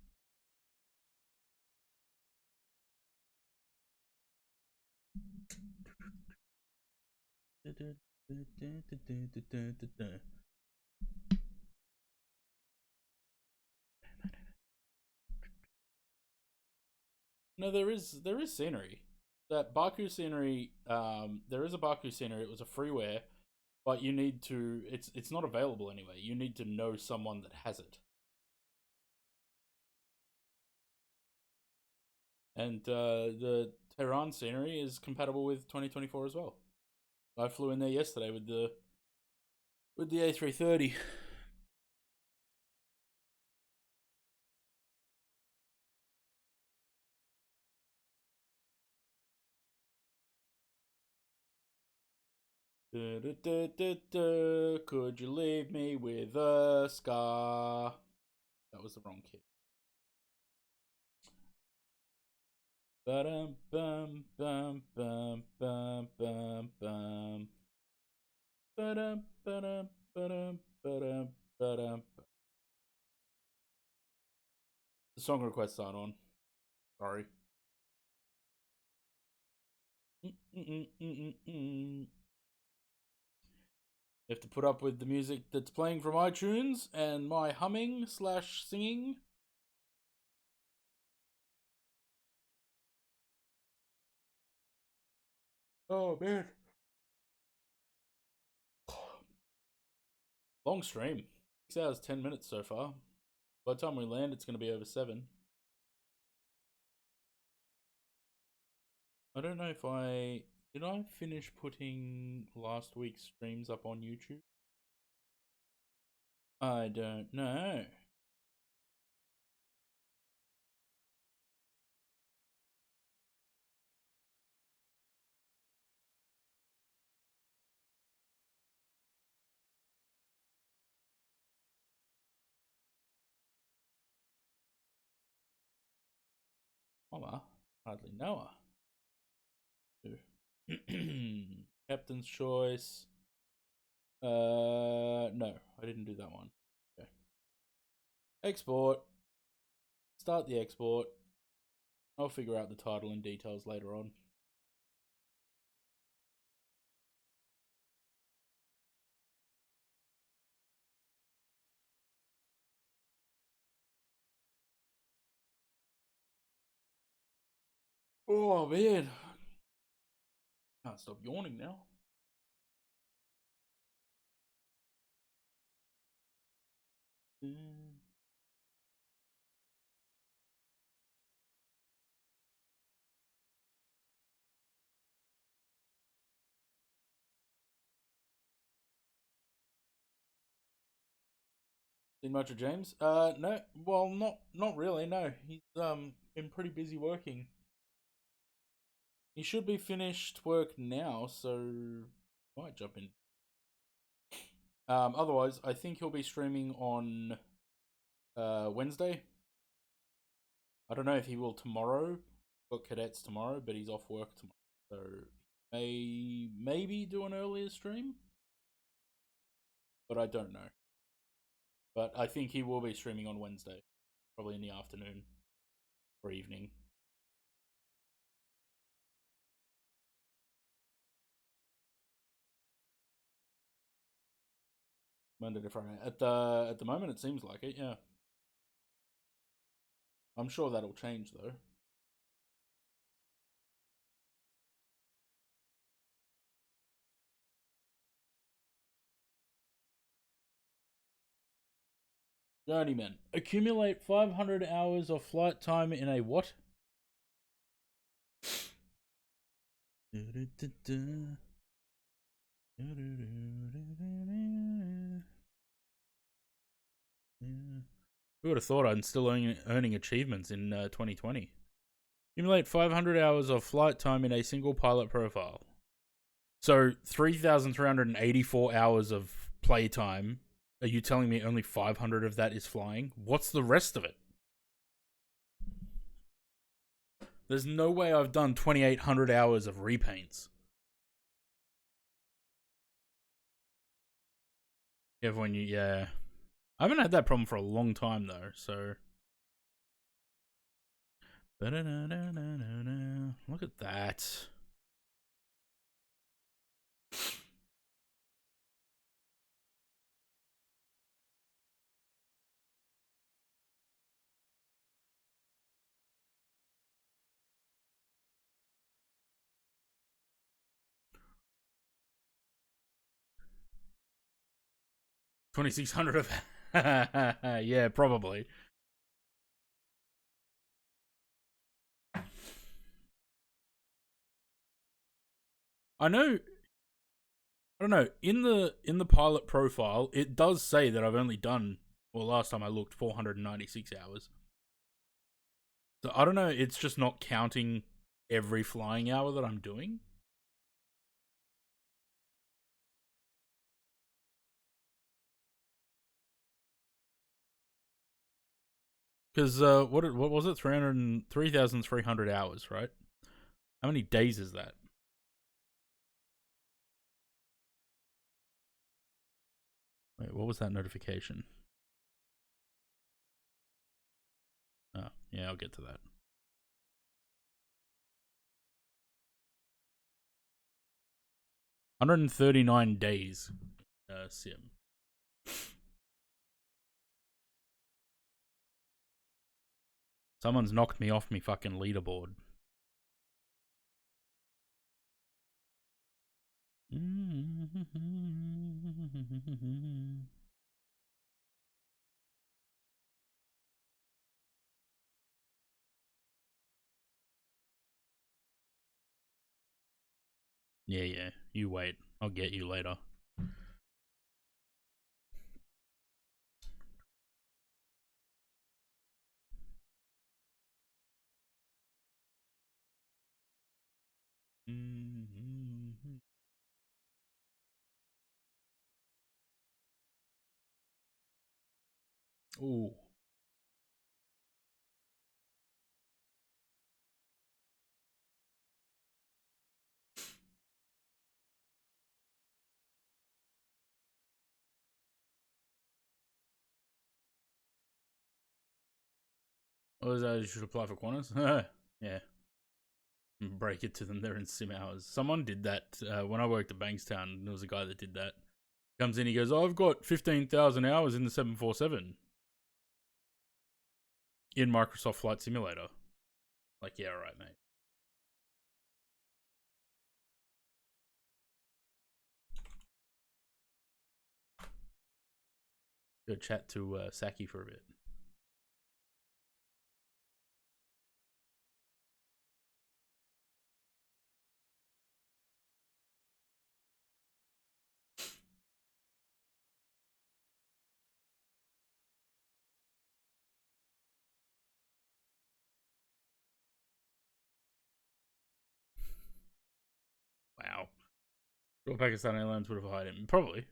No, there is scenery. That Baku scenery, there is a Baku scenery. It was a freeware, but you need to. It's not available anyway. You need to know someone that has it. And the Tehran scenery is compatible with 2024 as well. I flew in there yesterday with the A330. Could you leave me with a scar? That was the wrong kid. Bum bum bum bum bum bum bum. Ba-dum, ba-dum, ba-dum, ba-dum, ba-dum. The song requests aren't on. Sorry. You have to put up with the music that's playing from iTunes and my humming slash singing. Oh man. Long stream. 6 hours, 10 minutes so far. By the time we land, it's going to be over 7. I don't know if I... Did I finish putting last week's streams up on YouTube? I don't know. Mama, hardly know her. Captain's choice. No, I didn't do that one. Okay. Export. Start the export. I'll figure out the title and details later on. Oh man. Can't stop yawning now. Seen much of James? No. Well, not really. No, he's been pretty busy working. He should be finished work now, so might jump in. Otherwise, I think he'll be streaming on Wednesday. I don't know if he will tomorrow. Got cadets tomorrow, but he's off work tomorrow, so maybe do an earlier stream. But I don't know. But I think he will be streaming on Wednesday, probably in the afternoon or evening. Monday to Friday. At the moment, it seems like it. Yeah. I'm sure that'll change though. Journeyman. Accumulate 500 hours of flight time in a what? Who would have thought I'm still earning achievements in 2020? Accumulate 500 hours of flight time in a single pilot profile. So 3,384 hours of playtime. Are you telling me only 500 of that is flying? What's the rest of it? There's no way I've done 2,800 hours of repaints. Yeah. I haven't had that problem for a long time though, so. Look at that. $2,600 of yeah, probably. I know. I don't know. In the pilot profile, it does say that I've only done. Well, last time I looked, 496 hours. So I don't know. It's just not counting every flying hour that I'm doing. Because what was it? 3,300 hours, right? How many days is that? Wait, what was that notification? Oh, yeah, I'll get to that. $139 days. Sim. Someone's knocked me off me fucking leaderboard. Yeah, yeah. You wait. I'll get you later. Mm-hmm. Ooh. What was that? You should apply for Qantas? Yeah. Break it to them. They're in sim hours. Someone did that when I worked at Bankstown. There was a guy that did that. Comes in, he goes, oh, I've got 15,000 hours in the 747 in Microsoft Flight Simulator. Like, yeah, all right, mate. Go chat to Saki for a bit. Wow. Sure, Pakistan Airlines would have hired him. Probably.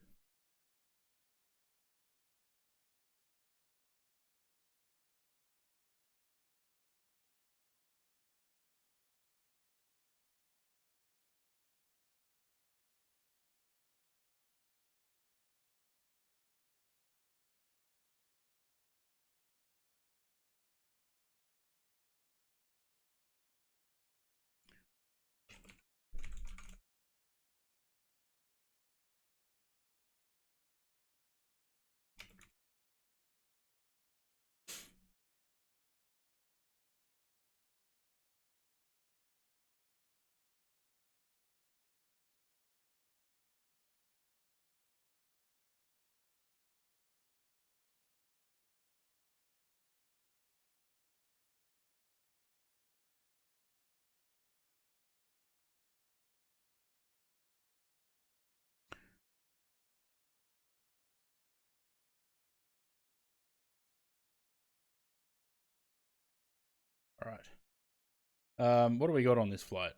All right. What do we got on this flight?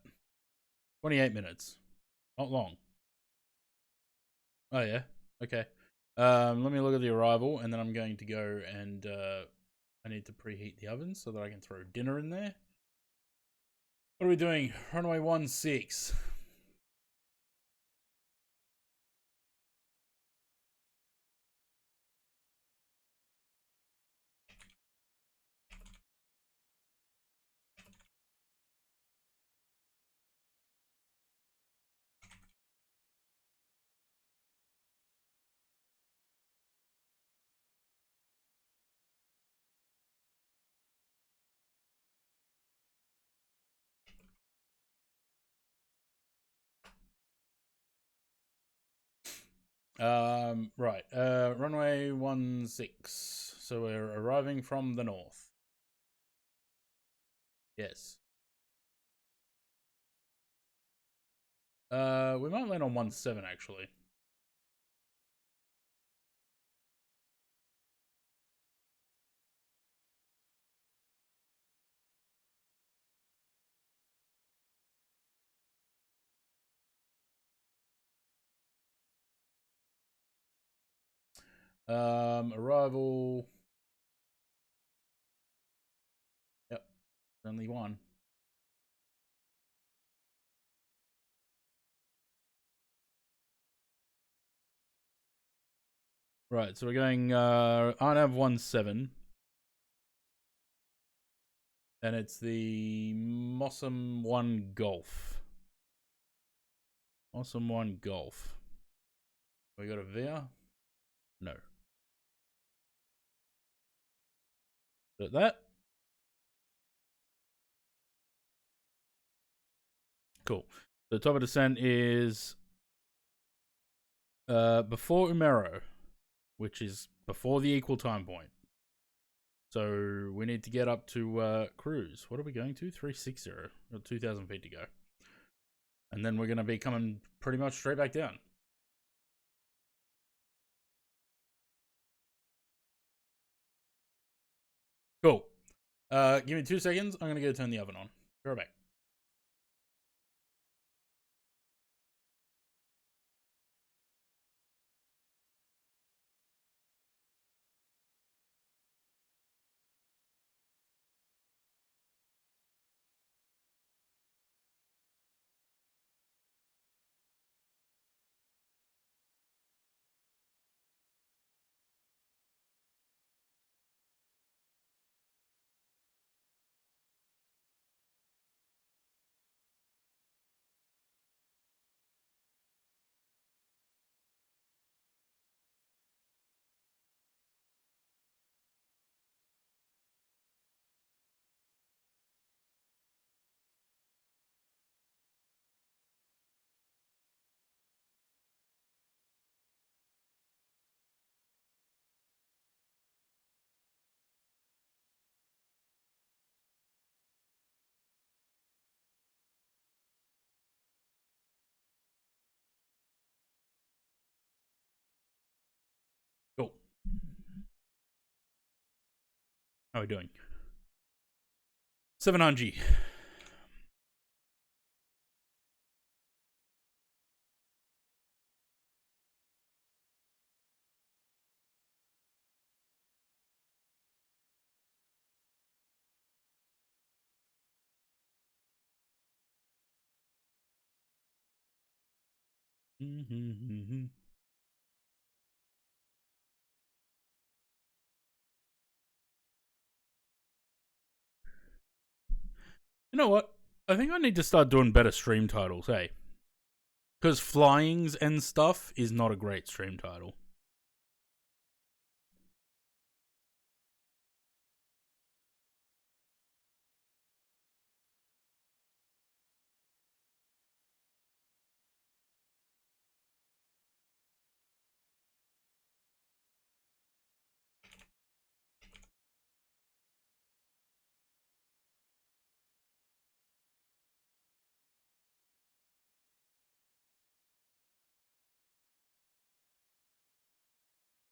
28 minutes. Not long. Oh, yeah. Okay. Let me look at the arrival, and then I'm going to go and I need to preheat the oven so that I can throw dinner in there. What are we doing? Runway 16. Right. Runway 16. So we're arriving from the north. Yes. We might land on 17 actually. Arrival. Yep. Only one. Right, so we're going Arnav 17. And it's the Mossam 1 Golf. Mossam 1 Golf. We got a VIA? No. Is that? Cool. The top of descent is before Umero, which is before the equal time point. So we need to get up to cruise. What are we going to? 360. Got 2,000 feet to go. And then we're going to be coming pretty much straight back down. Cool. Give me 2 seconds. I'm going to go turn the oven on. Be right back. Cool. How are we doing? 700. You know what? I think I need to start doing better stream titles, hey? Because flyings and stuff is not a great stream title.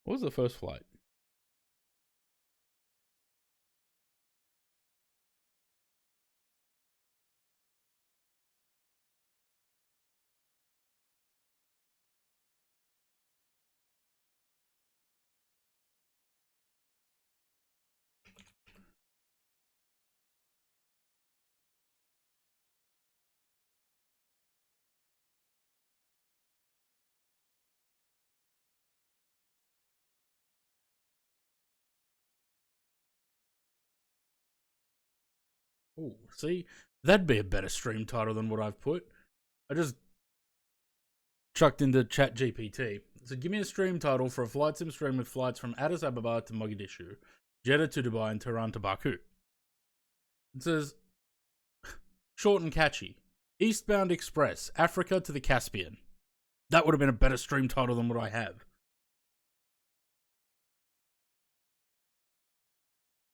What was the first flight? Oh, see? That'd be a better stream title than what I've put. I just chucked into Chat GPT. So give me a stream title for a flight sim stream with flights from Addis Ababa to Mogadishu, Jeddah to Dubai, and Tehran to Baku. It says, short and catchy. Eastbound Express, Africa to the Caspian. That would have been a better stream title than what I have.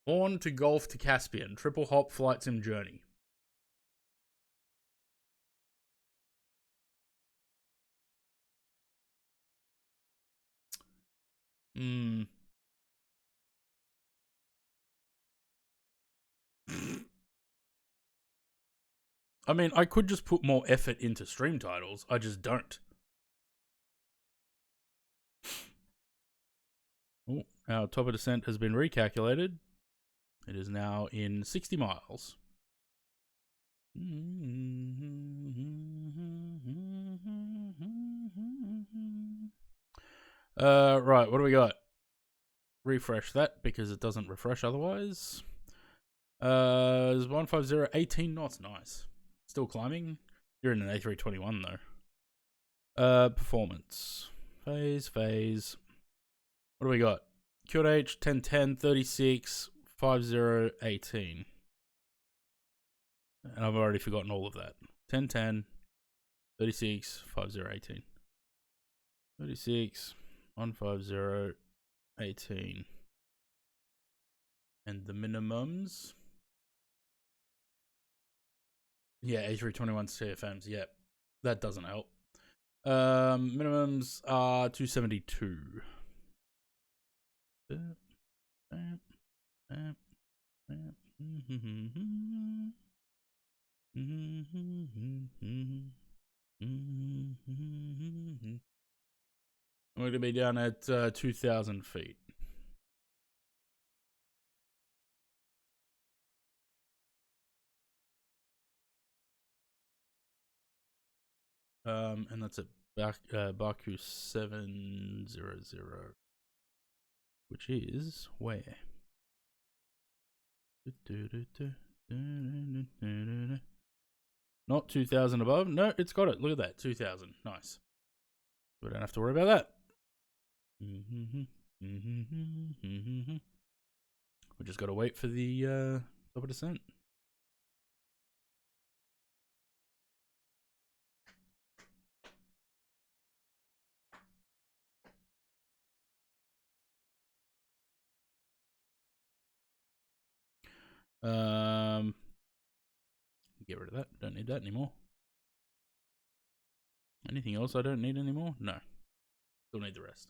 Horn to Gulf to Caspian, triple hop flight sim journey. I mean, I could just put more effort into stream titles. I just don't. Oh, our top of descent has been recalculated. It is now in 60 miles. Right, what do we got? Refresh that because it doesn't refresh otherwise. Is 150 18 knots. Nice. Still climbing. You're in an A321 though. Performance. Phase. What do we got? QH 1010 36 50 18. And I've already forgotten all of that. 1010 36 50 18. 36 150 18. And the minimums. Yeah, A321 CFMs, yep. That doesn't help. Minimums are 272. We're going to be down at 2,000 feet. And that's at Baku 700, which is where? Not 2,000 above. No, it's got it. Look at that. 2,000. Nice. We don't have to worry about that. We just got to wait for the top of descent. Get rid of that. Don't need that anymore. Anything else I don't need anymore? No. Still need the rest.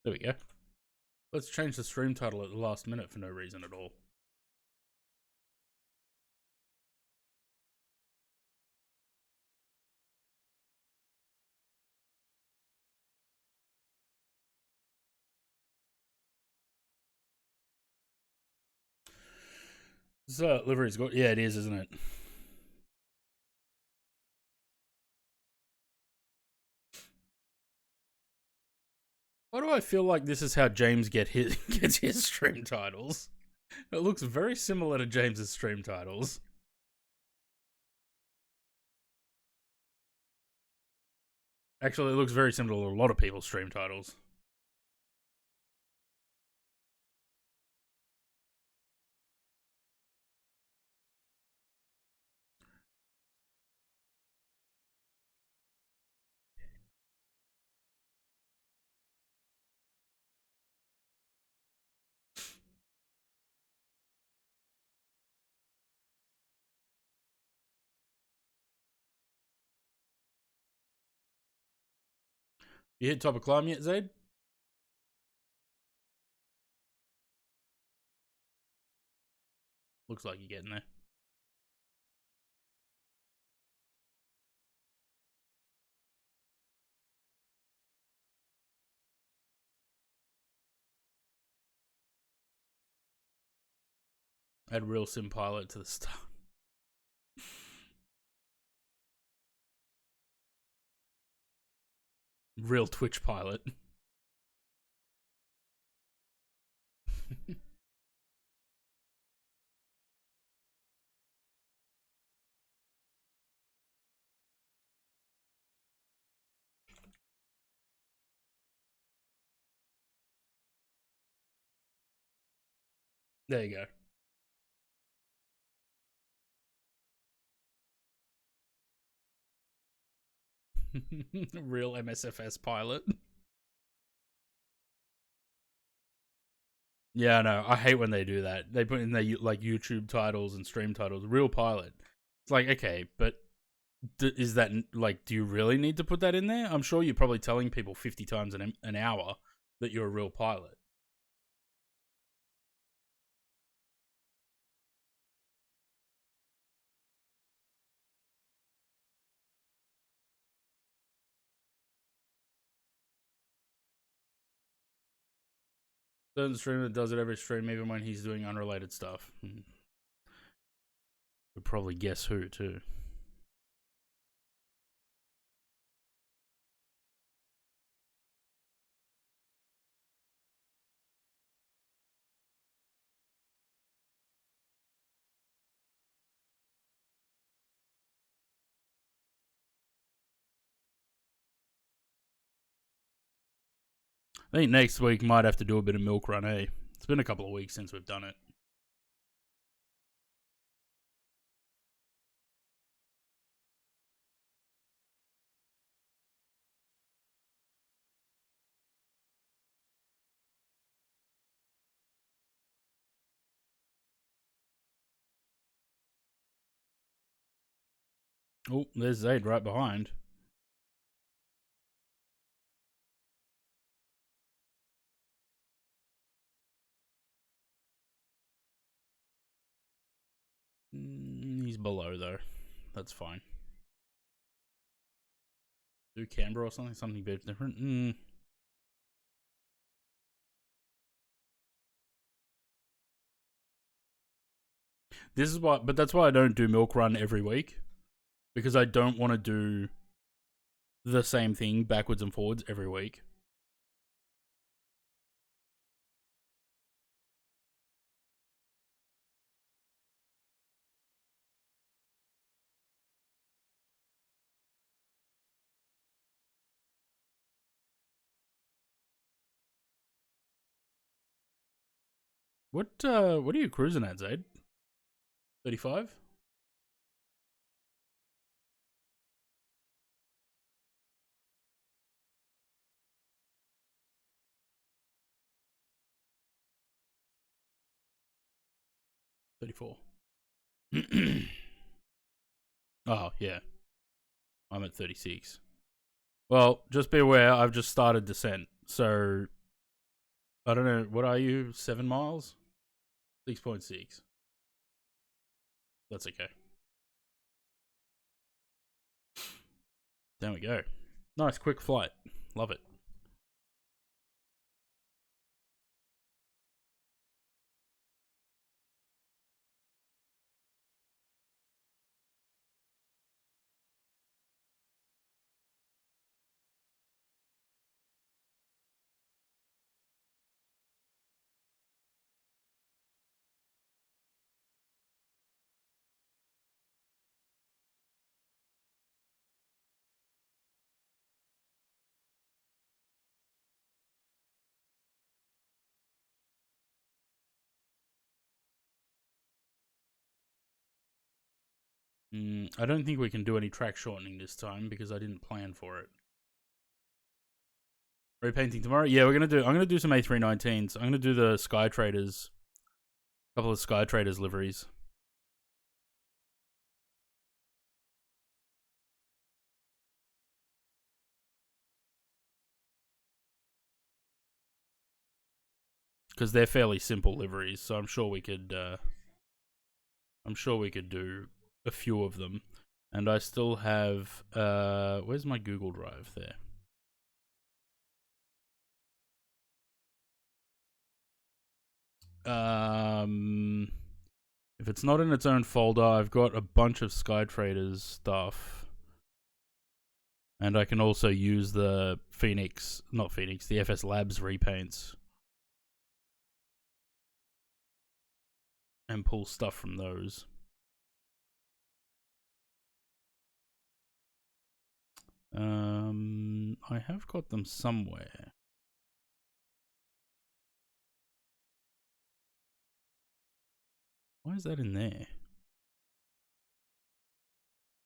There we go. Let's change the stream title at the last minute for no reason at all. So, livery's good. Yeah, it is, isn't it? Why do I feel like this is how James gets his stream titles? It looks very similar to James's stream titles. Actually, it looks very similar to a lot of people's stream titles. You hit top of climb yet, Zaid? Looks like you're getting there. Add real sim pilot to the start. Real Twitch pilot. There you go. Real MSFS pilot. Yeah, no, I hate when they do that. They put in their like YouTube titles and stream titles, real pilot. It's like, okay, but is that like, do you really need to put that in there? I'm sure you're probably telling people 50 times an hour that you're a real pilot. Certain streamer does it every stream, even when he's doing unrelated stuff. Would probably guess who too. I think next week might have to do a bit of milk run, eh? It's been a couple of weeks since we've done it. Oh, there's Zaid right behind. He's below though. That's fine. Do Canberra or something? Something a bit different? This is why, but that's why I don't do milk run every week. Because I don't want to do the same thing backwards and forwards every week. What are you cruising at, Zaid? 35? $34. Oh, yeah. I'm at 36. Well, just be aware, I've just started descent. So, I don't know, what are you? 7 miles? 6.6. That's okay. There we go. Nice, quick flight. Love it. I don't think we can do any track shortening this time because I didn't plan for it. Repainting tomorrow? Yeah, I'm gonna do some A319s. I'm gonna do the Sky Traders, a couple of Sky Traders liveries. Because they're fairly simple liveries, so I'm sure we could do a few of them. And I still have where's my Google Drive there? If it's not in its own folder, I've got a bunch of Sky Traders stuff. And I can also use the the FS Labs repaints. And pull stuff from those. I have got them somewhere. Why is that in there?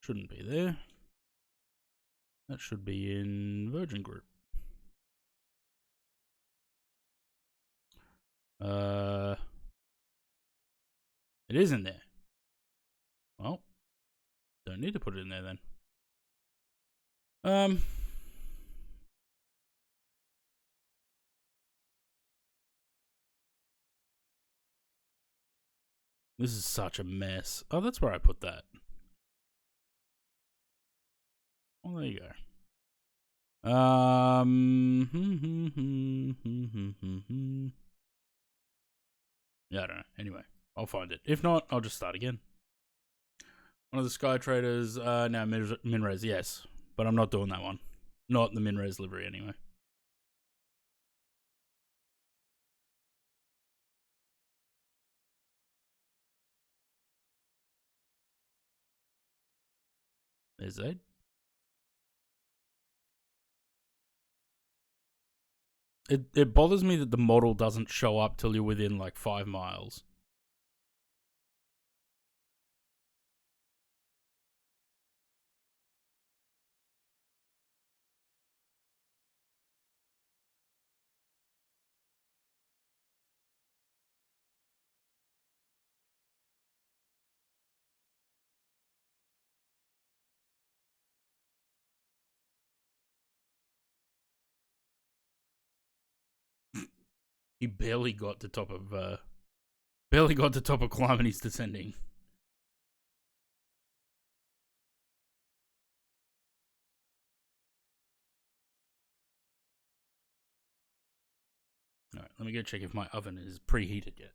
Shouldn't be there. That should be in Virgin Group. It is in there. Well, don't need to put it in there then. This is such a mess. Oh, that's where I put that. Well, there you go. Yeah, I don't know. Anyway, I'll find it. If not, I'll just start again. One of the Sky Traders, now Minres, yes. But I'm not doing that one. Not the Minres livery, anyway. There's Zaid. It bothers me that the model doesn't show up till you're within like 5 miles. He barely got to top of climb and he's descending. Alright, let me go check if my oven is preheated yet.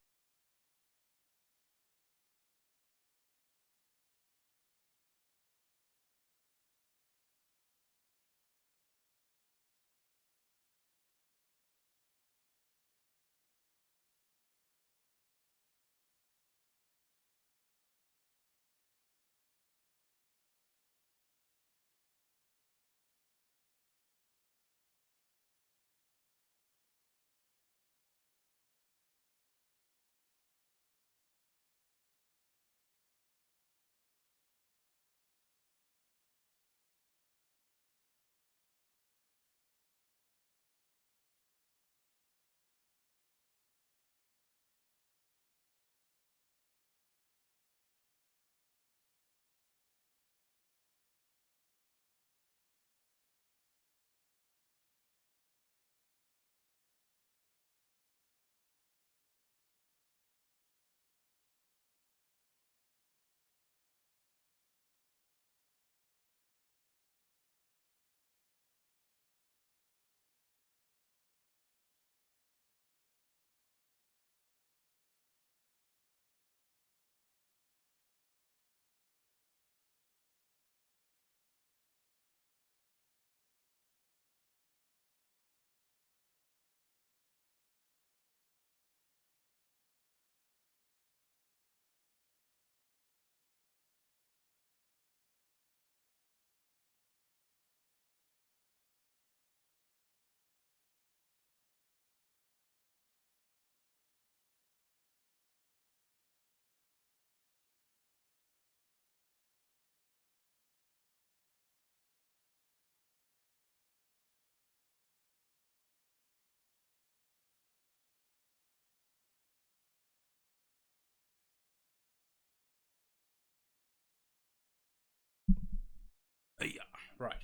Yeah, right.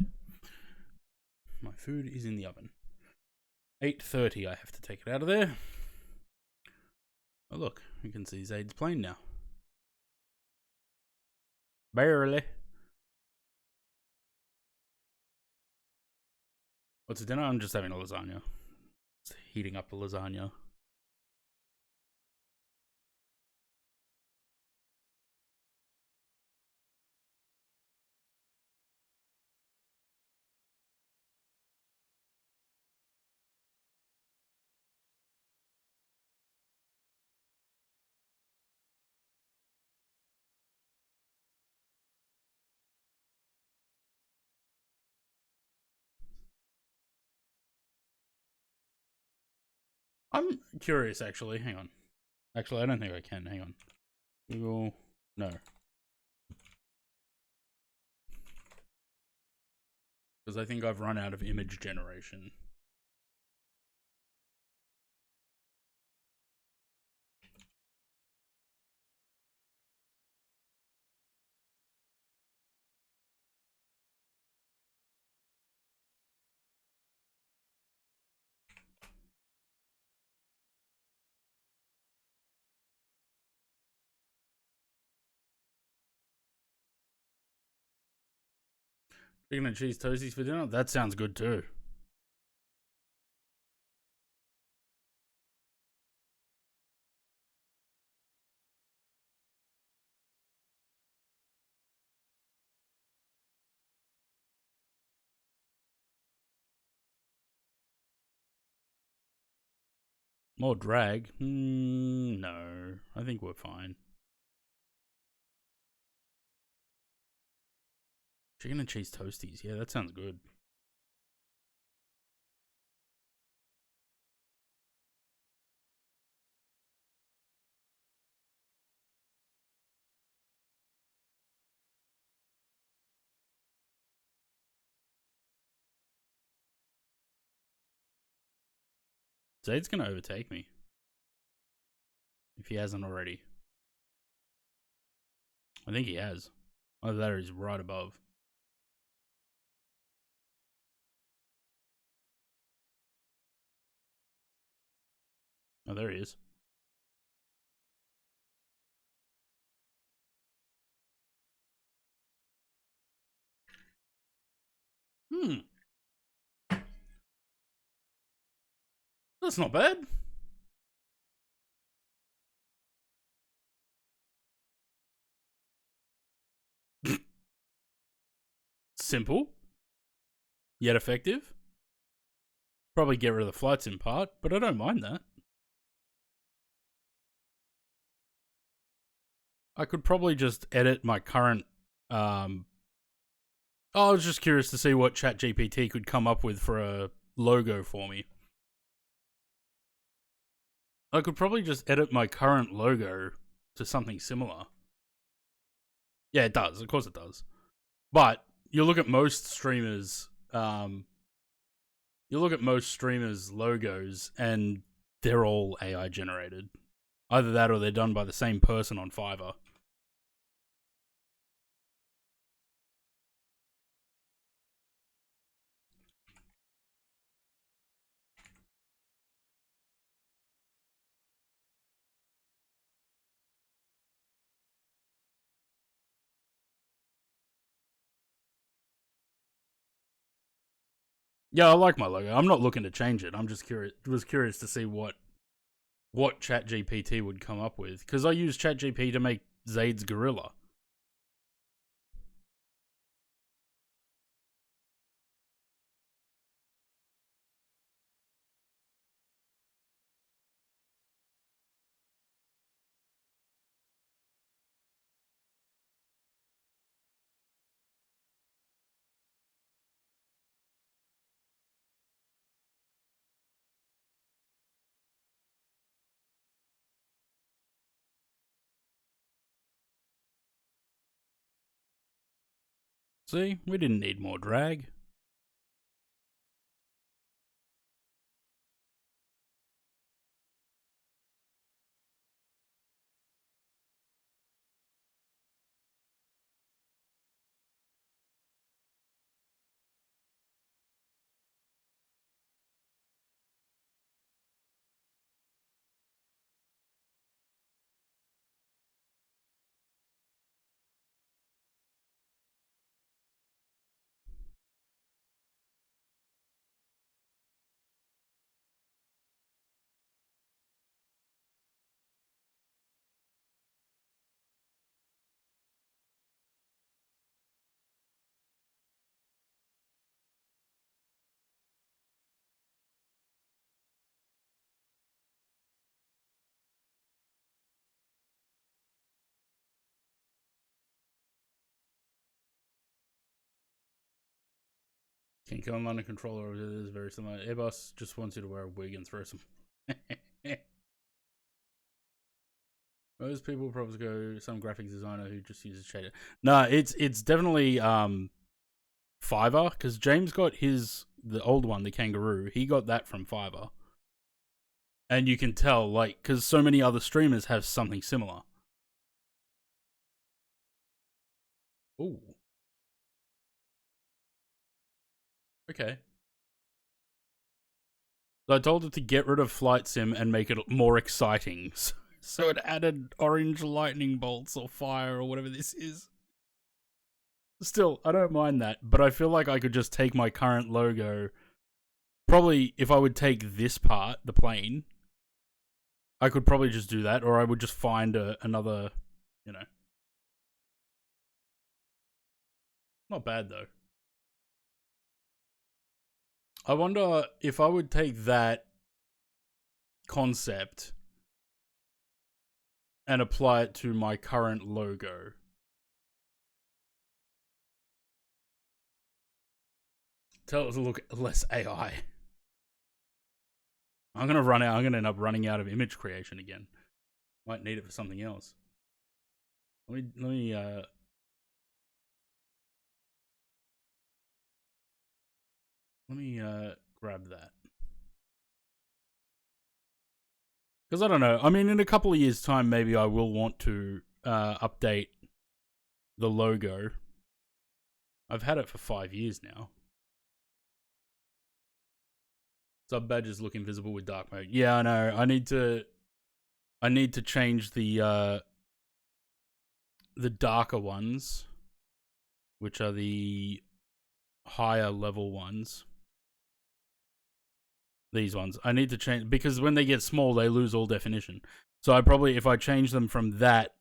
My food is in the oven. 8:30, I have to take it out of there. Oh look, you can see Zaid's plane now. Barely. What's for dinner? I'm just having a lasagna. Just heating up the lasagna. I'm curious, actually. Hang on. Actually, I don't think I can. Hang on. Google. No. Because I think I've run out of image generation. Chicken and cheese toasties for dinner? That sounds good too. More drag? No. I think we're fine. Chicken and cheese toasties. Yeah, that sounds good. Zayd's gonna overtake me. If he hasn't already. I think he has. Either that or he's right above. Oh, there he is. That's not bad. Simple. Yet effective. Probably get rid of the flight sim part, but I don't mind that. I could probably just edit my current. I was just curious to see what ChatGPT could come up with for a logo for me. I could probably just edit my current logo to something similar. Yeah, it does. Of course it does. But you look at most streamers, logos, and they're all AI generated. Either that or they're done by the same person on Fiverr. Yeah, I like my logo. I'm not looking to change it. I'm just curious. Was curious to see what ChatGPT would come up with, because I use ChatGPT to make Zayd's gorilla. See, we didn't need more drag. Can kill online a controller. It is very similar. Airbus just wants you to wear a wig and throw some. Most people probably go some graphics designer who just uses shader. No, it's definitely Fiverr, because James got the old one, the kangaroo. He got that from Fiverr, and you can tell, like, because so many other streamers have something similar. Ooh. Okay. So I told it to get rid of Flight Sim and make it more exciting. So it added orange lightning bolts or fire or whatever this is. Still, I don't mind that, but I feel like I could just take my current logo. Probably, if I would take this part, the plane, I could probably just do that, or I would just find another, Not bad, though. I wonder if I would take that concept and apply it to my current logo. Tell it to look less AI. I'm gonna end up running out of image creation again. Might need it for something else. Let me grab that. Because I don't know. I mean, in a couple of years' time, maybe I will want to update the logo. I've had it for 5 years now. Sub badges look invisible with dark mode. Yeah, I know. I need to change the darker ones, which are the higher level ones. These ones. I need to change, because when they get small, they lose all definition. So if I change them from that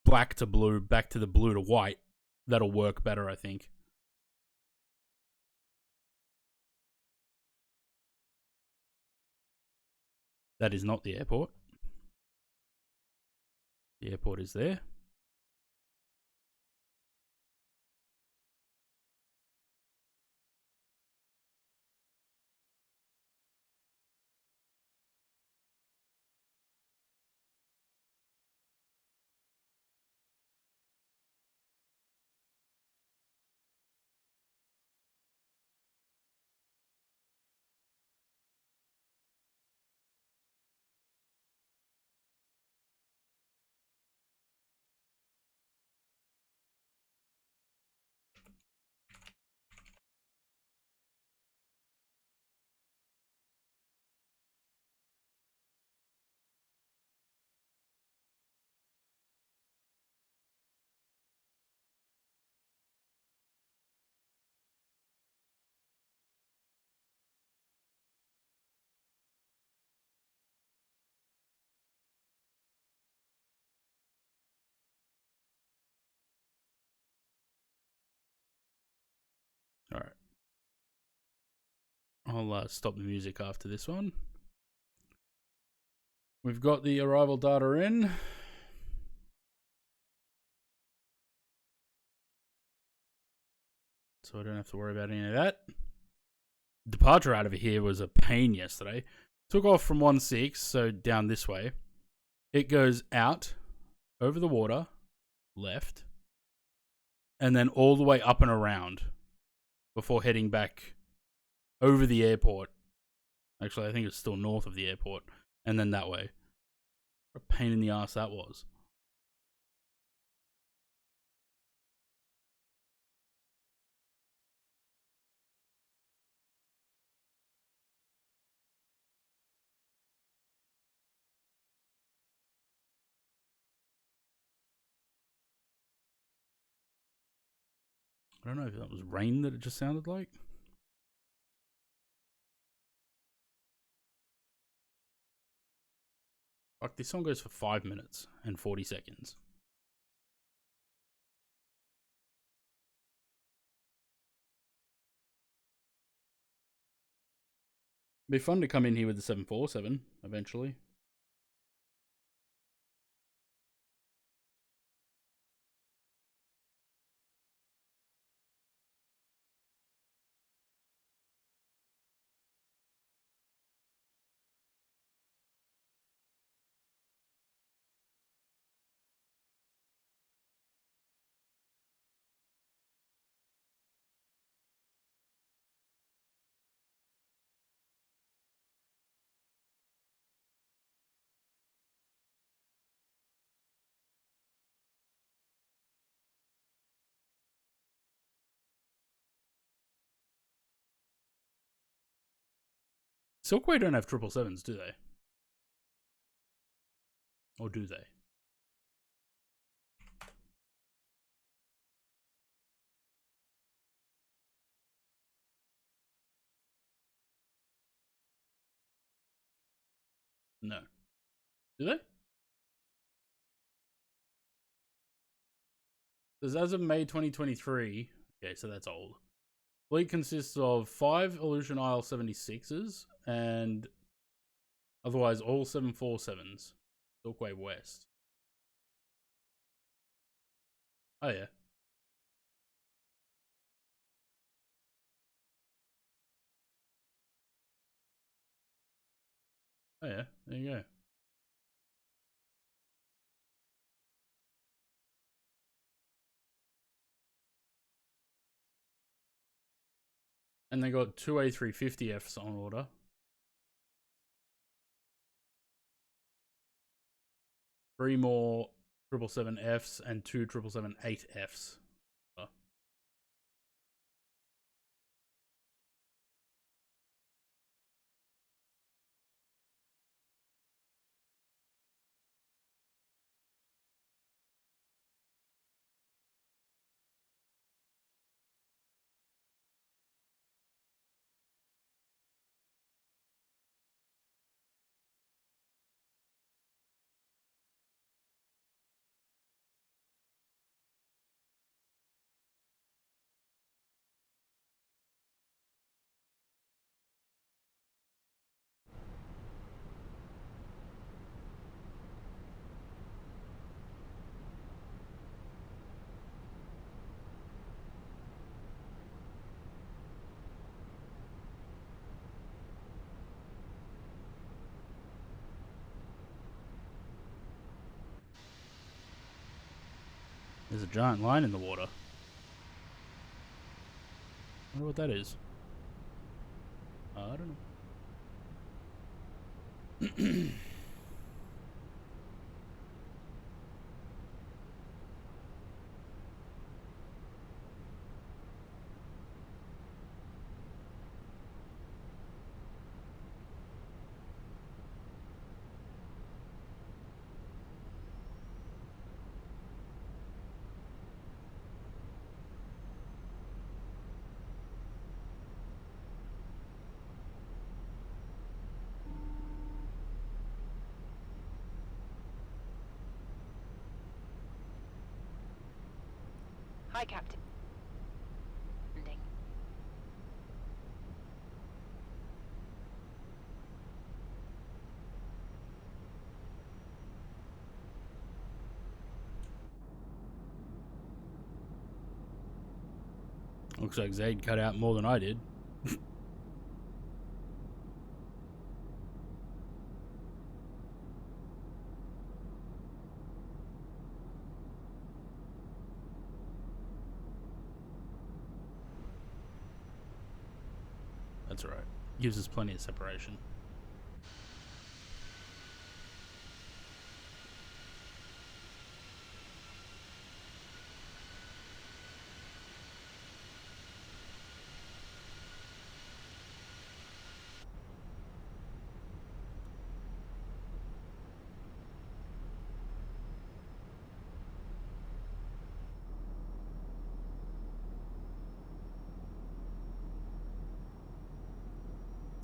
black to blue, back to the blue to white, that'll work better, I think. That is not the airport. The airport is there. Alright. I'll stop the music after this one. We've got the arrival data in. So I don't have to worry about any of that. Departure out of here was a pain yesterday. Took off from 1-6, so down this way. It goes out, over the water, left, and then all the way up and around before heading back over the airport. Actually, I think it's still north of the airport, and then that way. What a pain in the ass that was. I don't know if that was rain that it just sounded like. Fuck, this song goes for 5 minutes and 40 seconds. It'd be fun to come in here with the 747 eventually. Silkway don't have 777s, do they? Or do they? No. Do they? Says as of May 2023. Okay, so that's old. Fleet consists of 5 Aleutian IL-76s and Otherwise, all 747s. Silkway West. Oh, yeah. Oh, yeah. There you go. And they got 2 A350Fs on order. Three more 777Fs and 2 777-8Fs. There's a giant line in the water. I wonder what that is. I don't know. Hi, Captain. Landing. Looks like Zaid cut out more than I did. That's alright. Gives us plenty of separation.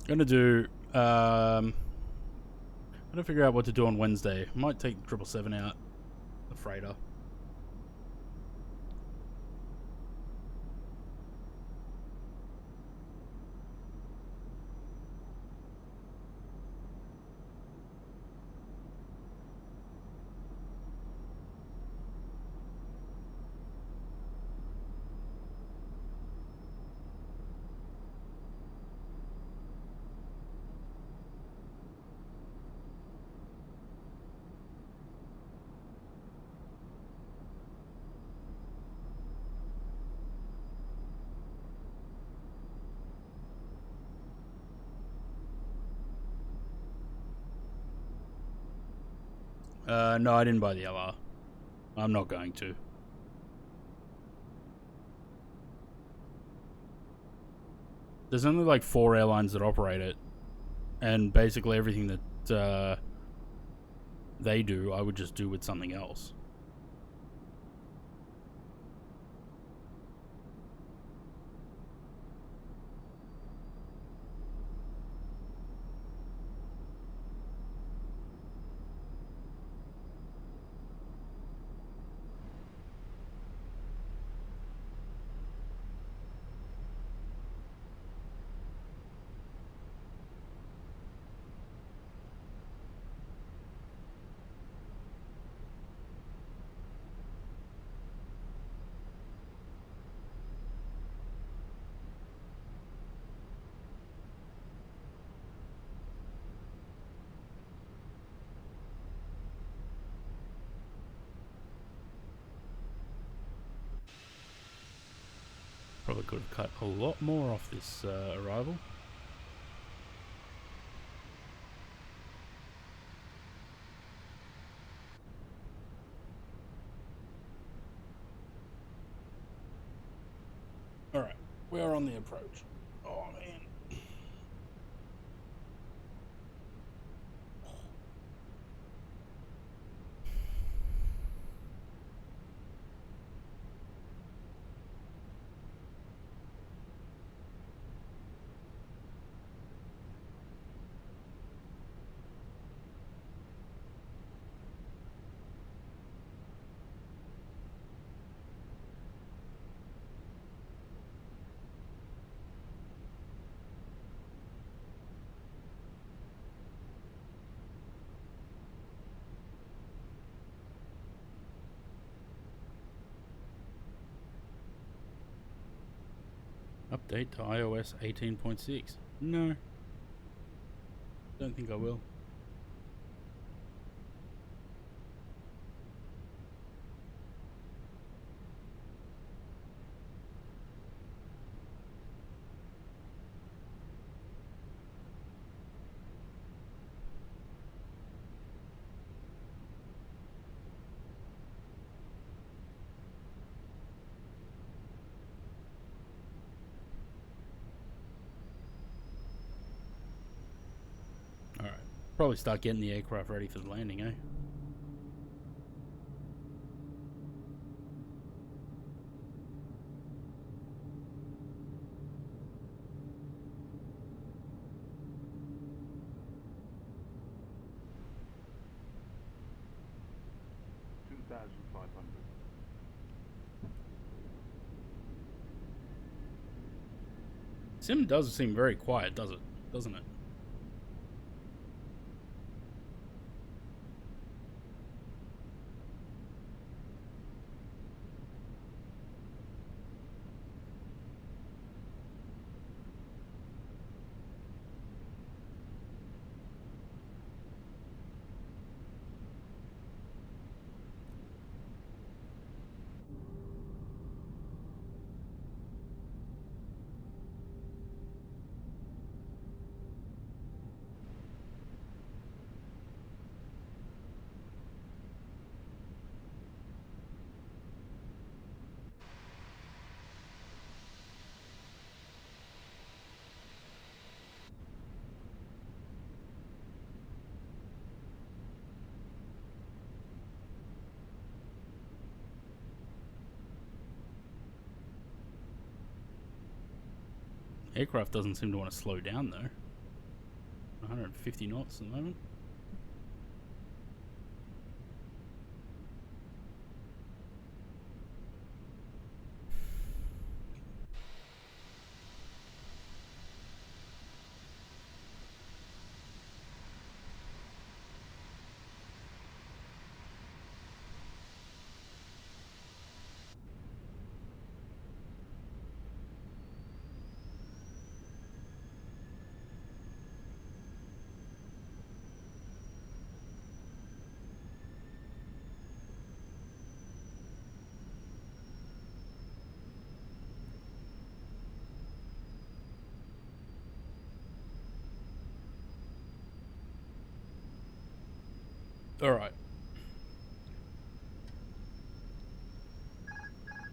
Gonna do gotta figure out what to do on Wednesday. Might take 777 out, the freighter. No, I didn't buy the LR. I'm not going to. There's only like 4 airlines that operate it, and basically everything that they do, I would just do with something else. Probably could have cut a lot more off this arrival. Alright, we are on the approach. Oh man. Update to iOS 18.6. No. Don't think I will. Alright. Probably start getting the aircraft ready for the landing, eh? Sim does seem very quiet, doesn't it? Aircraft doesn't seem to want to slow down though. 150 knots at the moment. Alright.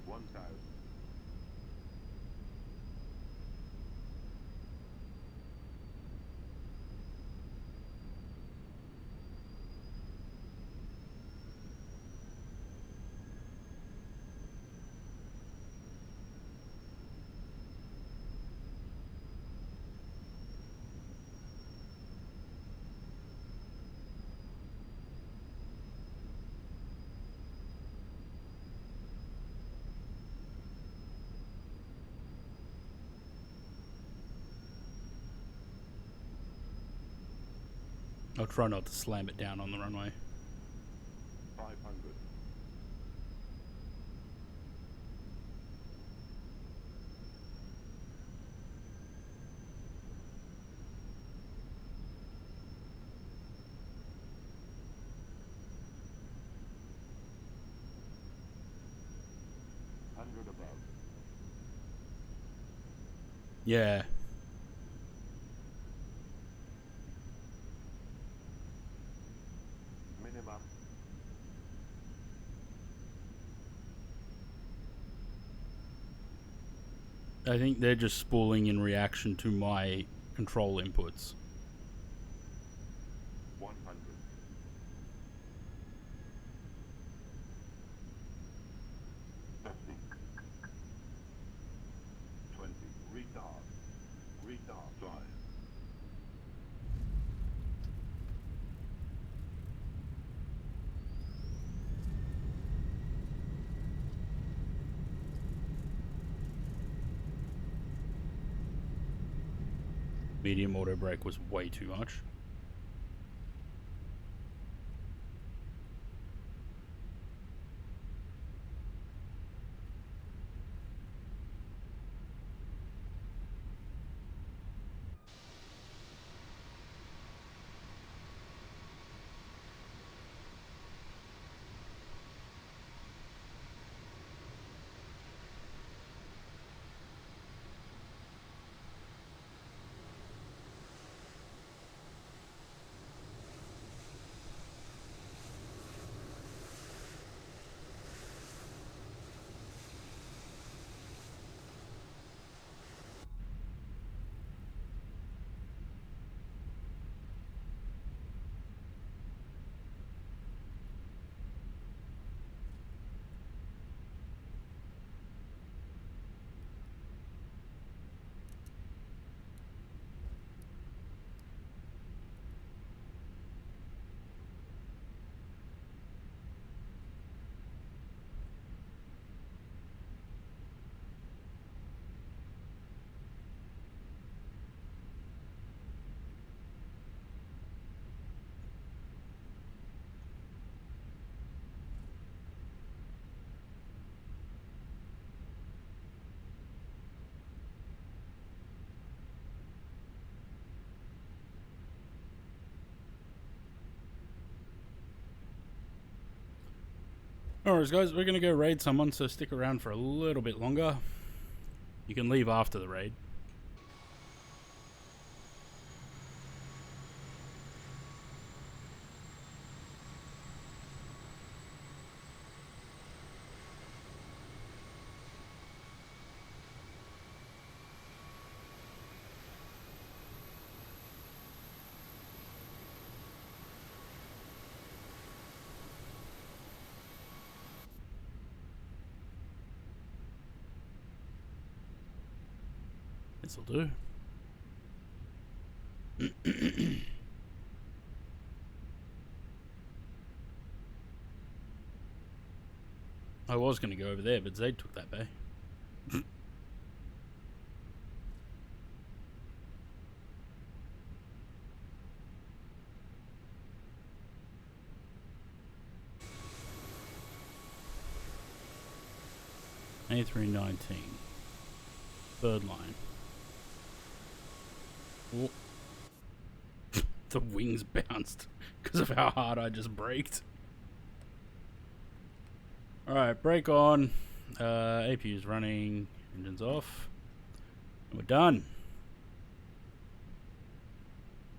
1000. I'll try not to slam it down on the runway. 500. Hundred above. Yeah. Minimum. I think they're just spooling in reaction to my control inputs. 100. Testing. 20. Retard. Retard. 5. Medium auto brake was way too much. Alright guys, we're gonna go raid someone, so stick around for a little bit longer. You can leave after the raid. This'll do. I was going to go over there, but Zayd took that bay. A319. Third line. Oh. The wings bounced because of how hard I just braked. Alright, brake on. APU's running. Engine's off. And we're done.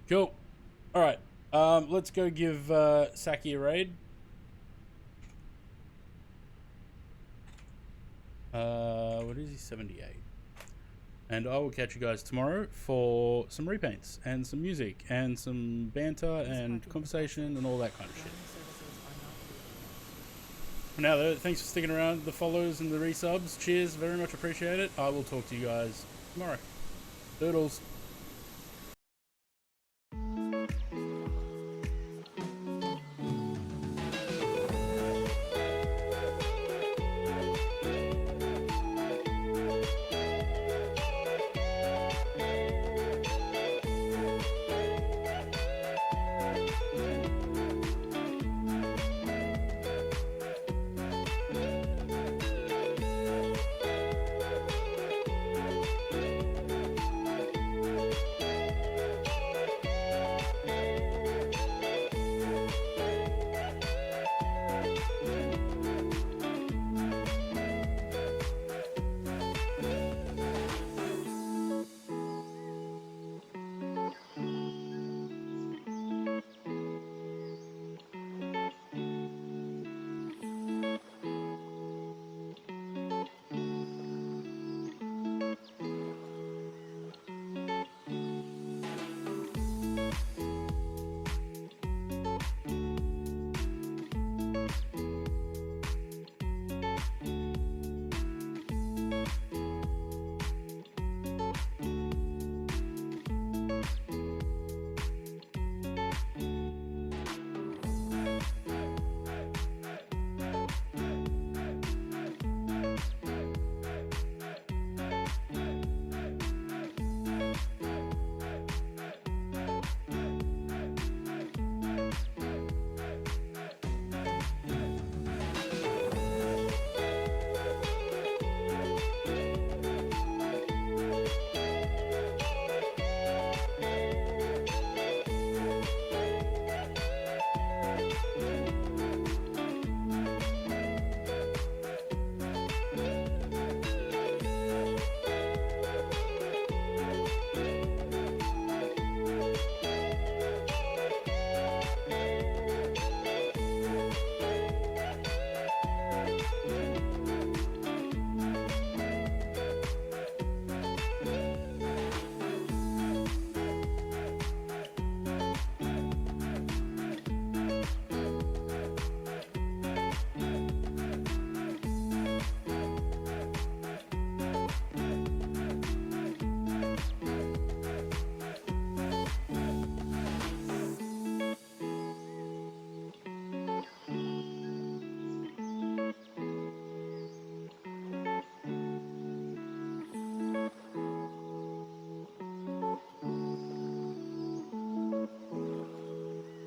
Cool. Alright. Let's go give Saki a raid. What is he? 78. And I will catch you guys tomorrow for some repaints and some music and some banter and conversation and all that kind of shit. For now though, thanks for sticking around, the follows and the resubs. Cheers, very much appreciate it. I will talk to you guys tomorrow. Doodles.